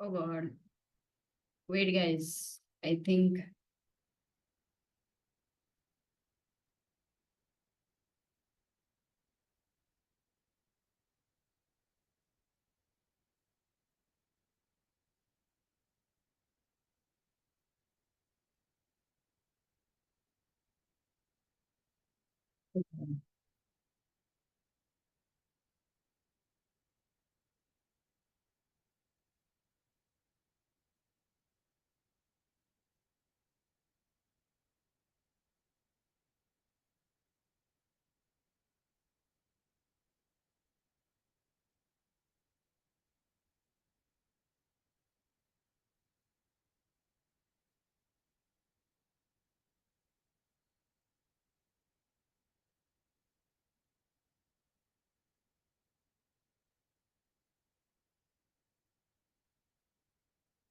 Oh God. Wait, guys. I think.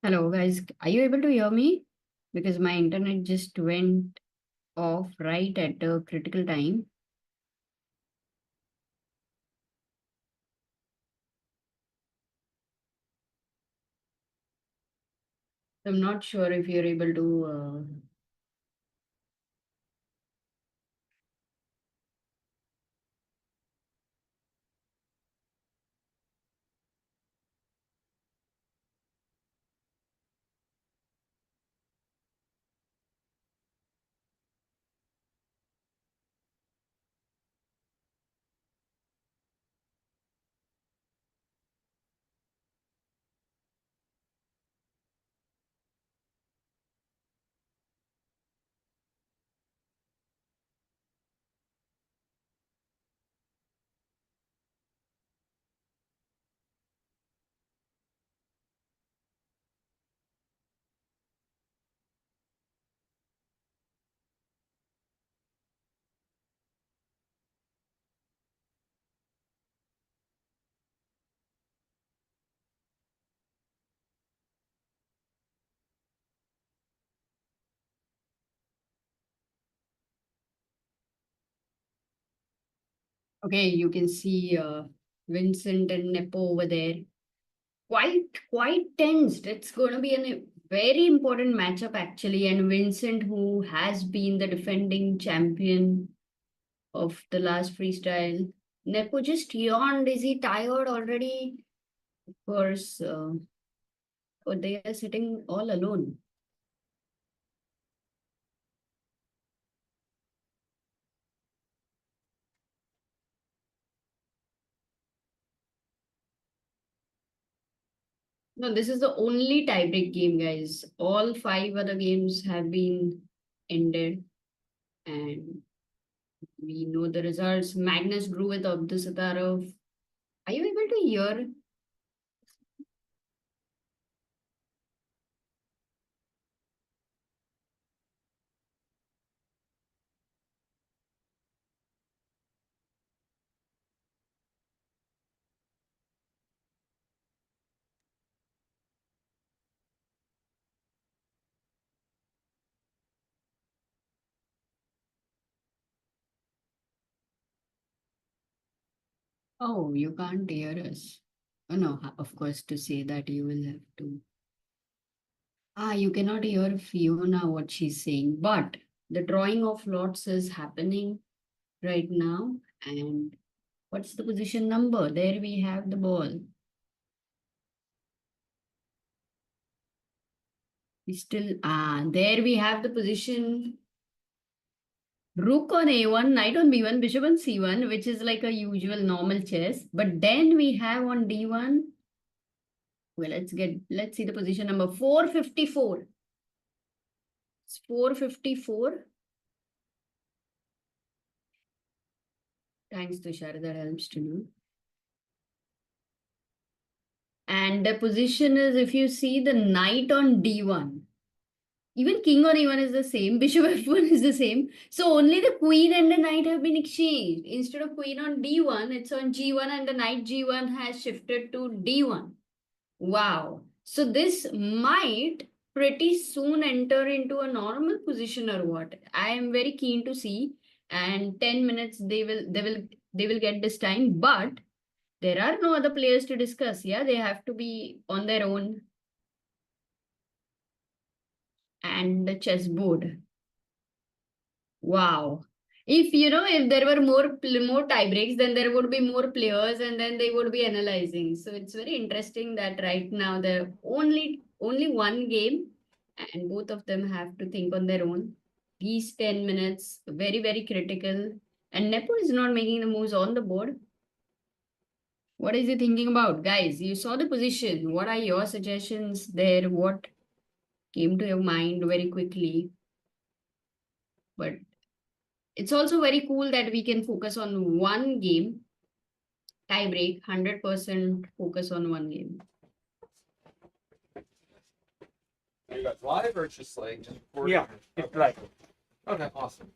Hello, guys. Are you able to hear me? Because my internet just went off right at a critical time. I'm not sure if you're able to. Okay, you can see Vincent and Nepo over there. Quite tensed. It's going to be a very important matchup actually. And Vincent, who has been the defending champion of the last freestyle, Nepo just yawned. Is he tired already? Of course, but they are sitting all alone. No, this is the only tiebreak game, guys. All five other games have been ended, and we know the results. Magnus drew with Abdusattorov. Are you able to hear? Oh, you can't hear us. Oh, no, of course, to say that you will have to. You cannot hear Fiona what she's saying, but the drawing of lots is happening right now. And what's the position number? There we have the ball. We still, there we have the position. Rook on A1, knight on B1, bishop on C1, which is like a usual normal chess. But then we have on D1. Well, let's see the position number 454. It's 454. Thanks, Tushar, that helps to know. And the position is, if you see the knight on D1, even king on E1 is the same, bishop F1 is the same. So only the queen and the knight have been exchanged. Instead of queen on D1, it's on G1 and the knight G1 has shifted to D1. Wow. So this might pretty soon enter into a normal position or what? I am very keen to see. And 10 minutes they will get this time, but there are no other players to discuss. Yeah, they have to be on their own. And the chessboard. Wow. If there were more tie breaks, then there would be more players and then they would be analyzing. So it's very interesting that right now there only one game and both of them have to think on their own. These 10 minutes, very, very critical. And Nepo is not making the moves on the board. What is he thinking about? Guys, you saw the position. What are your suggestions there? What came to your mind very quickly? But it's also very cool that we can focus on one game. Tie break, 100% focus on one game. Are you guys live or it's just recording? Yeah, it's live. Okay, awesome.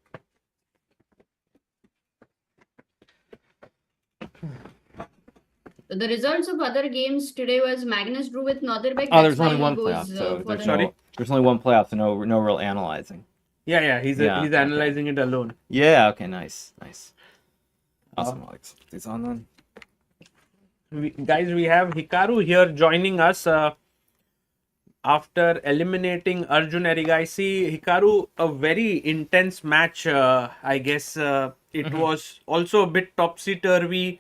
The results of other games today was Magnus drew with Nodirbek. Oh, there's That's only why he one playoff, goes, so for there's the- Sorry? there's only one playoff, so no real analyzing. Yeah, he's Yeah, okay. analyzing it alone. Yeah, okay, nice. Awesome, Alex. Put these on then. Guys, we have Hikaru here joining us after eliminating Arjun Erigaisi. Hikaru, a very intense match, I guess. It was also a bit topsy-turvy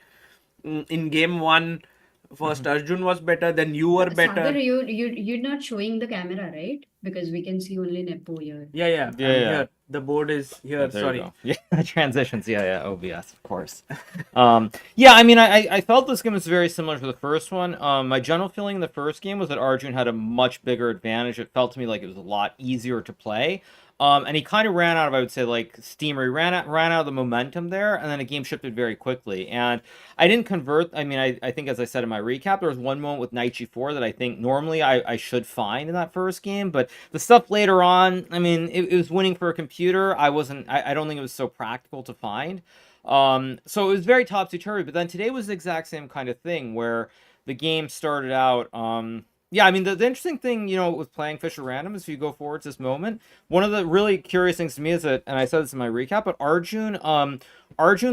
in game one. First Arjun was better, then you were better. Sagar, you're not showing the camera, right? Because we can see only Nepo here. Yeah. I'm here. The board is here. Oh, there you Sorry. go. Yeah, transitions. Yeah, OBS, of course. Yeah, I mean, I felt this game was very similar to the first one. My general feeling in the first game was that Arjun had a much bigger advantage. It felt to me like it was a lot easier to play. And he kind of ran out of, I would say, like steam. He ran out of the momentum there, and then the game shifted very quickly. And I didn't convert. I mean, I think, as I said in my recap, there was one moment with knight g4 that I think normally I should find in that first game. But the stuff later on, I mean, it was winning for a computer. I don't think it was so practical to find. So it was very topsy-turvy. But then today was the exact same kind of thing where the game started out. Yeah, I mean, the interesting thing, with playing Fisher Random is if you go forward to this moment, one of the really curious things to me is that, and I said this in my recap, but Arjun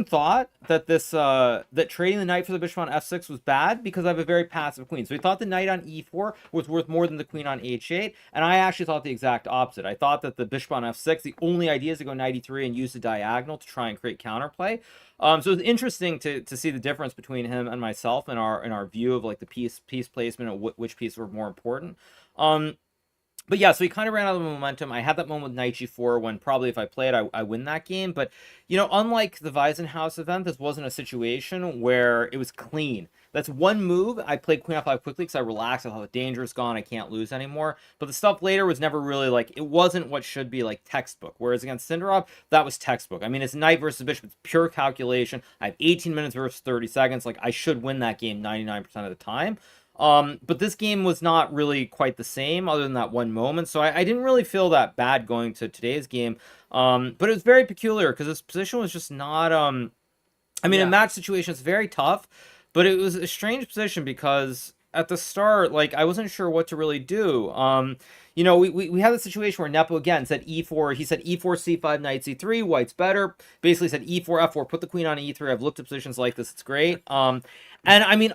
thought that that trading the knight for the bishop on f6 was bad because I have a very passive queen. So he thought the knight on e4 was worth more than the queen on h8, and I actually thought the exact opposite. I thought that the bishop on f6, the only idea is to go knight e3 and use the diagonal to try and create counterplay. So it's interesting to see the difference between him and myself in our view of like the piece placement and which pieces were more important. But yeah, so he kind of ran out of the momentum. I had that moment with knight g4 when probably if I play it, I win that game. But, unlike the Weisenhaus event, this wasn't a situation where it was clean. That's one move. I played queen f5 quickly because I relaxed. I thought the danger is gone. I can't lose anymore. But the stuff later was never really it wasn't what should be like textbook. Whereas against Sindarov, that was textbook. I mean, it's knight versus bishop. It's pure calculation. I have 18 minutes versus 30 seconds. I should win that game 99% of the time. But this game was not really quite the same other than that one moment. So I didn't really feel that bad going to today's game. But it was very peculiar because this position was just not, in match situations, very tough. But it was a strange position because at the start, like I wasn't sure what to really do. You know, we had the situation where Nepo again said e4. He said e4, c5, knight c3. White's better. Basically said e4, f4. Put the queen on e3. I've looked at positions like this. It's great. And I mean,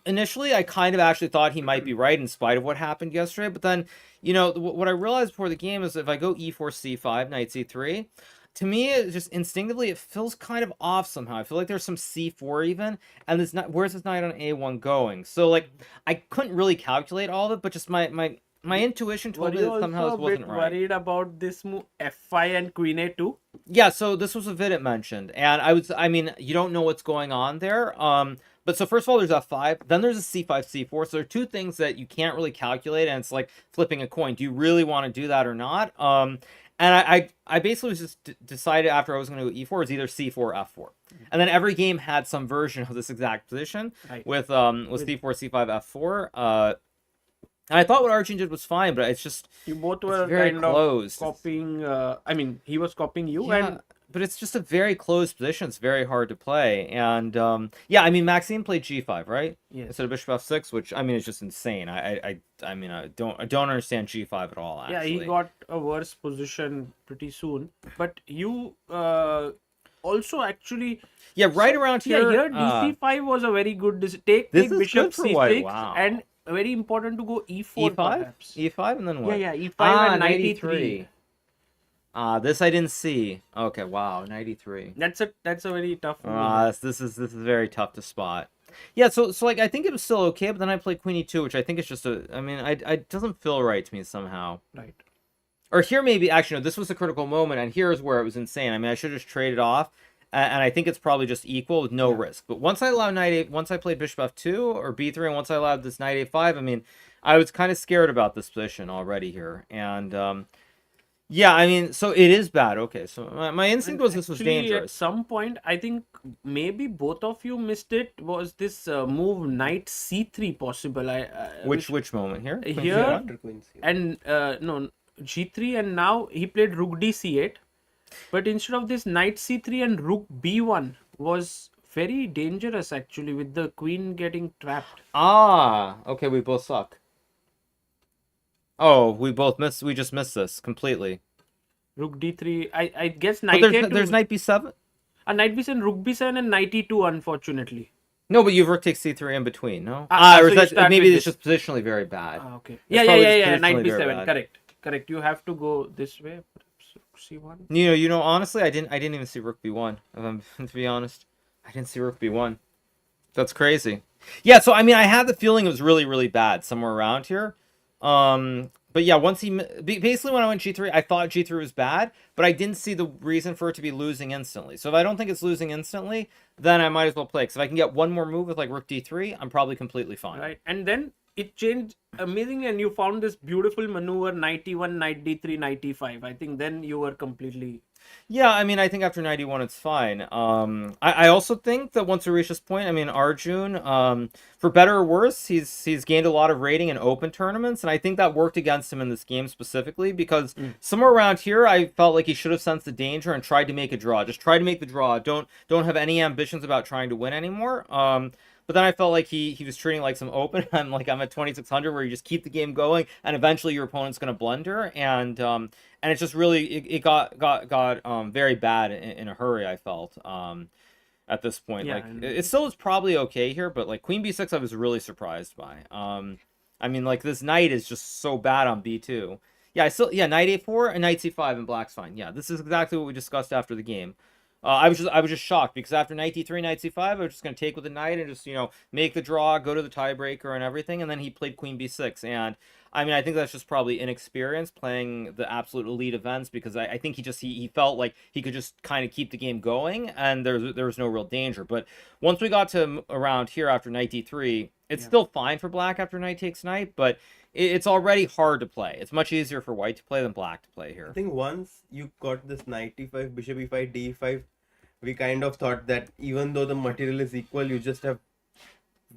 initially, I kind of actually thought he might be right in spite of what happened yesterday. But then, you know, what I realized before the game is if I go e4, c5, knight c3, to me, it just instinctively, it feels kind of off somehow. I feel like there's some c4 even, and this where's this knight on a1 going? So like, I couldn't really calculate all of it, but just my intuition Were told me you that somehow also this a wasn't bit right. worried about this move f5 and queen a2? Yeah, so this was what Vidit mentioned, and I mean, you don't know what's going on there. But so first of all, there's f5, then there's a c5, c4. So there are two things that you can't really calculate, and it's like flipping a coin. Do you really want to do that or not? And I basically was just decided after I was going to go e4 is either c4 or f4, and then every game had some version of this exact position with c4, c5, f4. And I thought what Arjun did was fine, but it's just You both were very kind close. of copying. I mean, he was copying you, Yeah, and but it's just a very close position. It's very hard to play. And yeah, I mean, Maxime played g5, right? yes, Instead of bishop f6, which I mean is just insane. I mean, I don't understand g5 at all. Actually. yeah, he got a worse position pretty soon. But you also actually, Yeah, right around here. yeah, here dc5 was a very good. Take This is bishop good for white, c6, wow. and very important to go e4 e5, perhaps. e5, and then what? Yeah, e5 Ah, and knight 93. e3. This I didn't see. Okay, wow, 93. That's a very tough move. This is very tough to spot. Yeah, so like I think it was still okay, but then I played Queen E2, which I think is just I mean, it doesn't feel right to me somehow. Right. Or here maybe actually no, this was a critical moment, and here's where it was insane. I mean, I should have just traded off, and I think it's probably just equal with no risk. But once I allowed once I played Bishop F2 or B3, and once I allowed this Knight A5, I mean, I was kind of scared about this position already here, and yeah, I mean, so it is bad. Okay, so my instinct was this was Actually, dangerous. At some point, I think maybe both of you missed it. Was this move knight c3 possible? Which moment here? Here After queen c1. and no g3, and now he played rook d c8. But instead of this knight c3 and rook b1 was very dangerous actually with the queen getting trapped. Ah, okay, we both suck. Oh, we both missed. We just missed this completely. Rook d3. I guess But knight a2. there's knight b7. A knight b7, rook b7, and knight e2. Unfortunately. No, but you've rook takes c3 in between. No. So Or you is that start maybe with it's just positionally very bad. Okay. It's Yeah. probably just Knight positionally very b7. bad. Correct. You have to go this way. C1. You know. Honestly, I didn't even see rook b1. If I'm to be honest, I didn't see rook b1. That's crazy. Yeah. So I mean, I had the feeling it was really, really bad somewhere around here. But yeah, once he basically when I went g3, I thought g3 was bad, but I didn't see the reason for it to be losing instantly. So if I don't think it's losing instantly, then I might as well play. Because if I can get one more move with like rook d3, I'm probably completely fine. Right. And then it changed amazingly, and you found this beautiful maneuver: knight e1, knight d3, knight e5. I think then you were completely. Yeah, I mean, I think after 91, it's fine. I also think that once we reach this point, I mean, Arjun, for better or worse, he's gained a lot of rating in open tournaments, and I think that worked against him in this game specifically because somewhere around here, I felt like he should have sensed the danger and tried to make a draw. Just try to make the draw. Don't have any ambitions about trying to win anymore. But then I felt like he was treating like some open. I'm at 2600 where you just keep the game going, and eventually your opponent's gonna blunder, and it's just really it got very bad in a hurry. I felt at this point, Yeah, like and- it still is probably okay here, but like Queen B6, I was really surprised by. I mean, like this knight is just so bad on B2. Yeah, knight A4 and knight C5 and black's fine. Yeah, this is exactly what we discussed after the game. I was just shocked because after knight d3, knight c5, I was just going to take with the knight and just, make the draw, go to the tiebreaker and everything, and then he played queen b6. And, I mean, I think that's just probably inexperience playing the absolute elite events because I think he felt like he could just kind of keep the game going and there was no real danger. But once we got to around here after knight d3, it's still fine for black after knight takes knight, but it's already hard to play. It's much easier for white to play than black to play here. I think once you got this knight e5, bishop e5, d5, we kind of thought that even though the material is equal, you just have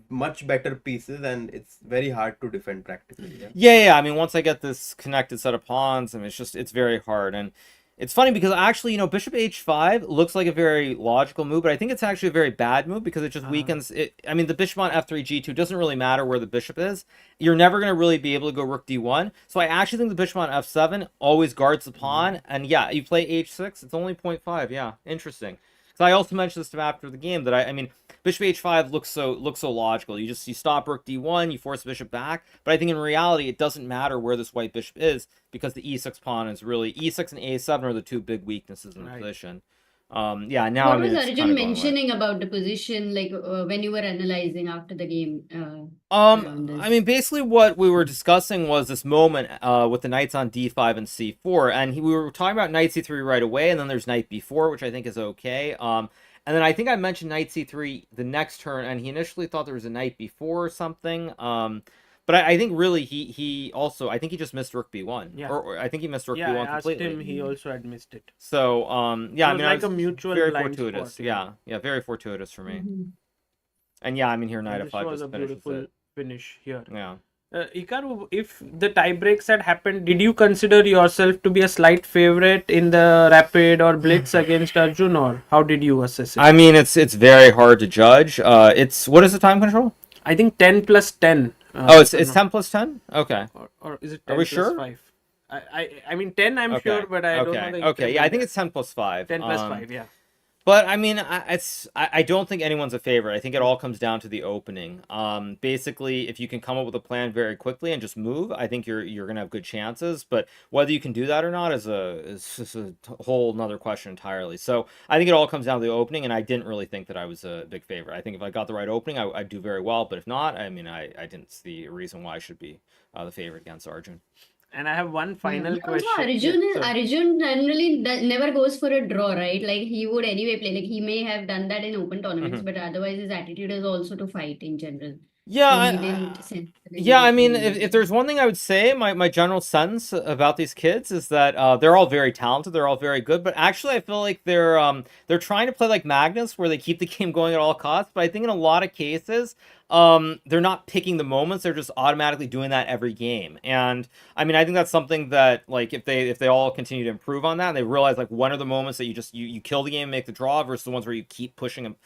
much better pieces and it's very hard to defend practically. Yeah. I mean, once I get this connected set of pawns, I mean, it's very hard. And It's funny because actually, bishop h5 looks like a very logical move, but I think it's actually a very bad move because it just weakens it. I mean, the bishop on f3 g2 doesn't really matter where the bishop is. You're never going to really be able to go rook d1. So I actually think the bishop on f7 always guards the pawn. And yeah, you play h6, it's only 0.5. Yeah, interesting. So I also mentioned this to him after the game that I mean, bishop h5 looks so logical. You stop rook d1, you force the bishop back. But I think in reality, it doesn't matter where this white bishop is because the e6 pawn is really e6 and a7 are the two big weaknesses in the position. Yeah, now What I mean, was it's Arjun kind of going away. mentioning about the position, like when you were analyzing after the game? Around this? I mean, basically what we were discussing was this moment with the knights on d5 and c4, and we were talking about knight c3 right away, and then there's knight b4, which I think is okay. And then I think I mentioned knight c3 the next turn, and he initially thought there was a knight b4 or something. But I think really he also, I think he just missed rook b1. Yeah. Or I think he missed rook Yeah, I b1 asked completely. him. He also had missed it. So yeah, I It was mean, like a mutual very blind fortuitous. spot, Yeah, very fortuitous for me. Mhm. And yeah, I mean, here And knight this f5 was just a finishes beautiful it. finish here. Yeah. Hikaru, if the tie breaks had happened, did you consider yourself to be a slight favorite in the rapid or blitz against Arjun, or how did you assess it? I mean, it's very hard to judge. It's what is the time control? I think 10 plus 10. It's if I'm not- 10 plus 10? Okay. or is it Are 10 we plus sure? 5? I mean 10 I'm Okay. sure, but I don't know Okay. the Okay. Yeah, I think increment. it's 10 plus 5. 10 plus 5, yeah. But I mean, I don't think anyone's a favorite. I think it all comes down to the opening. Basically, if you can come up with a plan very quickly and just move, I think you're gonna have good chances. But whether you can do that or not is just a whole nother question entirely. So I think it all comes down to the opening, and I didn't really think that I was a big favorite. I think if I got the right opening, I'd do very well. But if not, I mean, I didn't see a reason why I should be the favorite against Arjun. And I have one final But also question. Arjun generally never goes for a draw, right? Like he would anyway play. Like he may have done that in open tournaments, but otherwise his attitude is also to fight in general. Yeah, So he didn't sense yeah, I mean, anything. if there's one thing I would say, my general sense about these kids is that they're all very talented, they're all very good, but actually I feel like they're trying to play like Magnus, where they keep the game going at all costs. But I think in a lot of cases, they're not picking the moments; they're just automatically doing that every game. And I mean, I think that's something that, like, if they all continue to improve on that, and they realize like when are the moments that you kill the game and make the draw versus the ones where you keep pushing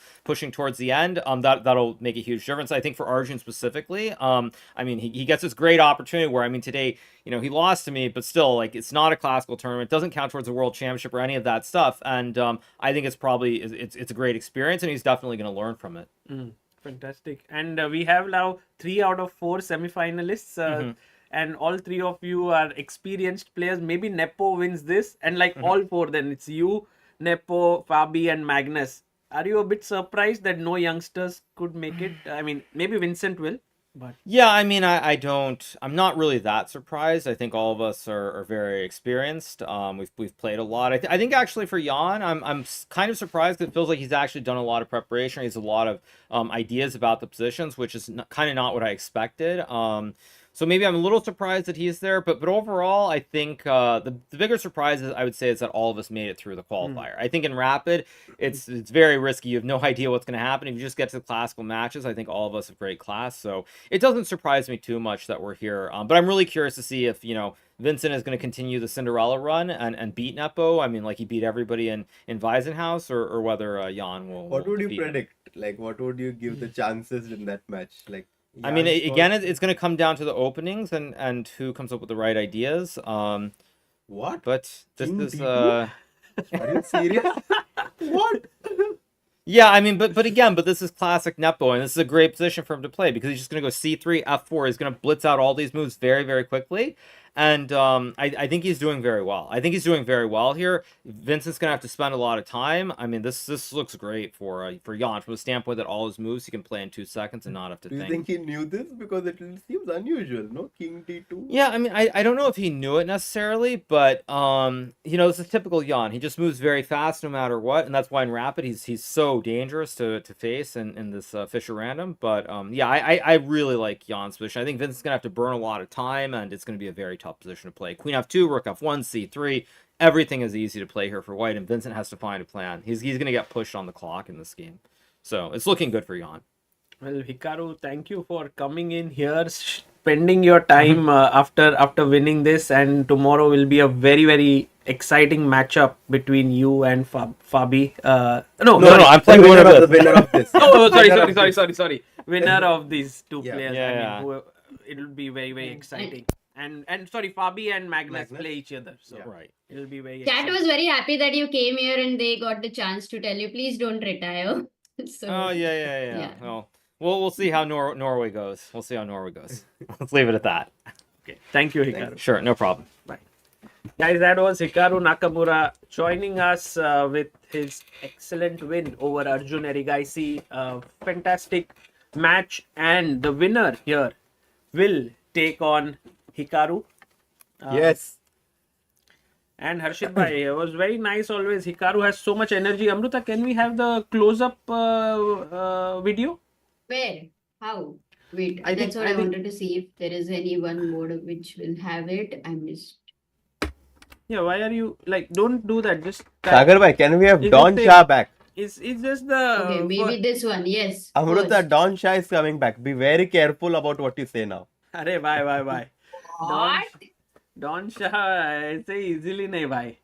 towards the end, that'll make a huge difference. I think for Arjun specifically, I mean, he gets this great opportunity where, I mean, today, he lost to me, but still, like, it's not a classical tournament. It doesn't count towards a world championship or any of that stuff. And I think it's a great experience, and he's definitely going to learn from it. Fantastic. And we have now 3 out of 4 semi-finalists. And all 3 of you are experienced players. Maybe Nepo wins this. And like all 4, then it's you, Nepo, Fabi, and Magnus. Are you a bit surprised that no youngsters could make it? I mean, maybe Vincent will. But Yeah, I mean, I'm not really that surprised. I think all of us are very experienced. We've played a lot. I think actually for Jan, I'm kind of surprised. It feels like he's actually done a lot of preparation. He has a lot of ideas about the positions, which is kind of not what I expected. So maybe I'm a little surprised that he's there, but overall, I think the bigger surprise I would say is that all of us made it through the qualifier. I think in rapid, it's very risky. You have no idea what's going to happen. If you just get to the classical matches, I think all of us have great class. So it doesn't surprise me too much that we're here. But I'm really curious to see if Vincent is going to continue the Cinderella run and beat Nepo. I mean, like he beat everybody in Weisenhaus, or whether Jan will. What would you defeat him. predict? Like, what would you give the chances in that match? Like, I mean, Jan's again, it's going to come down to the openings and who comes up with the right ideas. what? But this King is D2? Are you serious? What? yeah, I mean, but this is classic Nepo, and this is a great position for him to play because he's just going to go c3, f4. He's going to blitz out all these moves very, very quickly. And I think he's doing very well. I think he's doing very well here. Vincent's going to have to spend a lot of time. I mean, this looks great for Jan from the standpoint that all his moves he can play in 2 seconds and not have to Do you think. think he knew this? Because it seems unusual, no? King D2? Yeah, I mean, I don't know if he knew it necessarily, but this is typical Jan. He just moves very fast no matter what, and that's why in rapid he's so dangerous to face in this Fischer random. But yeah, I really like Jan's position. I think Vincent's gonna have to burn a lot of time, and it's gonna be a very tough position to play. Queen f2, rook f1, c3. Everything is easy to play here for white, and Vincent has to find a plan. He's gonna get pushed on the clock in this game, so it's looking good for Jan. well, Hikaru, thank you for coming in here, spending your time after winning this. And tomorrow will be a very, very exciting matchup between you and Fabi. No, sorry. I'm playing The winner winner of of this. the winner of this. Oh, sorry, Winner sorry, of sorry, this. sorry. Winner of these two Yeah. players. Yeah, I yeah. mean, it'll be very, very exciting. And sorry, Fabi and Magnus Magnus. play each other, so Right. it'll be very. Chat exciting. was very happy that you came here and they got the chance to tell you, please don't retire. So, Oh yeah. Yeah. Well, we'll see how Norway goes. We'll see how Norway goes. Let's leave it at that. Okay, thank you, Hikaru. Sure, no problem. Guys, that was Hikaru Nakamura joining us with his excellent win over Arjun Erigaisi. Fantastic match, and the winner here will take on Hikaru. Yes. And Harshit Bhai, it was very nice always. Hikaru has so much energy. Amruta, can we have the close-up video? Where? How? Wait, I that's think- what I I, think- wanted to see if there is any one mode which will have it. I missed. Yeah, why are you like? Don't do that. Just Sagar bhai, can we have Is Don it Shah back? it's just the Okay, maybe this one. Yes. Amruta, first. Don Shah is coming back. Be very careful about what you say now. अरे bye. What? Don Shah ऐसे easily नहीं भाई.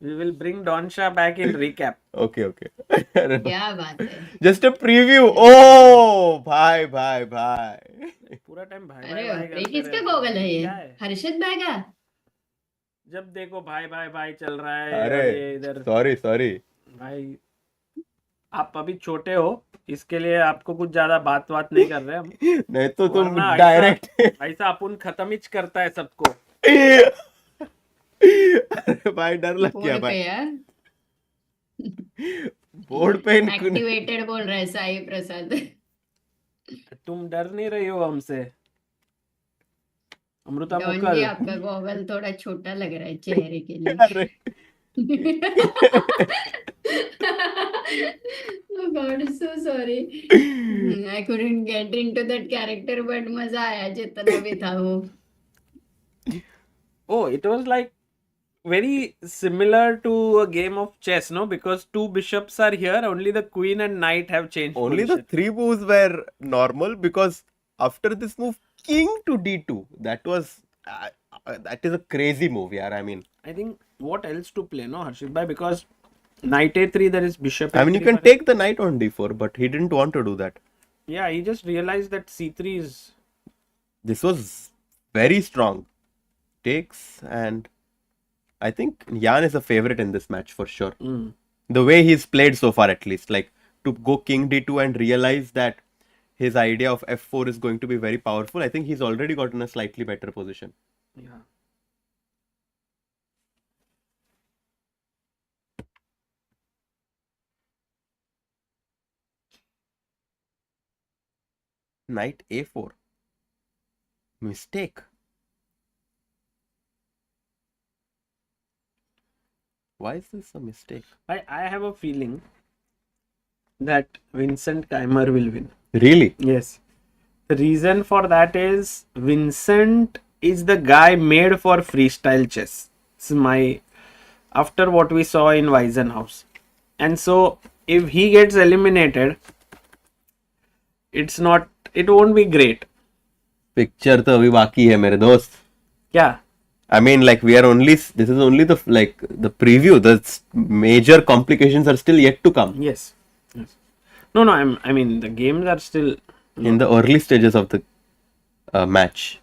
We will bring Don Shah back in recap. Okay. I don't know. क्या बात है? Just a preview. Oh, bhai. पूरा time भाई अरे भाई बाप रे, करते किसका रहते गॉगल है हैं। ये? क्या है? हर्षित भाई का? जब देखो भाई चल रहा है अरे, और ये इधर Sorry. भाई आप अभी छोटे हो, इसके लिए आपको कुछ ज्यादा बात नहीं कर रहे हम. नहीं तो तुम वरना डायरेक्ट ऐसा अपन खत्म ही करता है सबको. अरे भाई डर लग गया बोर्ड पे भाई यार. बोर्ड पे एक्टिवेटेड बोल रहा है साई प्रसाद. तुम डर नहीं रही हो हमसे. अमृता डॉन जी, मुकल. आपका गॉगल थोड़ा छोटा लग रहा है चेहरे के लिए. अरे Oh God, so sorry. I couldn't get into that character, but मजा आया जितना भी था वो. Oh, it was like very similar to a game of chess, no? Because two bishops are here, only the queen and knight have changed only the position. three moves were normal because after this move king to d2 that is a crazy move yeah. I mean I think what else to play, no, Harshit Bhai? Because knight a3, there is bishop. you F3 can for- take the knight on d4 but he didn't want to do that. Yeah, he just realized that c3 is. This was very strong takes and I think Jan is a favorite in this match for sure. The way he's played so far at least, like to go king d2 and realize that his idea of f4 is going to be very powerful. I think he's already gotten a slightly better position. Yeah. Knight a4. Mistake. Why is this a mistake? I have a feeling that Vincent Keymer will win. Really? Yes. The reason for that is Vincent is the guy made for freestyle chess. It's my after what we saw in Weisenhaus. And so if he gets eliminated, it won't be great. Picture तो अभी बाकी है मेरे दोस्त. Yeah. I mean, like this is only the preview. The major complications are still yet to come Yes. No, I mean the games are still. in the early stages of the match.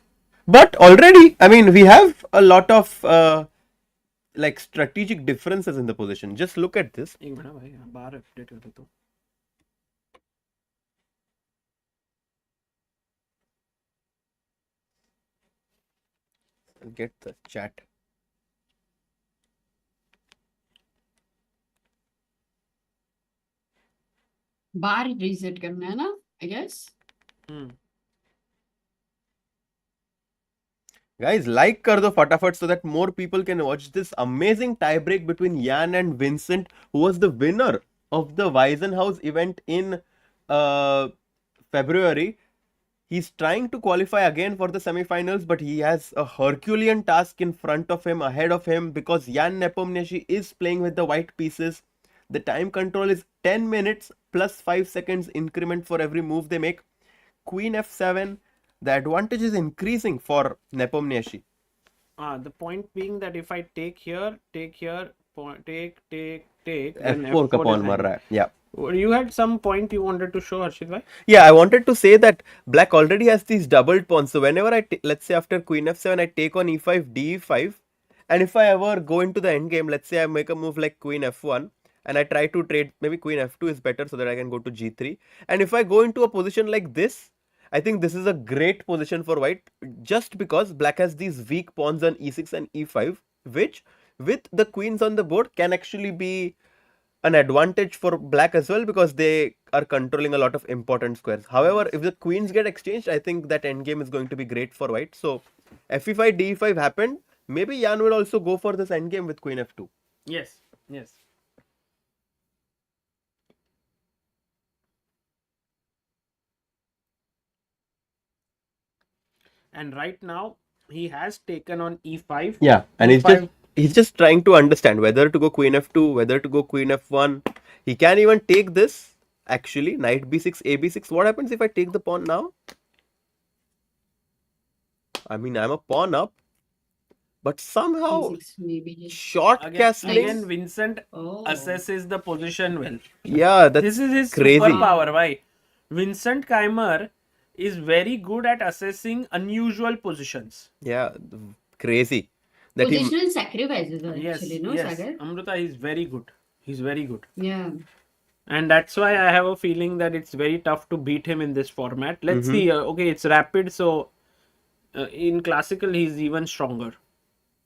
But already, I mean, we have a lot of strategic differences in the position. Just look at this. एक minute भाई, बाहर update कर देता हूँ. I'll get the chat. Bar reset करना है ना, I guess. Guys, like कर दो फटाफट so that more people can watch this amazing tiebreak between Jan and Vincent, who was the winner of the Weisenhaus event in February. He's trying to qualify again for the semifinals, but he has a Herculean task in front of him, ahead of him, because Jan Nepomniachtchi is playing with the white pieces. The time control is 10 minutes plus 5 seconds increment for every move they make. Queen f7. The advantage is increasing for Nepomniachtchi. The point being that if I take here, take, then F4 का F4 pawn is मर रहा है. Yeah. You had some point you wanted to show, Harshit bhai? Yeah, I wanted to say that black already has these doubled pawns. So whenever let's say after queen f7, I take on e5, d5, and if I ever go into the end game, let's say I make a move like queen f1, and I try to trade, maybe queen f2 is better so that I can go to g3. And if I go into a position like this, I think this is a great position for white, just because black has these weak pawns on e6 and e5, which with the queens on the board can actually be an advantage for black as well, because they are controlling a lot of important squares. However, if the queens get exchanged, I think that endgame is going to be great for white. So fe5 d5 happened. Maybe Jan will also go for this endgame with queen f2. Yes, yes. And right now he has taken on e5. Yeah, and E5. he's just trying to understand whether to go queen f2, whether to go queen f1. He can even take this actually, knight b6, a b6. What happens if I take the pawn now? I mean, I'm a pawn up, but somehow E6 maybe just. short castling. Again, Vincent Oh. assesses the position well. Yeah, that's This is his crazy. superpower. Why? Vincent Keymer is very good at assessing unusual positions. Yeah, crazy. That he, Positional sacrifices are Yes, actually, no, yes. Sagar? Amrita is very good. He's very good. Yeah. And that's why I have a feeling that it's very tough to beat him in this format. Let's Mm-hmm. see. Okay, it's rapid, so in classical he's even stronger.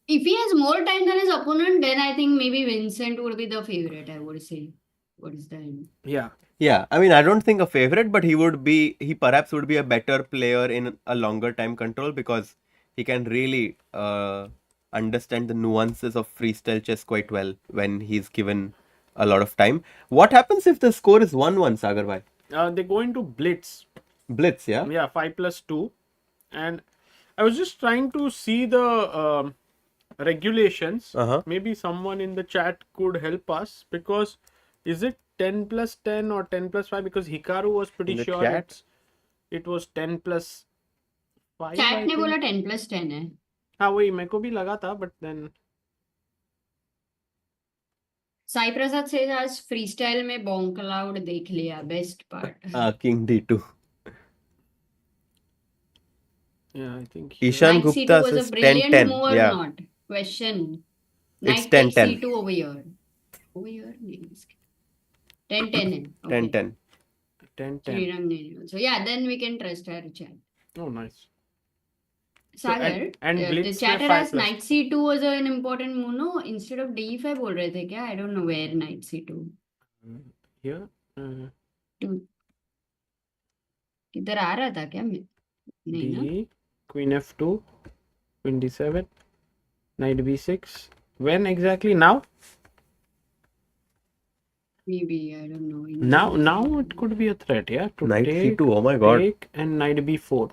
If he has more time than his opponent, then I think maybe Vincent would be the favorite, I would say. What is that? Yeah. yeah, I mean, I don't think a favorite, but he perhaps would be a better player in a longer time control, because he can really understand the nuances of freestyle chess quite well when he's given a lot of time. What happens if the score is 1-1, Sagar bhai? They go into blitz. Blitz, yeah? Yeah, 5+2. And I was just trying to see the regulations. Uh-huh. Maybe someone in the chat could help us, because is it 10+10 or 10+5? Because Hikaru was pretty In the sure chat? it was 10+5. Chat ने बोला 10+10 है. हाँ वही मेरे को भी लगा था, but then Sai Prasad says आज freestyle में bonk cloud देख लिया, best part. King d2. yeah, I think Ishan Knight Gupta C2 was says a brilliant 10-10. move or Yeah. not? Question. It's Knight takes 10-10. C2 over here. Over here? 10-10 है. Okay. 10-10. 10-10. Sriram ne. So yeah, then we can trust our chat. Oh, nice. Sagar, and the blitz chatter में has 5+. knight c2 was an important move, no? Instead of d5 बोल रहे थे क्या? I don't know where knight c2. Here. इधर आ रहा था क्या? नहीं ना? D, Queen F2, Queen D7, Knight B6. When exactly? Now? Maybe, I don't know. Now it could be a threat, yeah? To Knight take, c2. Oh my god. take and Knight B4.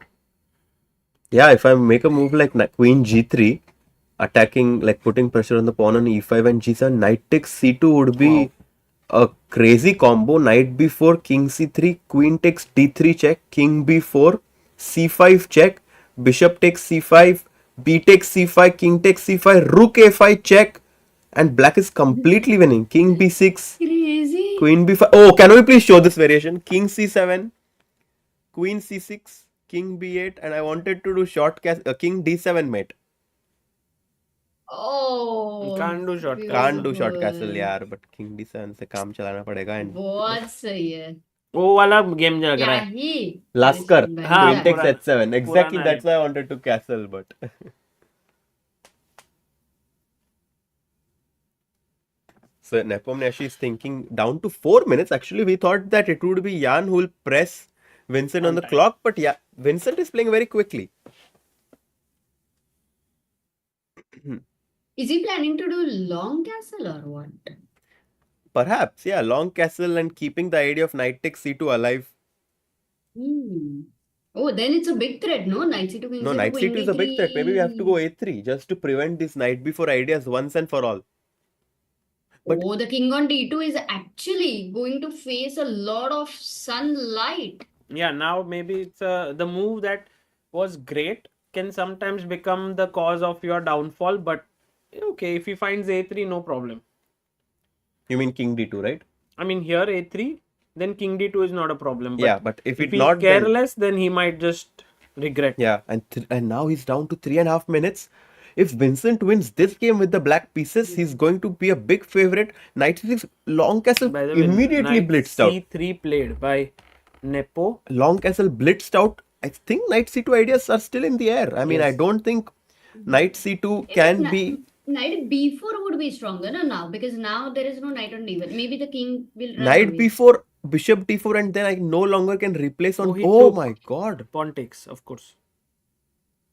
Yeah, if I make a move like Queen G3, attacking, like putting pressure on the pawn on E5 and G7, Knight takes C2 would be a crazy combo. Knight B4, King C3, Queen takes D3 check, King B4, C5 check, Bishop takes C5, B takes C5, King takes C5, Rook A5 check, and Black is completely winning. King B6, Crazy. Queen B5. Oh, can we please show this variation? King C7, Queen C6, King B8, and I wanted to do short King D7 mate. Oh. Can't do short castle. Can't do short beautiful. castle यार, but King D7 से काम चलाना पड़ेगा. And बहुत सही है. वो वाला गेम लग रहा क्या है. ही? Laskar, हाँ, Queen takes पुराना- H7. Exactly, पुराना that's why I wanted to castle, but so Nepomniachtchi is thinking down to 4 minutes. Actually, we thought that it would be Jan who will press Vincent on the time. clock, but yeah, Vincent is playing very quickly. Is he planning to do long castle or what? Perhaps, yeah, long castle and keeping the idea of knight takes c2 alive. Oh, then it's a big threat, no? Knight c2, king No, c2, knight queen c2 is a big threat. Maybe we have to go d3. a3 just to prevent this knight before ideas once and for all. But- Oh, the king on d2 is actually going to face a lot of sunlight. Yeah, now maybe it's the move that was great can sometimes become the cause of your downfall. But okay, if he finds a3, no problem. You mean king d2, right? I mean, here a3, then king d2 is not a problem. But Yeah, but if if it's he's not, then careless, then he might just regret. yeah, and now he's down to 3.5 minutes. If Vincent wins this game with the black pieces, he's going to be a big favorite. Knight c6, long castle By the way, immediately knight blitzed out. c3 played by Nepo. Long castle blitzed out. I think knight c2 ideas are still in the air. I mean, I Yes. don't think knight c2 Even can kni- be. Knight b4 would be stronger now because now there is no knight on d1. Maybe the king will run Knight away. b4, bishop d4, and then I no longer can replace on. Oh, he Oh took. my god. Pawn takes, of course.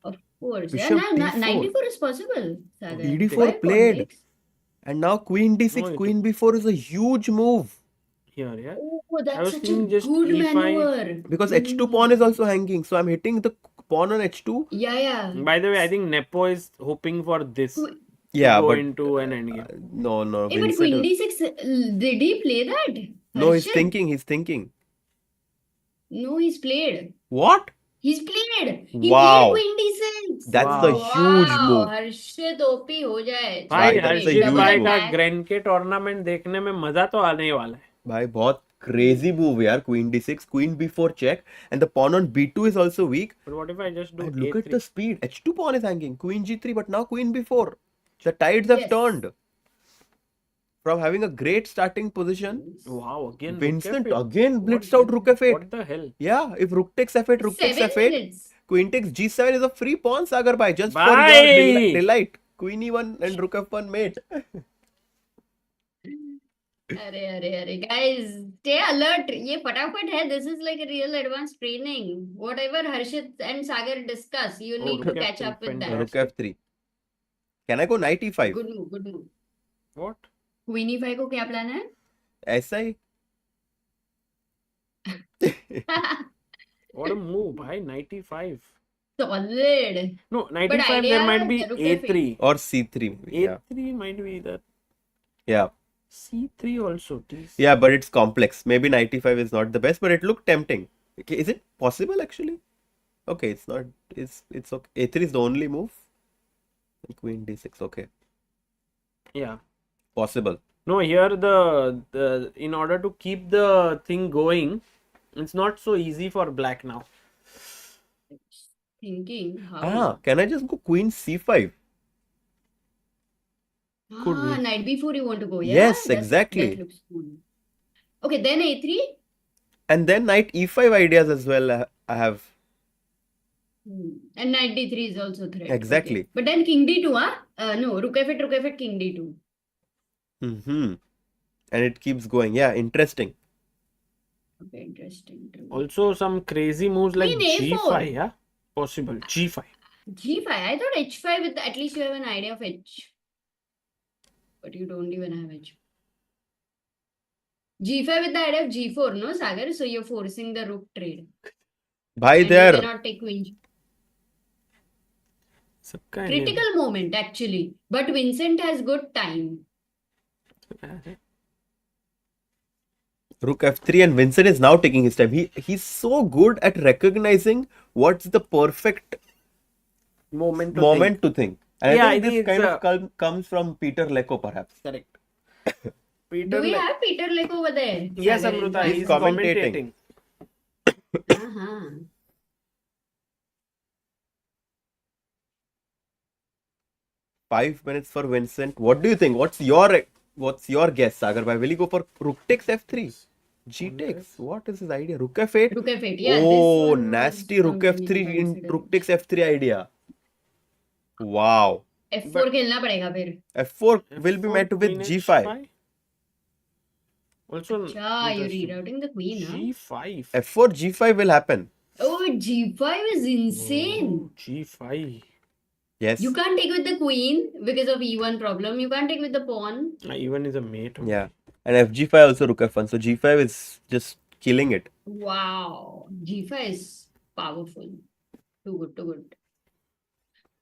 Of course. Bishop Knight d4. d4 is possible. Sagar. d4 Why pawn played. takes? And now queen d6, No, it- queen b4 is a huge move. Here, yeah. Oh, I that's was such a thinking just good e5. maneuver. Because h2 pawn is also hanging. So I'm hitting the pawn on h2. Yeah. By the way, I think Nepo is hoping for this Qu- to Yeah, go but into an endgame. no, Hey, but Vincent. queen d6, did he play that? No, he's Harshit? thinking. He's thinking. No, he's played. What? He's played. He Wow. played queen d6. That's Wow. a huge move. Harshit OP हो जाए भाई Right, that's a Harshit huge भाई move. का grand के tournament देखने में मजा तो आने ही वाला है. भाई बहुत crazy move यार. Queen d6, queen b4 check, and the pawn on b2 is also weak. But what if I just do And look at a3? the speed. h2 pawn is hanging. Queen g3, but now queen b4. The tides have Yes. turned. From having a great starting position, Wow, again rook Vincent f8. again blitzed What out rook f8. What the hell? Yeah, if rook takes f8, rook takes 7 f8. minutes. Queen takes g7 is a free pawn, Sagar bhai, just for Bye. your delight. Queen e1 and rook f1 mate. अरे guys, stay alert. ये फटाफट है. This is like a real advanced training. Whatever Harshit and Sagar discuss, you Oh, need to rook catch f3, up with that. Rook f3. Can I go knight e5? Good move, good move. What? Queen e5 को क्या plan है? ऐसा ही. What a move, bhai. 95. Solid. No, But 95 there might be idea, rook f8. a3. Or c3 maybe. Yeah. a3 might be that. Yeah. c3 also. Please. Yeah, but it's complex. Maybe knight e5 is not the best, but it looked tempting. Okay, is it possible actually? Okay, it's not. It's okay. a3 is the only move. Queen d6. Okay, Yeah. possible. No, here the in order to keep the thing going, it's not so easy for black now. Thinking how? Can I just go queen c5? Could be. Knight b4 you want to go, yeah? Yes, exactly. That looks cool. Okay, then a3. And then knight e5 ideas as well. I have. And knight d3 is also threat. Exactly. Okay. But then king d2, huh? No, rook f8, king d2. And it keeps going. Yeah, interesting. Okay, interesting. True. Also, some crazy moves like Queen a4. g5, yeah? Possible. g5. G5. I thought h5 with at least you have an idea of h. But you don't even have h. G5 with the idea of g4, no, Sagar? So you're forcing the rook trade. Bhai, And there. you cannot take queen. सबका Critical moment, actually. But Vincent has good time. Rook f3, and Vincent is now taking his time. He's so good at recognizing what's the perfect moment to think. And Yeah, I I think think this it's kind of comes from Peter Lecco, perhaps. Correct. Do Peter we Le- have Peter Lake over there? Yes, Sagar, in Amruta, France? he's commentating. commentating. Uh-huh. 5 minutes for Vincent. What do you think? What's your guess, Sagar bhai? Will he go for rook takes f3? G takes. What is his idea? Rook f8? Rook f8, yeah. Oh, this one was nasty rook something f3 in considered. rook takes f3 idea. Wow. F4 खेलना पड़ेगा फिर. f4 will be F4, met with queen g5. h5. Also, अच्छा, you're interesting. rerouting the queen, huh? g5. f4 g5 will happen. Oh, g5 is insane. Oh, g5. Yes. You can't take with the queen because of e1 problem. You can't take with the pawn. Even is a mate. only. Yeah. And fg5 also rook f1. So g5 is just killing it. Wow. G5 is powerful. Too good, too good.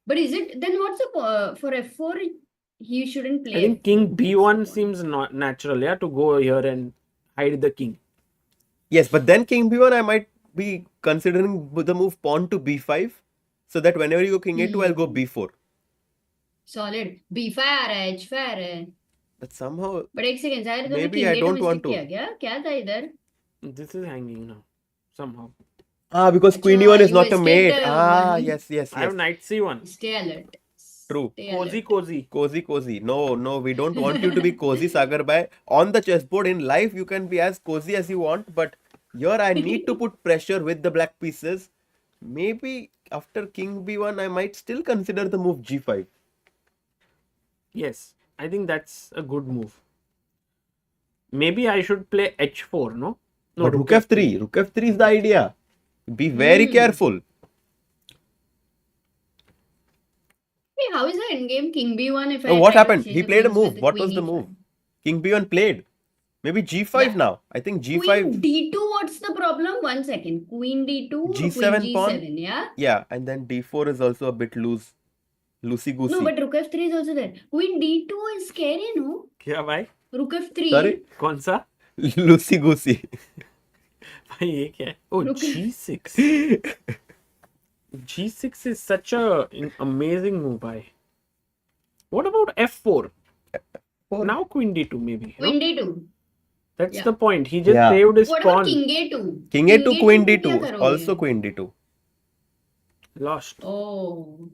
But is it, then what's the, for f4, he shouldn't play I think f4. king That's the b1 point. seems not natural, yeah, to go here and hide the king. Yes, but then king b1 I might be considering the move pawn to b5. so that whenever you go king a2, I'll go b4. Solid b5 आ रहा है h5 आ रहा है But somehow, but एक second शायद तुमने maybe king I a2 don't want mistake to. किया क्या था इधर This is hanging now. Somehow. because queen अच्छा, e1 is you not a escaped mate. one. Yes. I have knight c1. stay alert True. stay Cozy, alert. cozy. Cozy. No, we don't want you to be cozy, Sagar bhai. On the chessboard in life, you can be as cozy as you want, but here I need to put pressure with the black pieces. Maybe after king b1, I might still consider the move g5. Yes, I think that's a good move. Maybe I should play h4, no? No, But rook f3. Rook f3 is the idea. Be very careful. Hey, how is the endgame king b1 if I Oh, what try to happened? exchange He the played a queens with move. the What queen was the e5? move? King b1 played. Maybe g5 Yeah. now. I think Queen g5. d2, what's the problem? 1 second. Queen d2, G7 queen pawn? g7, yeah? Yeah, and then d4 is also a bit loosey goosey. No, but rook f3 is also there. Queen d2 is scary, no? क्या भाई? Rook f3. Sorry? कौन सा? Loosey goosey. भाई ये क्या है? Oh, Look. g6. g6 is such an amazing move, bhai. What about f4? Now queen d2 maybe. no? Queen d2. That's Yeah. the point. He just Yeah. saved his What about pawn. king a2? King a2, queen क्या d2. करोगे? Also queen d2. Lost. Oh.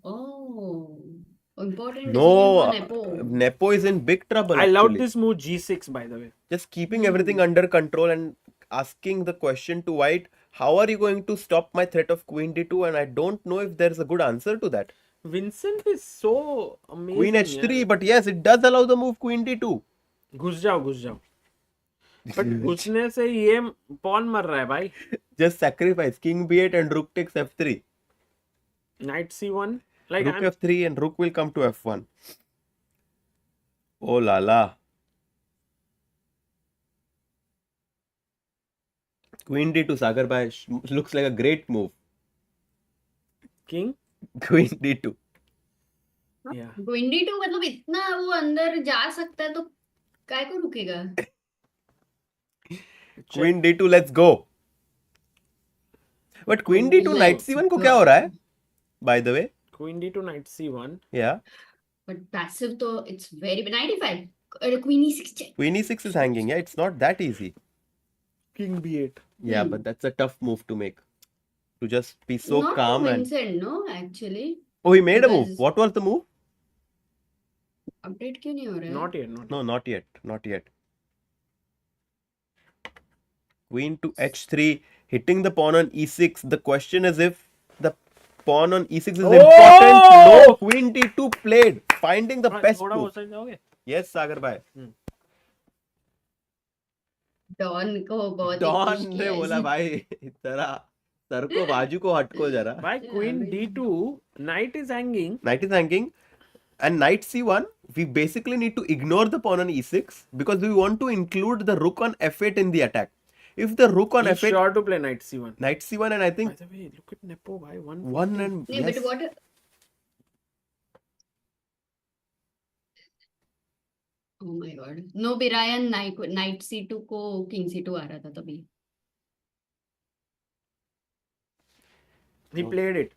Important No, decision for Nepo. Nepo is in big trouble. I love actually. this move g6 by the way. Just keeping everything under control and asking the question to white, how are you going to stop my threat of queen d2? And I don't know if there's a good answer to that. Vincent is so amazing. Queen h3, यार. but yes, it does allow the move queen d2. घुस जाओ. But घुसने से ये pawn मर रहा है भाई. Just sacrifice king b8 and rook takes f3. Knight c1. Like Rook I'm, f3 and rook will come to f1. Oh la la. Queen d2 Sagar bhai looks like a great move. king. Queen d2. Yeah. Queen d2 मतलब इतना वो अंदर जा सकता है तो काय को रुकेगा? Queen d2, let's go. But queen d2 knight c1 को क्या हो रहा है? By the way, Queen d2 knight c1. yeah. But passive तो it's very 95. Queen e6 check. Queen e6 is hanging. Yeah, it's not that easy. King b8. Yeah, but that's a tough move to make. To just be so Not calm and. Vincent, no, actually. Oh, he made a move. Because- What was the move? Update क्यों नहीं हो रहा है? Not yet. No, not yet. Queen to h3, hitting the pawn on e6. The question is if the pawn on e6 is important. No, queen d2 played, finding the best थोड़ा वो move. Side जाओगे? Yes, Sagar bhai. Don को बहुत ही Don खुश ने किया बोला इसने। भाई जरा सर को बाजू को हटको जरा. By queen d2, knight is hanging. Knight is hanging, and knight c1. We basically need to ignore the pawn on e6 because we want to include the rook on f8 in the attack. If the rook on He's f8, sure to play knight c1. knight c1, and I By think the way, look at Nepo by one. one and नहीं, yes. but what? Oh my God. No, Birayan knight c2 को king c2 आ रहा था तभी. He played it.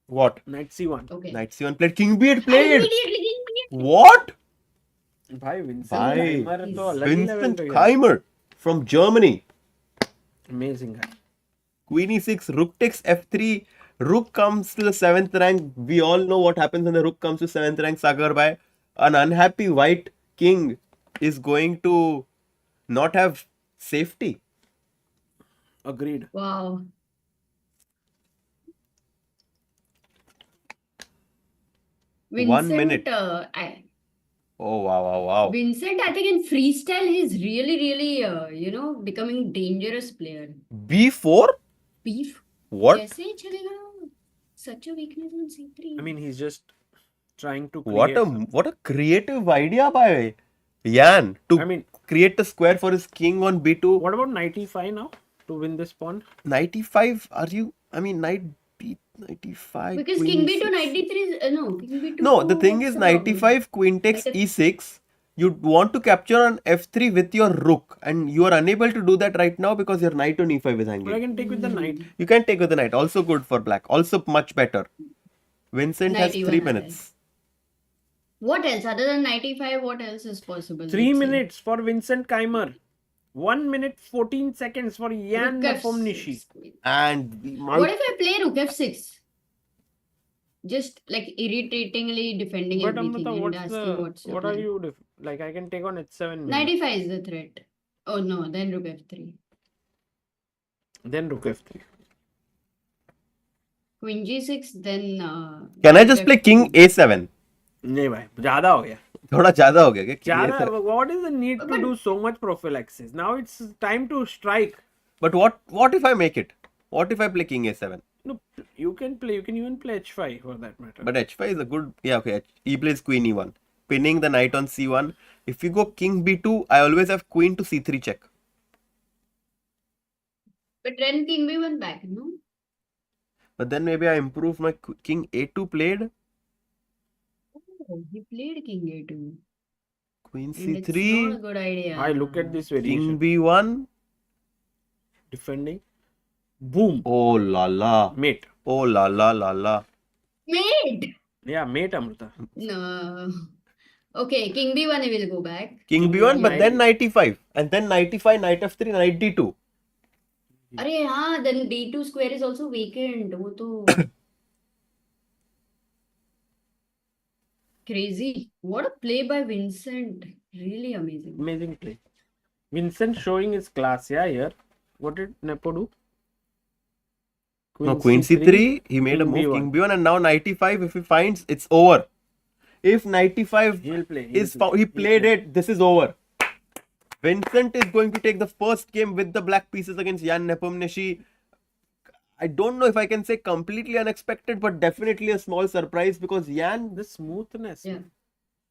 What? Knight c1. Okay. Knight c1 played. King b8 played. Immediately. What? भाई Vincent भाई, Keymer तो अलग ही level Vincent पे गया. Keymer from Germany. Amazing guy. Queen e6, rook takes f3, rook comes to the 7th rank. We all know what happens when the rook comes to 7th rank, Sagar bhai. An unhappy white king is going to not have safety. Agreed. Wow. One minute. Oh, wow. Vincent, I think in freestyle, he's really, becoming dangerous player. b4? Beef. What? कैसे चलेगा? Such a weakness on c3. I mean, he's just trying to What create a creative idea by Jan to I mean, create a square for his king on b2. what about knight e5 now to win this pawn? Knight e5, are you? I mean, knight b, knight e5. Because queen king b2, e6. knight d3 is, no, king b2. No, the thing is what's the knight problem? e5, queen takes Like a- e6. You want to capture on f3 with your rook, and you are unable to do that right now because your knight on e5 is But I hanging. can take with the knight. You can take with the knight, also good for black, also much better. Vincent has 91 3 आ रहा है. minutes. What else other than 95? What else is possible? 3 Let's see. minutes for Vincent Keymer. 1 minute 14 seconds for Jan Rook Nepomniachtchi. F6. And we What might. if I play Rook F6? Just like irritatingly defending But everything Amrita, and asking what's your what are plan. you like? I can take on H7 maybe. 95 is the threat. Oh no, then Rook F3. Then Rook F3. Queen G6, then. Can I Rook just play F2. King A7? नहीं भाई ज्यादा हो गया. थोड़ा ज्यादा हो गया क्या? King ज्यादा. A7. What is the need to But- do so much prophylaxis? Now it's time to strike. But what if I make it? What if I play King A7? No, you can play. You can even play H5 for that matter. But H5 is a good. Yeah, okay. He plays Queen E1, pinning the knight on C1. If you go King B2, I always have Queen to C3 check. But then King B1 back, no? But then maybe I improve my King A2 played. Oh, he played King A2. Queen And it's not a C3. good idea. I look at this King variation. B1. Defending. Boom. Oh la la. Mate. Oh la la la la. Mate! Yeah, mate Amrita. No. Okay, King B1 he will go back. King King B1, but B1. then knight E5. And then knight E5, knight F3, knight D2. Arey, हाँ, then D2 square is also vacant. वो तो crazy. What a play by Vincent. Really amazing. Amazing play. Vincent showing his class. Yeah, here. What did Nepo do? No, Queen C3. He made a King move. B1. King B1, and now knight E5. If he finds, it's over. If knight E5 He'll play. is found, he played it. This is over. Vincent is going to take the first game with the black pieces against Jan Nepomniachtchi. I don't know if I can say completely unexpected, but definitely a small surprise because Jan. The smoothness. Yeah.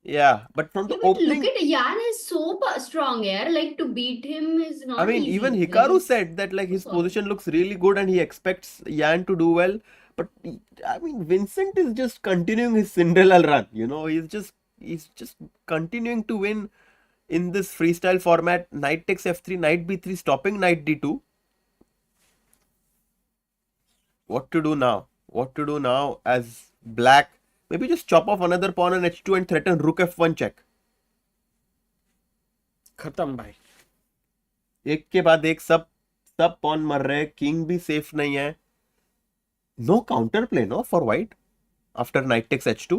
Yeah, but from Yeah, the but opening. look at Jan is so strong here. Like to beat him is not I mean, easy. even Like, Hikaru it's- said that like his Sorry. position looks really good and he expects Yan to do well. But I mean, Vincent is just continuing his Cinderella run. You know, he's just continuing to win in this freestyle format. Knight takes F3, knight B3, stopping knight D2. What to do now? What to do now as black? Maybe just chop off another pawn on H2 and threaten Rook F1 check. खत्म भाई. एक के बाद एक सब pawn मर रहे हैं. किंग भी सेफ नहीं है. No counter play no for white after knight takes H2.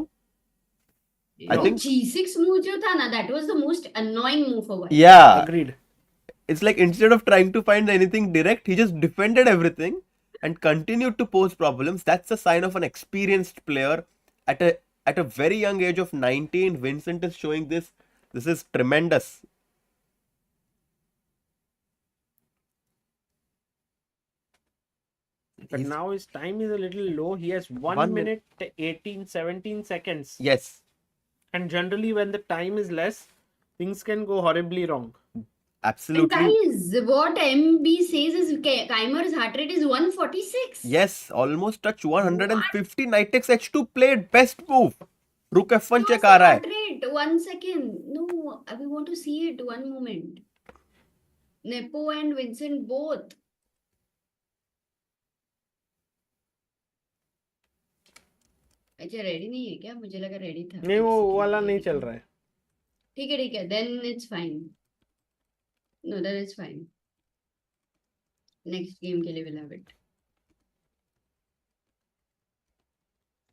I No, think- G6 move जो था ना, that was the most annoying move for white. Yeah, Agreed. it's like instead of trying to find anything direct, he just defended everything and continued to pose problems. That's a sign of an experienced player at a very young age of 19. Vincent is showing this. This is tremendous. But now his time is a little low. He has 1 1 minute 18, 17 seconds. Yes, And generally, when the time is less, things can go horribly wrong. And absolutely. guys, what MB says is Keymer's heart rate is 146. Yes, almost touch 150. Knight takes H2 played. Best move. Rook F1 check What's uh the रहा है. heart rate? 1 second. No, we want to see it. One moment. Nepo and Vincent both. अच्छा ready नहीं है क्या? मुझे लगा ready था. नहीं वो वाला नहीं चल रहा है. ठीक है. Then it's fine. No, that is fine. Next game के लिए we'll have it.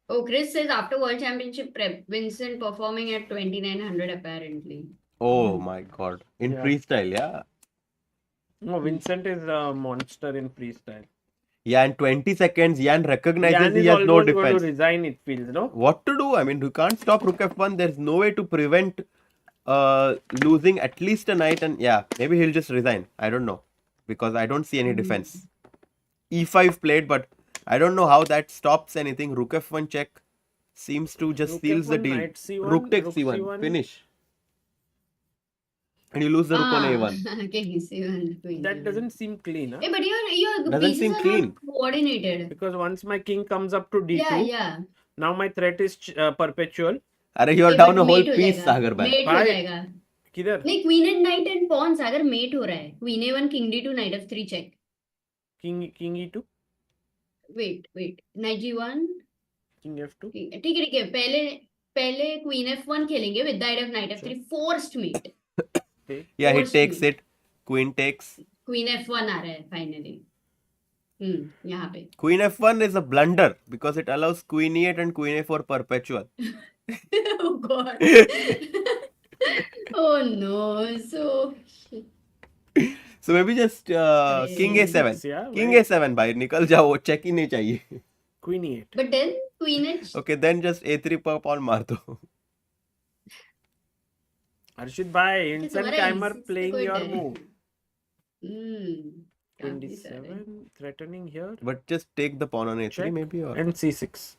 Oh, Chris says after World Championship prep, Vincent performing at 2900 apparently. Oh my god. In Yeah. freestyle, yeah. No, Vincent is a monster in freestyle. Yeah, in 20 seconds, Yan recognizes Jan he is has no almost going defense. to resign, it feels, no? What to do? I mean, you can't stop Rook F1. There's no way to prevent losing at least a knight. And yeah, maybe he'll just resign. I don't know. Because I don't see any defense. E5 played, but I don't know how that stops anything. Rook F1 check seems to just Rook seals the F1, deal. knight C1, Rook takes rook C1. C1. Finish. And you lose the rook on A1. Okay, C1 queen. That doesn't seem clean, huh? Hey, but your Doesn't pieces seem are clean. not coordinated. Because once my king comes up to D2, Yeah. now my threat is perpetual. Arey, you're Hey, down but a whole mate हो piece, जाएगा. Sagar bhai. Mate हो Bye. जाएगा. किधर? नहीं, queen and knight and pawns अगर mate हो रहा है. Queen A1, king D2, knight F3 check. King E2. Wait. Knight G1. King F2. ठीक है पहले Queen F1 खेलेंगे with the idea of Knight F3 forced mate. Yeah, he Forced takes mate. it. Queen takes. Queen F1 आ रहा है finally. यहाँ पे. Queen F1 is a blunder because it allows Queen E8 and Queen A4 perpetual. Oh God. Oh no. So. So maybe just King A7. Yeah, King very- A7 भाई निकल जाओ check ही नहीं चाहिए. Queen E8. But then Queen H. Okay, then just A3 पर pawn मार दो. Arshit bhai, Vincent तुम्हारा Keymer E6 playing कोई your डर move. काफी सारे. 27, threatening here. But just take the pawn on A3 Check. maybe or. And C6.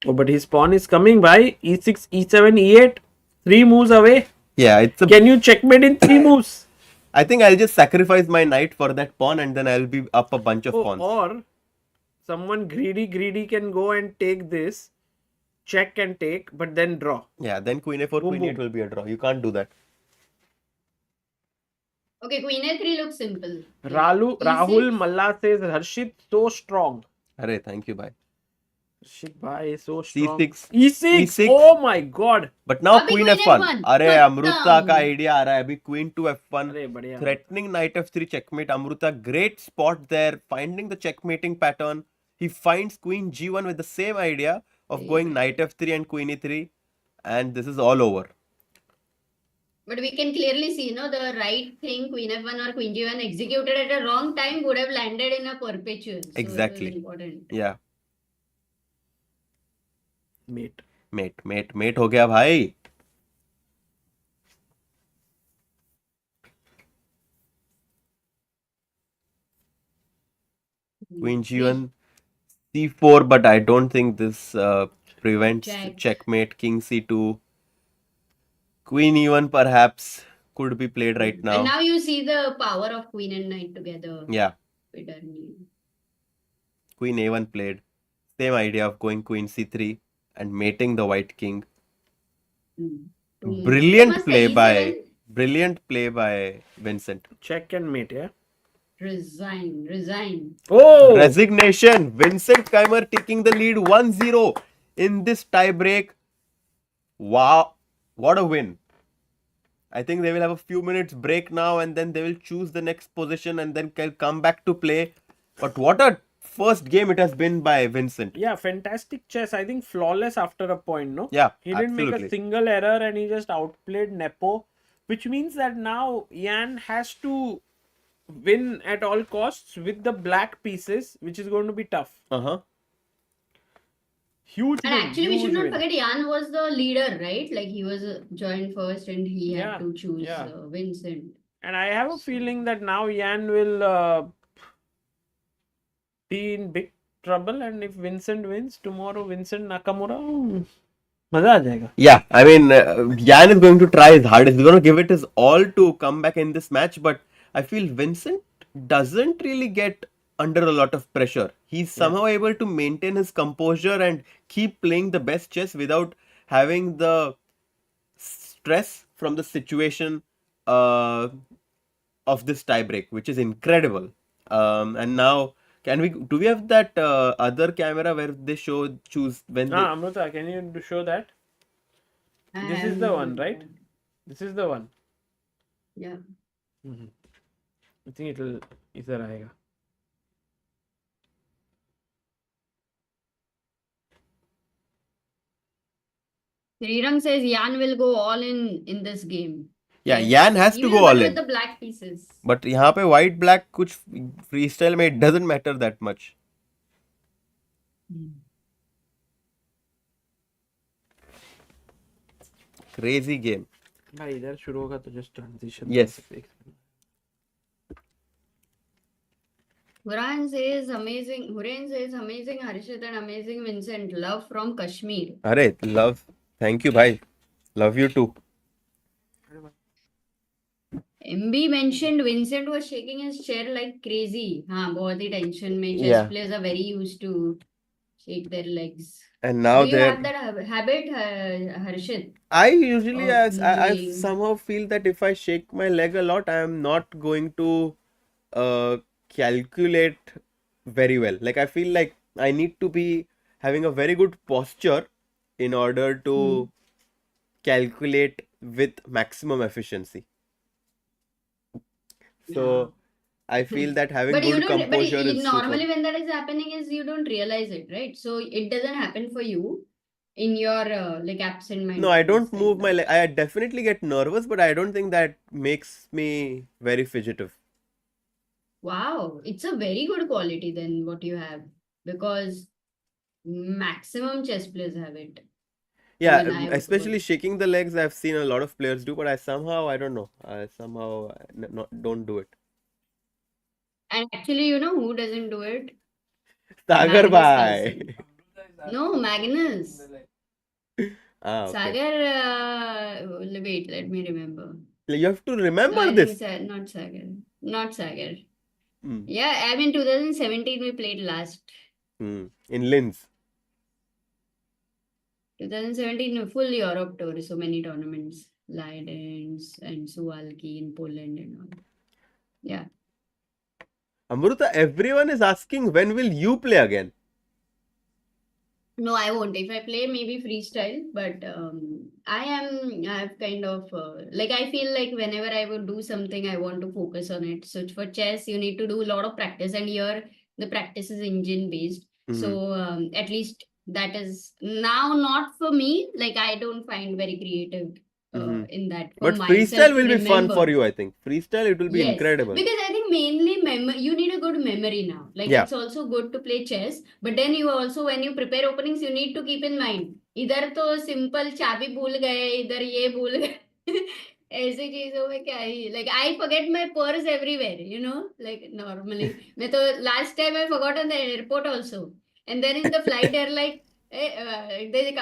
Oh, but his pawn is coming by E6, E7, E8. 3 moves away. Yeah, it's a. Can you checkmate in 3 moves? I think I'll just sacrifice my knight for that pawn and then I'll be up a bunch of Oh, pawns. or someone greedy can go and take this, check and take, but then draw. Yeah, then Queen A4, Boom, Queen boom. A8 will be a draw. You can't do that. Okay, Queen A3 looks simple. Rahul E6. Malla says Harshit so strong. Arey, thank you, bye. Harshit bhai is so strong. C6. E6. E6. Oh my god. But now अभी Queen Queen F1. F1. अरे खत्म. अमृता का idea आ रहा है अभी Queen to F1. अरे बढ़िया. Threatening Knight F3 checkmate. Amruta, great spot there. Finding the checkmating pattern. He finds Queen G1 with the same idea of going Knight F3 and Queen E3. And this is all over. But we can clearly see, the right thing, Queen F1 or Queen G1 executed at a wrong time would have landed in a perpetual. So Exactly. It was important. Yeah. Mate. Mate हो गया भाई. Queen G1, C4, but I don't think this prevents Check. checkmate. King C2. Queen E1 perhaps could be played right And now. now you see the power of Queen and Knight together. Yeah, With Ernie. Queen A1 played. Same idea of going Queen C3 and mating the White King. Brilliant Must play E7 brilliant play by Vincent. Check and mate, yeah. Resign. Oh! Resignation. Vincent Keymer taking the lead 1-0 in this tiebreak. Wow, what a win. I think they will have a few minutes break now and then they will choose the next position and then can come back to play. But what a first game it has been by Vincent. Yeah, fantastic chess. I think flawless after a point, no? Yeah, He didn't make a absolutely. single error and he just outplayed Nepo, which means that now Yan has to win at all costs with the black pieces, which is going to be tough. Uh-huh. Huge And win, actually, we huge should not win. forget Jan was the leader, right? Like he was joined first and he Yeah, had to choose yeah. Vincent. And I have a feeling that now Yan will be in big trouble, and if Vincent wins tomorrow, Vincent Nakmaura, मजा आ जाएगा. Yeah, I mean, Jan is going to try his hardest. He's going to give it his all to come back in this match. But I feel Vincent doesn't really get under a lot of pressure. He's somehow able to maintain his composure and keep playing the best chess without having the stress from the situation of this tiebreak, which is incredible. And now, do we have that other camera where they choose when they, Amrita, can you show that? This is the one, right? This is the one. Yeah. I think it'll इधर आएगा. Srirang says Jan will go all in this game. yeah, Yes. Jan has He to will, go all but in. with the black pieces. But यहाँ पे white black कुछ freestyle में it doesn't matter that much. Crazy game. भाई इधर शुरू होगा तो just transition. Yes. Huran says amazing. Harshit and amazing Vincent. Love from Kashmir. अरे love. Thank you bhai. Love you too. MB mentioned Vincent was shaking his chair like crazy. हाँ बहुत ही tension में. Chess Yeah. players are very used to shake their legs. And now Do you they're. have that habit, Harshit? I usually I Okay. somehow feel that if I shake my leg a lot, I am not going to calculate very well. Like I feel like I need to be having a very good posture in order to calculate with maximum efficiency. So I feel that having But you good don't. But composure is super. normally when that is happening, is you don't realize it, right? So it doesn't happen for you in your like absent-mindedness. No, I don't kind move my of. leg. I definitely get nervous, but I don't think that makes me very fidgetive. Wow, it's a very good quality then what you have, because maximum chess players have it. Yeah, Even I would especially also. shaking the legs, I've seen a lot of players do, but I don't know. I somehow don't do it. And actually, you know who doesn't do it? Sagar Magnus bhai. Carlsen. No, Magnus. Ah, okay. Sagar, wait, let me remember. You have to No, remember I this. think not Sagar. Not Sagar. Hmm. Yeah, I mean 2017 we played last. In Linz. 2017 full Europe tour, so many tournaments, Leidens and Suwalki in Poland and all. Yeah. Amruta, everyone is asking when will you play again? No, I won't. If I play, maybe freestyle, but I've kind of like I feel like whenever I would do something, I want to focus on it. So for chess, you need to do a lot of practice, and here the practice is engine based. So at least that is now not for me. Like I don't find very creative in that for But myself freestyle to will be fun for remember. you, I think. Freestyle, it will be Yes, incredible. because I think mainly you need a good memory now. Like Yeah. it's also good to play chess, but then you also when you prepare openings, you need to keep in mind इधर तो simple चाबी भूल गए, इधर ये भूल गए. ऐसी चीजों में क्या ही like I forget my purse everywhere, you know, like normally. मैं तो last time I forgot on the airport also, and then in the flight they're like. They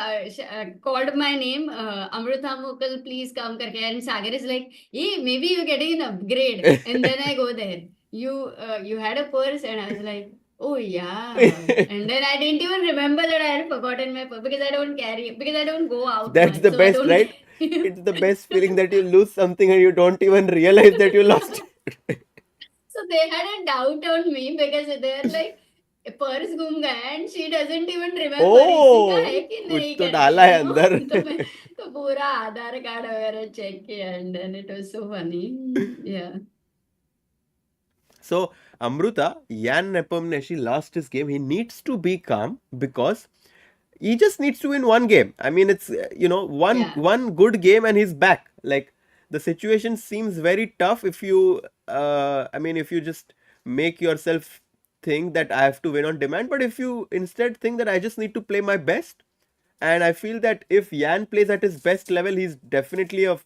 called my name, Amrita Mukal, please come karke. And Sagar is like, hey, maybe you're getting an upgrade. And then I go there. You had a purse, and I was like, oh yeah. And then I didn't even remember that I had forgotten my purse because I don't carry it, because I don't go out That's much. the So I best, don't right? It's the best feeling that you lose something and you don't even realize that you lost it. So they had a doubt on me because they're like, purse गुम गया and she doesn't even remember इसी का है कि कुछ नहीं तो करके डाला है यू नो अंदर. तो मैं तो पूरा आधार कार्ड वगैरह चेक किया and then it was so funny या So, Amruta, Jan Nepomniachtchi lost his game. He needs to be calm because he just needs to win one game. I mean, it's one good game and he's back. Like the situation seems very tough if you, if you just make yourself think that I have to win on demand. But if you instead think that I just need to play my best, and I feel that if Jan plays at his best level, he's definitely a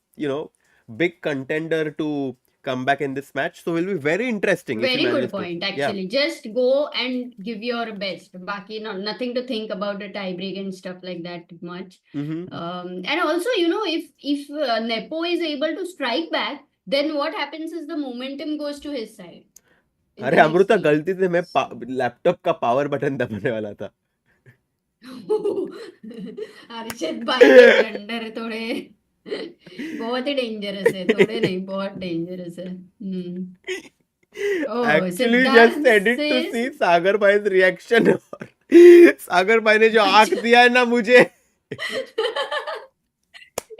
big contender to come back in this match. So it will be very interesting if he very good manages to. point Yeah. actually just go and give your best baki nothing to think about the tiebreak and stuff like that much and also if Nepo is able to strike back, then what happens is the momentum goes to his side in अरे the next Amrita game. गलती से मैं laptop का power button दबाने वाला था. हर्षद भाई के ब्लंडर थोड़े बहुत ही डेंजरस है, थोड़े नहीं बहुत डेंजरस है. Oh, Actually Siddharth just said it to says see Sagar भाई's reaction. सागर भाई ने जो आंख दिया है ना मुझे.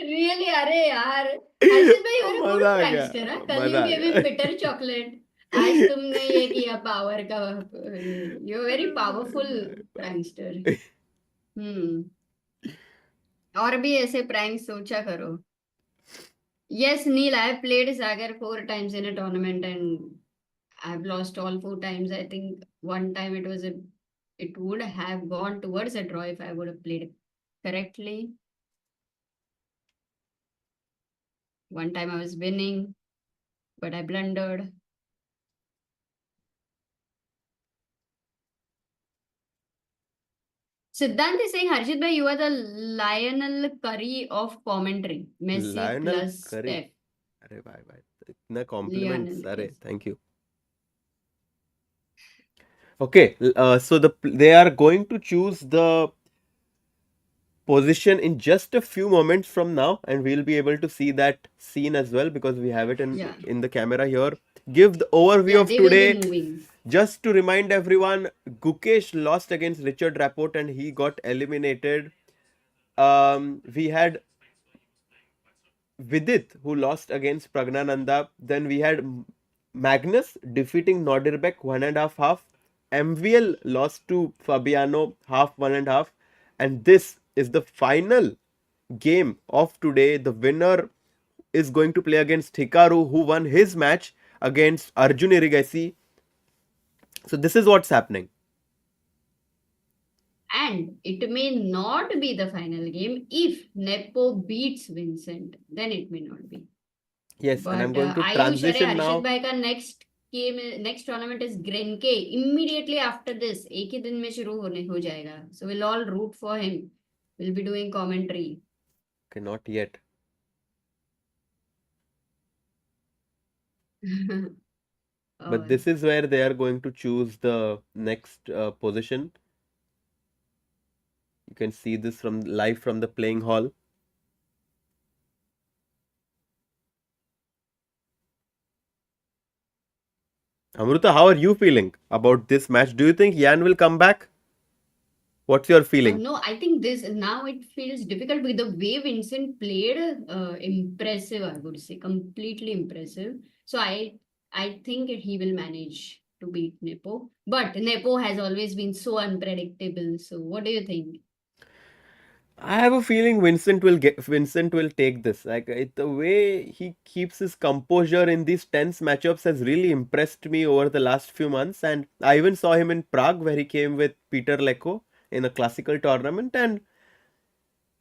really अरे यार हर्षद भाई you're a good मजा आ गया, prankster हाँ. कल मजा you आ gave गया. him bitter chocolate, आज तुमने ये किया पावर का. you're a very powerful prankster. और भी ऐसे प्रैंक सोचा करो. Yes, Neil, I've played Sagar 4 times in a tournament and I've lost all 4 times. I think one time it would have gone towards a draw if I would have played correctly. One time I was winning, but I blundered. Siddhant is saying, Harshit bhai, you are the Lionel Curry of commentary. Messi Lionel plus Curry. Steph. अरे भाई भाई इतना compliments. Lionel, अरे yes. thank you. Okay, so they are going to choose the position in just a few moments from now, and we'll be able to see that scene as well because we have it in the camera here. Give the overview Yeah, of they will be today. moving. Just to remind everyone, Gukesh lost against Richard Rapport and he got eliminated. We had Vidit who lost against Praggnanandhaa. Then we had Magnus defeating Nodirbek 1.5 half. MVL lost to Fabiano half 1.5. And this is the final game of today. The winner is going to play against Hikaru, who won his match against Arjun Erigaisi. So this is what's happening. And it may not be the final game if Nepo beats Vincent. Then it may not be. Yes, and I'm But going to Ayush, transition Harshit now. Bhai का next game, next tournament is Grenke. Immediately after this, एक ही दिन में शुरू हो जाएगा. So we'll all root for him. We'll be doing commentary. Okay, not yet. But this is where they are going to choose the next position. You can see this from live from the playing hall. Amruta, how are you feeling about this match? Do you think Yan will come back? What's your feeling? No, I think this now it feels difficult because the way Vincent played, impressive, I would say, completely impressive. So I think he will manage to beat Nepo. But Nepo has always been so unpredictable. So what do you think? I have a feeling Vincent will take this. The way he keeps his composure in these tense matchups has really impressed me over the last few months. And I even saw him in Prague where he came with Peter Leko in a classical tournament, and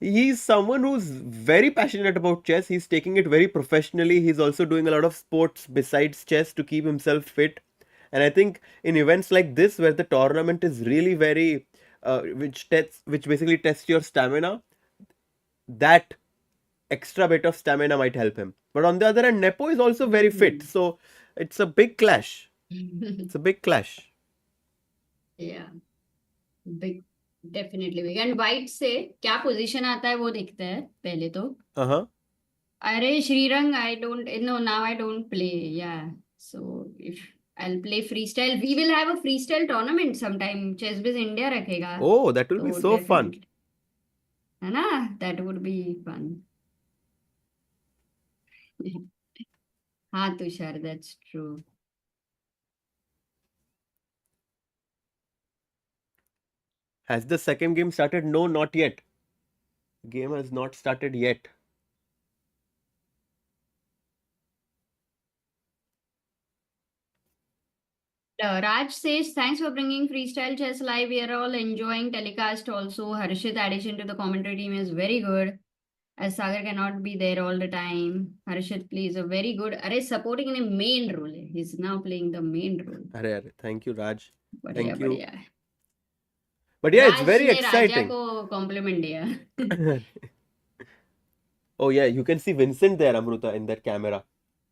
he's someone who's very passionate about chess. He's taking it very professionally. He's also doing a lot of sports besides chess to keep himself fit. And I think in events like this, where the tournament is really very, which basically tests your stamina, that extra bit of stamina might help him. But on the other hand, Nepo is also very fit, so it's a big clash. It's a big clash. Yeah, big, definitely big. And white से क्या position आता है वो देखते हैं पहले तो. अरे Shrirang, I don't, no, now I don't play. Yeah, so if I'll play freestyle, we will have a freestyle tournament sometime. ChessBiz India रखेगा. Oh, that will be So so fun. definitely. है ना? That would be fun. हाँ Tushar, that's true. Has the second game started? No, not yet. Game has not started yet. Raj says, thanks for bringing Freestyle Chess live. We are all enjoying telecast also. Harshit addition to the commentary team is very good. As Sagar cannot be there all the time. Harshit plays a very good. Are supporting in a main role. He's now playing the main role. Are, thank you, Raj. Thank you. बढ़िया. But yeah, it's Raj very ने राजा exciting. को compliment दिया. Oh yeah, you can see Vincent there, Amruta, in that camera.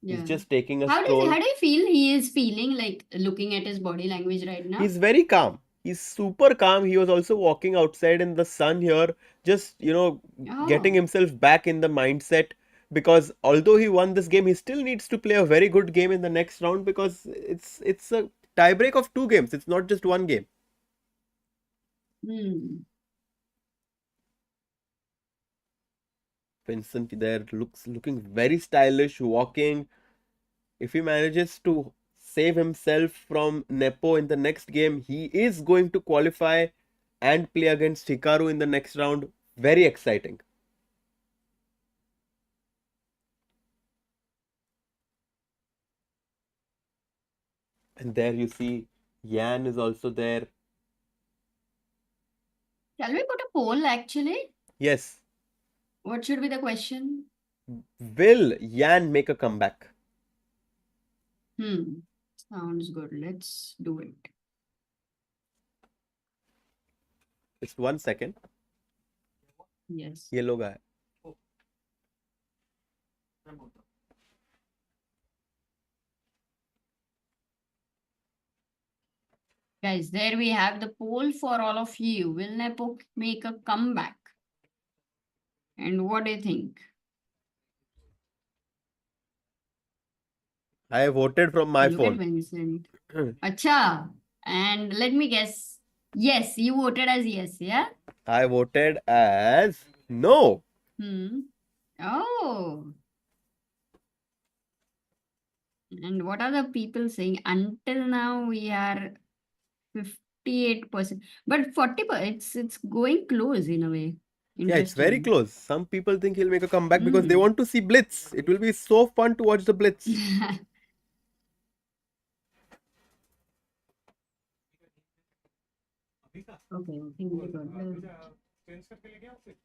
Yeah. He's just taking a How stroll. do you feel he is feeling, like looking at his body language right now? He's very calm. He's super calm. He was also walking outside in the sun here, just getting himself back in the mindset. Because although he won this game, he still needs to play a very good game in the next round, because it's a tiebreak of 2 games. It's not just 1 game. Vincent there looking very stylish, walking. If he manages to save himself from Nepo in the next game, he is going to qualify and play against Hikaru in the next round. Very exciting. And there you see Yan is also there. Shall we put a poll actually? Yes. What should be the question? Will Yan make a comeback? Sounds good. Let's do it. Just 1 second. Yes. ये लोग आए. Guys, there we have the poll for all of you. Will Nepo make a comeback? And what do you think? I voted from my Look at phone. Vincent. Acha. And let me guess. Yes, you voted as yes, yeah? I voted as no. Oh. And what are the people saying? Until now, we are 58%. But 40%, it's going close in a way. Yeah, it's very Interesting. close. Some people think he'll make a comeback because they Hmm. want to see Blitz. It will be so fun to watch the Blitz. Okay, I think we got the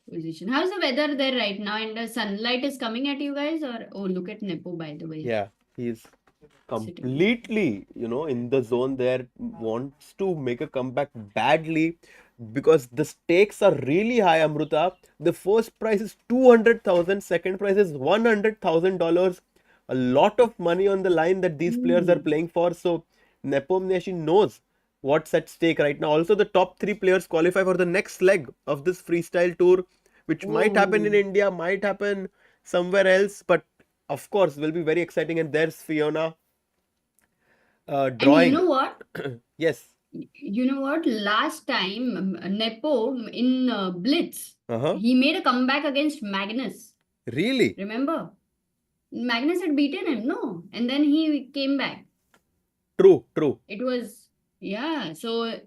position. How's the weather there right now? And the sunlight is coming at you guys, or oh, look at Nepo, by the way. Yeah, he's Sitting. completely, in the zone there, wants to make a comeback badly because the stakes are really high, Amruta. The first prize is 200,000, second prize is $100,000. A lot of money on the line that these players are playing for. So Nepomniachtchi knows what's at stake right now. Also, the top three players qualify for the next leg of this freestyle tour, which might happen in Oh. India, might happen somewhere else, but of course will be very exciting. And there's Fiona And you drawing. know what? Yes. You know what? Last time, Nepo in Blitz, Uh-huh. he made a comeback against Magnus. Really? Remember? Magnus had beaten him, no? And then he came back. True, true. It was, yeah. So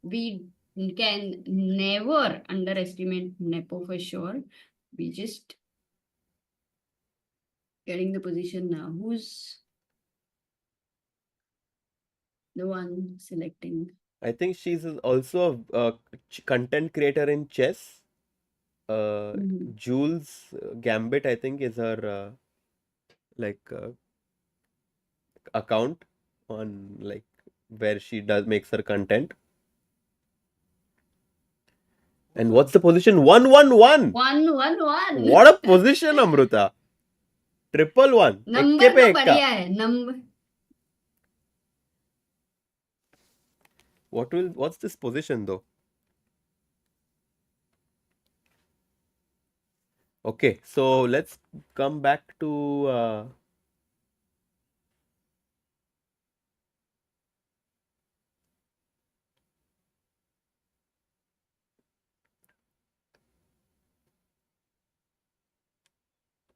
we can never underestimate Nepo for sure. We just getting the position now. Who's the one selecting? I think she's also a content creator in chess. Jules Gambit, I think, is her like account on like where she makes her content. And what's the position? 1-1-1. 1-1-1. What a position, Amruta. 1-1-1. Number एक्के पे तो एक्का. बढ़िया है number. What's this position though? Okay, so let's come back to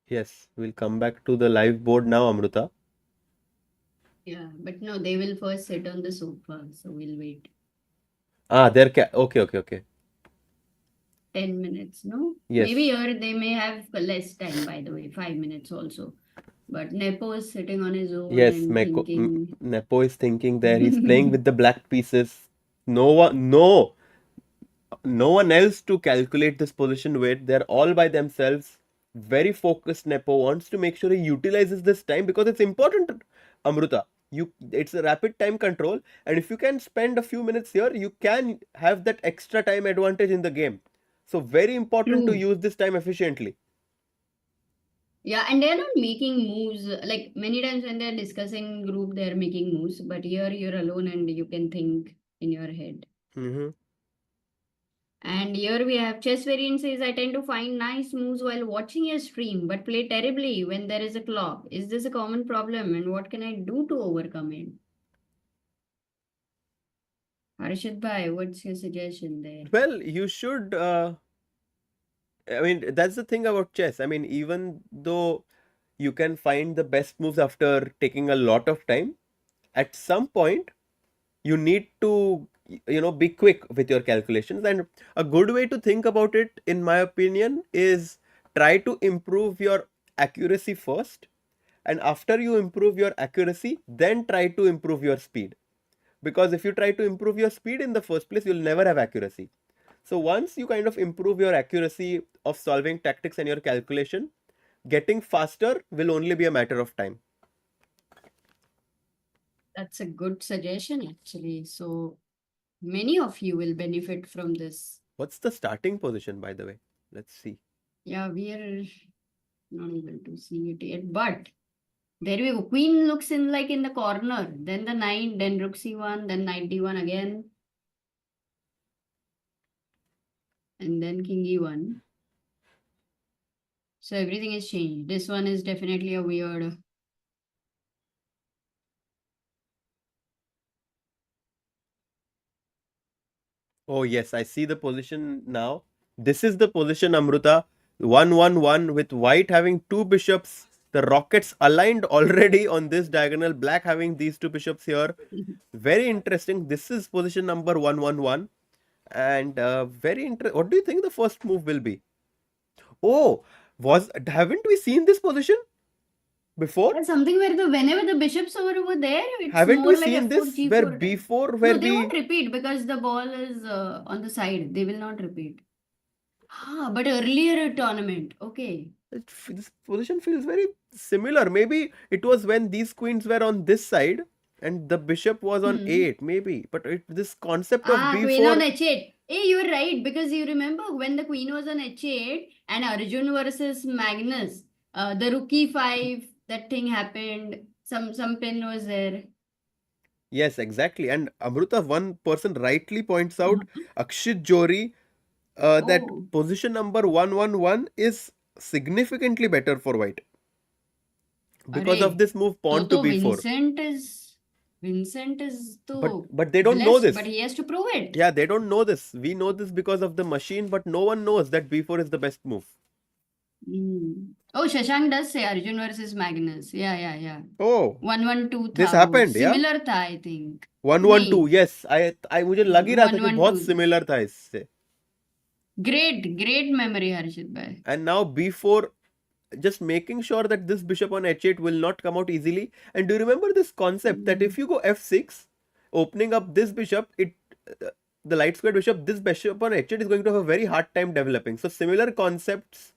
yes, we'll come back to the live board now, Amruta. Yeah, but no, they will first sit on the sofa, so we'll wait. Okay. 10 minutes, no? Yes. Maybe here they may have less time, by the way, 5 minutes also. But Nepo is sitting on his own Yes, and thinking. Nepo is thinking there. He's playing with the black pieces. No one else to calculate this position with. They're all by themselves. Very focused. Nepo wants to make sure he utilizes this time because it's important, Amruta. It's a rapid time control, and if you can spend a few minutes here, you can have that extra time advantage in the game. So very important to True. use this time efficiently. Yeah, and they're not making moves. Like many times when they're discussing group, they're making moves. But here you're alone and you can think in your head. Mm-hmm. And here we have Chess Variant says, I tend to find nice moves while watching a stream, but play terribly when there is a clock. Is this a common problem and what can I do to overcome it? Harshit Bhai, what's your suggestion there? Well, you should. I mean, that's the thing about chess. I mean, even though you can find the best moves after taking a lot of time, at some point you need to be quick with your calculations. And a good way to think about it, in my opinion, is try to improve your accuracy first, and after you improve your accuracy, then try to improve your speed. Because if you try to improve your speed in the first place, you'll never have accuracy. So once you kind of improve your accuracy of solving tactics and your calculation, getting faster will only be a matter of time. That's a good suggestion, actually. So many of you will benefit from this. What's the starting position, by the way? Let's see. Yeah, we are not able to see it yet, but there we go. Queen looks in like in the corner, then the knight, then rook c1, then knight d1 again, and then king e1. So everything is changed. This one is definitely a weird Oh yes, I see the position now. This is the position, Amruta. 1-1-1 with white having two bishops. The rockets aligned already on this diagonal. Black having these two bishops here. Very interesting. This is position number 1-1-1. And very interesting. What do you think the first move will be? Oh, haven't we seen this position before? There's something where whenever the bishops are over there, it's Haven't more we like seen F4, this G4 where type. before No, where they we won't repeat because the ball is on the side. They will not repeat. But earlier tournament. Okay. this position feels very similar. Maybe it was when these queens were on this side and the bishop was on 8, maybe. But this concept of Queen on b4, H8. Hey, you were right because you remember when the queen was on H8 and Arjun versus Magnus, the rook e5, that thing happened. Some pin was there. yes, exactly. And Amruta, one person rightly points out, Akshit Jori, that Oh, position number 1-1-1 is significantly better for white because of अरे this move pawn to तो b4. Vincent is But they don't know blessed, this. but he has to prove it. Yeah, they don't know this. We know this because of the machine, but no one knows that b4 is the best move. Oh, Shashank does say Arjun versus Magnus. Yeah. Oh, 1-1-2 this था वो. happened, yeah? Similar था, I think. 1-1-2, नहीं. yes. I मुझे लग ही रहा था कि बहुत 1-1-2. similar था इससे. Great memory, Harshit bhai. And now b4, just making sure that this bishop on h8 will not come out easily. And do you remember this concept that if you go f6, opening up this bishop, the light squared bishop, this bishop on h8 is going to have a very hard time developing. So similar concepts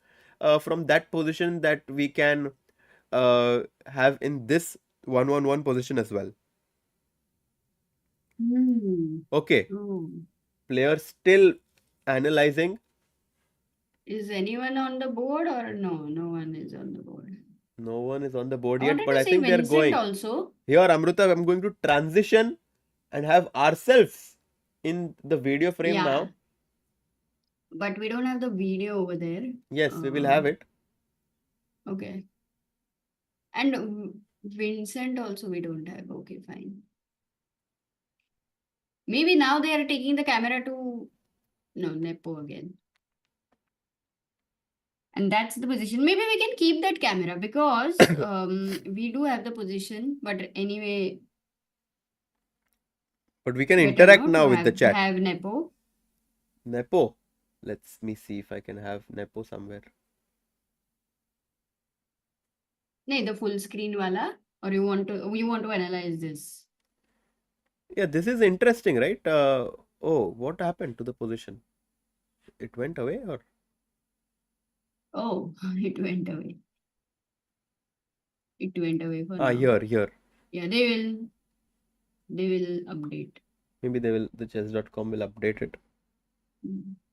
from that position that we can have in this 1-1-1 position as well. Okay, Oh. players still analyzing. Is anyone on the board or no? No one is on the board. No one is on the board I yet, wanted but to I see think they're Vincent going. also. Here, Amruta, I'm going to transition and have ourselves in the video frame Yeah. now. But we don't have the video over there. Yes, we will have it. Okay. And Vincent also we don't have. Okay, fine. Maybe now they are taking the camera to Nepo again. And that's the position. Maybe we can keep that camera because we do have the position. But anyway, But we can better interact to now with the chat. have Nepo. Nepo. Let me see if I can have Nepo somewhere. No, the full screen wala. Or you want to analyze this? Yeah, this is interesting, right? Oh, what happened to the position? It went away or? Oh, it went away. It went away for now. Here. Yeah, they will update. Maybe the chess.com will update it.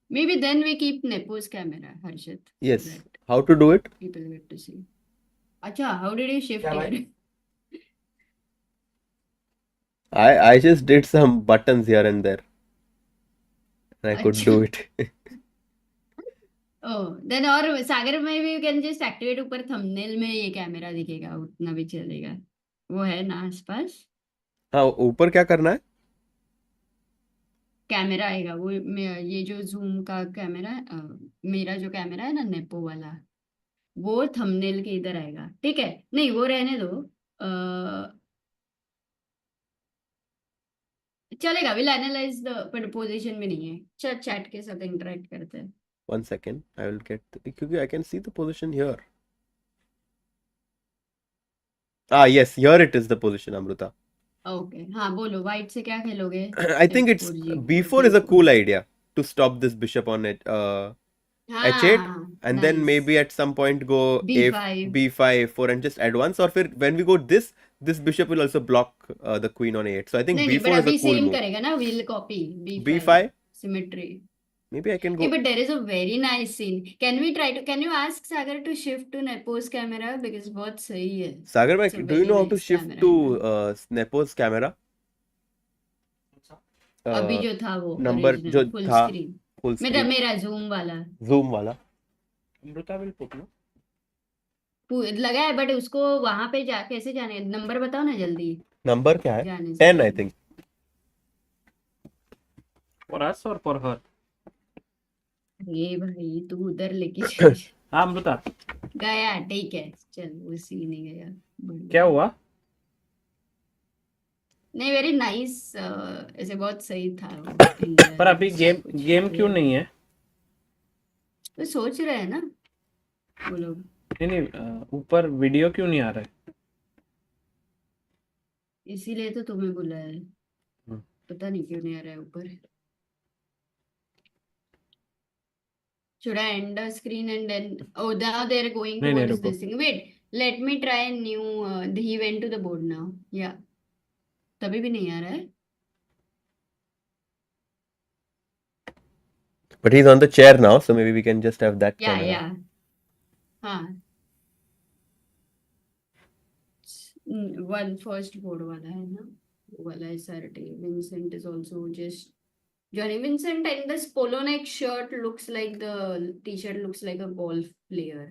Maybe then we keep Nepo's camera, Harshit. Yes. So that How to do it? people get to see. Acha, how did you shift here? I just did some buttons here and there. And I could do it. Oh, then और सागर में भी you can just activate ऊपर thumbnail में ये camera दिखेगा उतना भी चलेगा वो है ना आसपास हाँ ऊपर क्या करना है कैमरा आएगा वो ये जो जूम का कैमरा मेरा जो कैमरा है ना नेपो वाला वो थंबनेल के इधर आएगा ठीक है नहीं वो रहने दो चलेगा विल एनालाइज द पोजीशन में नहीं है चैट के साथ इंटरेक्ट करते हैं 1 second, I will get because I can see the position here. Yes, here it is the position, Amruta. Okay, हाँ बोलो white से क्या खेलोगे? I think it's b4 is a cool idea to stop this bishop on it h8 and then maybe at some point go b5 b5 4 and just advance or when we go this bishop will also block the queen on a8. So I think नहीं, b4 is a cool move. करेगा ना we'll copy b5 symmetry. Maybe I can go. Yeah, but there is a very nice scene. Can you ask Sagar to shift to Nepo's camera because बहुत सही है. Sagar bhai, do you know how to shift to Nepo's camera? अभी जो था वो number जो full था screen. full screen. मेरा zoom वाला. Zoom वाला. Amruta will put no. लगा है बट उसको वहां पे कैसे जाने नंबर बताओ ना जल्दी. नंबर क्या है? 10 I think. For us or for her? ये भाई तू उधर लेके चल हाँ अमृता, गया ठीक है चल वो सीन नहीं गया क्या हुआ? नहीं वेरी नाइस ऐसे बहुत सही था वो इंडिया पर अभी गेम कुछ गेम क्यों नहीं है? तो सोच रहे हैं ना वो लोग नहीं नहीं, ऊपर वीडियो क्यों नहीं आ रहा है? इसीलिए तो तुम्हें बुलाया है हम्म। पता नहीं क्यों नहीं आ रहा है ऊपर should I end the screen and then oh now they're going नहीं नहीं towards रुको. this thing wait let me try a new he went to the board now yeah तभी भी नहीं आ रहा है But he's on the chair now, so maybe we can just have that yeah camera. yeah हाँ one first board वाला है ना वो वाला SRT Vincent is also just Johnny Vincent and this polo neck shirt looks like the t-shirt looks like a golf player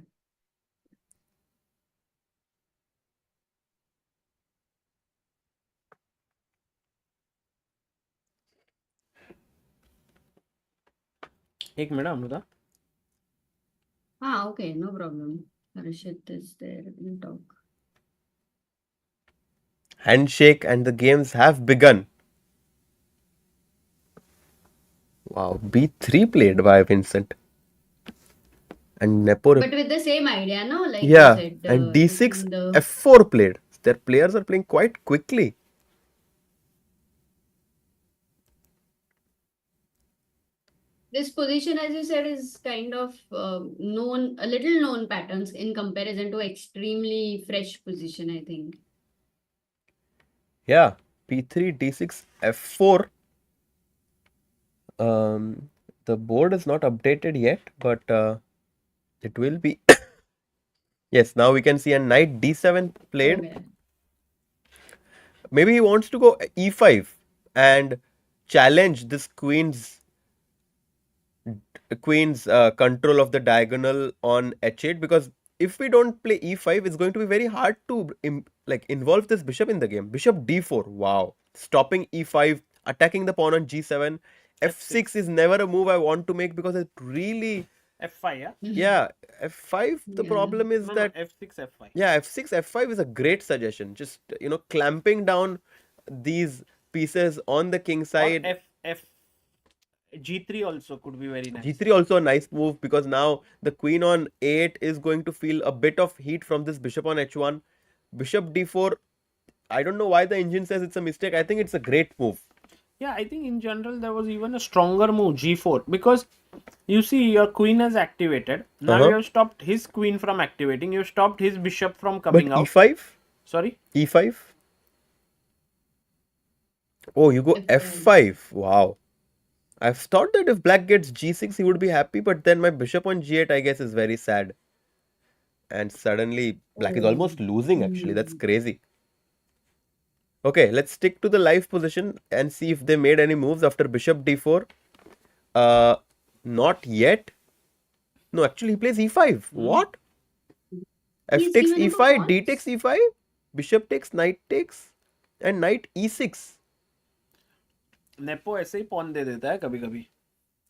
एक minute Amrita. हाँ okay no problem Harshit is there we'll talk Handshake and the games have begun. Wow, B3 played by Vincent. And Nepo. but with the same idea no like Yeah, you said and D6 taking the F4 played. Their players are playing quite quickly. this position as you said is kind of known a little known patterns in comparison to extremely fresh position I think Yeah, P3 D6 F4. The board is not updated yet, but it will be. Yes, now we can see a knight D7 played. okay. Maybe he wants to go E5 and challenge this queen's control of the diagonal on H8, because if we don't play E5, it's going to be very hard to involve this bishop in the game. Bishop D4, wow, stopping E5, attacking the pawn on G7. F6 is never a move I want to make because it really, F5 yeah? yeah, F5. The Yeah. problem is No, that F6 F5. yeah, F6 F5 is a great suggestion. Just clamping down these pieces on the king Or side. F G3 also could be very nice. G3 also a nice move because now the queen on A8 is going to feel a bit of heat from this bishop on H1. Bishop D4, I don't know why the engine says it's a mistake. I think it's a great move. Yeah, I think in general there was even a stronger move G4 because you see your queen has activated. Now you have stopped his queen from activating. You stopped his bishop from But coming out. E5? Sorry. E5? Oh, you go F5. Wow. I've thought that if black gets G6, he would be happy, but then my bishop on G8, I guess, is very sad. And suddenly, black is almost losing, actually. That's crazy. Okay, let's stick to the live position and see if they made any moves after bishop D4. Not yet. No, actually, he plays E5. What? F He's takes given him a E5, pawn? D takes E5, bishop takes, and knight E6. Nepo ऐसे ही pawn दे देता है कभी कभी.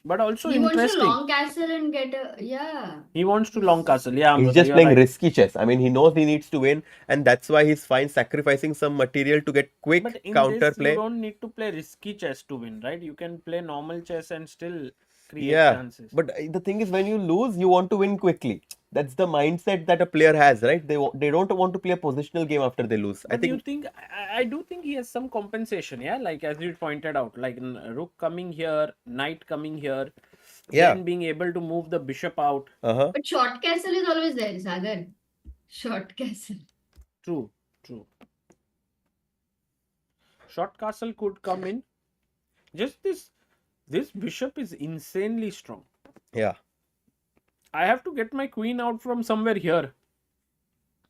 But also he wants to interesting. long castle and get a yeah He wants to long castle. Yeah, He's Amrita, just you're playing right. risky chess. I mean, he knows he needs to win, and that's why he's fine sacrificing some material to get quick But in counter this, you play. don't need to play risky chess to win, right? You can play normal chess and still create Yeah, chances. but the thing is, when you lose, you want to win quickly. That's the mindset that a player has, right? They don't want to play a positional game after they lose. But you think I do think he has some compensation, yeah? Like as you pointed out, like rook coming here, knight coming here, Yeah. then being able to move the bishop out. but short castle is always there Sagar short castle True, true. Short castle could come in. Just this bishop is insanely strong. Yeah. I have to get my queen out from somewhere here.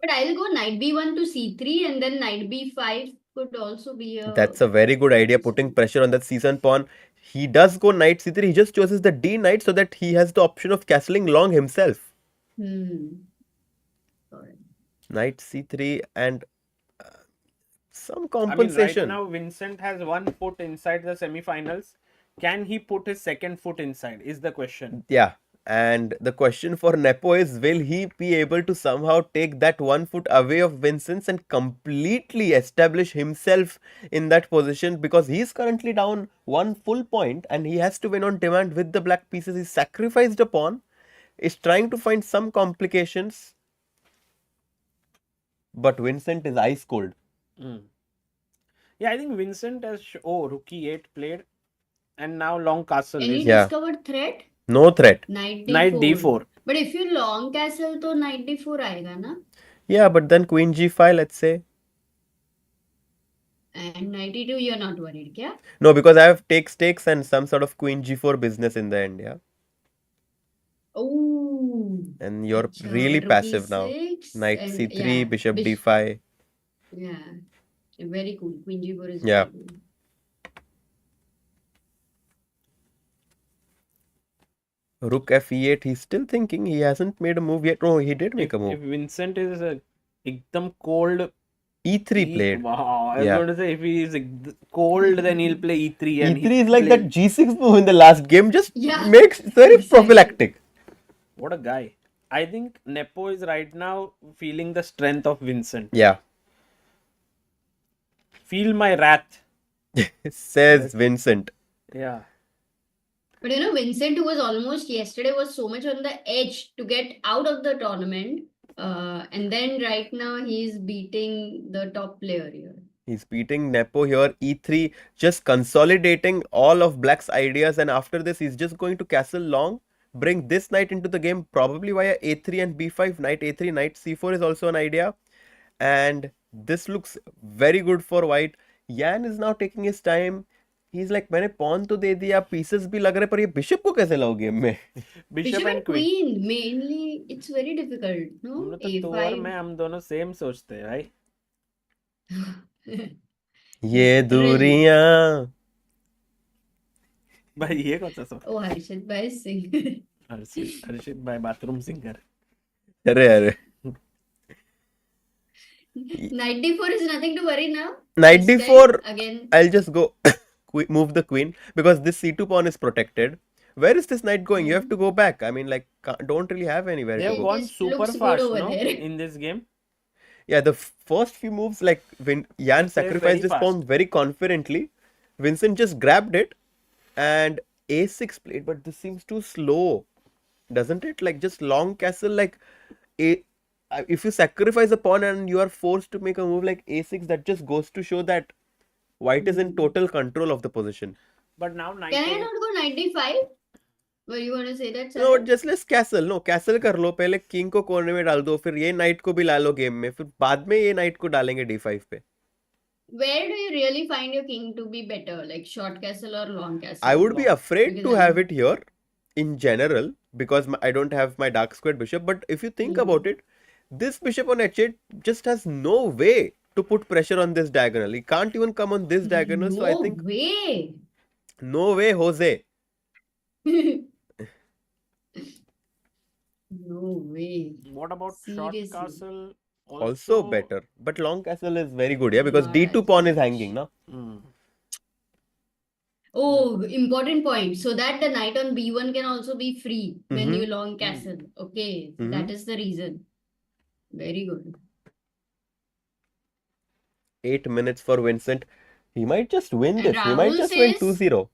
but I'll go knight b1 to c3 and then knight b5 could also be a That's a very good idea, putting pressure on that c7 pawn. He does go knight c3. He just chooses the d knight so that he has the option of castling long himself. Sorry. Knight c3 and some I mean, right compensation. now Vincent has 1 foot inside the semi-finals. Can he put his second foot inside? Is the question. Yeah. And the question for Nepo is, will he be able to somehow take that 1 foot away of Vincent's and completely establish himself in that position? Because he's currently down 1 full point and he has to win on demand with the black pieces. He's sacrificed a pawn, is trying to find some complications. But Vincent is ice cold. Yeah, I think Vincent has. Rook e8 played. And now long castle Any is. Yeah. discovered threat? No threat. Knight Knight d4. d4. But if you long castle, तो knight d4 आएगा ना? Yeah, but then queen g5, let's say. And knight e2, you're not worried, क्या? No, because I have takes and some sort of queen g4 business in the end, yeah. Oh. And you're अच्छा, really rook passive now. e6 Knight and- c3, yeah, bishop bish- d5. Yeah. Very cool. Queen g4 is Yeah. very cool. Rook f8, he's still thinking. He hasn't made a move yet. No, he did make a If move. Vincent is ekdam cold. e3 played. Wow. I was Yeah. going to say if he is cold, then he'll play e3. And e3 he is like play- that g6 move in the last game. Just Yeah, makes very exactly. prophylactic. What a guy. I think Nepo is right now feeling the strength of Vincent. Yeah, Feel my wrath. says Vincent. Yeah. But Vincent, who was almost yesterday, was so much on the edge to get out of the tournament. And then right now he's beating the top player here. He's beating Nepo here. e3, just consolidating all of Black's ideas. And after this, he's just going to castle long. Bring this knight into the game, probably via a3 and b5. Knight a3, knight c4 is also an idea. And this looks very good for white. Yan is now taking his time. He's like, मैंने pawn तो दे दिया, pieces भी लग रहे, पर ये bishop को कैसे लाओ game में? Bishop and queen, mainly, it's very difficult, no? हम लोग तो tour में A5. हम दोनों सेम सोचते हैं भाई. ये दूरियां. भाई ये कौन सा song? Oh, Harshit Bhai sing. हर्षित भाई बाथरूम सिंगर. अरे अरे. Knight d4 is nothing to worry now. Knight This d4, time, again. I'll just go move the queen because this c2 pawn is protected. Where is this knight going? You have to go back. I mean, like, don't really have anywhere They to have go. gone just super looks good fast, over no? there. In this game. Yeah, the first few moves, like when Yan sacrificed very his fast. pawn very confidently, Vincent just grabbed it and a6 played, but this seems too slow, doesn't it? Like just long castle, like if you sacrifice a pawn and you are forced to make a move like a6, that just goes to show that white is in total control of the position. But now knight Can I A- not go knight d5? Were you going to say that, No, sir? just let's castle. No, castle कर लो, पहले king को कोने में डाल दो, फिर ये knight को भी ला लो game में, फिर बाद में ये knight को डालेंगे d5 पे. Where do you really find your king to be better, like short castle or long castle? I would be afraid Because to I'm- have it here in general because I don't have my dark squared bishop. But if you think Mhm. about it, this bishop on h8 just has no way to put pressure on this diagonal. He can't even come on this diagonal. So I No think way. no way, Jose. No way. What about short Seriously. castle? Also better. But long castle is very good, yeah, because Not d2 as pawn is much. hanging, no? Hmm. Oh, important point. So that the knight on b1 can also be free when Mhm. you long castle. Okay, that is the reason. Very good. 8 minutes for Vincent. He might just win And this. He might Rahul just win says- 2-0.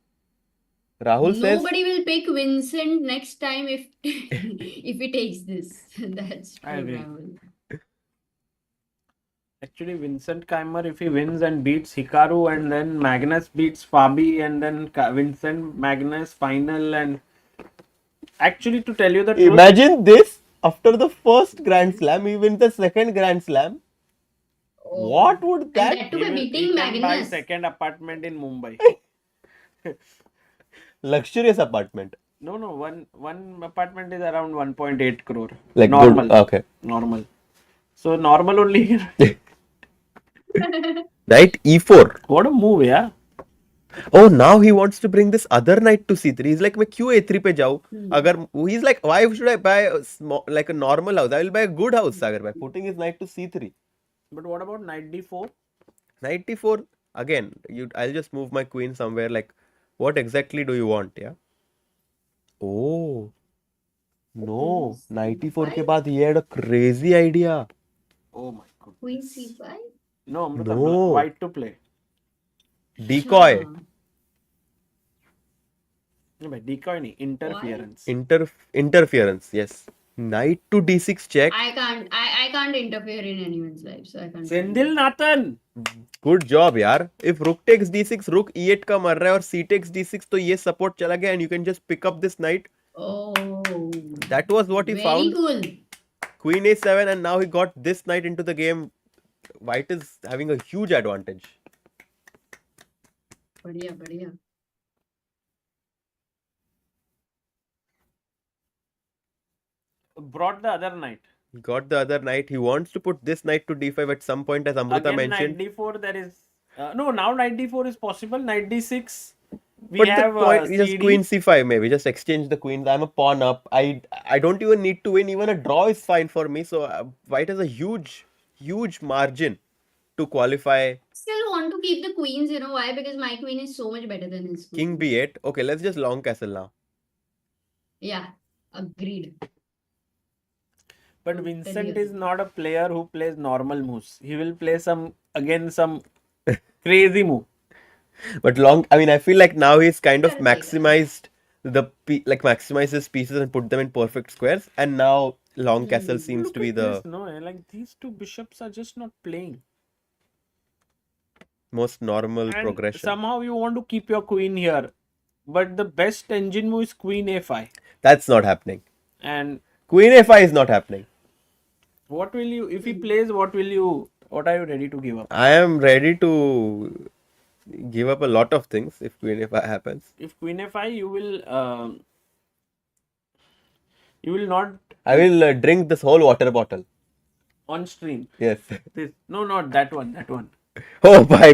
Rahul says Nobody will pick Vincent next time if if he takes this. That's I true, agree. Rahul. Actually, Vincent Keymer, if he wins and beats Hikaru and then Magnus beats Fabi and then Vincent Magnus final and actually to tell you the truth, imagine this after the first Grand Slam, he wins the second Grand Slam. Oh. What would And that that to he be will- beating he can buy Magnus. second apartment in Mumbai. luxurious apartment? No, one apartment is around 1.8 crore. Like normal. good. Okay. Normal. So normal only. Knight e4. What a move, yeah. Oh, now he wants to bring this other knight to c3. He's like, मैं क्यों a3 पे जाऊँ? अगर he's like, why should I buy a small, like a normal house? I will buy a good house, Sagar, by putting his knight to c3. But what about knight d4? Knight d4 again. I'll just move my queen somewhere like What exactly do you want? Yeah. Oh no, 94 के बाद he had a crazy idea. Oh my god. Queen C5? No, Amrita, No. white to play. Decoy. Huh. No, but decoy nahi, interference. Interference. Yes. Knight to d6 check. I can't interfere in anyone's life, so I can't. Sendil Nathan. Good job, यार. If rook takes d6, rook e8 का मर रहा है और c takes d6 तो ये support चला गया and you can just pick up this knight. Oh. That was what he Very found. cool. Queen a7 and now he got this knight into the game. White is having a huge advantage. बढ़िया बढ़िया. Brought the other knight. He got the other knight. He wants to put this knight to d5 at some point, as Amrita Again, mentioned. knight d4, there is... no, now knight d4 is possible. Knight d6. We But have the point is just CD. queen c5 maybe. Just exchange the queens. I'm a pawn up. I don't even need to win. Even a draw is fine for me. So white has a huge margin to qualify. Still want to keep the queens, you know why? Because my queen is so much better than his King queen. b8. Okay, let's just long castle now. Yeah, agreed. But Vincent is not a player who plays normal moves. He will play some crazy move. But I feel like now he's kind of Correct, I guess. maximized maximize his pieces and put them in perfect squares. And now long castle seems Look to be at the this, no, like these two bishops are just not playing. most normal And progression. somehow you want to keep your queen here. But the best engine move is queen a5. That's not happening. And Queen a5 is not happening. what will you, if he plays, what are you ready to give up? I am ready to give up a lot of things if queen a5 happens. If queen a5, you will not I will drink this whole water bottle. on stream. Yes. This, no, not that one. Oh, bye.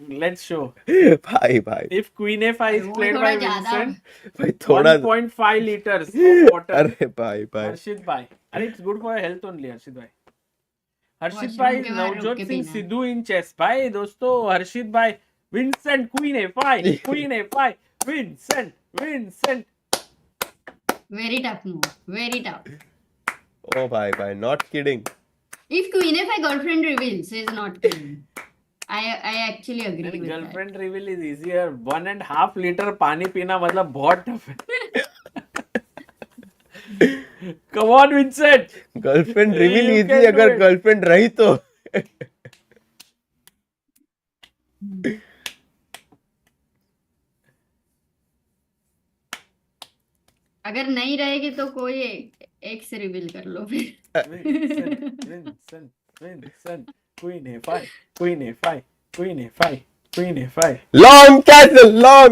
Let's show. Bye. If queen a5 is वो played थोड़ा by ज़्यादा. Vincent, Bhai, thoda... 1.5 liters of water. Arre, bye. Harshit bhai. And it's good for your health only, Harshit bhai. Harshit Washroom bhai is के बाहर रुक Navjot के Singh पीना. Sidhu in chess. Bhai, dosto, Harshit bhai. Vincent, queen a5. Queen a5. Vincent. Very tough move. Very tough. Oh, bye. Not kidding. If queen if girlfriend reveals, is not kidding. I actually agree with Girlfriend reveal is easier. 1.5 liter पानी पीना मतलब बहुत tough है. Come on, Vincent. Girlfriend reveal You easy can do अगर it. girlfriend रही तो. that. अगर नहीं रहेगी तो कोई एक से रिवील कर लो फिर. Vincent. Queen a5. Queen a5. Long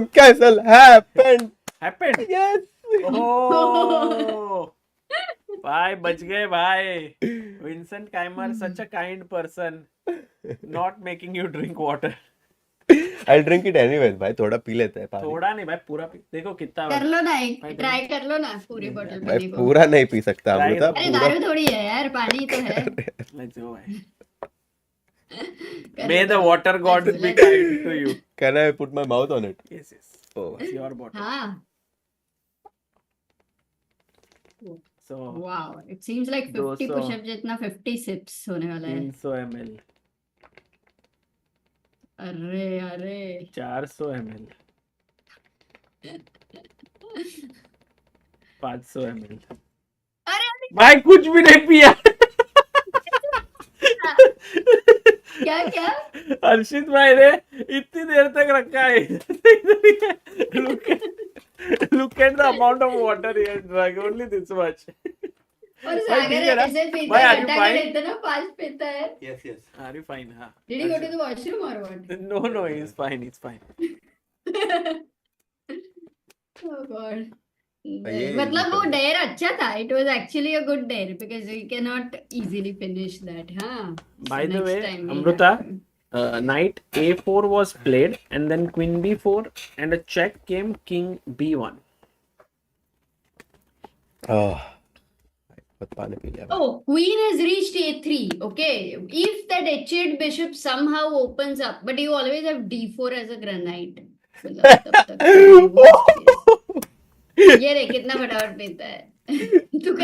castle happened. Happened. Yes. Oh. भाई बच गए भाई. Vincent Keymer, such a kind person, not making you drink water. I'll drink it anyways भाई. थोड़ा पी लेते हैं पानी. थोड़ा नहीं भाई, पूरा पी. देखो कितना कर लो ना एक भाई, ट्राई कर लो ना पूरी बोतल भाई पीने को. पूरा नहीं पी सकता Try अमृता. अरे पूरा. दारू थोड़ी है यार, पानी तो है. Let's go भाई. कर May लो, the कर water low. gods Let's be go. kind to you. Can I put my mouth on it? Yes. Oh. It's your bottle. हाँ. So Wow, it seems like 50 200. push-ups जितना 50 sips होने वाला है. 300 ml. अरे 400 ml. 500 ml. अरे भाई कुछ भी नहीं पिया. क्या हर्षित भाई ने इतनी देर तक रखा है. Look at the amount of water he has drunk. Only this much. और भाई सागर ठीक है ना? ऐसे पीता भाई, है, are you घटा के fine? देखते ना, फास्ट पीता है. Yes. Are you fine? हाँ. Did he go to the washroom or what? No, he's fine. Oh God. ये मतलब वो निकल गया. dare अच्छा था. It was actually a good dare because we cannot easily finish that. हाँ. By So the next way, time we Amrita, have to- knight a4 was played and then queen b4 and a check came king b1. Oh. बहुत पानी P लिया. Oh, queen has reached a3. Okay. If that h8 bishop somehow opens up, but you always have d4 as a granite. मतलब तब तक तो मेरी worst case। ये रे कितना फटाफट पीता है। तू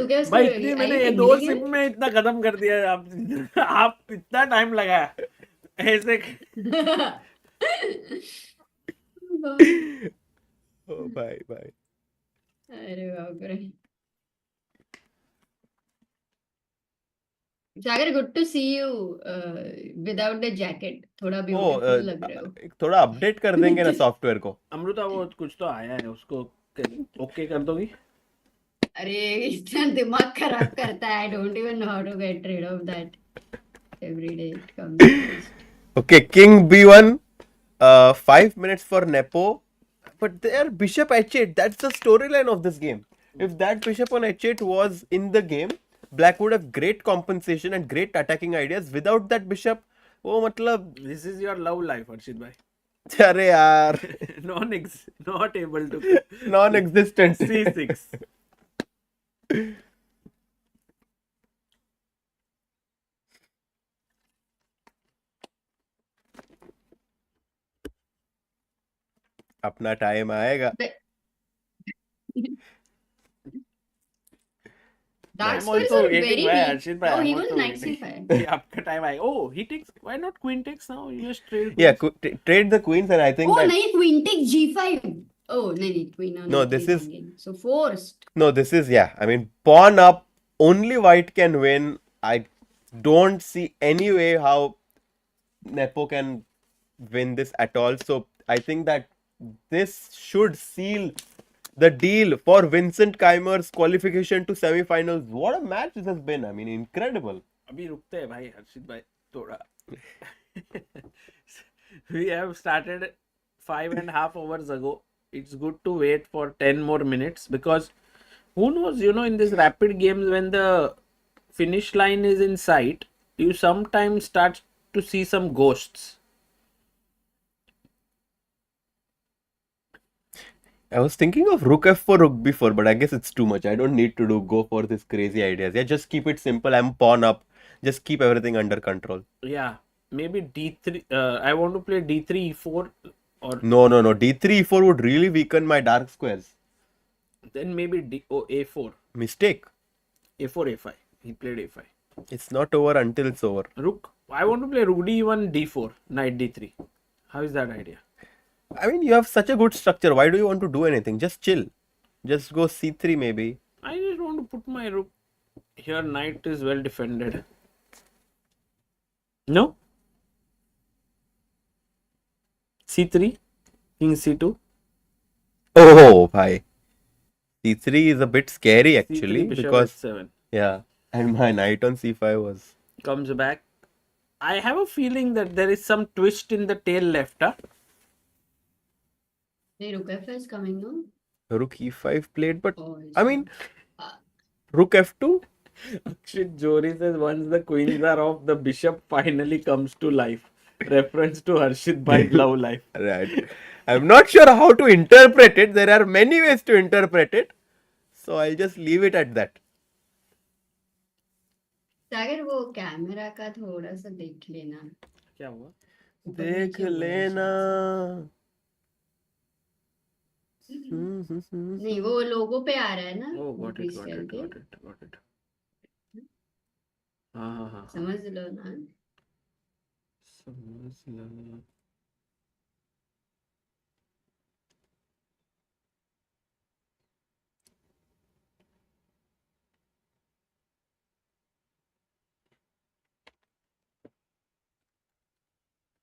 क्या उसको भाई इतनी मैंने ये 2 tingling सिप है? में इतना खत्म कर दिया आप इतना टाइम लगाया ऐसे Oh, bye, bye. अरे बाप रे। Sagar good to see you without the jacket, थोड़ा Oh, ब्यूटीफुल लग रहे हो। थोड़ा अपडेट कर देंगे ना सॉफ्टवेयर को. अमृता वो कुछ तो आया है उसको ओके कर दोगी अरे इतना दिमाग खराब करता है, I don't even know how to get rid of that, every day it comes. Okay, King B1, 5 minutes for Nepo, but their bishop H8, that's the storyline of this game. If that bishop on H8 was in the game, Black would have great compensation and great attacking ideas. Without that bishop, वो मतलब this is your love life Harshit भाई अरे यार not able to non-existent. C6 अपना time आएगा. Dark I'm squares also are waiting very bhai weak. Harshit bhai Oh, I'm he will also knight waiting c5. कि आपका time आएगा oh he takes why not queen takes now you just trade Yeah, queens. trade the queens and I think Oh, that नहीं, queen takes g5. Oh, नहीं, queen on No, e3 this is- hanging. So forced. no, this is yeah. I mean, pawn up. Only white can win. I don't see any way how Nepo can win this at all. So I think that this should seal the deal for Vincent Keymer's qualification to semi-finals. What a match this has been. I mean, incredible. अभी रुकते हैं भाई हर्षित भाई थोड़ा we have started 5.5 hours ago. It's good to wait for 10 more minutes because who knows, in this rapid games when the finish line is in sight, you sometimes start to see some ghosts. I was thinking of rook f4, rook b4, but I guess it's too much. I don't need to go for this crazy ideas. Yeah, just keep it simple. I'm pawn up. Just keep everything under control. Yeah, maybe d3. I want to play d3 e4 or No. D3, e4 would really weaken my dark squares. then maybe a4. Mistake. a4 a5. He played a5. It's not over until it's over. Rook. I want to play rook d1 d4 knight d3. How is that idea? I mean, you have such a good structure. Why do you want to do anything? Just chill. Just go c3 maybe. I just want to put my rook here. Knight is well defended. No? c3, king c2. Oh, bhai. c3 is a bit scary actually c3 bishop because h7 yeah, and my knight on c5 was. comes back. I have a feeling that there is some twist in the tail left. Huh? Hey, rook f is coming, no? Rook e5 played, but Oh, I mean, uh, rook f2. Akshit Jori says once the queens are off, the bishop finally comes to life. Reference to Harshit by love life. Right. I'm not sure how to interpret it. There are many ways to interpret it. So I'll just leave it at that. सागर वो camera का थोड़ा सा देख लेना, क्या हुआ? ऊपर देख नीचे हुआ है लेना. शायद से। नहीं, वो लोगो पे आ रहा है ना, Oh, वो got it, got freestyle it, के, got it. हाँ. समझ लो ना। समझ लो.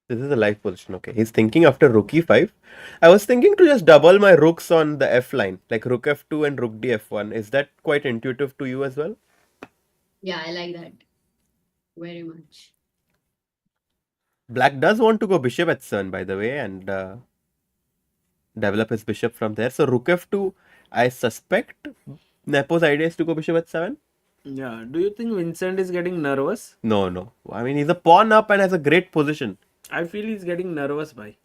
This is a live position. Okay. He's thinking after rook e5. I was thinking to just double my rooks on the f line, like rook f2 and rook df1. Is that quite intuitive to you as well? Yeah, I like that very much. Black does want to go bishop h7, by the way, and develop his bishop from there. So rook f2, I suspect Nepo's idea is to go bishop h7. Yeah. Do you think Vincent is getting nervous? No. I mean, he's a pawn up and has a great position. I feel he's getting nervous by.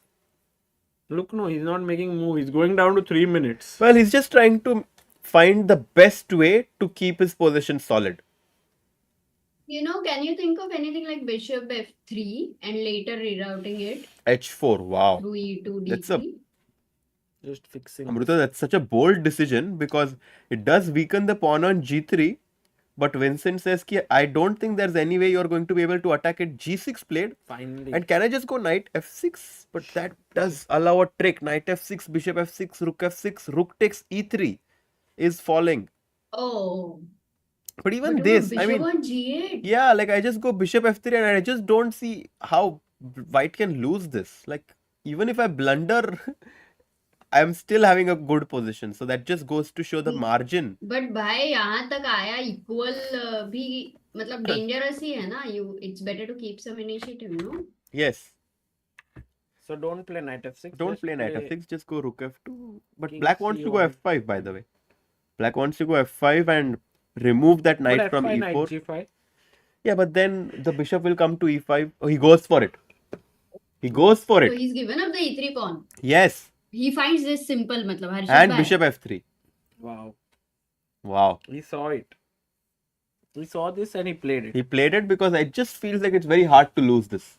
Look, no, he's not making move. He's going down to 3 minutes. Well, he's just trying to find the best way to keep his position solid. Can you think of anything like bishop f3 and later rerouting it H4. Wow. through e2, That's a d3? Just fixing. Amruta, that's such a bold decision because it does weaken the pawn on g3. But Vincent says ki I don't think there's any way you're going to be able to attack it. G6 played. Finally. And can I just go knight f6? But that does allow a trick. Knight f6, bishop f6, rook f6, rook takes e3 is falling. Oh, But even but this, bishop I mean, on g8. yeah, like I just go bishop f3 and I just don't see how white can lose this. Like, even if I blunder, I'm still having a good position. So that just goes to show the margin. But भाई यहाँ तक आया equal भी मतलब dangerous ही है ना. It's better to keep some initiative, no? Yes. So don't play knight f6. Don't just play knight f6, just go rook f2. But king black wants to go c1. f5, by the way. Black wants to go f5 and remove that knight from f5, e4. knight g5. Yeah, but then the bishop will come to e5. Oh, he goes for it. He goes for So it. he's given up the e3 pawn. Yes. He finds this simple, मतलब हर्षित And भाई. bishop f3. Wow. Wow. He saw it. He saw this and he played it. He played it because it just feels like it's very hard to lose this.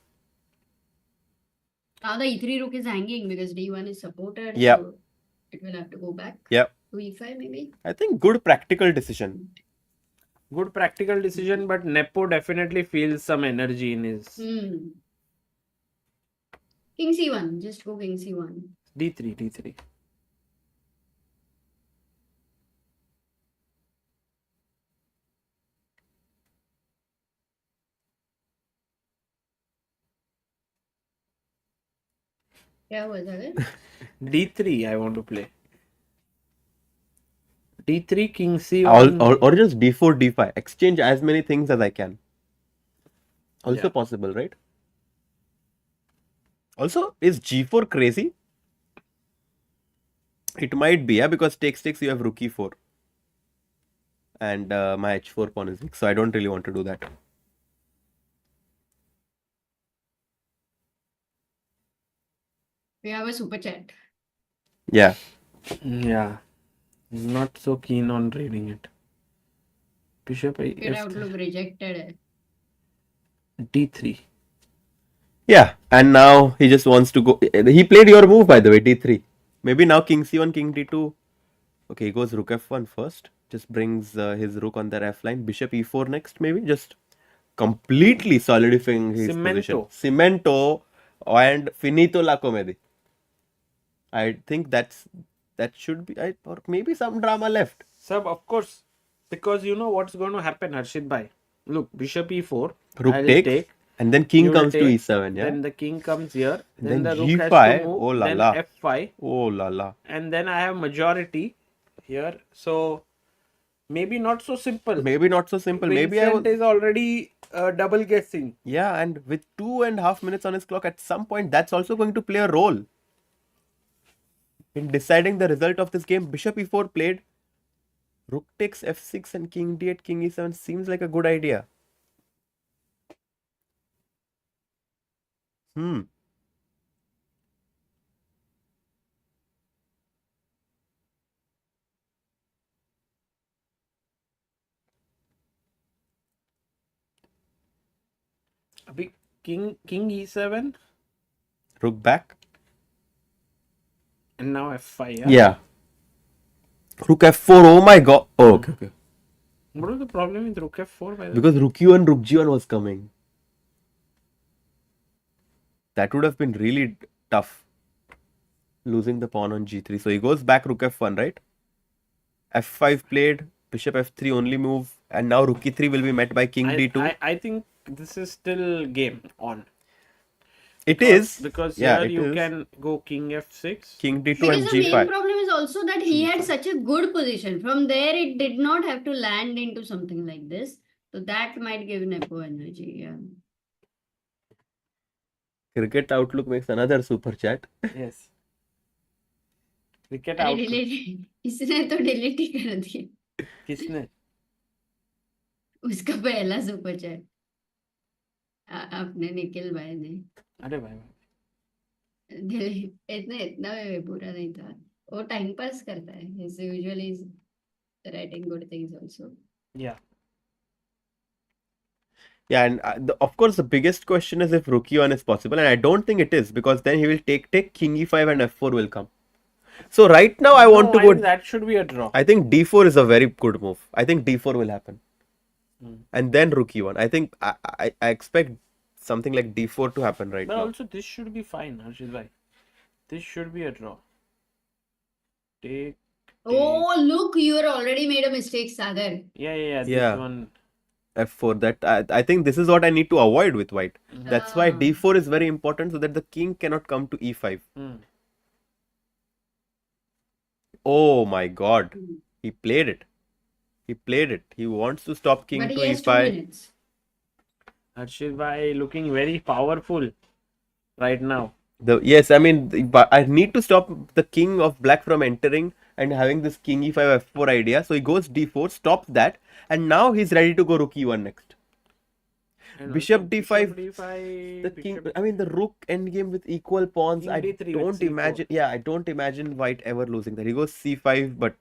Now the e3 rook is hanging because d1 is supported. Yeah. So it will have to go back. Yeah. To e5 maybe. I think good practical decision. Good practical decision, but Nepo definitely feels some energy in his King c1. Just go king c1. d3, d3. क्या हुआ था? d3 I want to play. d3, king c1. Or just d4, d5. Exchange as many things as I can. Also Yeah. possible, right? Also, is g4 crazy? It might be, yeah, because takes you have rook e4. And my h4 pawn is weak, so I don't really want to do that. We have a super chat. Yeah. Yeah. Not so keen on reading it. Bishop Your f3, outlook rejected है. d3. Yeah, and now he just wants to go. He played your move, by the way, d3. Maybe now king c1, king d2. Okay, he goes rook f1 first. Just brings his rook on their f line. Bishop e4 next, maybe. Just completely solidifying his position. Cemento and finito la comedy. I think that should be, or maybe some drama left. Sub, of course, because you know what's going to happen, Harshit bhai. Look, bishop e4. Rook I'll takes, take. and then king You will comes to take, e7. Yeah. Then the king comes here. Then Then the rook g5. has to move. Oh la then la. f5. Oh la la. And then I have majority here. So maybe not so simple. Maybe not so simple. Maybe Vincent is already double guessing. Yeah, and with 2.5 minutes on his clock, at some point, that's also going to play a role in deciding the result of this game. Bishop e4 played. Rook takes f6 and king d8, king e7 seems like a good idea. King e7. Rook back. And now f5. Yeah. Rook f4. Oh my god. Oh, okay. What was the problem with rook f4? By the Because rook u1, rook g1 was coming. That would have been really tough. Losing the pawn on g3. So he goes back rook f1, right? f5 played. Bishop f3 only move. And now rook e3 will be met by king d2. I think this is still game on. It is. Because Yeah, here it you is. can go king f6. King d2 Because and the main g5. problem is also that he had such a good position. From there, it did not have to land into something like this. So that might give Nepo energy. Yeah. Cricket Outlook makes another super chat. Yes. Cricket अरे out. Delete इसने तो delete ही कर दिया किसने? उसका पहला super chat अपने निखिल भाई ने अरे भाई इतना बुरा नहीं था वो टाइम पास करता है he's usually writing good things also Yeah. Yeah, and of course the biggest question is if rook e1 is possible, and I don't think it is, because then he will take king e5 and f4 will come. So right now I want to I go. think that should be a draw. I think d4 is a very good move. I think d4 will happen, and then rook e1. I think I expect something like d4 to happen right But now. also this should be fine, Harshit bhai. This should be a draw. Take. Oh, look, you are already made a mistake, Sagar. Yeah. This Yeah. one. f4. That I think this is what I need to avoid with white. That's why Ah. d4 is very important, so that the king cannot come to e5. Hmm. Oh my god, he played it. He played it. He wants to stop king But to he has 2 e5. minutes. Harshit bhai looking very powerful right now. Yes, I mean, but I need to stop the king of black from entering and having this king e5 f4 idea. So he goes d4, stops that, and now he's ready to go rook e1 next. And Bishop also d5. D5. The king, bishop- I mean, the rook endgame with equal pawns. King I d3 with don't c4. imagine. Yeah, I don't imagine white ever losing that. He goes c5, but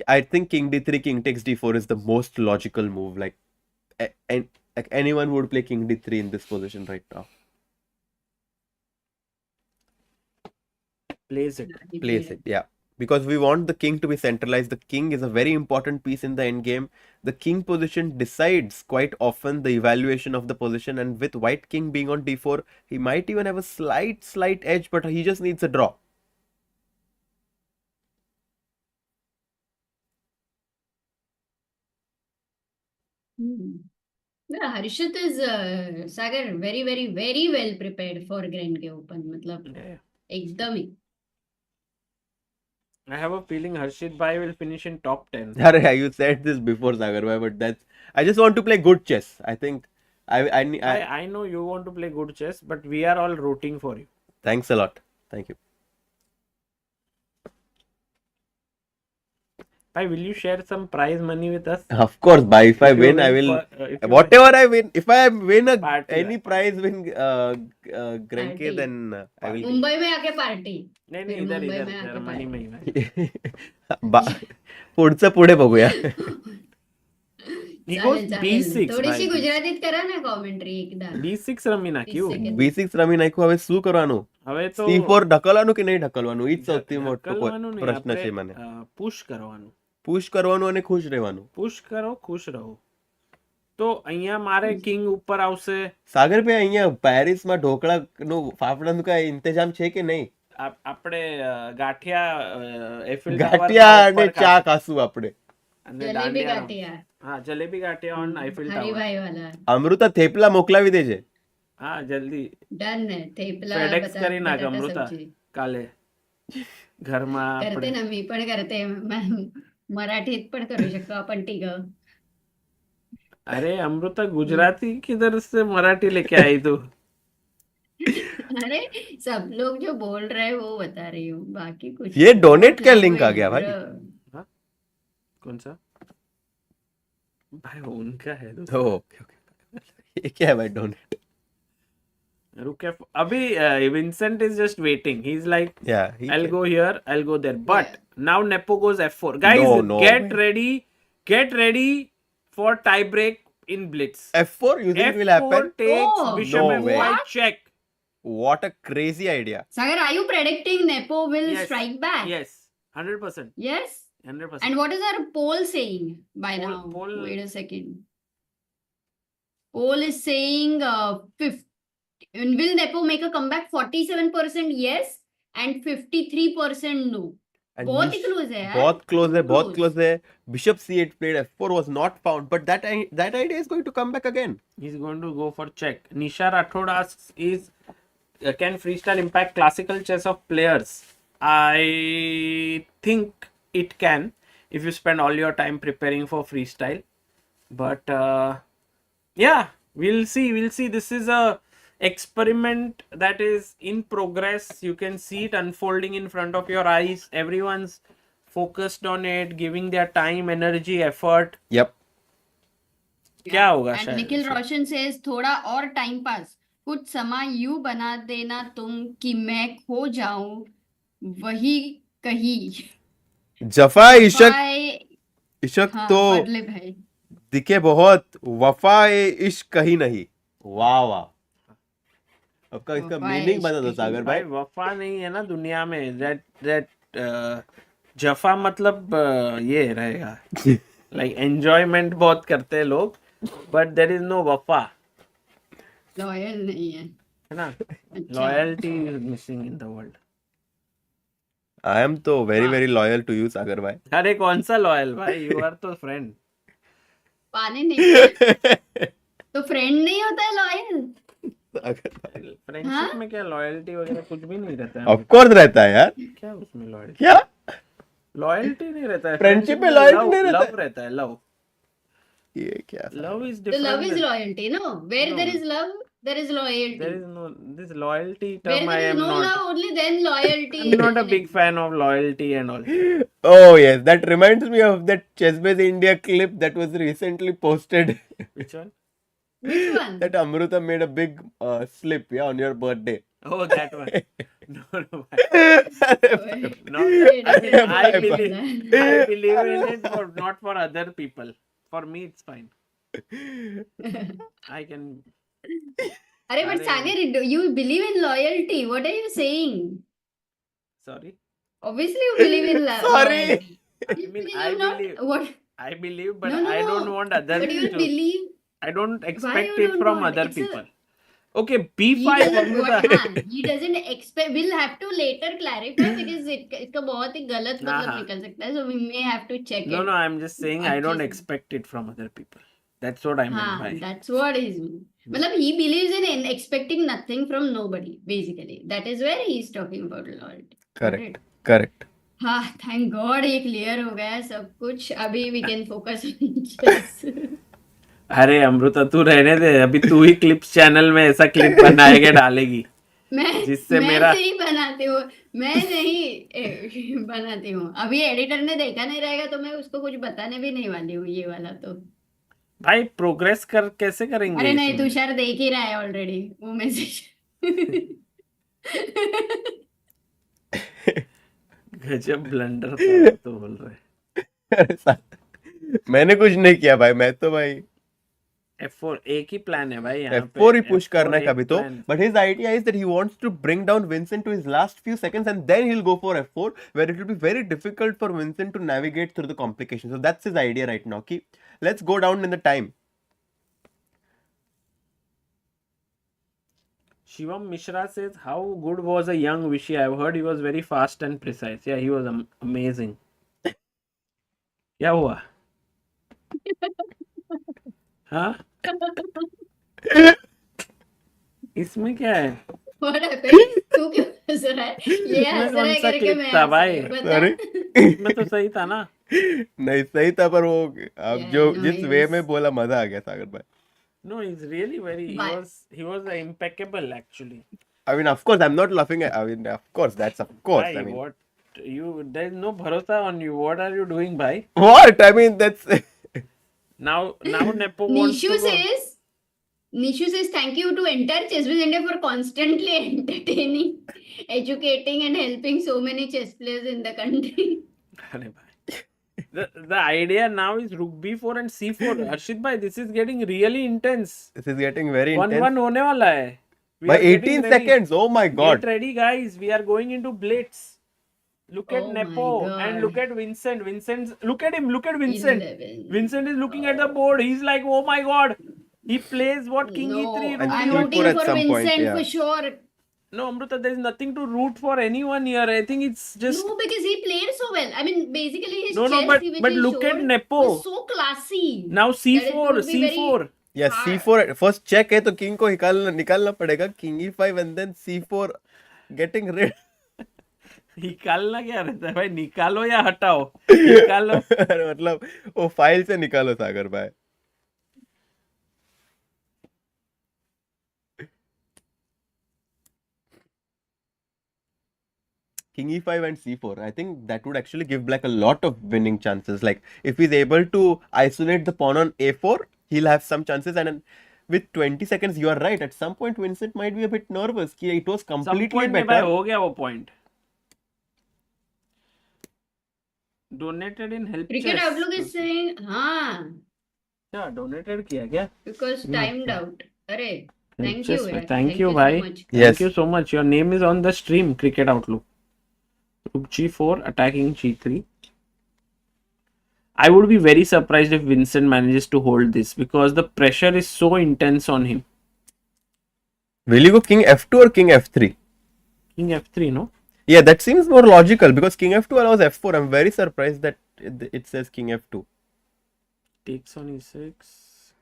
I think king d3, king takes d4 is the most logical move. And like anyone would play king d3 in this position right now. Plays it. He Plays played it, yeah. Because we want the king to be centralized. The king is a very important piece in the endgame. The king position decides quite often the evaluation of the position, and with white king being on d4, he might even have a slight edge, but he just needs a draw. Yeah, Harshit is Sagar very well prepared for Grand के Open. मतलब Yeah. एकदम ही. I have a feeling Harshit bhai will finish in top 10. You said this before, Sagar, but I just want to play good chess. I think I know you want to play good chess, but we are all rooting for you. thanks a lot. Thank you. Bhai, will you share some prize money with us? Of course, if I If you win, I win will. if you Whatever I win, if I win Party, any prize, win Grand K, Party. then I will. Mumbai में आके party. नहीं फिर इधर मुंबई इधर में आके Germany में ही भाई. पुढचं पुढे बघूया. He goes B6 थोडीशी भाई. गुजरातीत करा ना कॉमेंट्री एकदा. B6 રમી નાખ્યું. 30 સેકન્ડ. B6 રમી નાખ્યું, હવે શું કરવાનું? હવે તો C4 ઢકલવાનું કે નહીં ઢકલવાનું? ઈ જ સૌથી મોટો ઢકલવાનું નહીં, પ્રશ્ન આપણે, છે મને. પુશ કરવાનું. પુશ કરવાનું અને ખુશ રહેવાનું. પુશ કરો, ખુશ રહો. તો અહીંયા મારે કિંગ ઉપર આવશે. સાગરભાઈ, અહીંયા પેરિસમાં ઢોકળાનું ફાફડાનું કઈ ઇંતજામ છે કે નહીં? આપણે ગાંઠિયા એફિલ ગાંઠિયા અને ચા ખાશું આપણે. અને જલેબી દાંડિયા. ગાંઠિયા. હા, જલેબી ગાંઠિયા ઓન આઈફિલ ટાવર. હરિભાઈ વાલા. અમૃતા થેપલા મોકલાવી દેજે. હા, જલ્દી ડન ને થેપલા FedEx કરી નાખ બટાટા અમૃતા. સબ્જી. કાલે ઘરમાં करते આપણે ना मी पण करते. मराठीत पण करू शकतो आपण तिघं. अरे अमृता गुजराती किधर से मराठी लेके आई तू? अरे सब लोग जो बोल रहे हैं वो बता रही हूँ, बाकी कुछ ये नहीं. donate क्या Language link आ गया भाई? पूरा- कौन सा? भाई वो उनका है तो ओके ओके. ये क्या है भाई डोनेट? रुके अभी Vincent is just waiting. He's like, Yeah, I'll go here, I'll go there. But now Nepo goes F4. Guys, No. get ready for tiebreak in Blitz. F4 you think will F4 happen? takes Oh, Bishop no F5 way. check. What a crazy idea. Sagar, are you predicting Nepo will Yes. strike back? Yes, 100%. Yes? 100%. And what is our poll saying by Poll- now? poll- Wait a second. Poll is saying 50. Will Nepo make a comeback? 47% yes and 53% no. And बहुत ही Nish- close है यार. बहुत close है, बहुत Close. close है. Bishop c8 played, F4 was not found, but that idea is going to come back again. He's going to go for check. Nisha Rathod asks, can freestyle impact classical chess of players? I think it can if you spend all your time preparing for freestyle. But yeah, we'll see. This is a experiment that is in progress. You can see it unfolding in front of your eyes. Everyone's focused on it, giving their time, energy, effort. Yep. क्या होगा And शायद Nikhil Roshan says थोड़ा और time pass, कुछ समय यूं बना देना तुम कि मैं खो जाऊं वही कहीं. जफा इशक भाई इशक हाँ तो बदले भाई. दिखे बहुत वफाए इश्क कहीं नहीं। वाह वाह, आपका इसका वफाए मीनिंग इश्क बता दो कहीं सागर भाई भाई। वफा नहीं है ना दुनिया में, दैट जफा मतलब ये रहेगा, लाइक एंजॉयमेंट बहुत करते हैं लोग, बट देयर इज नो वफा, लॉयल नहीं है। है ना, अच्छा loyalty is missing in the world. I am तो वेरी हाँ, वेरी लॉयल टू यू सागर भाई। अरे कौन सा लॉयल भाई, यू आर तो फ्रेंड। पानी नहीं पिया तो फ्रेंड नहीं होता है लॉयल। फ्रेंडशिप में क्या लॉयल्टी वगैरह कुछ भी नहीं रहता है, ऑफ कोर्स रहता है यार, क्या उसमें लॉयल्टी, क्या लॉयल्टी नहीं रहता है फ्रेंडशिप फ्रेंडशिप में में, लॉयल्टी लव नहीं रहता लव रहता है, लव, ये क्या लव इज तो love is different, loyalty, no, where No. There is love there is there loyalty, is no this loyalty where term, I there is am no not, love only then loyalty I'm not a big fan of loyalty and all. Oh yes, that reminds me of that Chessbase India clip that was recently posted. Which one? Which one? That Amruta made a big slip, yeah, on your birthday. Oh, that one. No, no, not Wait, I mean, I bye, believe in it, for not for other people. For me, it's fine. I can. अरे but अरे, Sagar, you believe in loyalty. What are you saying? sorry. Obviously, you believe in Sorry. loyalty. I mean, You I not believe. what? I believe, but No, no, I no. don't want others But you to. believe. I don't Why expect you it don't from want? other It's a, people. Okay, he B5 doesn't what? Amruta. हाँ, he doesn't expect. We'll have to later clarify because इसका बहुत ही गलत हाँ, मतलब हाँ. निकल सकता है. So we may have to check No, it. no, I'm just saying I अच्छे don't से. expect it from other people. That's what I meant हाँ, by. that's what he's mean. मतलब he believes in expecting nothing from nobody. Basically, that is where he is talking about loyalty. Got Correct, it? correct. हाँ, thank god ये clear हो गया है सब कुछ. अभी we can focus on chess. अरे अमृता तू रहने दे, अभी तू ही क्लिप्स चैनल में ऐसा क्लिप बनाएगा डालेगी जिससे मैं मेरा नहीं बनाती हूँ, मैं नहीं बनाती हूँ. अभी एडिटर ने देखा नहीं रहेगा तो मैं उसको कुछ बताने भी नहीं वाली हूँ ये वाला तो. भाई प्रोग्रेस कर कैसे करेंगे अरे नहीं, इसमें? तुषार देख ही रहा है ऑलरेडी वो मैसेज. गजब ब्लंडर था तो बोल रहे. अरे मैंने कुछ नहीं किया भाई, मैं तो भाई F4 एक ही प्लान है भाई यहाँ पे, F4 ही पुश F4 करना है एक कभी तो. plan. But his idea is that he wants to bring down Vincent to his last few seconds and then he'll go for F4, where it will be very difficult for Vincent to navigate through the complications. So that's his idea right now. Ki, let's go down in the time. Shivam Mishra says, how good was a young Vishy? I've heard he was very fast and precise. Yeah, he was amazing. क्या हुआ? हाँ? इसमें क्या है? What happened? तू क्यों हंस रहा है? ये इसमें हंस कौन रहा है सा करके क्लिप मैं था हंस भाई? रही हूँ. बता. Sorry. इसमें तो सही था ना? नहीं सही था, पर वो अब Yeah, जो no, जिस he वे was- में बोला मजा आ गया सागर भाई. No, he's really very. But- He was impeccable actually. I mean, of course, I'm not laughing at. I mean, of course, that's of course. Bhai, I mean, what you? There is no bharosa on you. What are you doing, bhai? what? I mean, that's. Now Nepo wants Nishu to go. says thank you to entire Chessbiz India for constantly entertaining, educating and helping so many chess players in the country. अरे भाई. The idea now is Rook B4 and C4. Arshit bhai, this is getting really intense. This is getting very 1-1 intense. होने वाला है. We By are getting 18 ready. seconds. Oh my god. Get ready, guys. We are going into blitz. Look at Oh my Nepo and God. look at Vincent. Look at him. Look at Vincent. 11. Vincent is looking at the board. He's like, oh my god. He plays what King No, E3. And I'm C4 rooting at for some point, Vincent yeah. for sure. No, Amruta, there is nothing to root for anyone here. I think it's just No, because he played so well. I mean, basically his No, chess but which he look at showed Nepo. was so classy. Now That it C4, would be very- C4. Yeah, C4 first check है तो king को निकालना पड़ेगा. King E5 and then C4 getting rid. निकालना क्या रहता है भाई? निकालो या हटाओ? निकालो. मतलब वो फाइल से निकालो सागर भाई. King E5 and C4. I think that would actually give Black a lot of winning chances. Like if he's able to isolate the pawn on A4, he'll have some chances. And with 20 seconds, you are right. At some point, Vincent might be a bit nervous. कि it was Some completely point में भाई better. हो गया वो point. Donated in help Cricket chess. Outlook is saying, हाँ. क्या donated किया क्या? Because timed out. Arey, thank Just you, yaar. thank you, so bhai. much. Yes. Thank you so much. Your name is on the stream. Cricket Outlook. Rook G4 attacking G3. I would be very surprised if Vincent manages to hold this because the pressure is so intense on him. Will you go king f2 or king f3? King F3, no? Yeah, that seems more logical because king f2 allows f4. I'm very surprised that it says king f2. Takes on E6.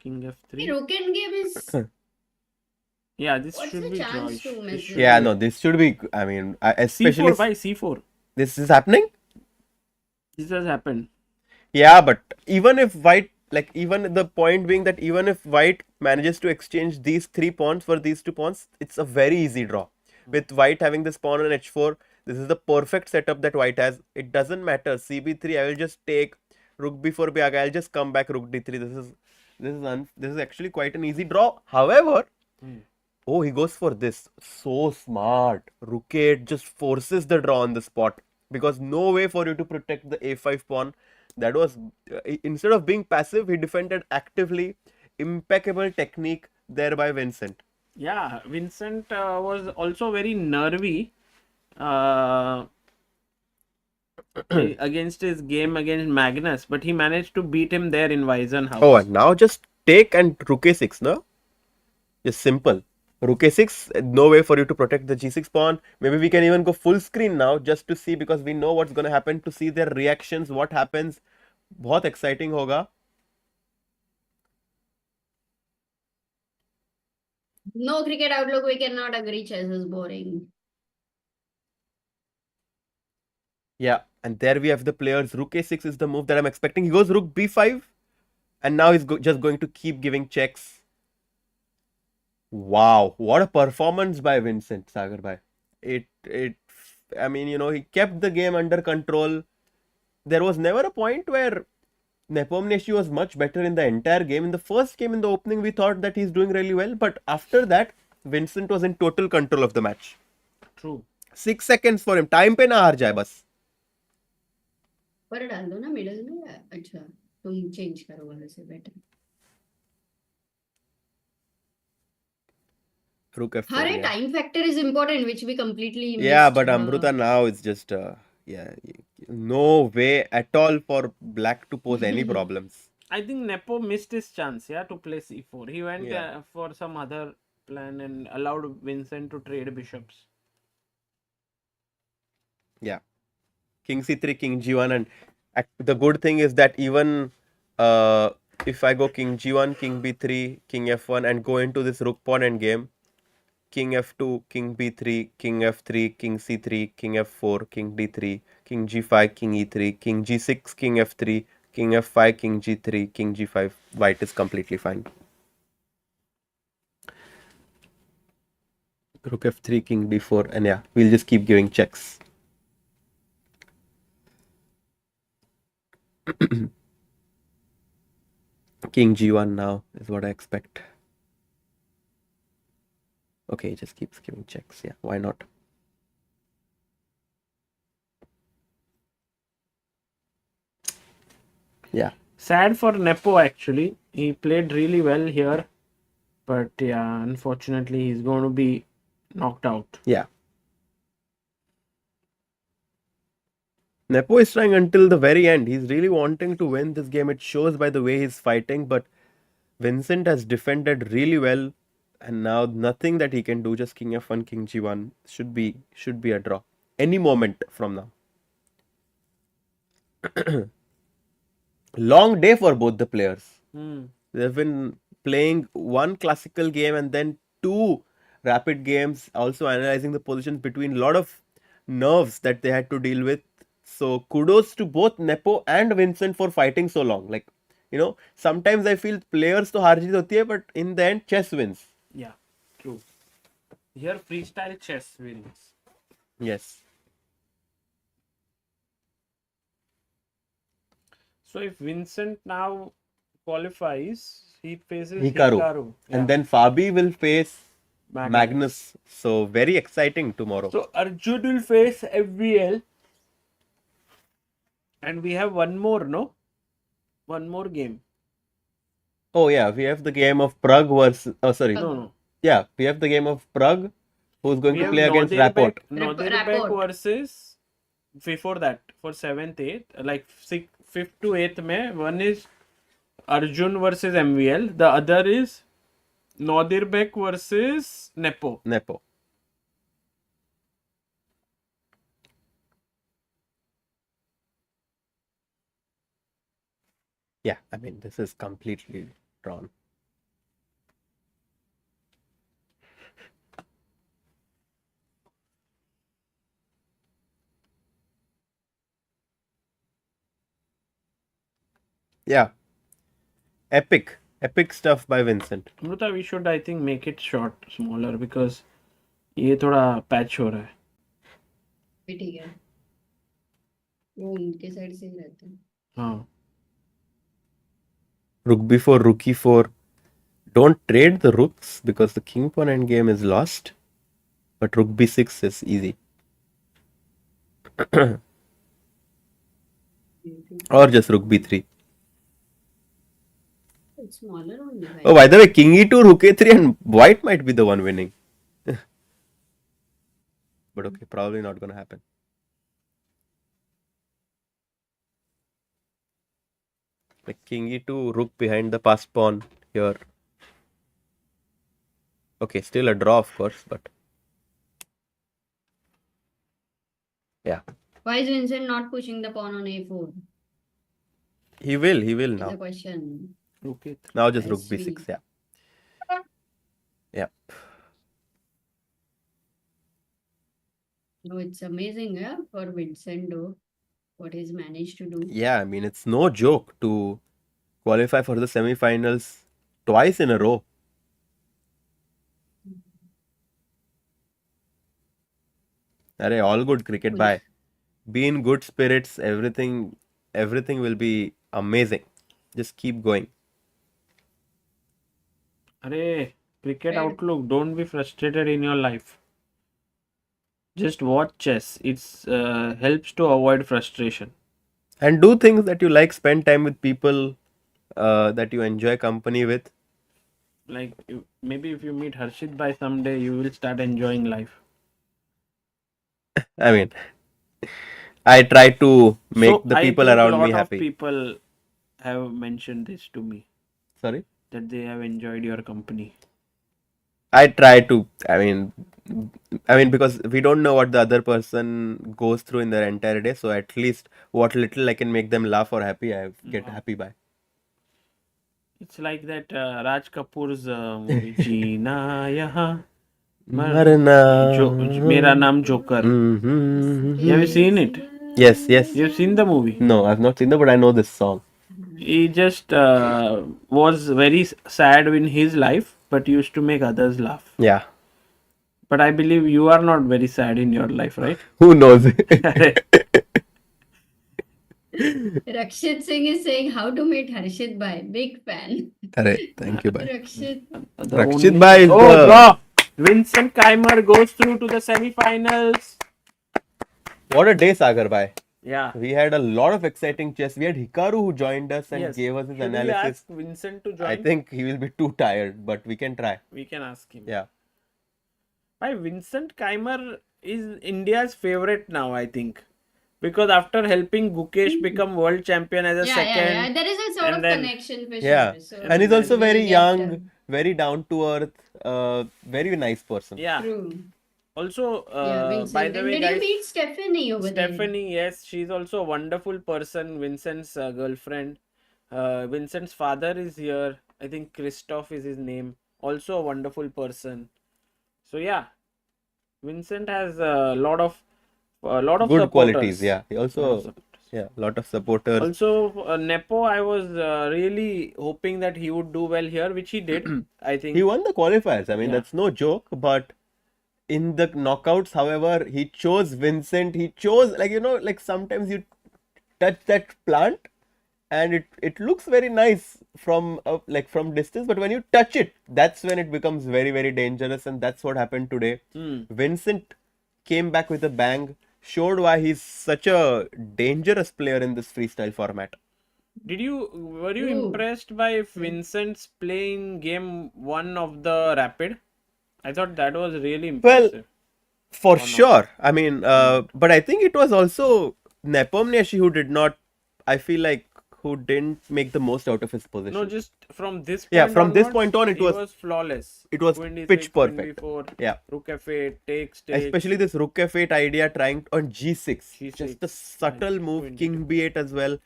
King The F3. rook end game is. Yeah, this What's should the be chance drawish. to This mess should with Yeah, be no, this should be. I mean, especially C4 by C4. this is happening. This has happened. Yeah, but even if white, like even the point being that even if white manages to exchange these 3 pawns for these 2 pawns, it's a very easy draw. With white having this pawn on h4, this is the perfect setup that white has. It doesn't matter. cb3, I will just take rook b4 bag. I'll just come back rook d3. This is actually quite an easy draw. However, oh, he goes for this. So smart. Rook 8 just forces the draw on the spot because no way for you to protect the a5 pawn. That was instead of being passive, he defended actively. Impeccable technique there by Vincent. Yeah, Vincent was also very nervy uh, against his game against Magnus, but he managed to beat him there in Weisenhouse. Oh, and now just take and rook a6, no? Just simple. Rook a6, no way for you to protect the g6 pawn. Maybe we can even go full screen now just to see because we know what's going to happen, to see their reactions, what happens. बहुत exciting होगा. No cricket outlook, we cannot agree. Chess is boring. Yeah, and there we have the players. Rook a6 is the move that I'm expecting. He goes rook b5, and now he's just going to keep giving checks. Wow, what a performance by Vincent, Sagar bhai. I mean, you know, he kept the game under control. There was never a point where Nepomniachtchi was much better in the entire game. In the first game, in the opening, we thought that he's doing really well, but after that, Vincent was in total control of the match. True. 6 seconds for him. Time पे ना हार जाए बस. पर डाल दो ना middle में. अच्छा, तुम चेंज करो वाले से better. Rook f4. Hare, Yeah. time factor is important, which we completely Yeah, missed. but Amruta now is just no way at all for black to pose any problems. I think Nepo missed his chance, yeah, to play C4. He went Yeah. for some other plan and allowed Vincent to trade bishops. Yeah, King c3, King g1, and the good thing is that even if I go King g1, King b3, King f1, and go into this rook pawn end game, King f2, King b3, King f3, King c3, King f4, King d3, King g5, King e3, King g6, King f3, King f5, King g3, King g5. White is completely fine. Rook f3, King d4, and yeah, we'll just keep giving checks. King g1 now is what I expect. Okay, he just keeps giving checks. Yeah, why not? Yeah. Sad for Nepo actually. He played really well here. But yeah, unfortunately, he's going to be knocked out. Yeah. Nepo is trying until the very end. He's really wanting to win this game. It shows by the way he's fighting. But Vincent has defended really well. And now nothing that he can do. Just King f1, King g1 should be a draw. Any moment from now. Long day for both the players. They've been playing one classical game and then 2 rapid games, also analyzing the positions between a lot of nerves that they had to deal with. So kudos to both Nepo and Vincent for fighting so long. Like, you know, sometimes I feel players to har jeet hoti hai, but in the end chess wins. Yeah, true. Here freestyle chess wins. Yes. So if Vincent now qualifies, he faces Hikaru. Yeah. And then Fabi will face Magnus. Magnus. So very exciting tomorrow. So Arjun will face FBL. And we have one more, no? One more game. Oh yeah, we have the game of Pragg versus. Oh sorry. No, no. Yeah, we have the game of Pragg, who's going We to have play against Rapport. Nodirbek Rapport. versus before that for 7th, 8th, like 5th to 8th May. One is Arjun versus MVL. The other is Nodirbek versus Nepo. Nepo. Yeah, I mean this is completely drawn. Yeah. Epic stuff by Vincent. Amruta, we should I think make it short, smaller because ये थोड़ा patch हो रहा है. भी ठीक है वो उनके साइड से ही रहते हैं हाँ. Rook b4, rook e4. Don't trade the rooks because the king pawn endgame is lost. But rook b6 is easy. Or just rook b3. It's smaller only. Right? Oh, by the way, king e2, rook a3, and white might be the one winning. But okay, probably not going to happen. Like king e2, rook behind the passed pawn here. Okay, still a draw, of course, but yeah. Why is Vincent not pushing the pawn on a4? He will Is now. the question. Okay. Now just rook I see. b6, yeah. Yeah. No, it's amazing, yeah, for Vincent though, what he's managed to do. Yeah, I mean, it's no joke to qualify for the semi-finals twice in a row. Arey, all good cricket, Cool. bye. Be in good spirits, everything will be amazing. Just keep going. अरे cricket Fair. outlook. Don't be frustrated in your life. Just watch chess. It's helps to avoid frustration. And do things that you like, spend time with people that you enjoy company with. Like maybe if you meet Harshit by someday, you will start enjoying life. I mean, I try to make So the I people think around lot me of happy. people have mentioned this to me Sorry? that they have enjoyed your company. I try to, I mean, because we don't know what the other person goes through in their entire day. So at least what little I can make them laugh or happy, I get happy by. It's like that Raj Kapoor's movie Jeena Yahan Marna. Mera Naam Joker. Mhm. Have you seen it? Yes, yes. You've seen the movie? No, I've not seen that, but I know this song. He just was very sad in his life, but used to make others laugh. Yeah. But I believe you are not very sad in your life, right? Who knows? Rakshit Singh is saying how to meet Harshit Bhai. Big fan. Arey, thank you, bye. Rakshit. Rakshit bhai is Oh, the... bro! Vincent Keymer goes through to the semi-finals. What a day, Sagar bhai. Yeah. We had a lot of exciting chess. We had Hikaru who joined us and Yes. gave us his Should we analysis. ask Vincent to join? I think he will be too tired, but we can try. We can ask him. Yeah. Why Vincent Keymer is India's favorite now, I think. Because after helping Gukesh become world champion as a second, There is a sort and of then- connection for Yeah. sure. So And he's also we'll very get, young, very down to earth, very nice person. yeah. True. Also, Yeah, Vincent. by the And way, did you guys, meet Stephanie over there? Stephanie, yes, she's also a wonderful person. Vincent's girlfriend. Vincent's father is here. I think Christoph is his name. Also a wonderful person. So yeah, Vincent has a lot of Good supporters. qualities. Yeah. He Lot of also, supporters. yeah, lot of supporters. Also, Nepo, I was really hoping that he would do well here, which he did. I think. He won the qualifiers. I mean, Yeah. that's no joke. But in the knockouts, however, he chose Vincent. He chose, like sometimes you touch that plant and it looks very nice from from distance, but when you touch it, that's when it becomes very, very dangerous, and that's what happened today. Vincent came back with a bang, showed why he's such a dangerous player in this freestyle format. Were you Ooh. impressed by Vincent's playing game 1 of the Rapid? I thought that was really Well, impressive. for Or not? sure. I mean, Not. but I think it was also Nepomniachtchi who did not. I feel like who didn't make the most out of his No, position. just from this Yeah, point from this onwards, point on, he was flawless. it was Queen d6, pitch Queen perfect. b4, Yeah, Rook f8, takes. especially this Rook f8 idea trying on g6, G6, just a subtle move, Queen King d2. b8 as well.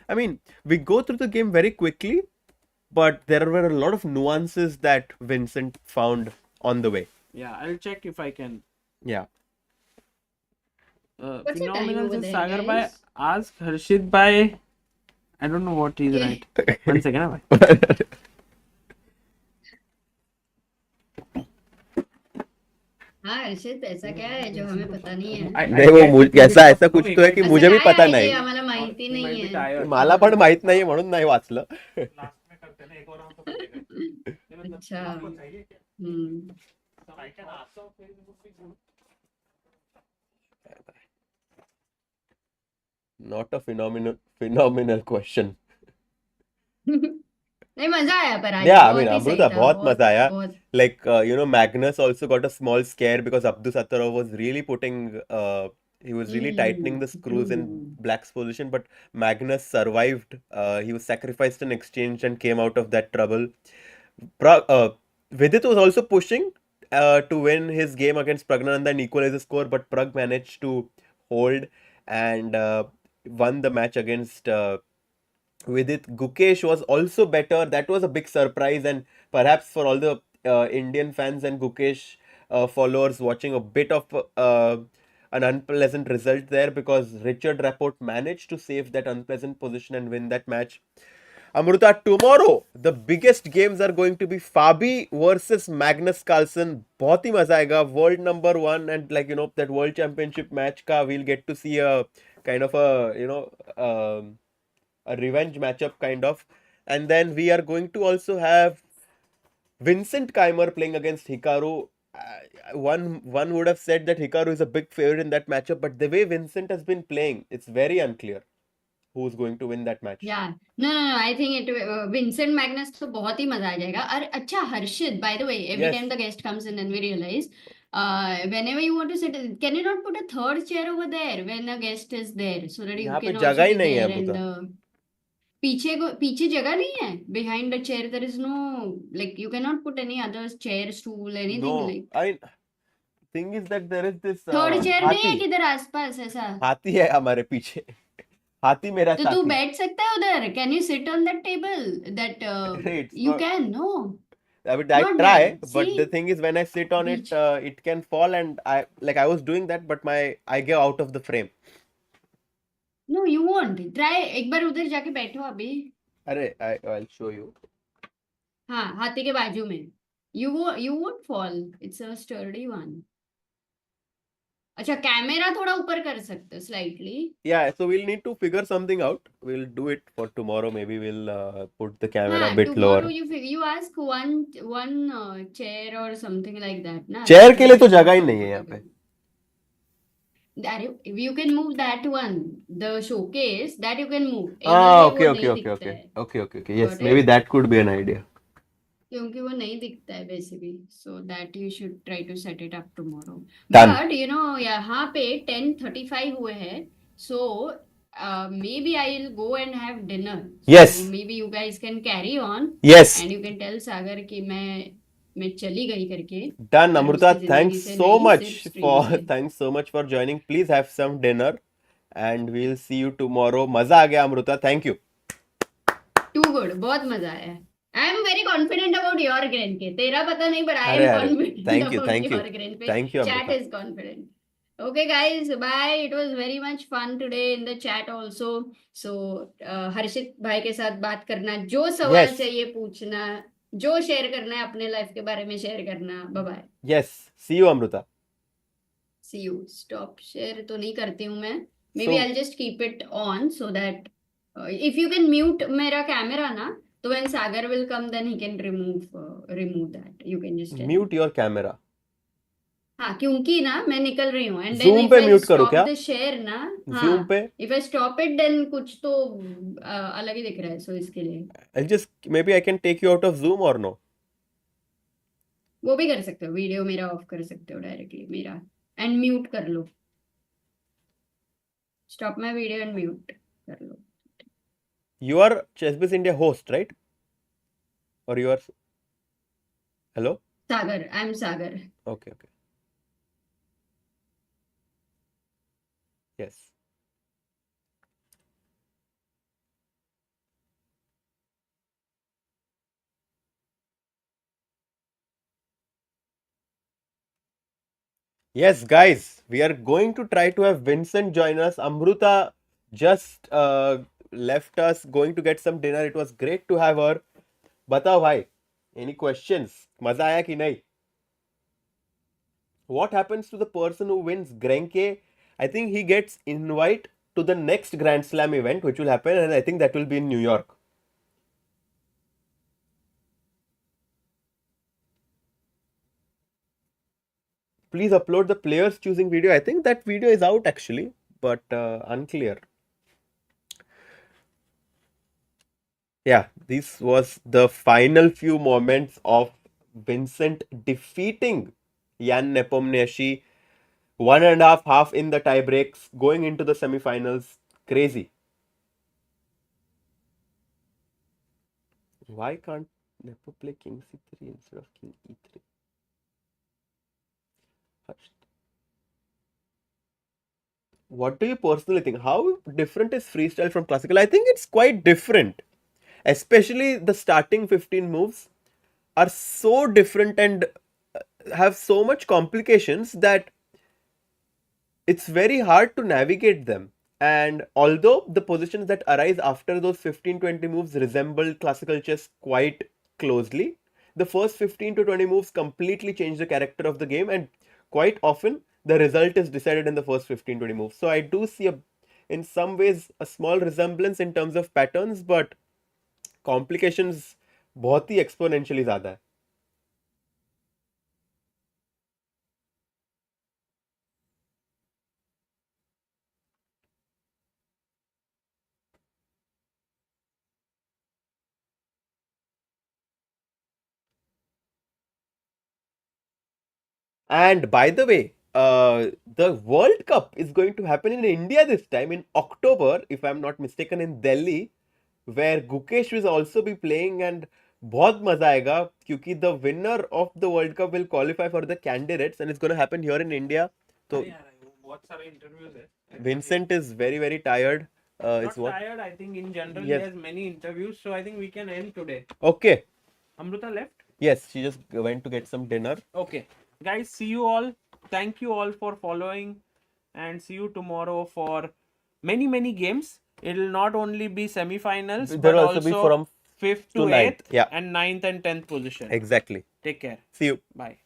I mean, we go through the game very quickly, but there were a lot of nuances that Vincent found on the way. Yeah, I'll check if I can. Yeah. What's the time Phenomenal over says there, Sagar bhai. guys? Ask Harshit bhai. I don't know what he's right. 1 second, bhai. हाँ हर्षित ऐसा क्या है जो हमें पता नहीं है नाही वो ऐसा कुछ तो है की असं मुझे भी काय पता आहे नाही जे आम्हाला माहिती नाहीये मला पण माहित नाही म्हणून नाही वाचलं अच्छा Not a phenomenal question. नहीं मजा आया पर आज Yeah, I बहुत mean, ही सही Amruta, था बहुत मजा आया. बहुत Like, Magnus also got a small scare because Abdusattorov was really he was really tightening the screws in true. Black's position, but Magnus survived. He was sacrificed in exchange and came out of that trouble. Vidit was also pushing to win his game against Praggnanandhaa and equalize the score, but Pragg managed to hold and won the match against Vidit. Gukesh was also better. That was a big surprise, and perhaps for all the Indian fans and Gukesh followers watching, a bit of an unpleasant result there because Richard Rapport managed to save that unpleasant position and win that match. Amruta, tomorrow the biggest games are going to be Fabi versus Magnus Carlsen. बहुत ही मजा आएगा. World number 1 and that World Championship match का we'll get to see a kind of a revenge matchup kind of. And then we are going to also have Vincent Keymer playing against Hikaru. One would have said that Hikaru is a big favorite in that matchup, but the way Vincent has been playing, it's very unclear who's going to win that match. Yeah, no, I think Vincent Magnus तो बहुत ही मजा आ जाएगा और अच्छा हर्षित by the way every Yes. time the guest comes in and we realize whenever you want to sit can you not put a third chair over there when a guest is there so that you यहाँ पे can जगह also he be नहीं है there and Amrita. पीछे जगह नहीं है behind the chair there is no like you cannot put any other chair stool anything No, like thing is that there is this third chair नहीं है हाथी. किधर आसपास ऐसा हाथी है हमारे पीछे. हाथी मेरा तो तू साथी. बैठ सकता है उधर can you sit on that table that It's you not- can no I mean, I Not try, bad. but See? the thing is, when I sit on it, it can fall, and I was doing that, but I get out of the frame. No you won't try एक बार उधर जाके बैठो अभी अरे, I'll show you. हाँ हाथी के बाजू में you won't fall it's a sturdy one अच्छा कैमरा थोड़ा ऊपर कर सकते हो slightly Yeah, so we'll need to figure something out. We'll do it for tomorrow. Maybe we'll put the camera a हाँ bit tomorrow lower. you ask one chair or something like that ना Chair के लिए तो जगह ही नहीं है यहाँ पे. अरे you can move that one the showcase that you can move Ah, Anyway, okay, वो okay, नहीं okay, दिखता okay, है okay, okay. Yes, Got maybe it? that could be an idea. क्योंकि वो नहीं दिखता है basically so that you should try to set it up tomorrow Done. But you know यहाँ पे 10:35 हुए हैं सो maybe I will go and have dinner Yes. so maybe you guys can carry on Yes. and you can tell सागर कि मैं चली गई करके Done, और Amruta. उसकी जिंदगी Thanks से so नहीं, much सिर्फ stream से। thanks so much for joining. Please have some dinner, and we'll see you tomorrow. मजा आ गया, Amruta. Thank you. Too good बहुत मजा आया I am very confident about your grand के तेरा पता नहीं बट आई अरे, एम अरे, confident thank you, about thank you. Your grand पे Thank you, chat Amruta. is confident okay guys bye it was very much fun today in the chat also so हर्षित भाई के साथ बात करना जो सवाल Yes. चाहिए पूछना जो शेयर करना है अपने लाइफ के बारे में शेयर करना bye bye Yes. See you, Amruta. See you stop share तो नहीं करती हूँ मैं maybe So- I just keep it on so that if you can mute मेरा कैमरा ना तो when Sagar will come then he can remove that you can just tell Mute your camera. हाँ क्योंकि ना मैं निकल रही हूँ एंड देन Zoom इफ पे आई mute करो स्टॉप क्या? द शेयर ना Zoom पे if I stop it then कुछ तो अलग ही दिख रहा है सो इसके लिए I'll just maybe I can take you out of Zoom or no? वो भी कर सकते हो वीडियो मेरा ऑफ कर सकते हो डायरेक्टली मेरा एंड म्यूट कर लो stop my video and mute कर लो You are ChessBase India host, right? Or you are hello? Sagar I am Sagar Okay, okay. Yes. Yes, guys, we are going to try to have Vincent join us. Amruta just left us, going to get some dinner. It was great to have her. Batao bhai, any questions? Maza aaya ki nahi? What happens to the person who wins Grenke? I think he gets invite to the next Grand Slam event, which will happen, and I think that will be in New York. Please upload the players choosing video. I think that video is out actually, but unclear. Yeah, this was the final few moments of Vincent defeating Jan Nepomniachtchi. 1.5 half in the tie breaks, going into the semifinals. Crazy. Why can't Nepo play King C3 instead of King E3? What do you personally think? How different is freestyle from classical? I think it's quite different. Especially the starting 15 moves are so different and have so much complications that it's very hard to navigate them. And although the positions that arise after those 15-20 moves resemble classical chess quite closely, the first 15 to 20 moves completely change the character of the game, and quite often the result is decided in the first 15-20 moves. So I do see in some ways a small resemblance in terms of patterns, but complications बहुत ही exponentially ज़्यादा है. And by the way, the World Cup is going to happen in India this time in October, if I'm not mistaken, in Delhi, where Gukesh will also be playing, and बहुत मजा आएगा क्योंकि the winner of the World Cup will qualify for the candidates, and it's going to happen here in India. So बहुत सारे interviews है. Vincent is very tired. Not It's what? tired. I think in general Yes. he has many interviews, so I think we can end today. Okay. Amruta left. Yes, she just went to get some dinner. Okay, guys, see you all. Thank you all for following, and see you tomorrow for many games. It'll not only be semi-finals, There but will also be from 5th to to ninth. 8th, Yeah. and 9th and 10th position. Exactly. Take care. See you. Bye.